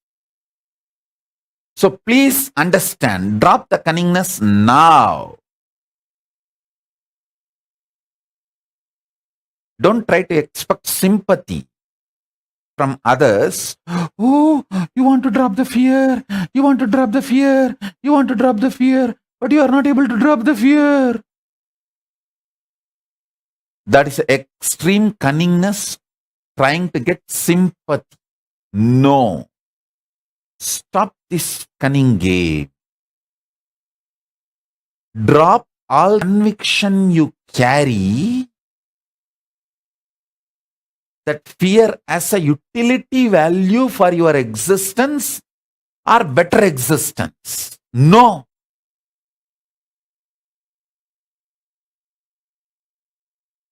So please understand, drop the cunningness now. Don't try to expect sympathy from others. Oh, you want to drop the fear. You want to drop the fear. You want to drop the fear. But you are not able to drop the fear. That is extreme cunningness, trying to get sympathy. No. Stop this cunning game. Drop all conviction you carry that fear as a utility value for your existence or better existence. No.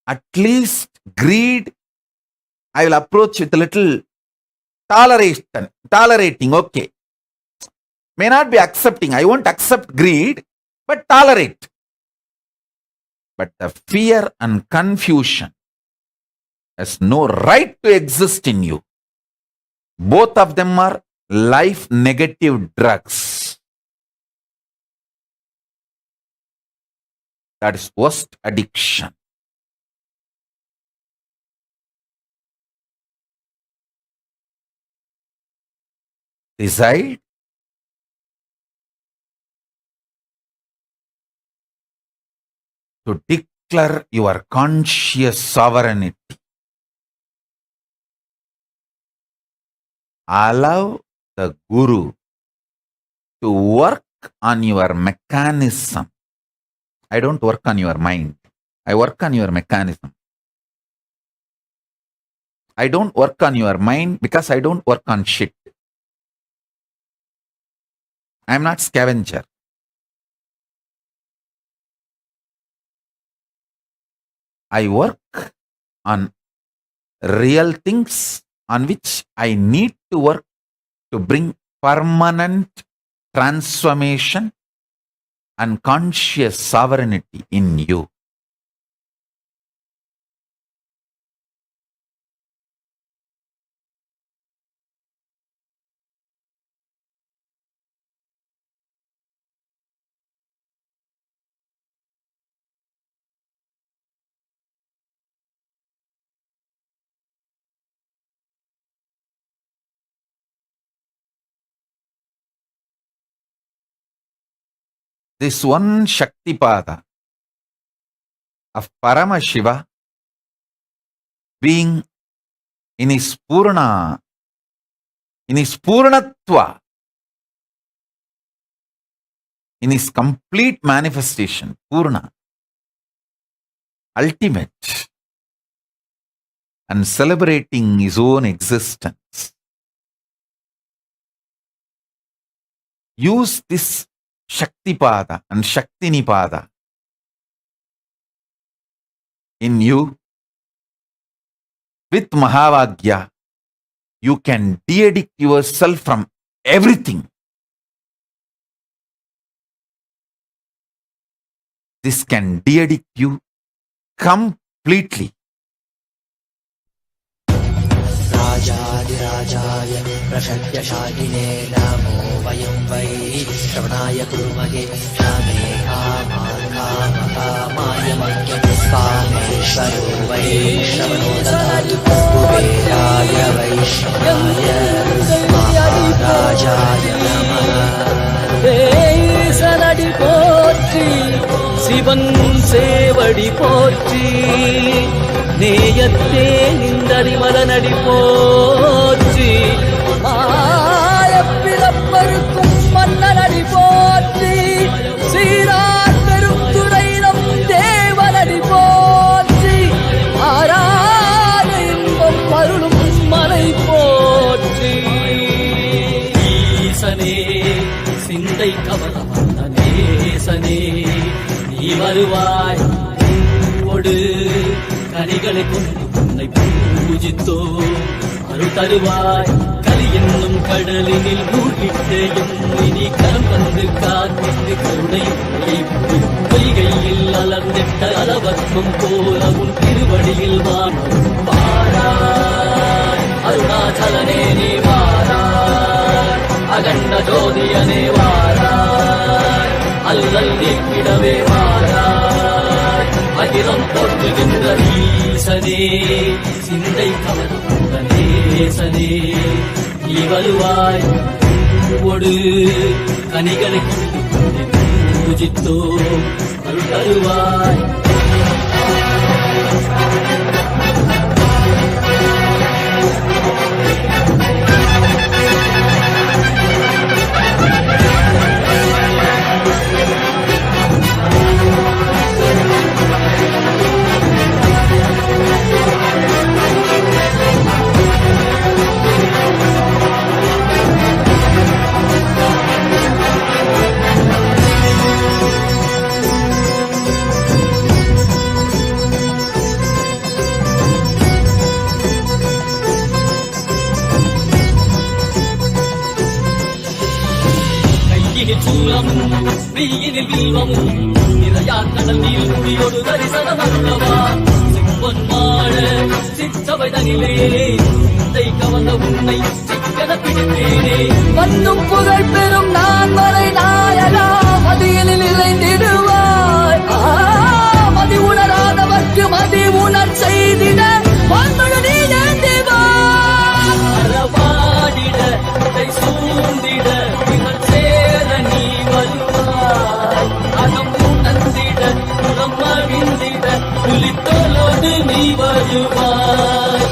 At least greed, I will approach with a little tolerating, okay. May not be accepting, I won't accept greed, but tolerate. But the fear and confusion has no right to exist in you. Both of them are life negative drugs. That is worst addiction. Decide to declare your conscious sovereignty. Allow the Guru to work on your mechanism. I don't work on your mind. I work on your mechanism. I don't work on your mind because I don't work on shit. I am not scavenger. I work on real things on which I need to work to bring permanent transformation and conscious sovereignty in you. This one Shaktipada of Paramashiva being in his Purnatva, in his complete manifestation, Purna, ultimate, and celebrating his own existence. Use this Shaktipada and Shaktinipada in you. With Mahavagya, you can de-addict yourself from everything. This can de-addict you completely. राजाधिराजाय प्रषड्यशालिने नमो वयं वै श्रवणाय कुर्महे श्यामे कामाय कामेश्वरो वै श्रवणो ददातु कुबेराय वै श्रवणाय महाराजाय नमः சனடி போற்றி சிவன் சேவடி போற்றி நேயத்தே நின்றடி மலனடி போற்றி மாயப்பிறப்பருக்கும் மன்னனடி போற்றி சீரார் பெருந்துரை நம் தேவனடி போற்றி ஆராத இன்பம் அருளும் மலை போற்றி ஈசனே சிந்தை கவல வந்த நேசனே நீ வருவாய் ஒடு கனிகளை கொண்டு உன்னை பூஜித்தோ அருள் தருவாய் கலி என்னும் கடலினில் மூழ்கிட்டேயும் இனி கரம் வந்து காத்திட்டு கருணை பொய்கையில் அலர்ந்திட்ட அளவற்கும் போல உன் திருவடியில் வாராய் அருணாச்சலனே நீ வாராய் அகண்ட ஜோதியனே வாராய் அல்லல் நீக்கிடவே வாராய் அகிலம் போற்றுகின்ற ஈசனே சிந்தை கவர்ந்த நேசனே நீ வருவாய் ஒடு கனிகளை கொண்டு பூஜித்தோ அருள் தருவாய் சூலமும் வெயிலில் வில்வமும் நிறையா கடல் நீர் குடியோடு தரிசனம் அல்லவா செம்பொன் மாட சிற்றவை தனிலே கவர்ந்த உன்னை சிக்கன பிடித்தேனே வந்தும் புகழ் பெறும் நான் வரை நாயகா மதியில் நிறைந்திடுவாய் மதி உணராதவர்க்கு மதி உணர் செய்திட வான்மழு நீ ஏந்திவாடிட சூழ்ந்திட இவன் சேர நீ வருவாய் அகம் உணர்ந்திட புறம் மகிழ்ந்திட புலித்தோலோடு நீ வருவாய்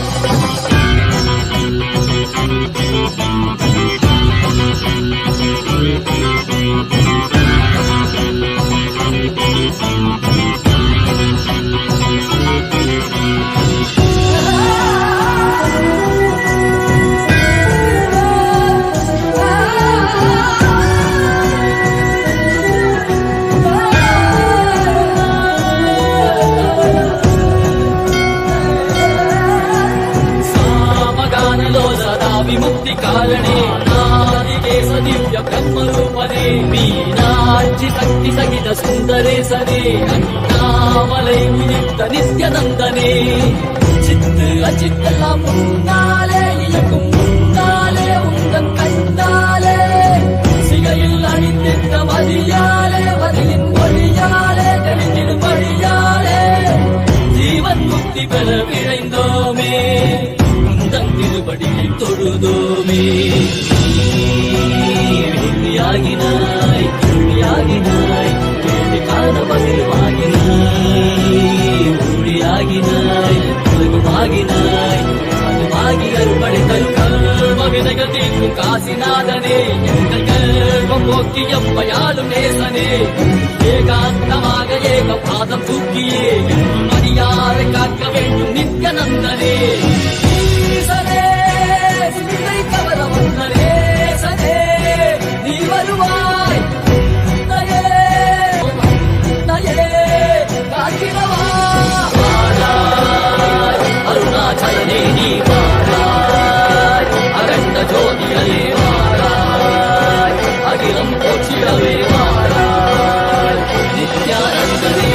विमुक्ति कारणे नादिकेश दिव्य ब्रह्मरूपने मीनाक्षि शक्ति सहित सुंदरे सने अन्नामलै वियुक्त नित्यानंदने चित्त अचित्तெல்லாம் முன்னாலே இயக்கும் முன்னாலே உந்தன் கண்ணாலே சிகையில் அணிந்திட்ட மதியாலே மதியின் மொழியாலே தெளிந்திடும் வழியாலே ஜீவன் முக்தி பெற விழைந்தோமே திருபடியை தொழுதோமே வெள்ளியாகினாய் துள்ளியாகினாய் கேள்வி காண பதிலுமாகினாய் ஒளியாகினாய் உலகமாகினாய் அதுமாகி அருபடை தரும் கர்ம வினைகள் தீர்க்கும் காசிநாதனே எங்கள் கர்மம் போக்கி எம்மையாளும் நேசனே ஏகாந்தமாக ஏக பாதம் தூக்கியே மணியாரை காக்க வேண்டும் நித்யானந்தனே நீ வருவாய் அருணாச்சலனே நீ வாராய் அகண்ட ஜோதியலே வாராய் அகிலம் போற்றிடவே வாராய் நித்யானந்தனே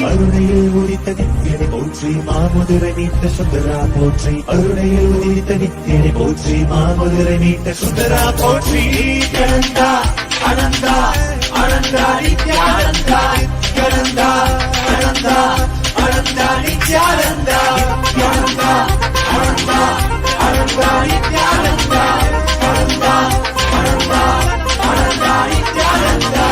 அருணையில் உதித்த நித்தியனை போற்றி மாமதுரை மீட்ட சுந்தரா போற்றி அருணையில் உதித்த நித்தியனை போற்றி மாமதுரை மீட்ட சுந்தரா போற்றி நித்யானந்தா அனந்தா அனந்தா நித்யானந்தா நித்யானந்தா அனந்தா அனந்தா நித்யானந்தா நித்யானந்தா அனந்தா அனந்தா நித்யானந்தா அனந்தா அனந்தா அனந்தா நித்யானந்தா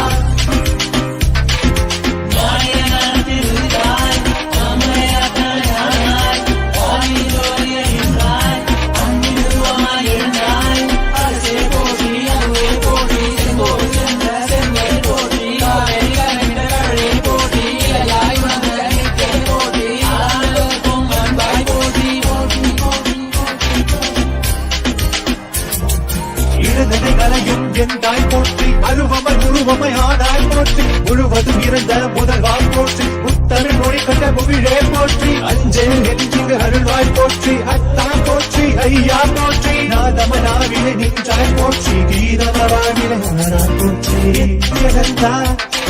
எந்தாய் போற்றி அருவமை உருவமை ஆனாய் போற்றி முழுவதும் இருந்த முதல்வாய் போற்றி முத்தமிழ் மொழி கண்ட முகிழே போற்றி அஞ்சல் நெஞ்சிங்கு அருள்வாய் போற்றி அத்தா போற்றி ஐயா போற்றி நாதமனாவிலே நின்றாய் போற்றி கீதமவாவிலே ஆனாய் போற்றி நித்யானந்தா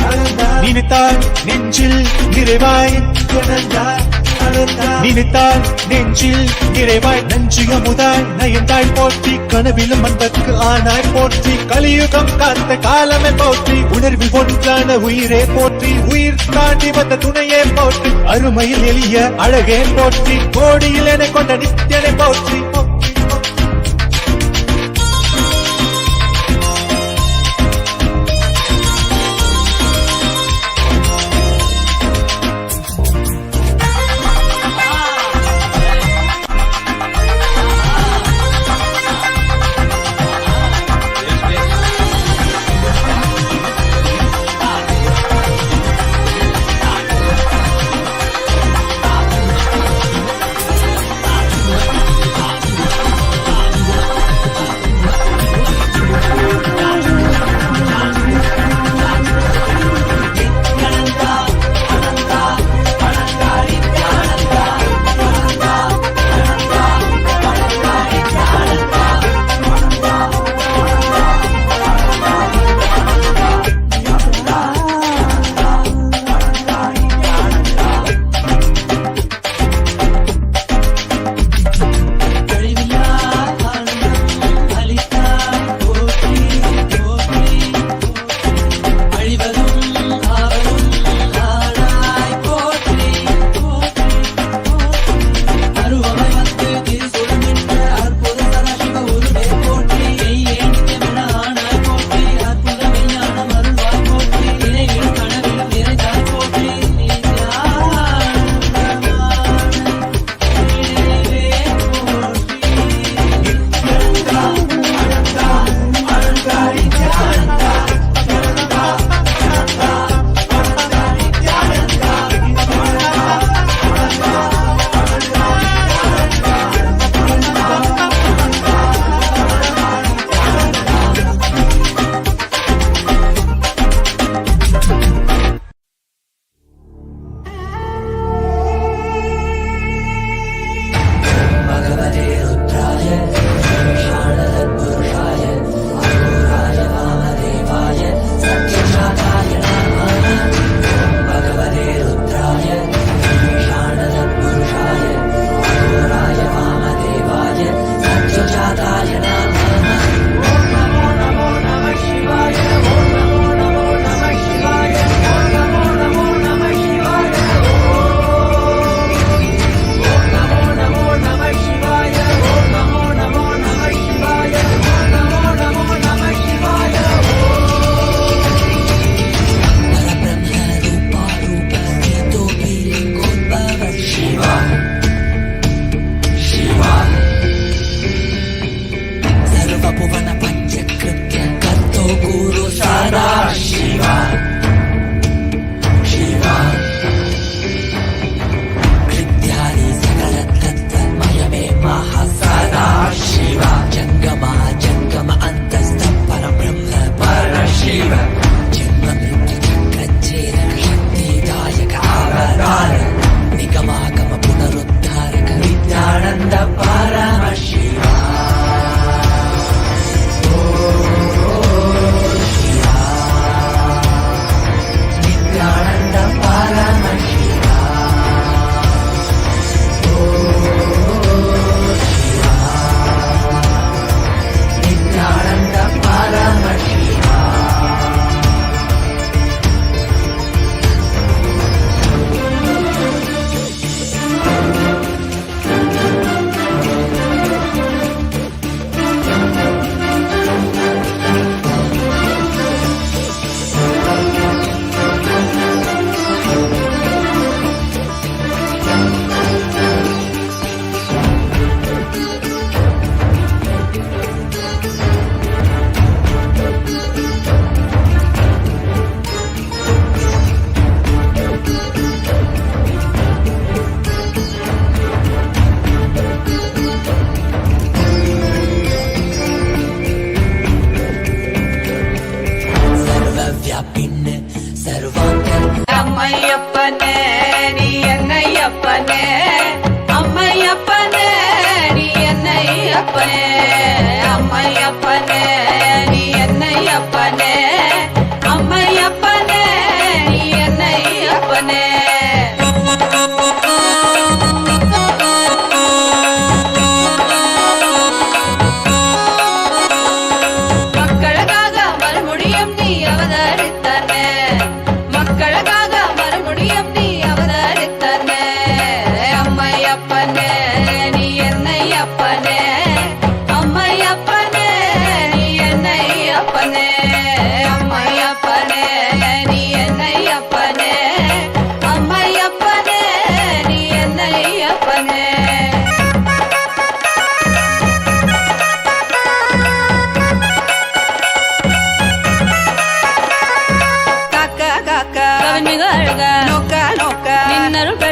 ஆனந்தா நினைத்தாய் நெஞ்சில் நிறைவாய் நித்யானந்தா நினைத்தால் நெஞ்சில் நிறைவாய் நஞ்சிய முதாய் நயந்தாய் போற்றி கனவிலும் அன்பர்க்கு ஆனாய் போற்றி கலியுகம் காத்த காலமே போற்றி உணர்வில் ஒன்றான உயிரே போற்றி உயிர் தாண்டி வந்த துணையே போற்றி அருமையில் எளிய அழகே போற்றி கோடியில் என கொண்ட நித்தியனை போற்றி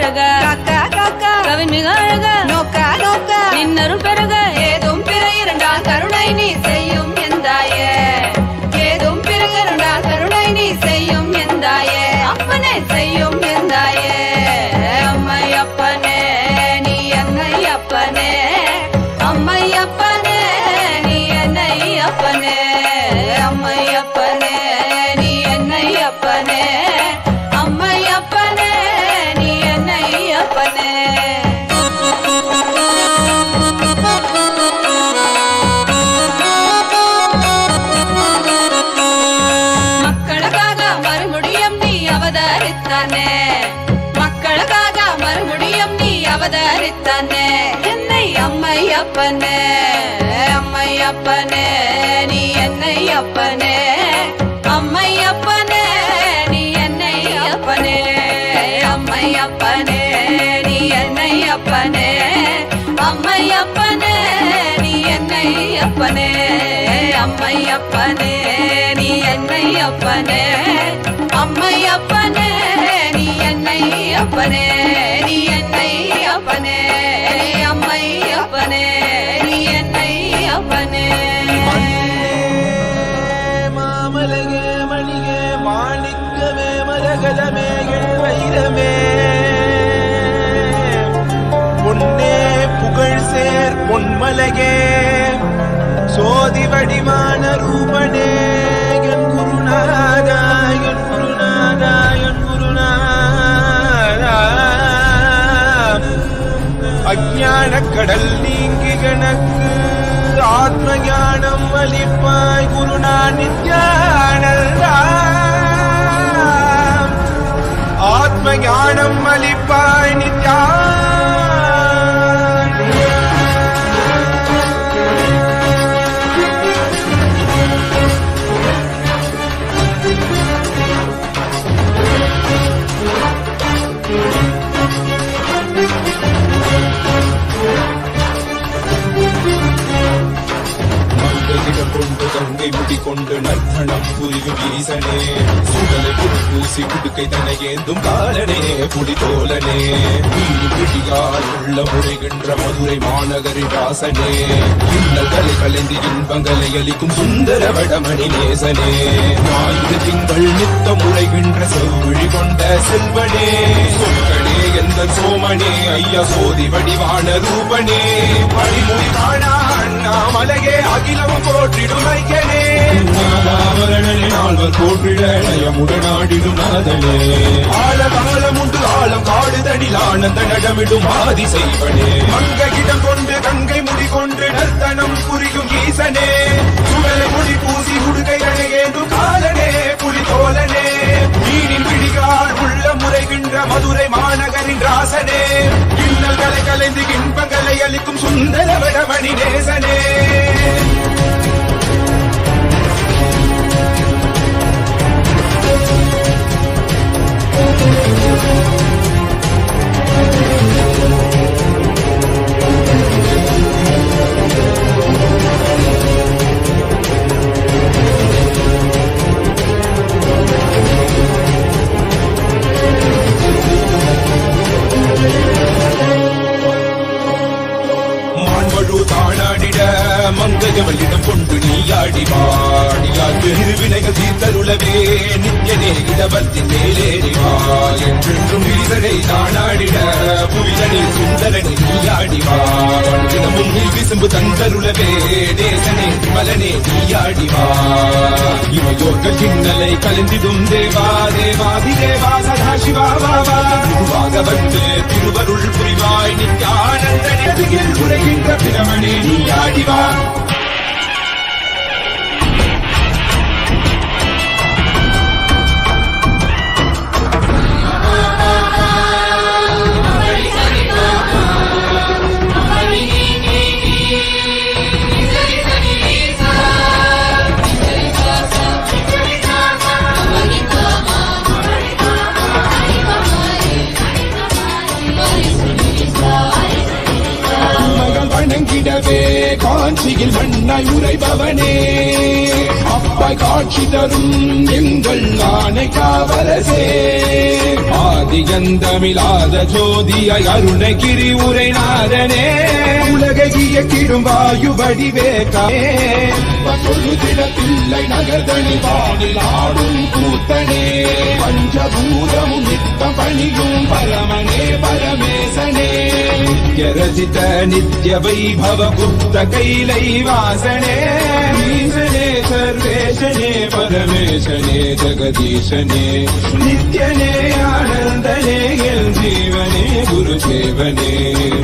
பெருக காக்கா காக்கா கவின் மிக அழக நோக்கா நோக்கா நின்னருள் பெருக ஏதும் பிற இரண்டால் கருணை நீ செய்யும் எந்தாயே ஏதும் பிற இரண்டால் கருணை நீ செய்யும் எந்தாயே அப்பனே செய்யும் எந்தாயே அம்மை அப்பனே நீ என்னை அப்பனே அம்மை அப்பனே நீ என்னை அப்பனே அம்மை அப்பனே நீ என்னை அப்பனே அம்மை அப்பனே நீ என்னை அப்பனே மக்களுக்காக மறுபடியும் நீ அவதரித்தானே மக்களுக்காக மறுபடியும் நீ அவதரித்தானே என்னை அம்மை அப்பனே அம்மை அப்பனே நீ என்னை அப்பனே அம்மை அப்பனே நீ என்னை அப்பனே அம்மை அப்பனே நீ என்னை அப்பனே அம்மை அப்பனே நீ என்னை அப்பனே அம்மை அப்பனே நீ என்னை அப்பனே அம்மை அப்பனே நீ என்னை அப்பனே நீ என்னை அப்பனே அம்மை அப்பனே நீ என்னை அப்பனே மாமலகே மணியே மாணிக்கமே மரகதமே வைரமே பொன்னே புகழ் சேர் பொன்மலகே சோதி வடிவான ரூபனே என் குருநாதா என் குருநாதா என் குருநாதா அஞ்ஞான கடல் நீங்கி கணக்கு ஆத்ம ஞானம் அளிப்பாய் குருநா நித்யானந்தா ஆத்ம ஞானம் அளிப்பாய் நித்யா கொண்டு கங்கை முடி கொண்டு நர்த்தனம் புரியும் ஈசனே சுடலை பூசி குடுக்கை தன்னை ஏந்தும் காலனே புடி தோலனே பிடியால் உள்ள முறைகின்ற மதுரை மாநகரின் ராசனே இன்னல்களை கலைந்து இன்பங்களை அளிக்கும் சுந்தர வடமணி நேசனே ஞாயிறு திங்கள் நித்த முறைகின்ற செவ்விழி கொண்ட செல்வனே சொற்களே எந்த சோமனே ஐயா சோதி வடிவான ரூபனே பழிமொழி காணா அண்ணாமலையே அகிலமும் போற்றிடும் ஐயனே நாதாவரணனே நால்வர் போற்றிட நயமுடனாடிடும் நாதனே ஆழகாலம் உண்டு ஆழம் காடுதடில் ஆனந்த நடமிடும் ஆதி செய்வனே மங்கையிடம் கொண்டு கங்கை முடி கொண்டு நர்த்தனம் புரியும் ஈசனே சுடலை முடி பூசி உடுகைகளை ஏந்தும் காலனே புலி தோலனே மீனின் பிடிகால் உள்ள முறைகின்ற மதுரை மாநகரின் ராசனே இன்னல்களை கலைந்து இன்பங்களை அளிக்கும் சுந்தர வடமணி நேசனே மங்கையவளிடம் கொண்டு நீயாடி பாடியாற்று வினைகள் தீர்த்தருளவே நித்யனே இடவத்தின் மேலேறிவாள் என்றென்றும் ஈசனை தானாடிட புவிதனே சுந்தரனை நீயாடிவாள் முன்னில் விசும்பு தந்தருளவே தேசனே விமலனே நீயாடிவாள் இவையோர்கள் கிண்ணலை கலந்திடும் தேவா தேவாதி தேவா சதா சிவா பாபா குருவாக வந்து திருவருள் புரிவாய் நித்யானந்தனே உரைகின்ற பிரமணே நீயாடிவா வணங்கிடவே காஞ்சியில் மண்ணாய் உரைபவனே அப்பாய் காட்சி தரும் எங்கள் ஆணை காவலசே ஆதிகந்தமிழாத ஜோதியாய் அருணகிரி உரைநாதனே உலகை இயக்கிடும் வாயு வடிவேகமே திடத்தில்லை நகர்தனி வானில் ஆடும் கூத்தனே பஞ்சபூதமும் நித்தம் பணியும் பரமனே பரமேசனே நித்யரசித நித்ய வைபவ குப்த கைலை வாசனே ஈசனே சர்வேசனே பரமேசனே ஜெகதீசனே நித்யனே ஆனந்தனே என் ஜீவனே குரு சேவனே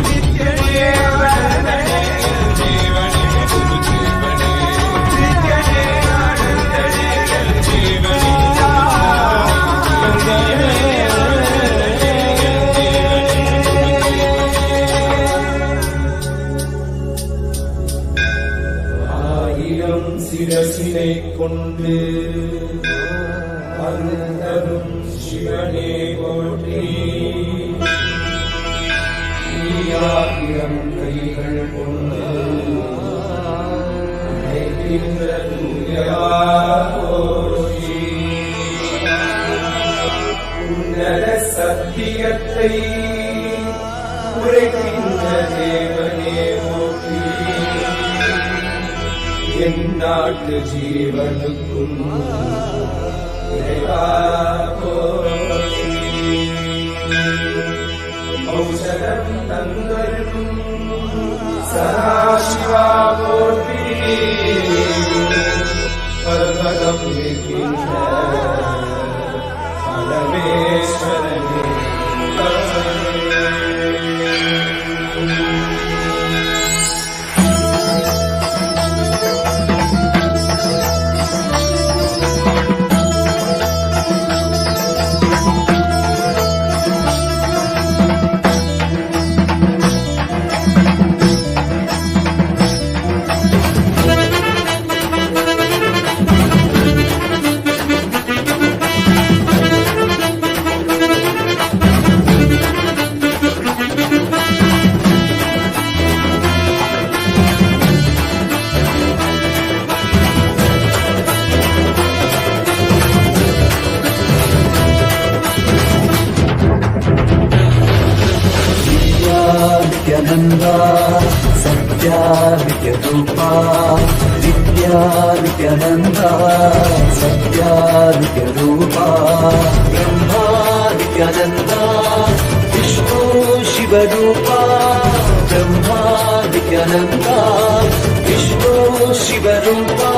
நித்யனே ஆனந்தனே என் ஜீவனே குரு சேவனே நித்யனே ஆனந்தனே என் ஜீவனே ஆயிரம் சிரசினை கொண்டு அருந்தரும் சிவனே போற்றி ஆயிரம் கைகள் கொண்டு அழைக்கின்ற தூயவா போற்றி உன்னத சத்தியத்தை உரைக்கின்ற தேவனே போற்றி என் நாட்டு ஜீவனுக்கும் இறைவா போற்றி ஔஷதம் தந்தரும் சதாசிவா போற்றி பர்வதம் இருக்கின்ற பரமேஸ்வரனே नित्यानंदा सत्यादित्यरूपा नित्यानंदा सत्यादित्यरूपा ब्रह्मा नित्यानंदा विष्णु शिवरूपा ब्रह्मा नित्यानंदा विष्णु शिवरूपा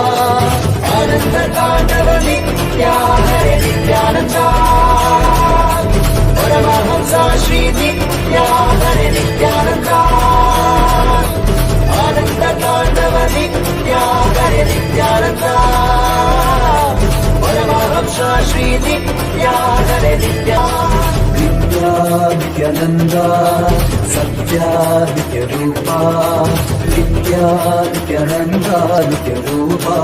आनंद तांडव नित्या हरे नित्यानंदा परमहंसा श्री नित्या हरे नित्यानंदा आनंद तांडव नित्या हरे नित्यानंदा परमहंसा श्री नित्या हरे नित्या नित्यानंदा सत्यादित्यरूपा नित्यानंदा नित्यरूपा